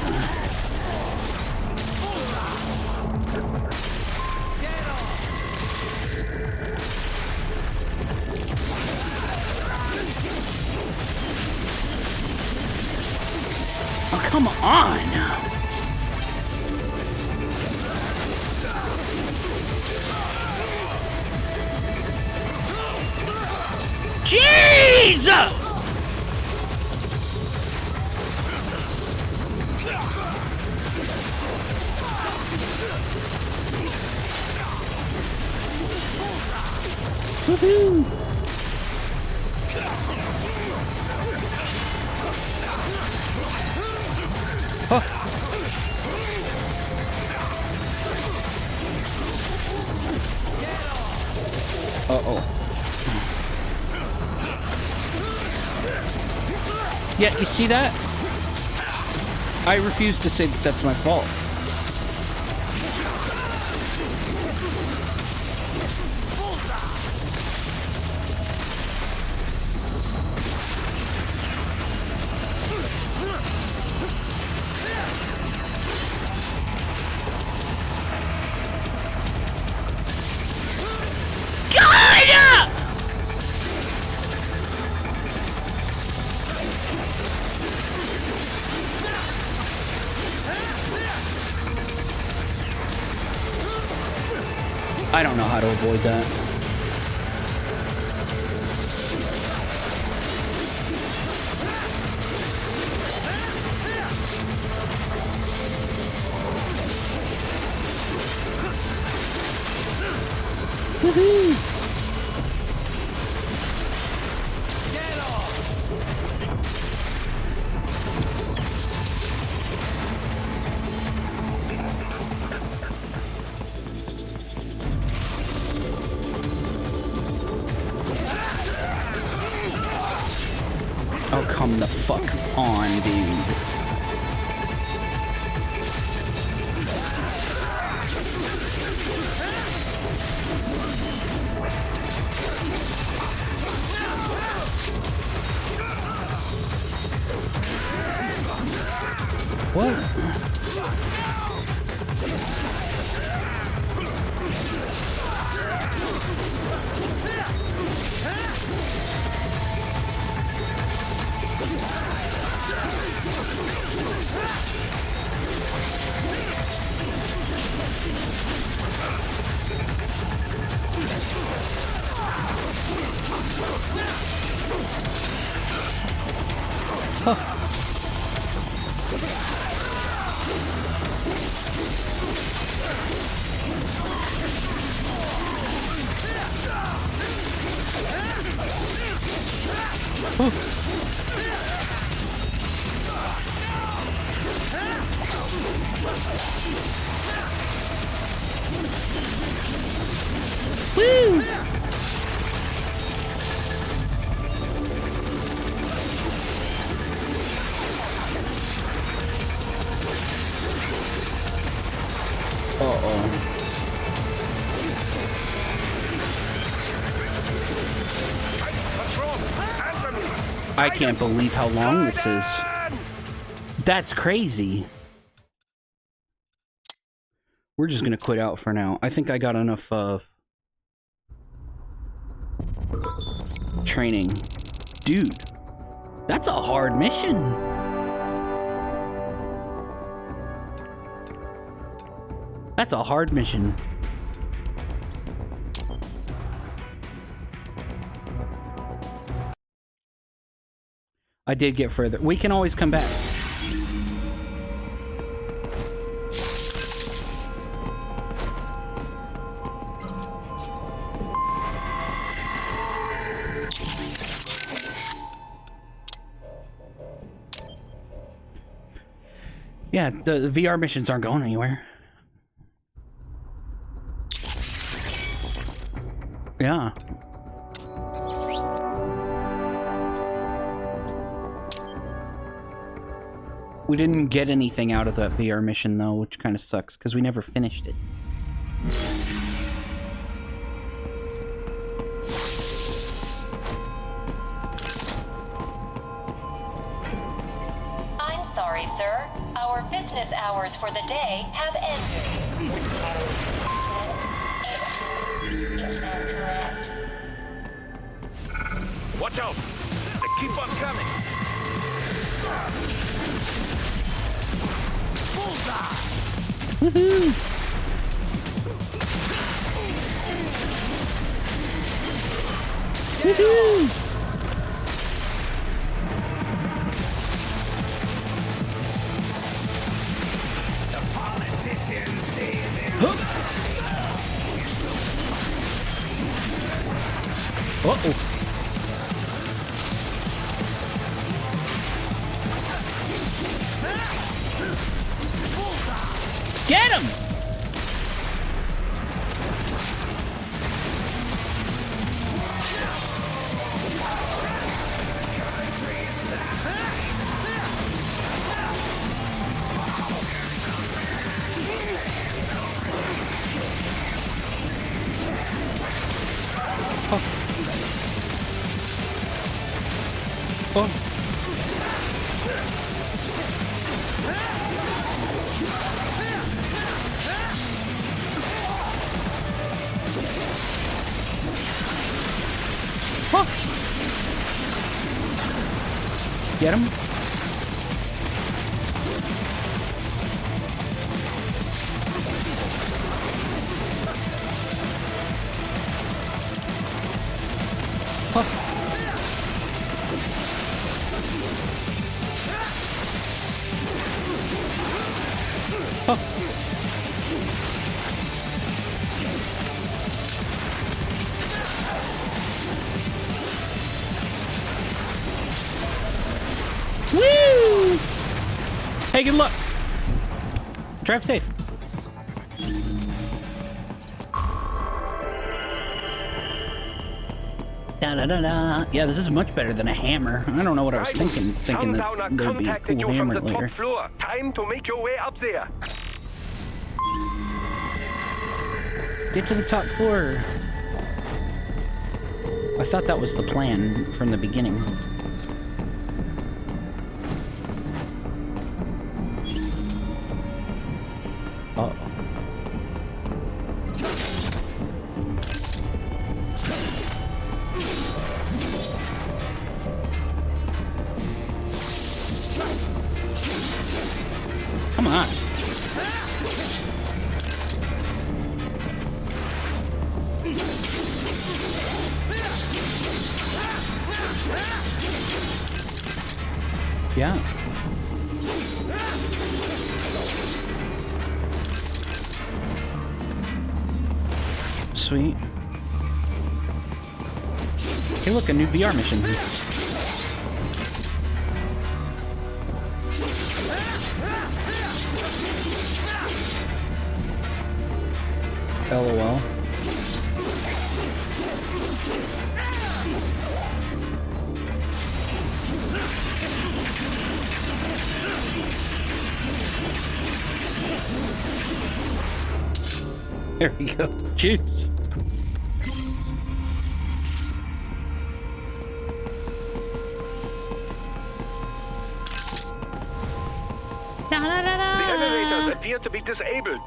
Oh, come on! Jeez! Woohoo! Oh. Uh-oh. Yeah, you see that? I refuse to say that that's my fault. I don't know how to avoid that. Woohoo! Oh, come the fuck on, dude. What? Woo! I can't believe how long this is. That's crazy. We're just gonna quit out for now. I think I got enough training. Dude, that's a hard mission. That's a hard mission. I did get further. We can always come back. Yeah, the VR missions aren't going anywhere. Yeah. We didn't get anything out of that VR mission, though, which kind of sucks, because we never finished it. I'm sorry, sir. Our business hours for the day have ended. Watch out! They keep on coming! Woohoo! Woohoo! The politicians say they're Uh-oh. Get him! Oh. Oh. Get him. Woo! Hey, good luck. Drive safe. Da da da da. Yeah, this is much better than a hammer. I don't know what I was thinking that there'd be a cool hammer later. Top floor. Time to make your way up there. Get to the top floor. I thought that was the plan from the beginning. Uh-oh. Come on. Yeah. Sweet. Hey, look, a new VR mission. LOL. There we go. Cheers. The elevators appear to be disabled,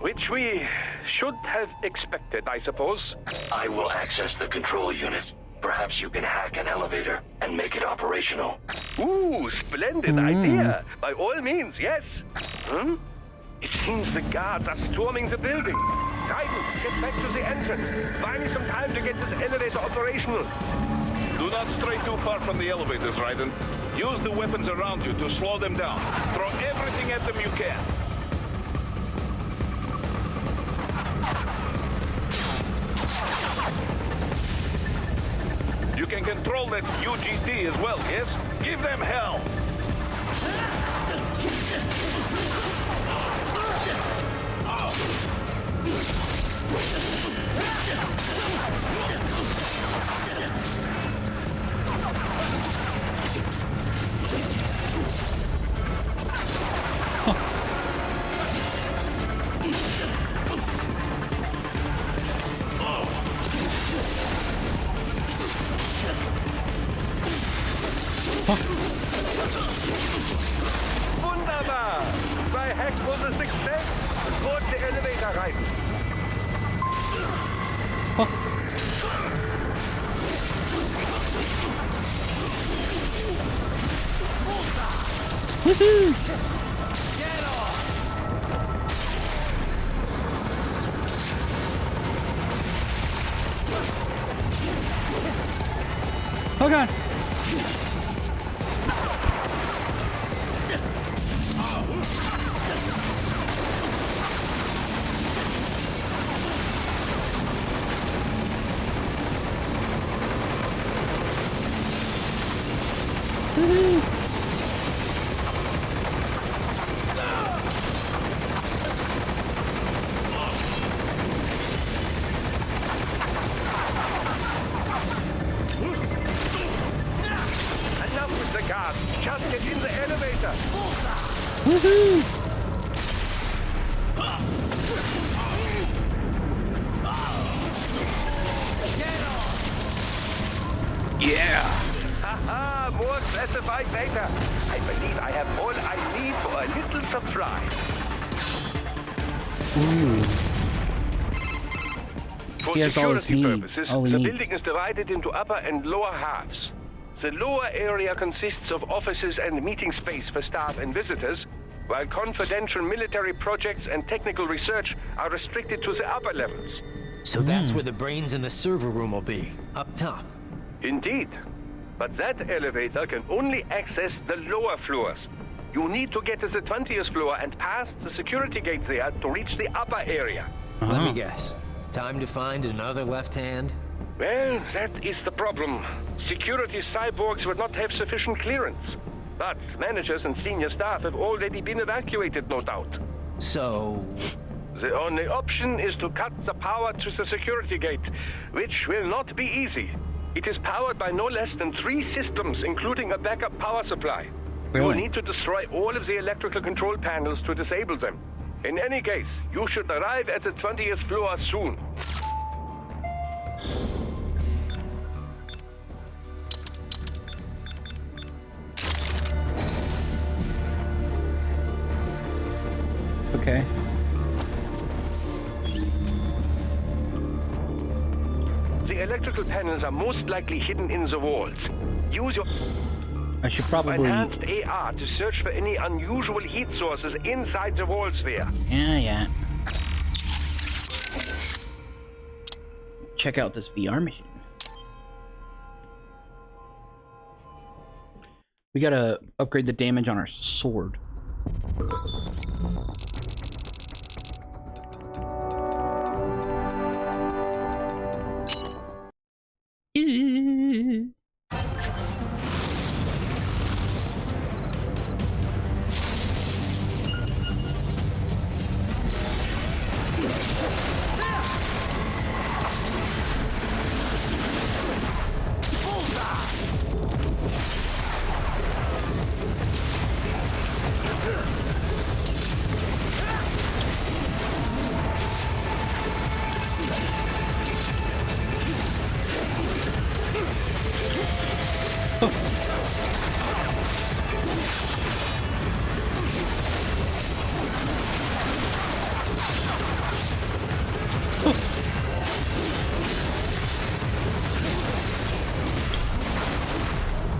which we should have expected, I suppose. I will access the control unit. Perhaps you can hack an elevator and make it operational. Ooh, splendid idea. By all means, yes. It seems the guards are storming the building. Raiden, get back to the entrance. Buy me some time to get this elevator operational. Do not stray too far from the elevators, Raiden. Use the weapons around you to slow them down. Throw everything at them you can. You can control that UGT as well, yes? Give them hell! Wunderbar! My hack was a success. Board the elevator, Raiden. Woohoo! Oh god! Enough with the guards. Just get in the elevator. Woohoo! Yeah. Haha, more classified data. I believe I have all I need for a little surprise. Ooh. For He has all his security needs. purposes, All he the needs. building is divided into upper and lower halves. The lower area consists of offices and meeting space for staff and visitors, while confidential military projects and technical research are restricted to the upper levels. So that's where the brains in the server room will be, up top. Indeed. But that elevator can only access the lower floors. You need to get to the 20th floor and pass the security gates there to reach the upper area. Let me guess. Time to find another left hand? Well, that is the problem. Security cyborgs would not have sufficient clearance. But managers and senior staff have already been evacuated, no doubt. So... The only option is to cut the power to the security gate, which will not be easy. It is powered by no less than 3 systems, including a backup power supply. You will need to destroy all of the electrical control panels to disable them. In any case, you should arrive at the 20th floor soon. Okay. The electrical panels are most likely hidden in the walls. Use your I should probably... enhanced AR to search for any unusual heat sources inside the walls there. Yeah. Check out this VR machine. We gotta upgrade the damage on our sword.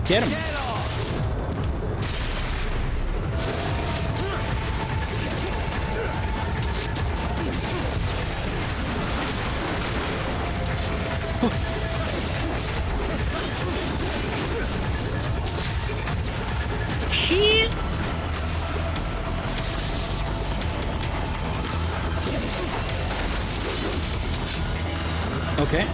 Get him. Shit. Okay.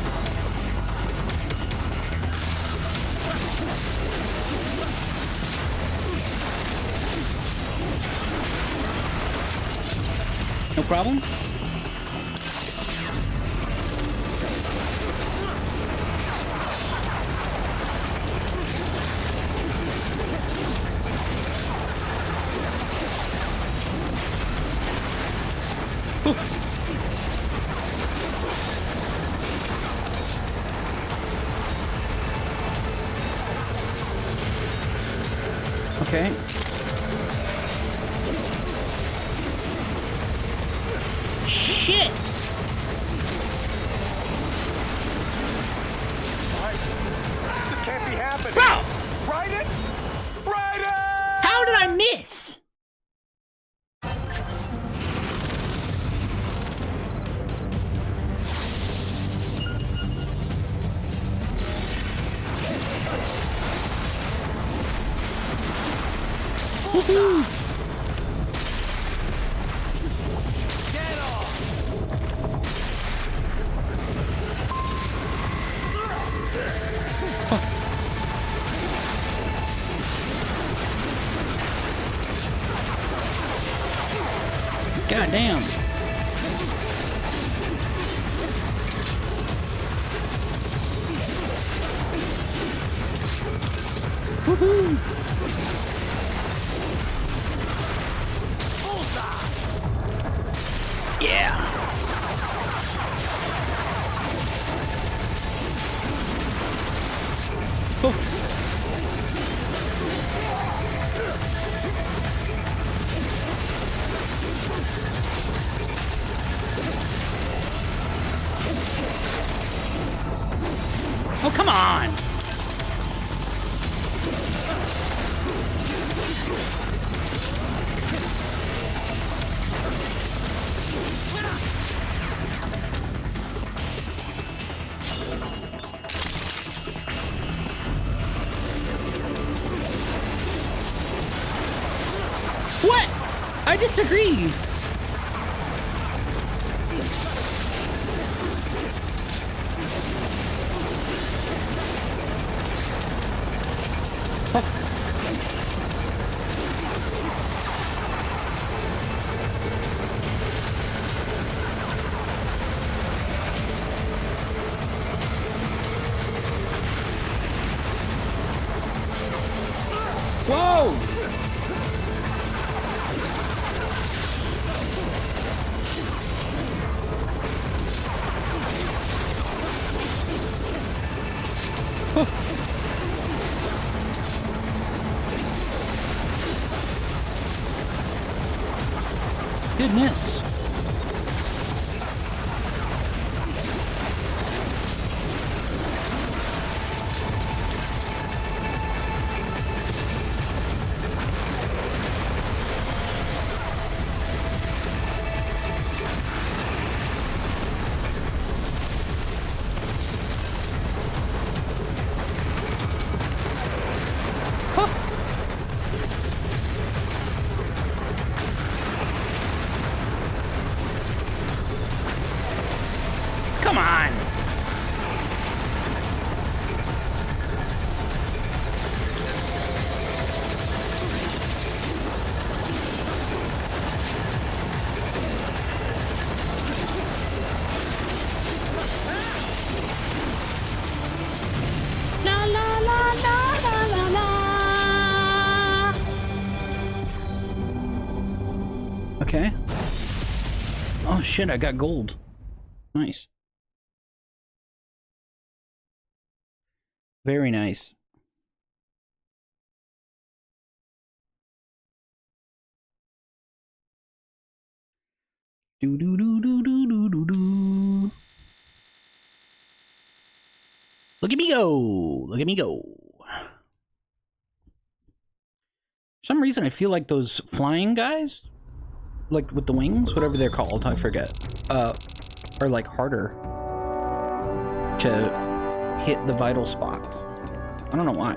No problem. Okay. Shit! This can't be happening. Bro! Ride it! Ride it! How did I miss? Woohoo! Damn. Woohoo! Yeah. Oh. Oh, come on! What? I disagree. Whoa! Goodness. Come on! La la la la la la la. Okay. Oh shit, I got gold. Nice. Very nice. Do do do do do do do do. Look at me go! Look at me go! For some reason, I feel like those flying guys, like with the wings, whatever they're called, I forget, are like harder to hit the vital spots. I don't know why.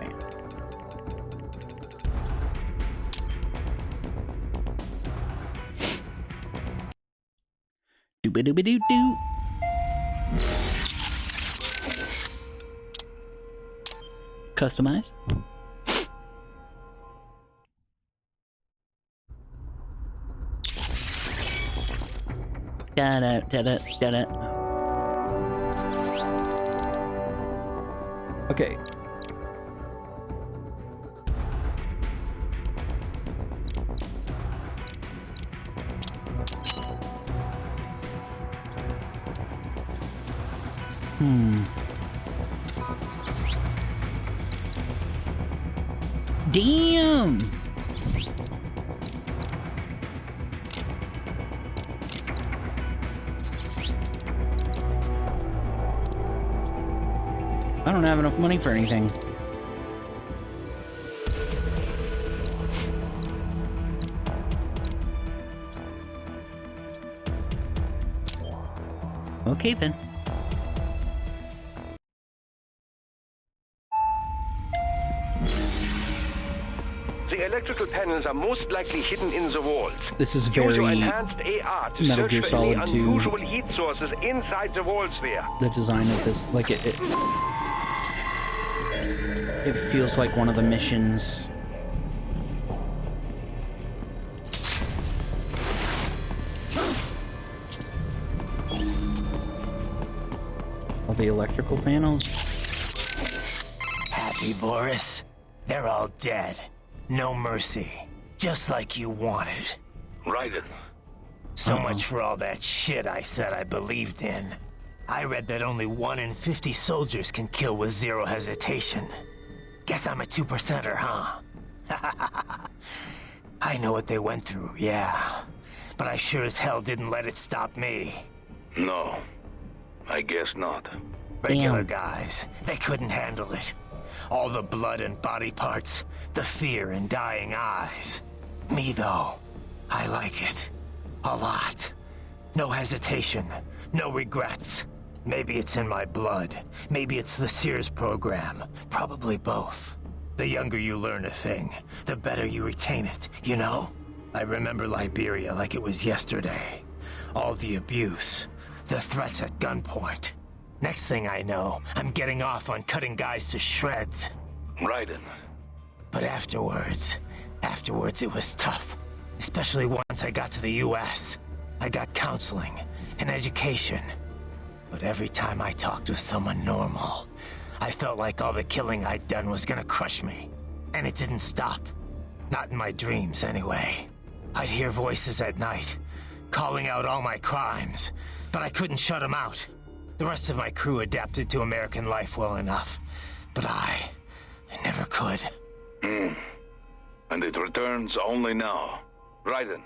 Dooba-dooba-doo-doo. Customize. Da-da, da-da, da-da. Okay. Damn! I don't have enough money for anything. Okay then. The electrical panels are most likely hidden in the walls. This is Use your very enhanced AR to Metal search Gear for Solid any 2. unusual heat sources inside the walls there. The design of this, like it feels like one of the missions. the electrical panels. Happy, Boris? They're all dead. No mercy. Just like you wanted. Raiden. So much for all that shit I said I believed in. I read that only 1 in 50 soldiers can kill with zero hesitation. Guess I'm a 2%er, huh? I know what they went through, yeah. But I sure as hell didn't let it stop me. No, I guess not. Regular guys, they couldn't handle it. All the blood and body parts, the fear in dying eyes. Me, though, I like it. A lot. No hesitation, no regrets. Maybe it's in my blood. Maybe it's the Sears program. Probably both. The younger you learn a thing, the better you retain it, you know? I remember Liberia like it was yesterday. All the abuse, the threats at gunpoint. Next thing I know, I'm getting off on cutting guys to shreds. Raiden. But afterwards it was tough. Especially once I got to the US. I got counseling and education. But every time I talked with someone normal, I felt like all the killing I'd done was gonna crush me. And it didn't stop. Not in my dreams, anyway. I'd hear voices at night, calling out all my crimes, but I couldn't shut them out. The rest of my crew adapted to American life well enough, but I never could. And it returns only now. Raiden,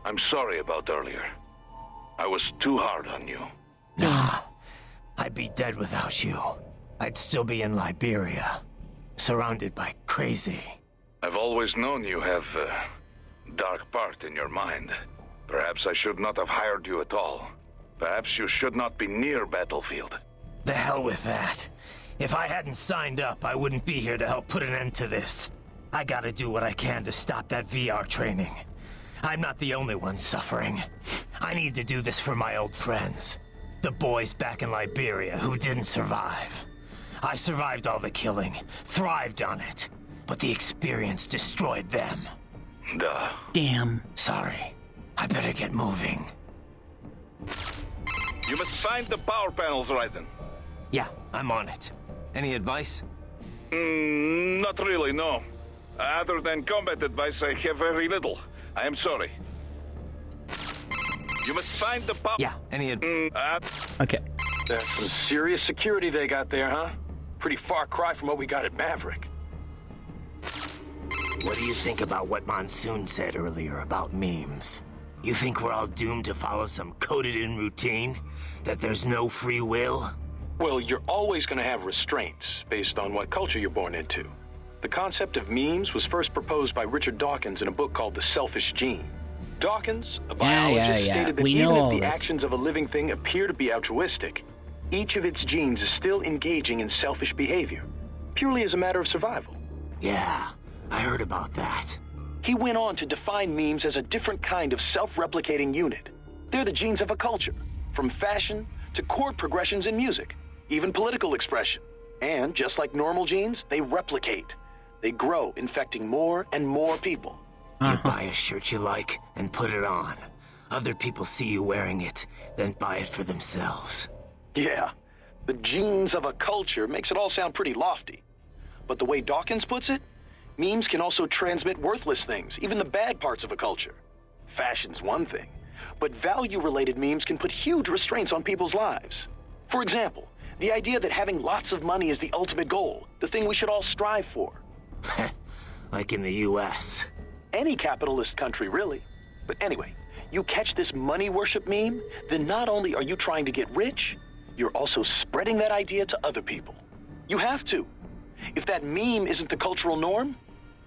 I'm sorry about earlier. I was too hard on you. Nah, I'd be dead without you. I'd still be in Liberia, surrounded by crazy. I've always known you have a dark part in your mind. Perhaps I should not have hired you at all. Perhaps you should not be near battlefield. The hell with that. If I hadn't signed up, I wouldn't be here to help put an end to this. I gotta do what I can to stop that VR training. I'm not the only one suffering. I need to do this for my old friends. The boys back in Liberia who didn't survive. I survived all the killing, thrived on it, but the experience destroyed them. Duh. Damn. Sorry. I better get moving. You must find the power panels, Raiden. Yeah, I'm on it. Any advice? Not really, no. Other than combat advice, I have very little. I am sorry. You must find the power... Yeah, any Okay. That's some serious security they got there, huh? Pretty far cry from what we got at Maverick. What do you think about what Monsoon said earlier about memes? You think we're all doomed to follow some coded-in routine? That there's no free will? Well, you're always going to have restraints based on what culture you're born into. The concept of memes was first proposed by Richard Dawkins in a book called The Selfish Gene. Dawkins, a biologist, stated that even if the actions of a living thing appear to be altruistic, each of its genes is still engaging in selfish behavior, purely as a matter of survival. Yeah, I heard about that. He went on to define memes as a different kind of self-replicating unit. They're the genes of a culture, from fashion to chord progressions in music, even political expression. And just like normal genes, they replicate. They grow, infecting more and more people. You buy a shirt you like and put it on. Other people see you wearing it, then buy it for themselves. Yeah, the genes of a culture makes it all sound pretty lofty. But the way Dawkins puts it, memes can also transmit worthless things, even the bad parts of a culture. Fashion's one thing, but value-related memes can put huge restraints on people's lives. For example, the idea that having lots of money is the ultimate goal, the thing we should all strive for. Like in the US. Any capitalist country, really. But anyway, you catch this money worship meme, then not only are you trying to get rich, you're also spreading that idea to other people. You have to. If that meme isn't the cultural norm,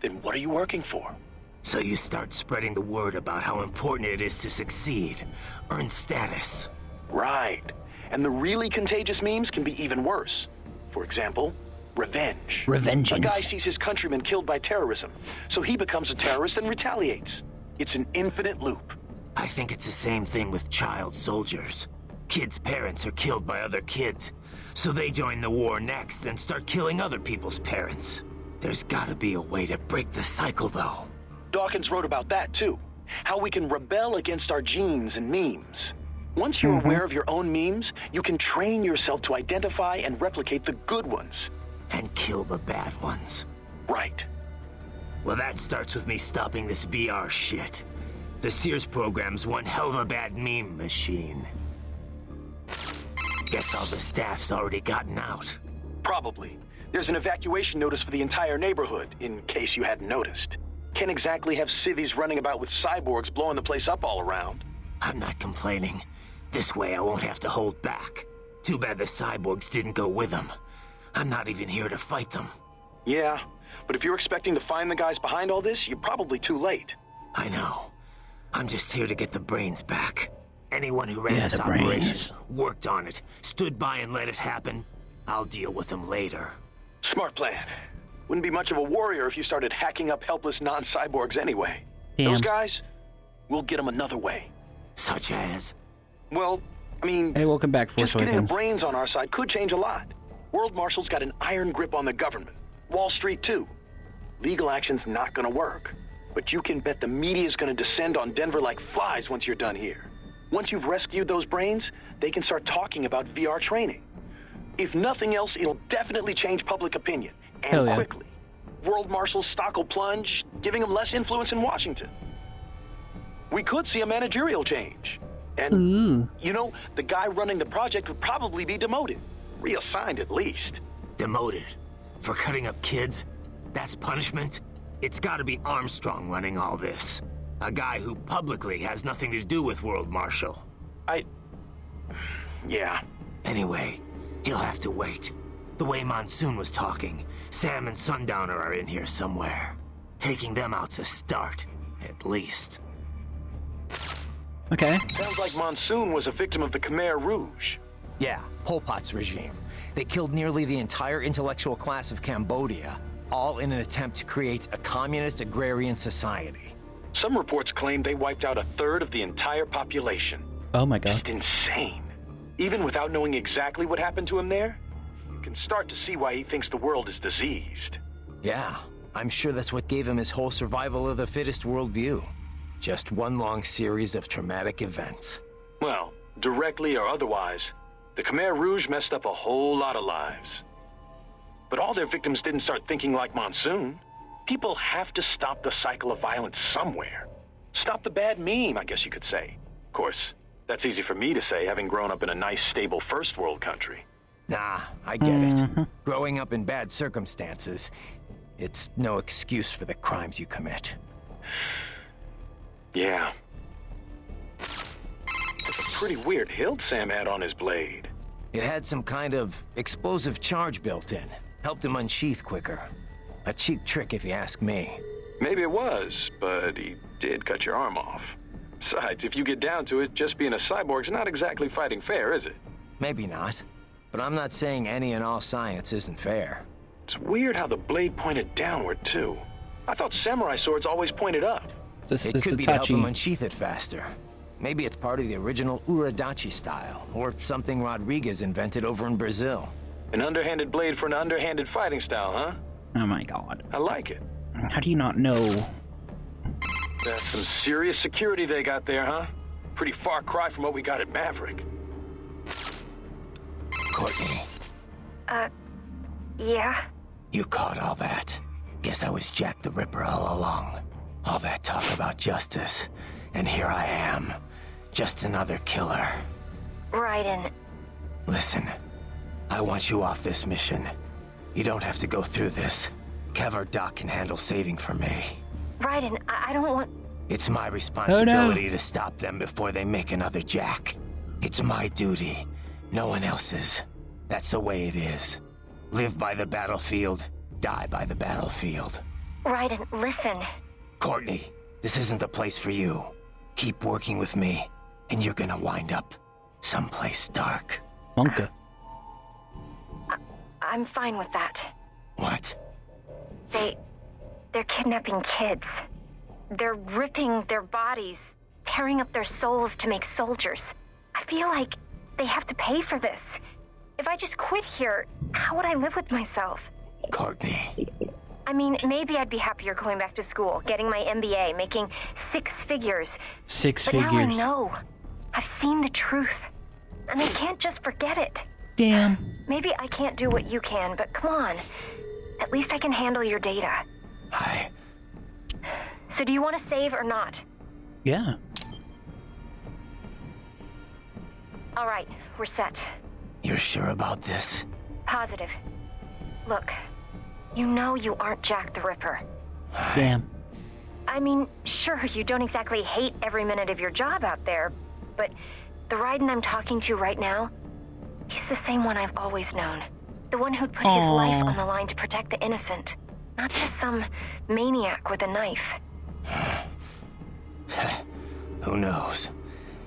then what are you working for? So you start spreading the word about how important it is to succeed, earn status. Right. And the really contagious memes can be even worse. For example, revenge. Revengeance. A guy sees his countrymen killed by terrorism, so he becomes a terrorist and retaliates. It's an infinite loop. I think it's the same thing with child soldiers. Kids' parents are killed by other kids, so they join the war next and start killing other people's parents. There's gotta be a way to break the cycle, though. Dawkins wrote about that, too. How we can rebel against our genes and memes. Once you're aware of your own memes, you can train yourself to identify and replicate the good ones. And kill the bad ones. Right. Well, that starts with me stopping this VR shit. The Sears program's one hell of a bad meme machine. Guess all the staff's already gotten out. Probably. There's an evacuation notice for the entire neighborhood, in case you hadn't noticed. Can't exactly have civvies running about with cyborgs blowing the place up all around. I'm not complaining. This way I won't have to hold back. Too bad the cyborgs didn't go with them. I'm not even here to fight them. Yeah, but if you're expecting to find the guys behind all this, you're probably too late. I know. I'm just here to get the brains back. Anyone who ran this operation, worked on it, stood by and let it happen, I'll deal with them later. Smart plan. Wouldn't be much of a warrior if you started hacking up helpless non-cyborgs anyway. Damn. Those guys, we'll get them another way. Such as? Well, I mean... Hey, welcome back, Force Just getting Awakens. the brains on our side could change a lot. World Marshal's got an iron grip on the government. Wall Street, too. Legal action's not gonna work. But you can bet the media's gonna descend on Denver like flies once you're done here. Once you've rescued those brains, they can start talking about VR training. If nothing else, it'll definitely change public opinion. And quickly. World Marshal's stock will plunge, giving them less influence in Washington. We could see a managerial change. And, you know, the guy running the project would probably be demoted. Reassigned at least. Demoted? For cutting up kids? That's punishment? It's gotta be Armstrong running all this. A guy who publicly has nothing to do with World Marshal. Yeah. Anyway, he'll have to wait. The way Monsoon was talking, Sam and Sundowner are in here somewhere. Taking them out's a start, at least. Okay. Sounds like Monsoon was a victim of the Khmer Rouge. Yeah, Pol Pot's regime. They killed nearly the entire intellectual class of Cambodia, all in an attempt to create a communist agrarian society. Some reports claim they wiped out a third of the entire population. Oh my god. Just insane. Even without knowing exactly what happened to him there, you can start to see why he thinks the world is diseased. Yeah, I'm sure that's what gave him his whole survival of the fittest worldview. Just one long series of traumatic events. Well, directly or otherwise, the Khmer Rouge messed up a whole lot of lives. But all their victims didn't start thinking like Monsoon. People have to stop the cycle of violence somewhere. Stop the bad meme, I guess you could say. Of course, that's easy for me to say, having grown up in a nice, stable first world country. Nah, I get it. Growing up in bad circumstances, it's no excuse for the crimes you commit. Yeah. It's a pretty weird hilt Sam had on his blade. It had some kind of explosive charge built in. Helped him unsheath quicker. A cheap trick if you ask me. Maybe it was, but he did cut your arm off. Besides, if you get down to it, just being a cyborg's not exactly fighting fair, is it? Maybe not. But I'm not saying any and all science isn't fair. It's weird how the blade pointed downward, too. I thought samurai swords always pointed up. It could be to help him unsheath it faster. Maybe it's part of the original Uradachi style, or something Rodriguez invented over in Brazil. An underhanded blade for an underhanded fighting style, huh? Oh my god. I like it. How do you not know? That's some serious security they got there, huh? Pretty far cry from what we got at Maverick. Courtney. Yeah? You caught all that. Guess I was Jack the Ripper all along. All that talk about justice. And here I am. Just another killer. Raiden. Listen. I want you off this mission. You don't have to go through this. Kev or Doc can handle saving for me. Raiden, I don't want... It's my responsibility to stop them before they make another Jack. It's my duty. No one else's. That's the way it is. Live by the battlefield, die by the battlefield. Raiden, listen. Courtney, this isn't the place for you. Keep working with me, and you're gonna wind up someplace dark. Monka. I'm fine with that. What? They're kidnapping kids. They're ripping their bodies, tearing up their souls to make soldiers. I feel like they have to pay for this. If I just quit here, how would I live with myself? Courtney. I mean, maybe I'd be happier going back to school, getting my MBA, making 6 figures. Six but figures. Now I know. I've seen the truth, and I can't just forget it. Damn. Maybe I can't do what you can, but come on. At least I can handle your data. So do you want to save or not? Yeah. All right, we're set. You're sure about this? Positive. Look, you know you aren't Jack the Ripper. Damn. I mean, sure, you don't exactly hate every minute of your job out there, but the Raiden I'm talking to right now, he's the same one I've always known. The one who'd put his life on the line to protect the innocent. Not just some maniac with a knife. Who knows?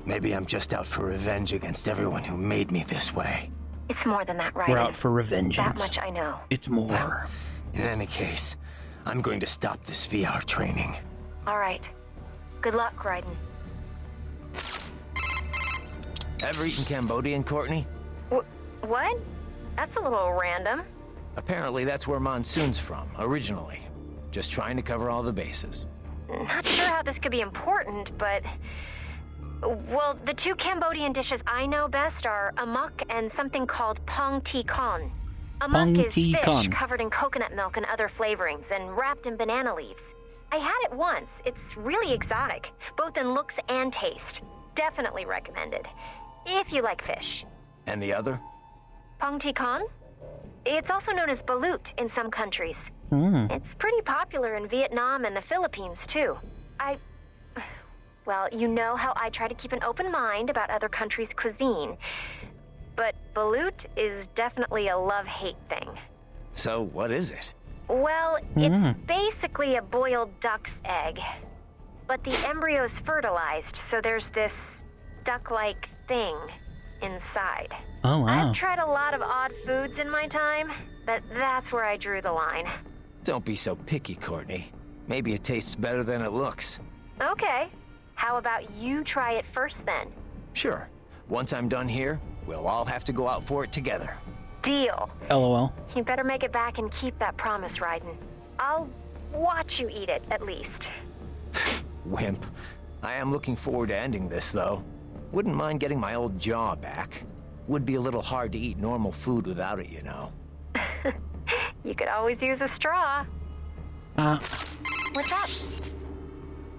Maybe I'm just out for revenge against everyone who made me this way. It's more than that, Raiden. We're out for revengeance. That much I know. It's more. In any case, I'm going to stop this VR training. All right. Good luck, Raiden. Ever eaten Cambodian, Courtney? What? That's a little random. Apparently that's where Monsoon's from, originally. Just trying to cover all the bases. Not sure how this could be important, but... Well, the two Cambodian dishes I know best are amok and something called pong ti con. Amok is fish covered in coconut milk and other flavorings and wrapped in banana leaves. I had it once. It's really exotic, both in looks and taste. Definitely recommended, if you like fish. And the other? Pong ti con? It's also known as balut in some countries. It's pretty popular in Vietnam and the Philippines, too. Well, you know how I try to keep an open mind about other countries' cuisine. But balut is definitely a love-hate thing. So, what is it? Well, it's basically a boiled duck's egg. But the embryo's fertilized, so there's this duck-like thing inside. Oh, wow. I've tried a lot of odd foods in my time, but that's where I drew the line. Don't be so picky, Courtney. Maybe it tastes better than it looks. Okay. How about you try it first, then? Sure. Once I'm done here, we'll all have to go out for it together. Deal. LOL. You better make it back and keep that promise, Raiden. I'll watch you eat it, at least. Wimp. I am looking forward to ending this, though. Wouldn't mind getting my old jaw back. Would be a little hard to eat normal food without it, you know. You could always use a straw. What's up?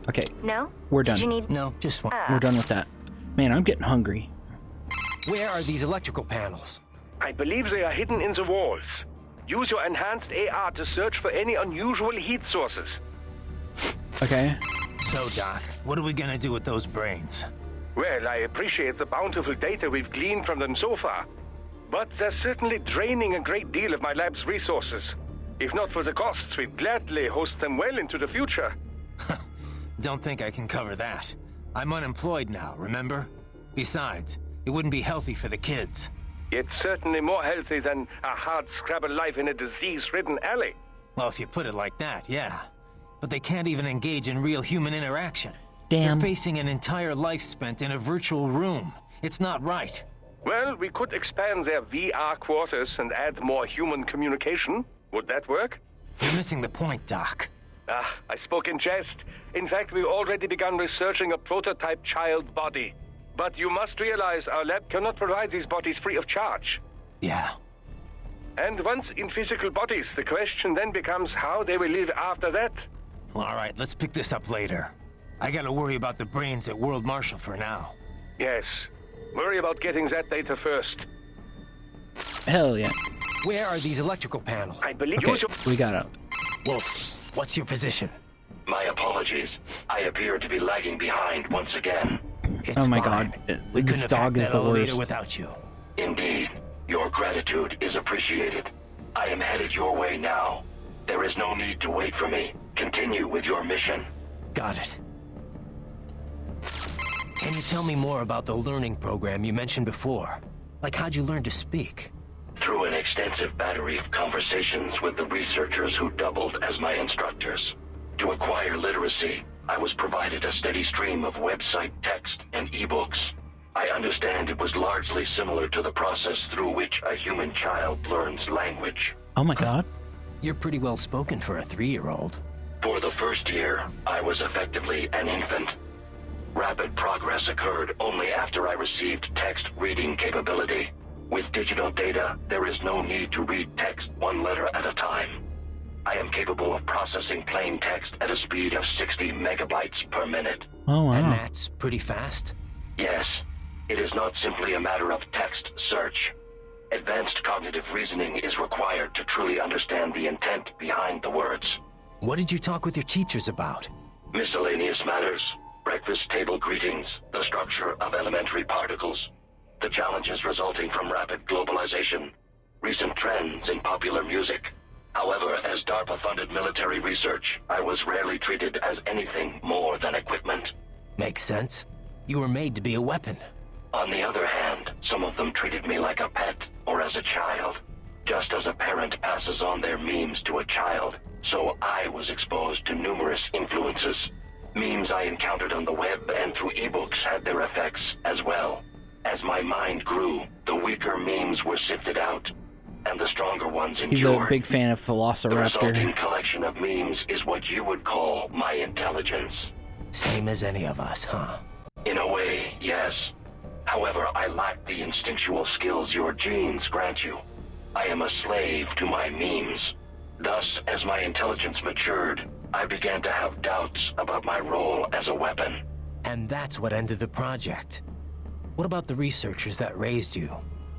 Okay. No? We're done. Did you need... No, just one. We're done with that. Man, I'm getting hungry. Where are these electrical panels? I believe they are hidden in the walls. Use your enhanced AR to search for any unusual heat sources. Okay. So, Doc, what are we gonna do with those brains? Well, I appreciate the bountiful data we've gleaned from them so far. But they're certainly draining a great deal of my lab's resources. If not for the costs, we'd gladly host them well into the future. Don't think I can cover that. I'm unemployed now, remember? Besides, it wouldn't be healthy for the kids. It's certainly more healthy than a hard-scrabble life in a disease-ridden alley. Well, if you put it like that, yeah. But they can't even engage in real human interaction. Damn. They're facing an entire life spent in a virtual room. It's not right. Well, we could expand their VR quarters and add more human communication. Would that work? You're missing the point, Doc. I spoke in jest. In fact, we've already begun researching a prototype child body. But you must realize our lab cannot provide these bodies free of charge. Yeah. And once in physical bodies, the question then becomes how they will live after that. All right, let's pick this up later. I gotta worry about the brains at World Marshal for now. Yes. Worry about getting that data first. Hell yeah. Where are these electrical panels? I believe Okay, we got it. Wolf, what's your position? My apologies. I appear to be lagging behind once again. It's oh my fine. God. We couldn't This have dog hacked is that the elevator worst. without you. Indeed. Your gratitude is appreciated. I am headed your way now. There is no need to wait for me. Continue with your mission. Got it. Can you tell me more about the learning program you mentioned before? Like, how'd you learn to speak? Through an extensive battery of conversations with the researchers who doubled as my instructors. To acquire literacy, I was provided a steady stream of website text and ebooks. I understand it was largely similar to the process through which a human child learns language. Oh my God. You're pretty well spoken for a 3-year-old. For the first year, I was effectively an infant. Rapid progress occurred only after I received text reading capability. With digital data, there is no need to read text one letter at a time. I am capable of processing plain text at a speed of 60 megabytes per minute. Oh, wow. And that's pretty fast? Yes. It is not simply a matter of text search. Advanced cognitive reasoning is required to truly understand the intent behind the words. What did you talk with your teachers about? Miscellaneous matters, breakfast table greetings, the structure of elementary particles, the challenges resulting from rapid globalization, recent trends in popular music. However, as DARPA-funded military research, I was rarely treated as anything more than equipment. Makes sense. You were made to be a weapon. On the other hand, some of them treated me like a pet or as a child. Just as a parent passes on their memes to a child, so I was exposed to numerous influences. Memes I encountered on the web and through ebooks had their effects as well. As my mind grew, the weaker memes were sifted out, and the stronger ones endured. He's a big fan of The Velociraptor. resulting collection of memes is what you would call my intelligence. Same as any of us, huh? In a way, yes. However, I lack the instinctual skills your genes grant you. I am a slave to my memes. Thus, as my intelligence matured, I began to have doubts about my role as a weapon. And that's what ended the project. What about the researchers that raised you?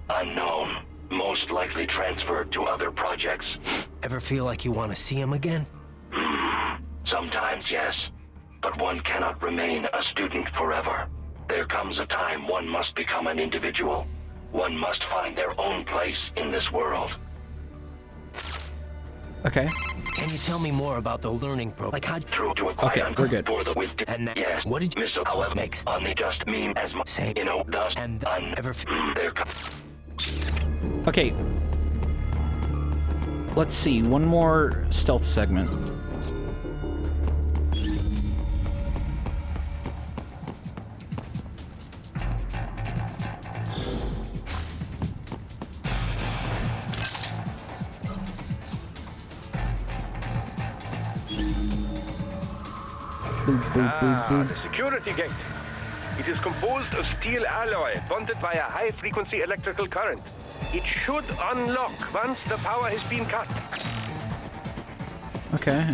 Unknown. Most likely transferred to other projects. Ever feel like you want to see them again? Sometimes, yes. But one cannot remain a student forever. There comes a time one must become an individual. One must find their own place in this world. Okay. Can you tell me more about the learning program? Like how to acquire we're good. For the with and that, yes. What did you miss? However, makes on the just meme as my say? You know, dust And ever there. Okay. Let's see. One more stealth segment. The security gate. It is composed of steel alloy bonded by a high-frequency electrical current. It should unlock once the power has been cut. Okay.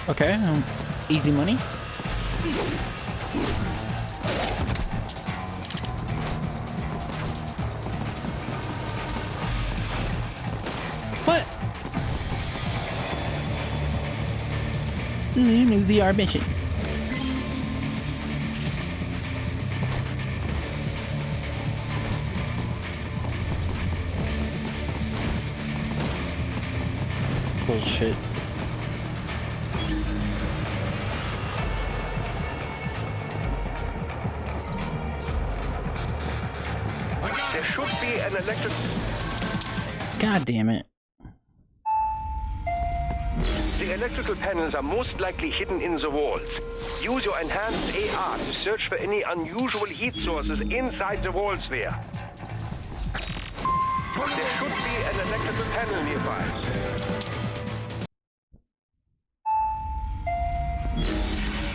Okay. Easy money. What? New VR mission. Bullshit. There should be an electric... God damn it. The electrical panels are most likely hidden in the walls. Use your enhanced AR to search for any unusual heat sources inside the walls there. There should be an electrical panel nearby.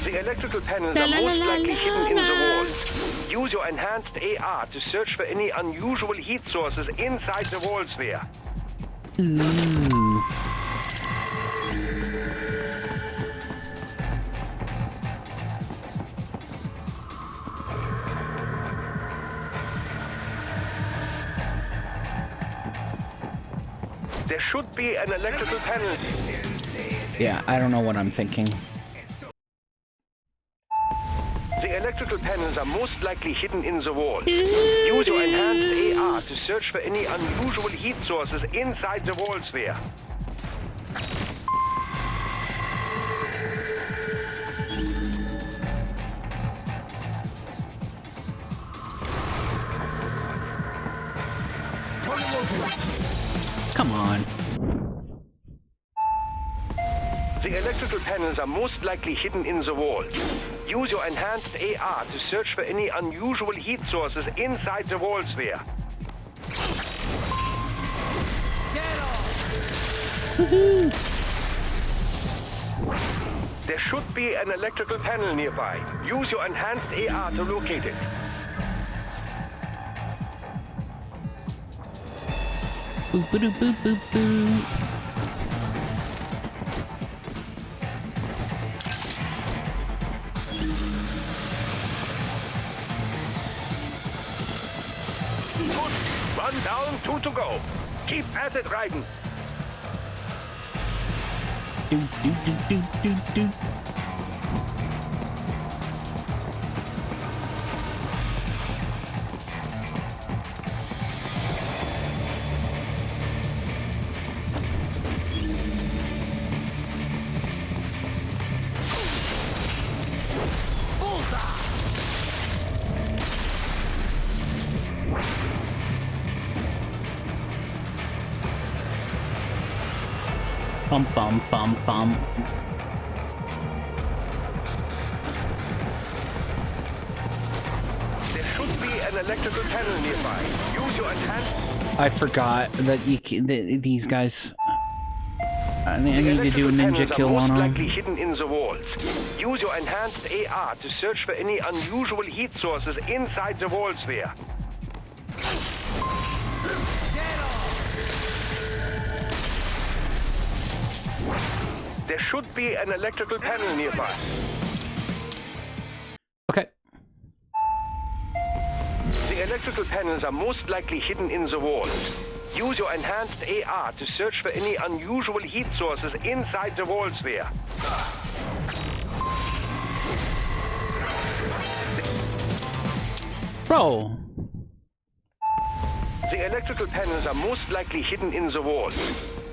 The electrical panels are most likely hidden in the walls. Use your enhanced AR to search for any unusual heat sources inside the walls there. Ooh. There should be an electrical panel. Yeah, I don't know what I'm thinking. The electrical panels are most likely hidden in the walls. Use your enhanced AR to search for any unusual heat sources inside the walls there. Come on. The electrical panels are most likely hidden in the walls. Use your enhanced AR to search for any unusual heat sources inside the walls there. There should be an electrical panel nearby. Use your enhanced AR to locate it. Boop, boop, boop, boop, boop. One down, 2 to go. Keep at it, Raiden. Do, do, do, do, do, do. Bum bum bum bum. There should be an electrical panel nearby. Use your enhanced... I forgot that these guys. I need to do a ninja kill on them. Likely hidden in the walls. Use your enhanced AR to search for any unusual heat sources inside the walls there. There should be an electrical panel nearby. Okay. The electrical panels are most likely hidden in the walls. Use your enhanced AR to search for any unusual heat sources inside the walls there. Bro. The electrical panels are most likely hidden in the walls.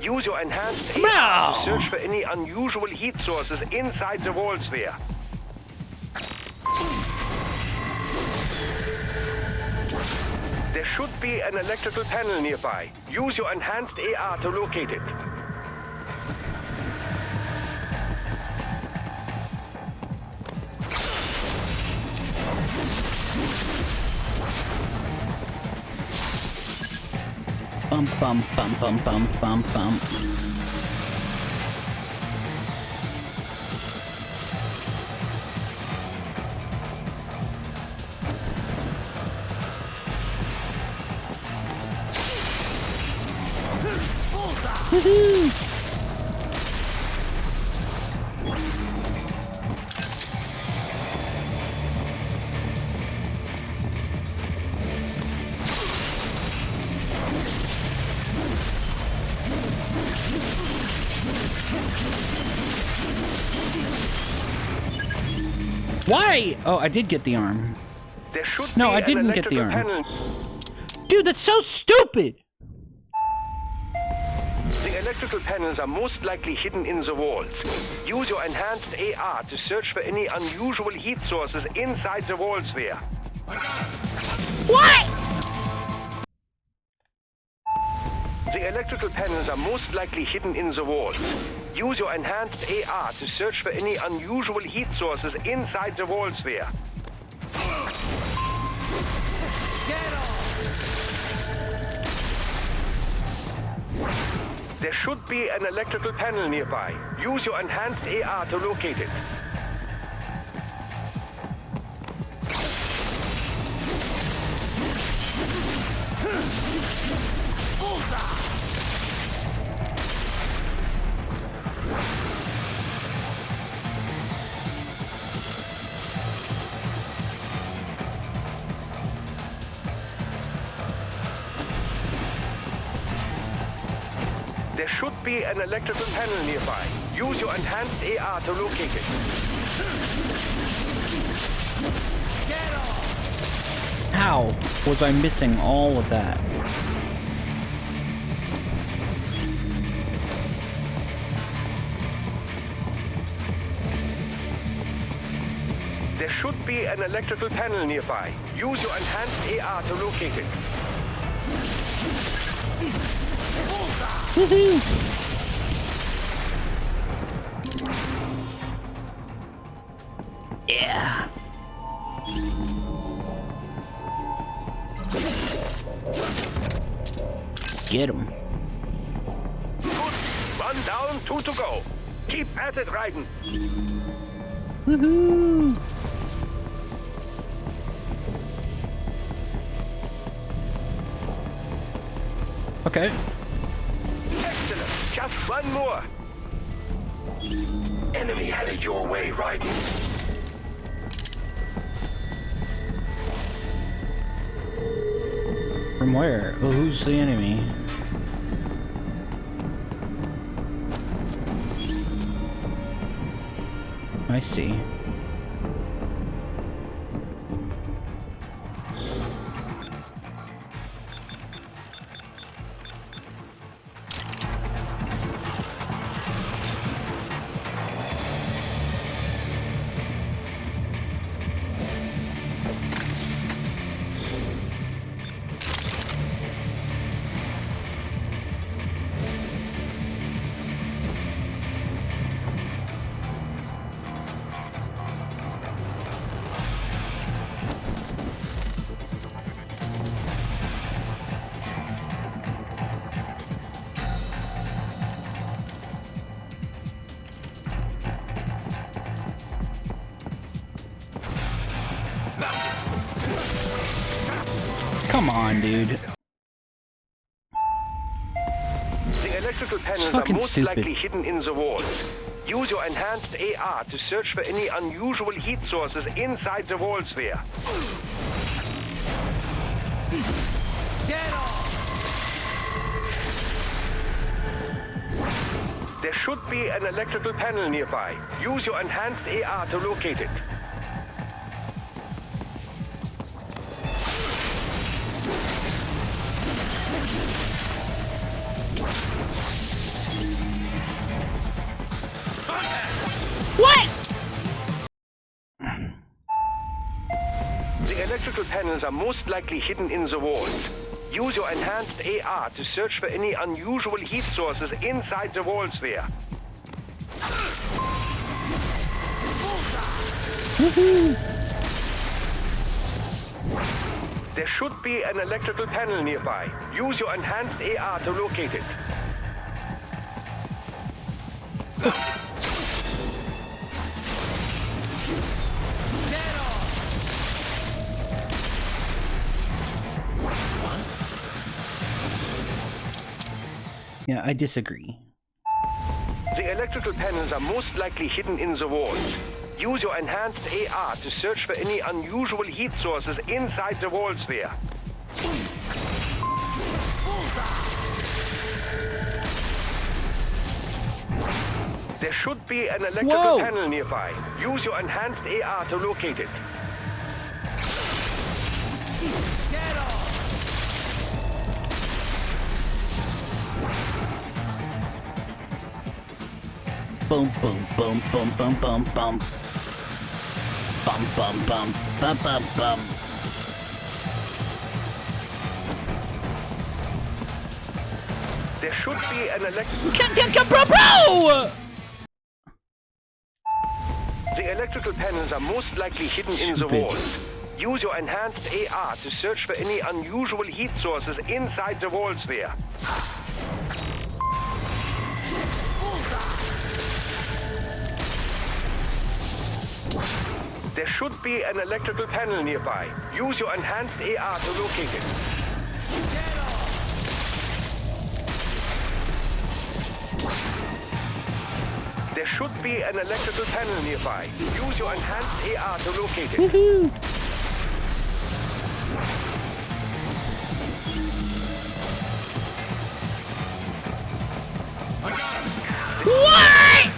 Use your enhanced No. AR to search for any unusual heat sources inside the walls there. There should be an electrical panel nearby. Use your enhanced AR to locate it. Bum bum bum bum bum bum bum. Woohoo! Why? Oh, I did get the arm. There should No, be I an didn't get the electrical arm. panel. Dude, that's so stupid! The electrical panels are most likely hidden in the walls. Use your enhanced AR to search for any unusual heat sources inside the walls there. What? The electrical panels are most likely hidden in the walls. Use your enhanced AR to search for any unusual heat sources inside the walls there. There should be an electrical panel nearby. Use your enhanced AR to locate it. There should be an electrical panel nearby. Use your enhanced AR to locate it. How was I missing all of that? There should be an electrical panel nearby. Use your enhanced AR to locate it. Woohoo! Yeah. Get him. Good. One Down 2 to go. Keep at it, Raiden. Woohoo! Okay. Excellent. Just one more. Enemy headed your way, Raiden. From where? Oh, who's the enemy? I see. Come on, dude. The electrical panels are fucking most stupid. likely hidden in the walls. Use your enhanced AR to search for any unusual heat sources inside the walls there. Dead on! There should be an electrical panel nearby. Use your enhanced AR to locate it. What? The electrical panels are most likely hidden in the walls. Use your enhanced AR to search for any unusual heat sources inside the walls there. There should be an electrical panel nearby. Use your enhanced AR to locate it. Yeah, I disagree. The electrical panels are most likely hidden in the walls. Use your enhanced AR to search for any unusual heat sources inside the walls there. There should be an electrical panel nearby. Use your enhanced AR to locate it. Boom, boom, boom, boom, boom, boom, boom. Bum, bum, bum, bum, bum, bum. There should be an electrical... Bro! The electrical panels are most likely hidden in the walls. Use your enhanced AR to search for any unusual heat sources inside the walls there. There should be an electrical panel nearby. Use your enhanced AR to locate it. There should be an electrical panel nearby. Use your enhanced AR to locate it. Woohoo! What?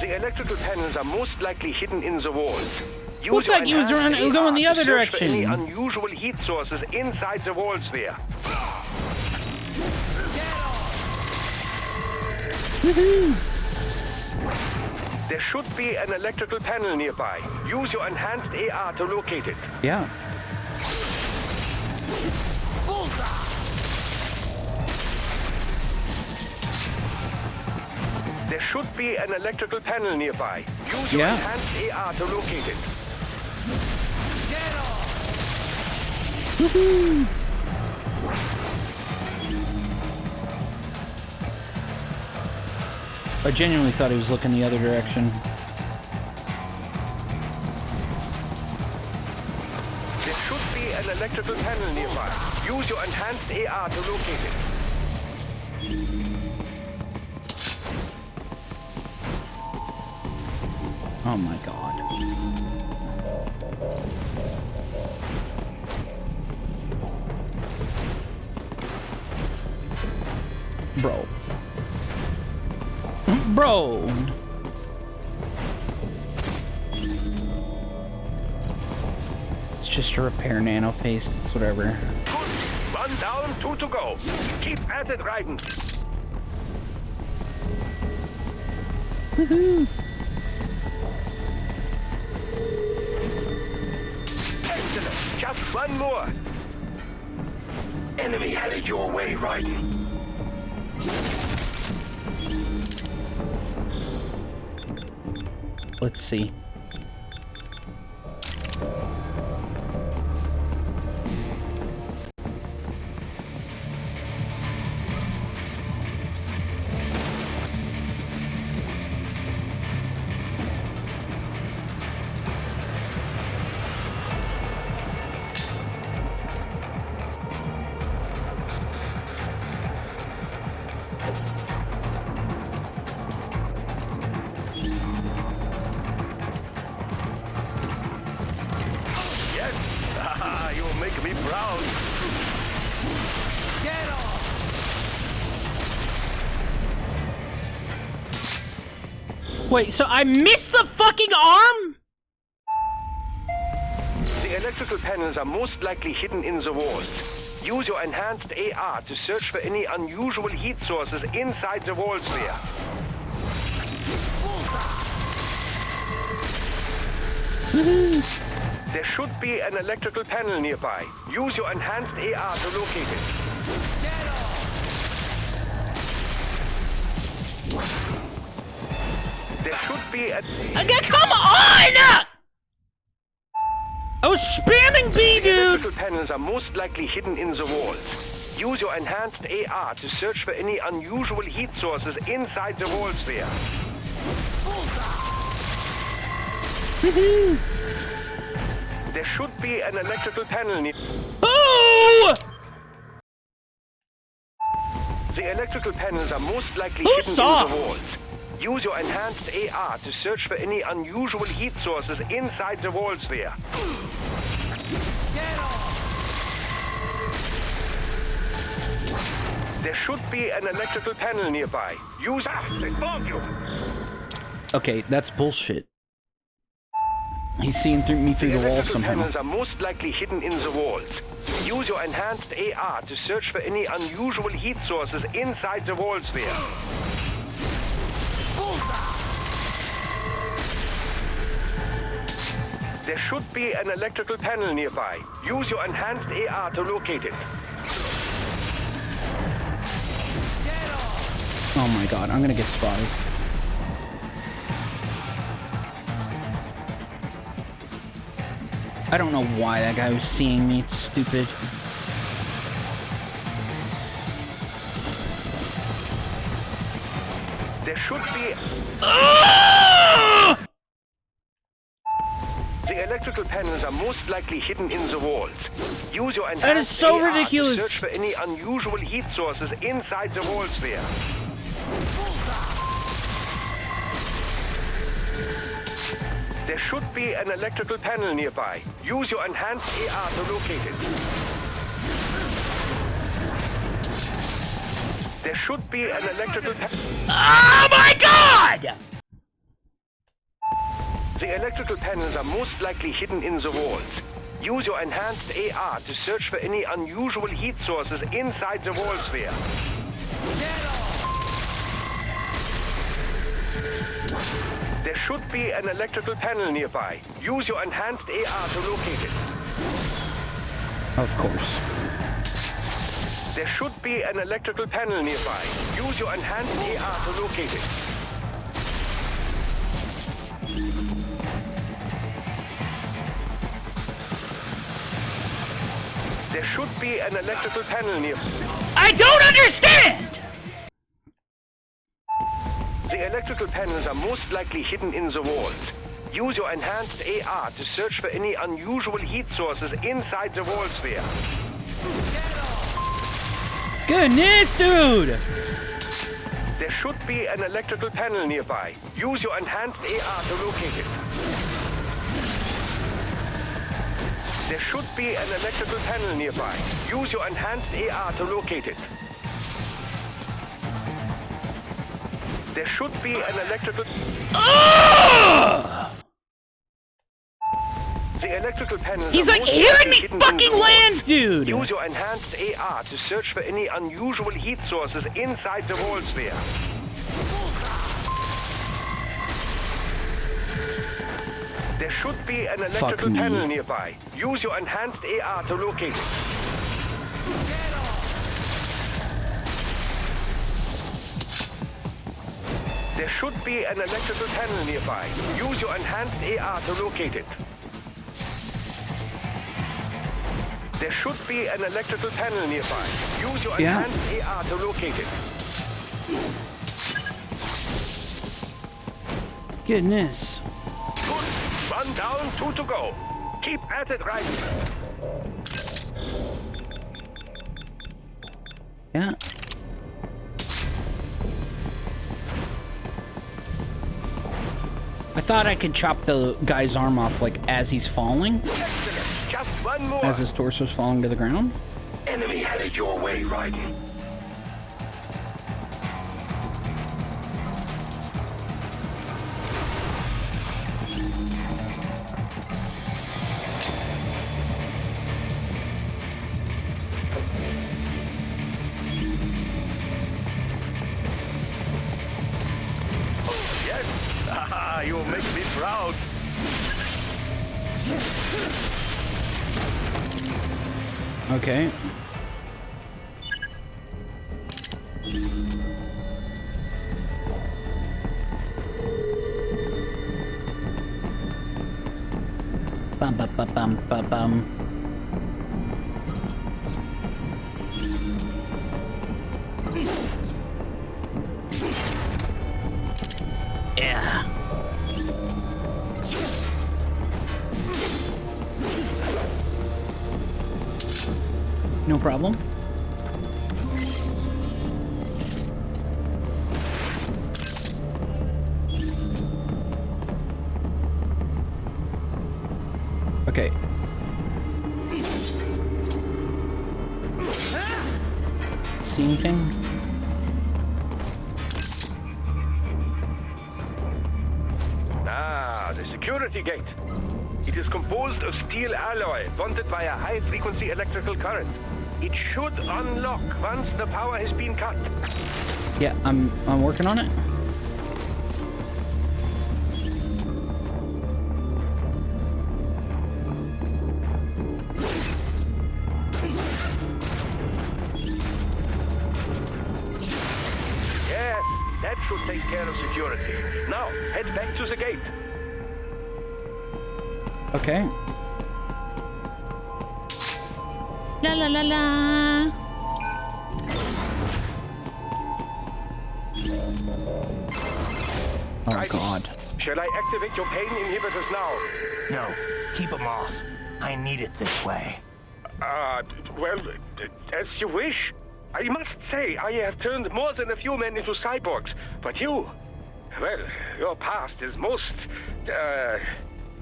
The electrical panels are most likely hidden in the walls. Use Looks your like he was enhanced going AR the to other search for any direction. unusual heat sources inside the walls there. There should be an electrical panel nearby. Use your enhanced AR to locate it. Yeah. There should be an electrical panel nearby. Use your enhanced AR to locate it. Woohoo! I genuinely thought he was looking the other direction. There should be an electrical panel nearby. Use your enhanced AR to locate it. Oh my god. Bro. Bro! It's just a repair nano paste, it's whatever. Good. 1 down, 2 to go. Keep at it, Raiden. Woohoo! Excellent. Just 1 more. Enemy headed your way, Raiden. Let's see. Wait, so I missed the fucking arm? The electrical panels are most likely hidden in the walls. Use your enhanced AR to search for any unusual heat sources inside the walls there. There should be an electrical panel nearby. Use your enhanced AR to locate it. There should be a... Come on! I was spamming B, dude! The electrical panels are most likely hidden in the walls. Use your enhanced AR to search for any unusual heat sources inside the walls there. There should be an electrical panel near... Oh! The electrical panels are most likely hidden in the walls. Use your enhanced AR to search for any unusual heat sources inside the walls there. There should be an electrical panel nearby. Use... they found you! Okay, that's bullshit. He's seeing through me through the wall somehow. The panels are most likely hidden in the walls. Use your enhanced AR to search for any unusual heat sources inside the walls there. There should be an electrical panel nearby. Use your enhanced AR to locate it. Oh my god, I'm gonna get spotted. I don't know why that guy was seeing me, it's stupid. There should be... The electrical panels are most likely hidden in the walls. Use your enhanced that is so AR ridiculous. to search for any unusual heat sources inside the walls there. There should be an electrical panel nearby. Use your enhanced AR to locate it. There should be an electrical panel. Oh my god! The electrical panels are most likely hidden in the walls. Use your enhanced AR to search for any unusual heat sources inside the walls there. There should be an electrical panel nearby. Use your enhanced AR to locate it. Of course. There should be an electrical panel nearby. Use your enhanced AR to locate it. There should be an electrical panel nearby. I don't understand! The The electrical panels are most likely hidden in the walls. Use your enhanced AR to search for any unusual heat sources inside the wall sphere. Goodness, dude! There should be an electrical panel nearby. Use your enhanced AR to locate it. There should be an electrical panel nearby. Use your enhanced AR to locate it. There should be an electrical... The electrical panels. He's like hearing me fucking land, dude! Use your enhanced AR to search for any unusual heat sources inside the wall sphere. There should be an electrical panel nearby. Use your enhanced AR to locate it. There should be an electrical panel nearby. Use your enhanced AR to locate it. There should be an electrical panel nearby. Use your enhanced AR to locate it. Goodness. Good. 1 down, 2 to go. Keep at it, right? Yeah. I thought I could chop the guy's arm off, like, as he's falling. Excellent. Just one more. As his torso's falling to the ground. Enemy headed your way, Raiden. You make me proud. Okay. Bum bum bum bum bum bum. Yeah. No problem. Okay. See anything? Ah, the security gate. It is composed of steel alloy bonded by a high-frequency electrical current. It should unlock once the power has been cut. Yeah, I'm working on it. Yes, that should take care of security. Now, head back to the gate. Okay. La la la la. Oh God. Shall I activate your pain inhibitors now? No, keep them off. I need it this way. Well, as you wish. I must say, I have turned more than a few men into cyborgs, but you, well, your past is most,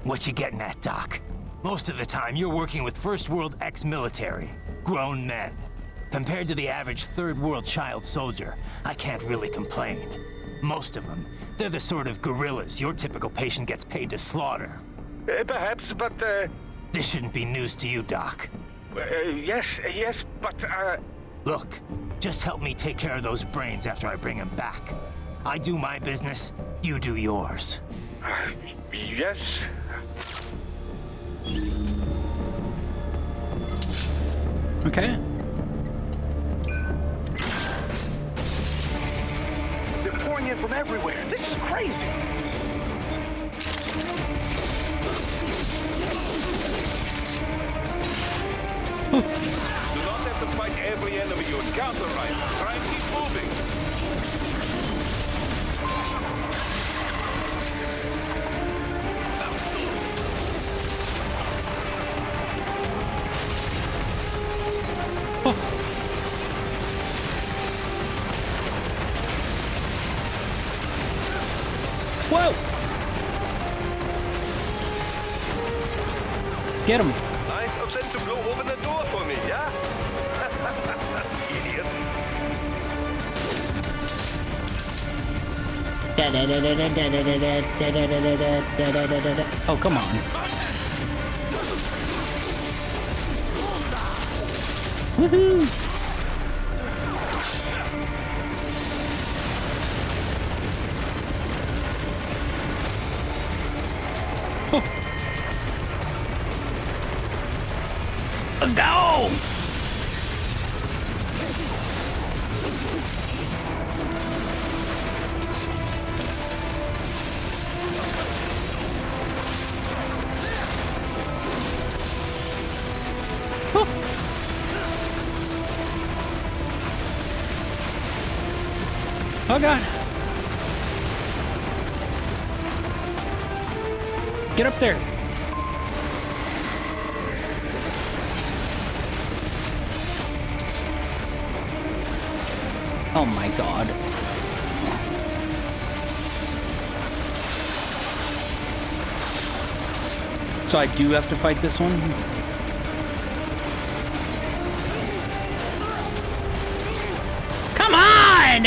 What you getting at, Doc? Most of the time, you're working with First World ex-military, grown men. Compared to the average Third World child soldier, I can't really complain. Most of them, they're the sort of guerrillas your typical patient gets paid to slaughter. Perhaps, but, This shouldn't be news to you, Doc. yes, but, Look, just help me take care of those brains after I bring them back. I do my business, you do yours. Yes. Okay. They're pouring in from everywhere. This is crazy. Do not have to fight every enemy you encounter, right? Try and keep moving. Get him. Nice of them to blow open the door for me, yeah? Idiots. Oh, come on. Woohoo! Oh. Let's go! Oh god. Get up there. Oh my god. So I do have to fight this one? Come on!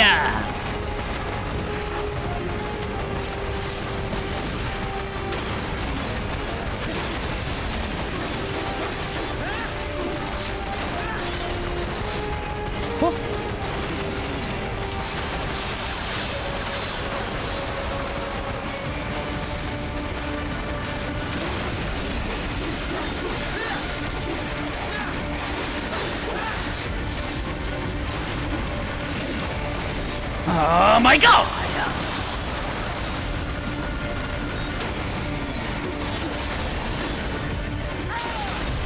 Oh my god!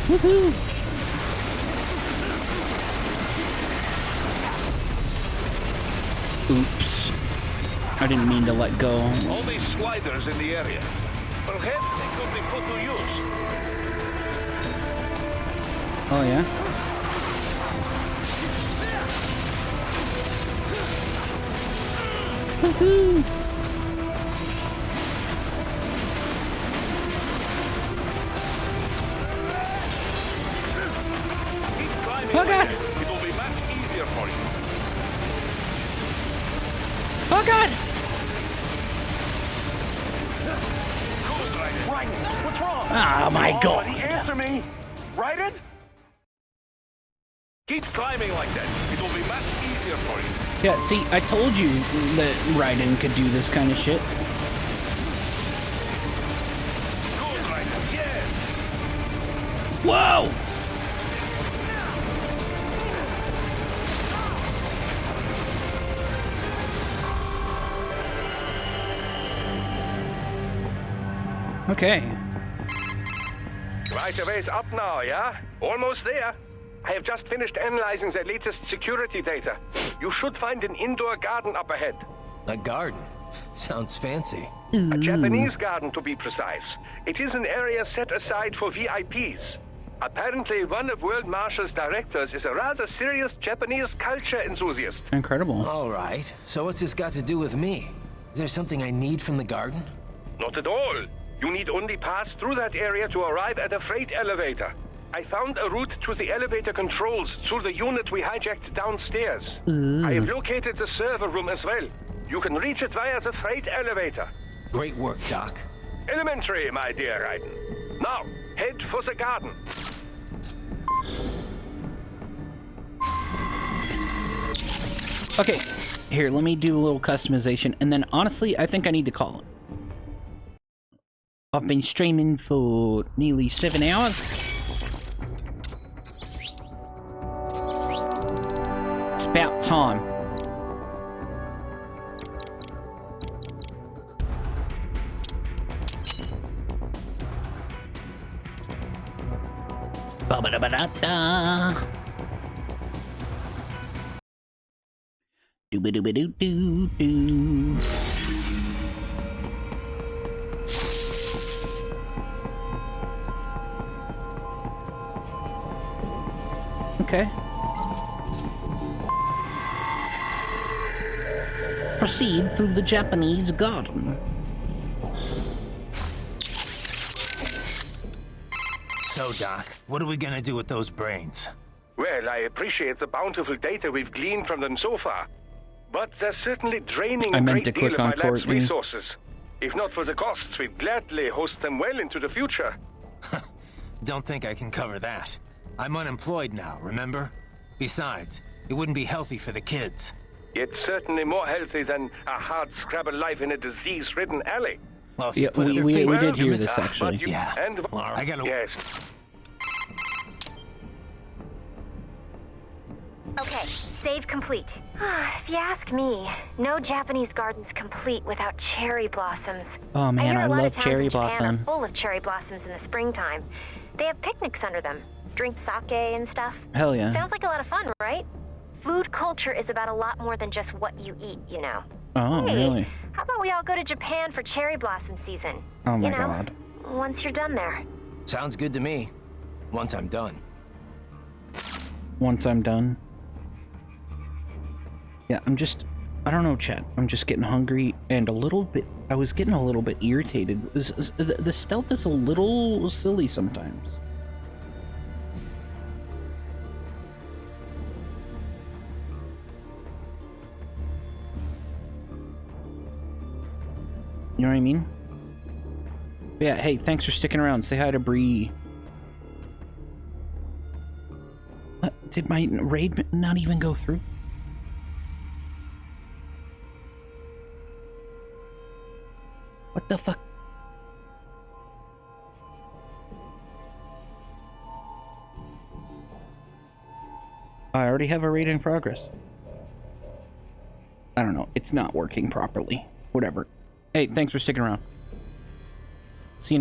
Woohoo! Oops. I didn't mean to let go. All these sliders in the area. Perhaps they could be put to use. Oh yeah? Woohoo! Oh god! It will be much easier for you. Oh god! Raiden, what's wrong? Oh my god! Answer me! Raiden? Keep climbing like that. It will be much easier for you. Yeah, see, I told you that Raiden could do this kind of shit. Good, Raiden. Yes. Whoa! Okay. Right a ways up now, yeah? Almost there. I have just finished analyzing the latest security data. You should find an indoor garden up ahead. A garden? Sounds fancy. A Japanese garden, to be precise. It is an area set aside for VIPs. Apparently, one of World Marshal's directors is a rather serious Japanese culture enthusiast. Incredible. All right. So what's this got to do with me? Is there something I need from the garden? Not at all. You need only pass through that area to arrive at a freight elevator. I found a route to the elevator controls through the unit we hijacked downstairs. I have located the server room as well. You can reach it via the freight elevator. Great work, Doc. Elementary, my dear Raiden. Now, head for the garden. Okay, here, let me do a little customization, and then honestly, I think I need to call it. I've been streaming for nearly 7 hours. It's about time. Ba-ba-da-ba-da-da. Do-ba-do-ba-do-do-do. Okay. Proceed through the Japanese garden. So, Doc, what are we gonna do with those brains? Well, I appreciate the bountiful data we've gleaned from them so far. But they're certainly draining a great deal of my lab's resources. If not for the costs, we'd gladly host them well into the future. Don't think I can cover that. I'm unemployed now, remember? Besides, it wouldn't be healthy for the kids. It's certainly more healthy than a hard-scrabble life in a disease-ridden alley. Well, if yeah, you put we did hear this, actually. Yeah. And I gotta... Yes. Okay, save complete. If you ask me, no Japanese garden's complete without cherry blossoms. Oh man, I love cherry Japan blossoms. are full of cherry blossoms in the springtime. They have picnics under them, drink sake and stuff. Hell yeah. Sounds like a lot of fun, right? Food culture is about a lot more than just what you eat, you know. Oh, hey, really? How about we all go to Japan for cherry blossom season? Oh my you know, god. Once you're done there. Sounds good to me. Once I'm done. Once I'm done. Yeah, I don't know, chat. I'm just getting hungry and I was getting a little bit irritated. The stealth is a little silly sometimes. You know what I mean? Yeah, hey, thanks for sticking around. Say hi to Bree. What? Did my raid not even go through? What the fuck? I already have a raid in progress. I don't know. It's not working properly. Whatever. Hey, thanks for sticking around.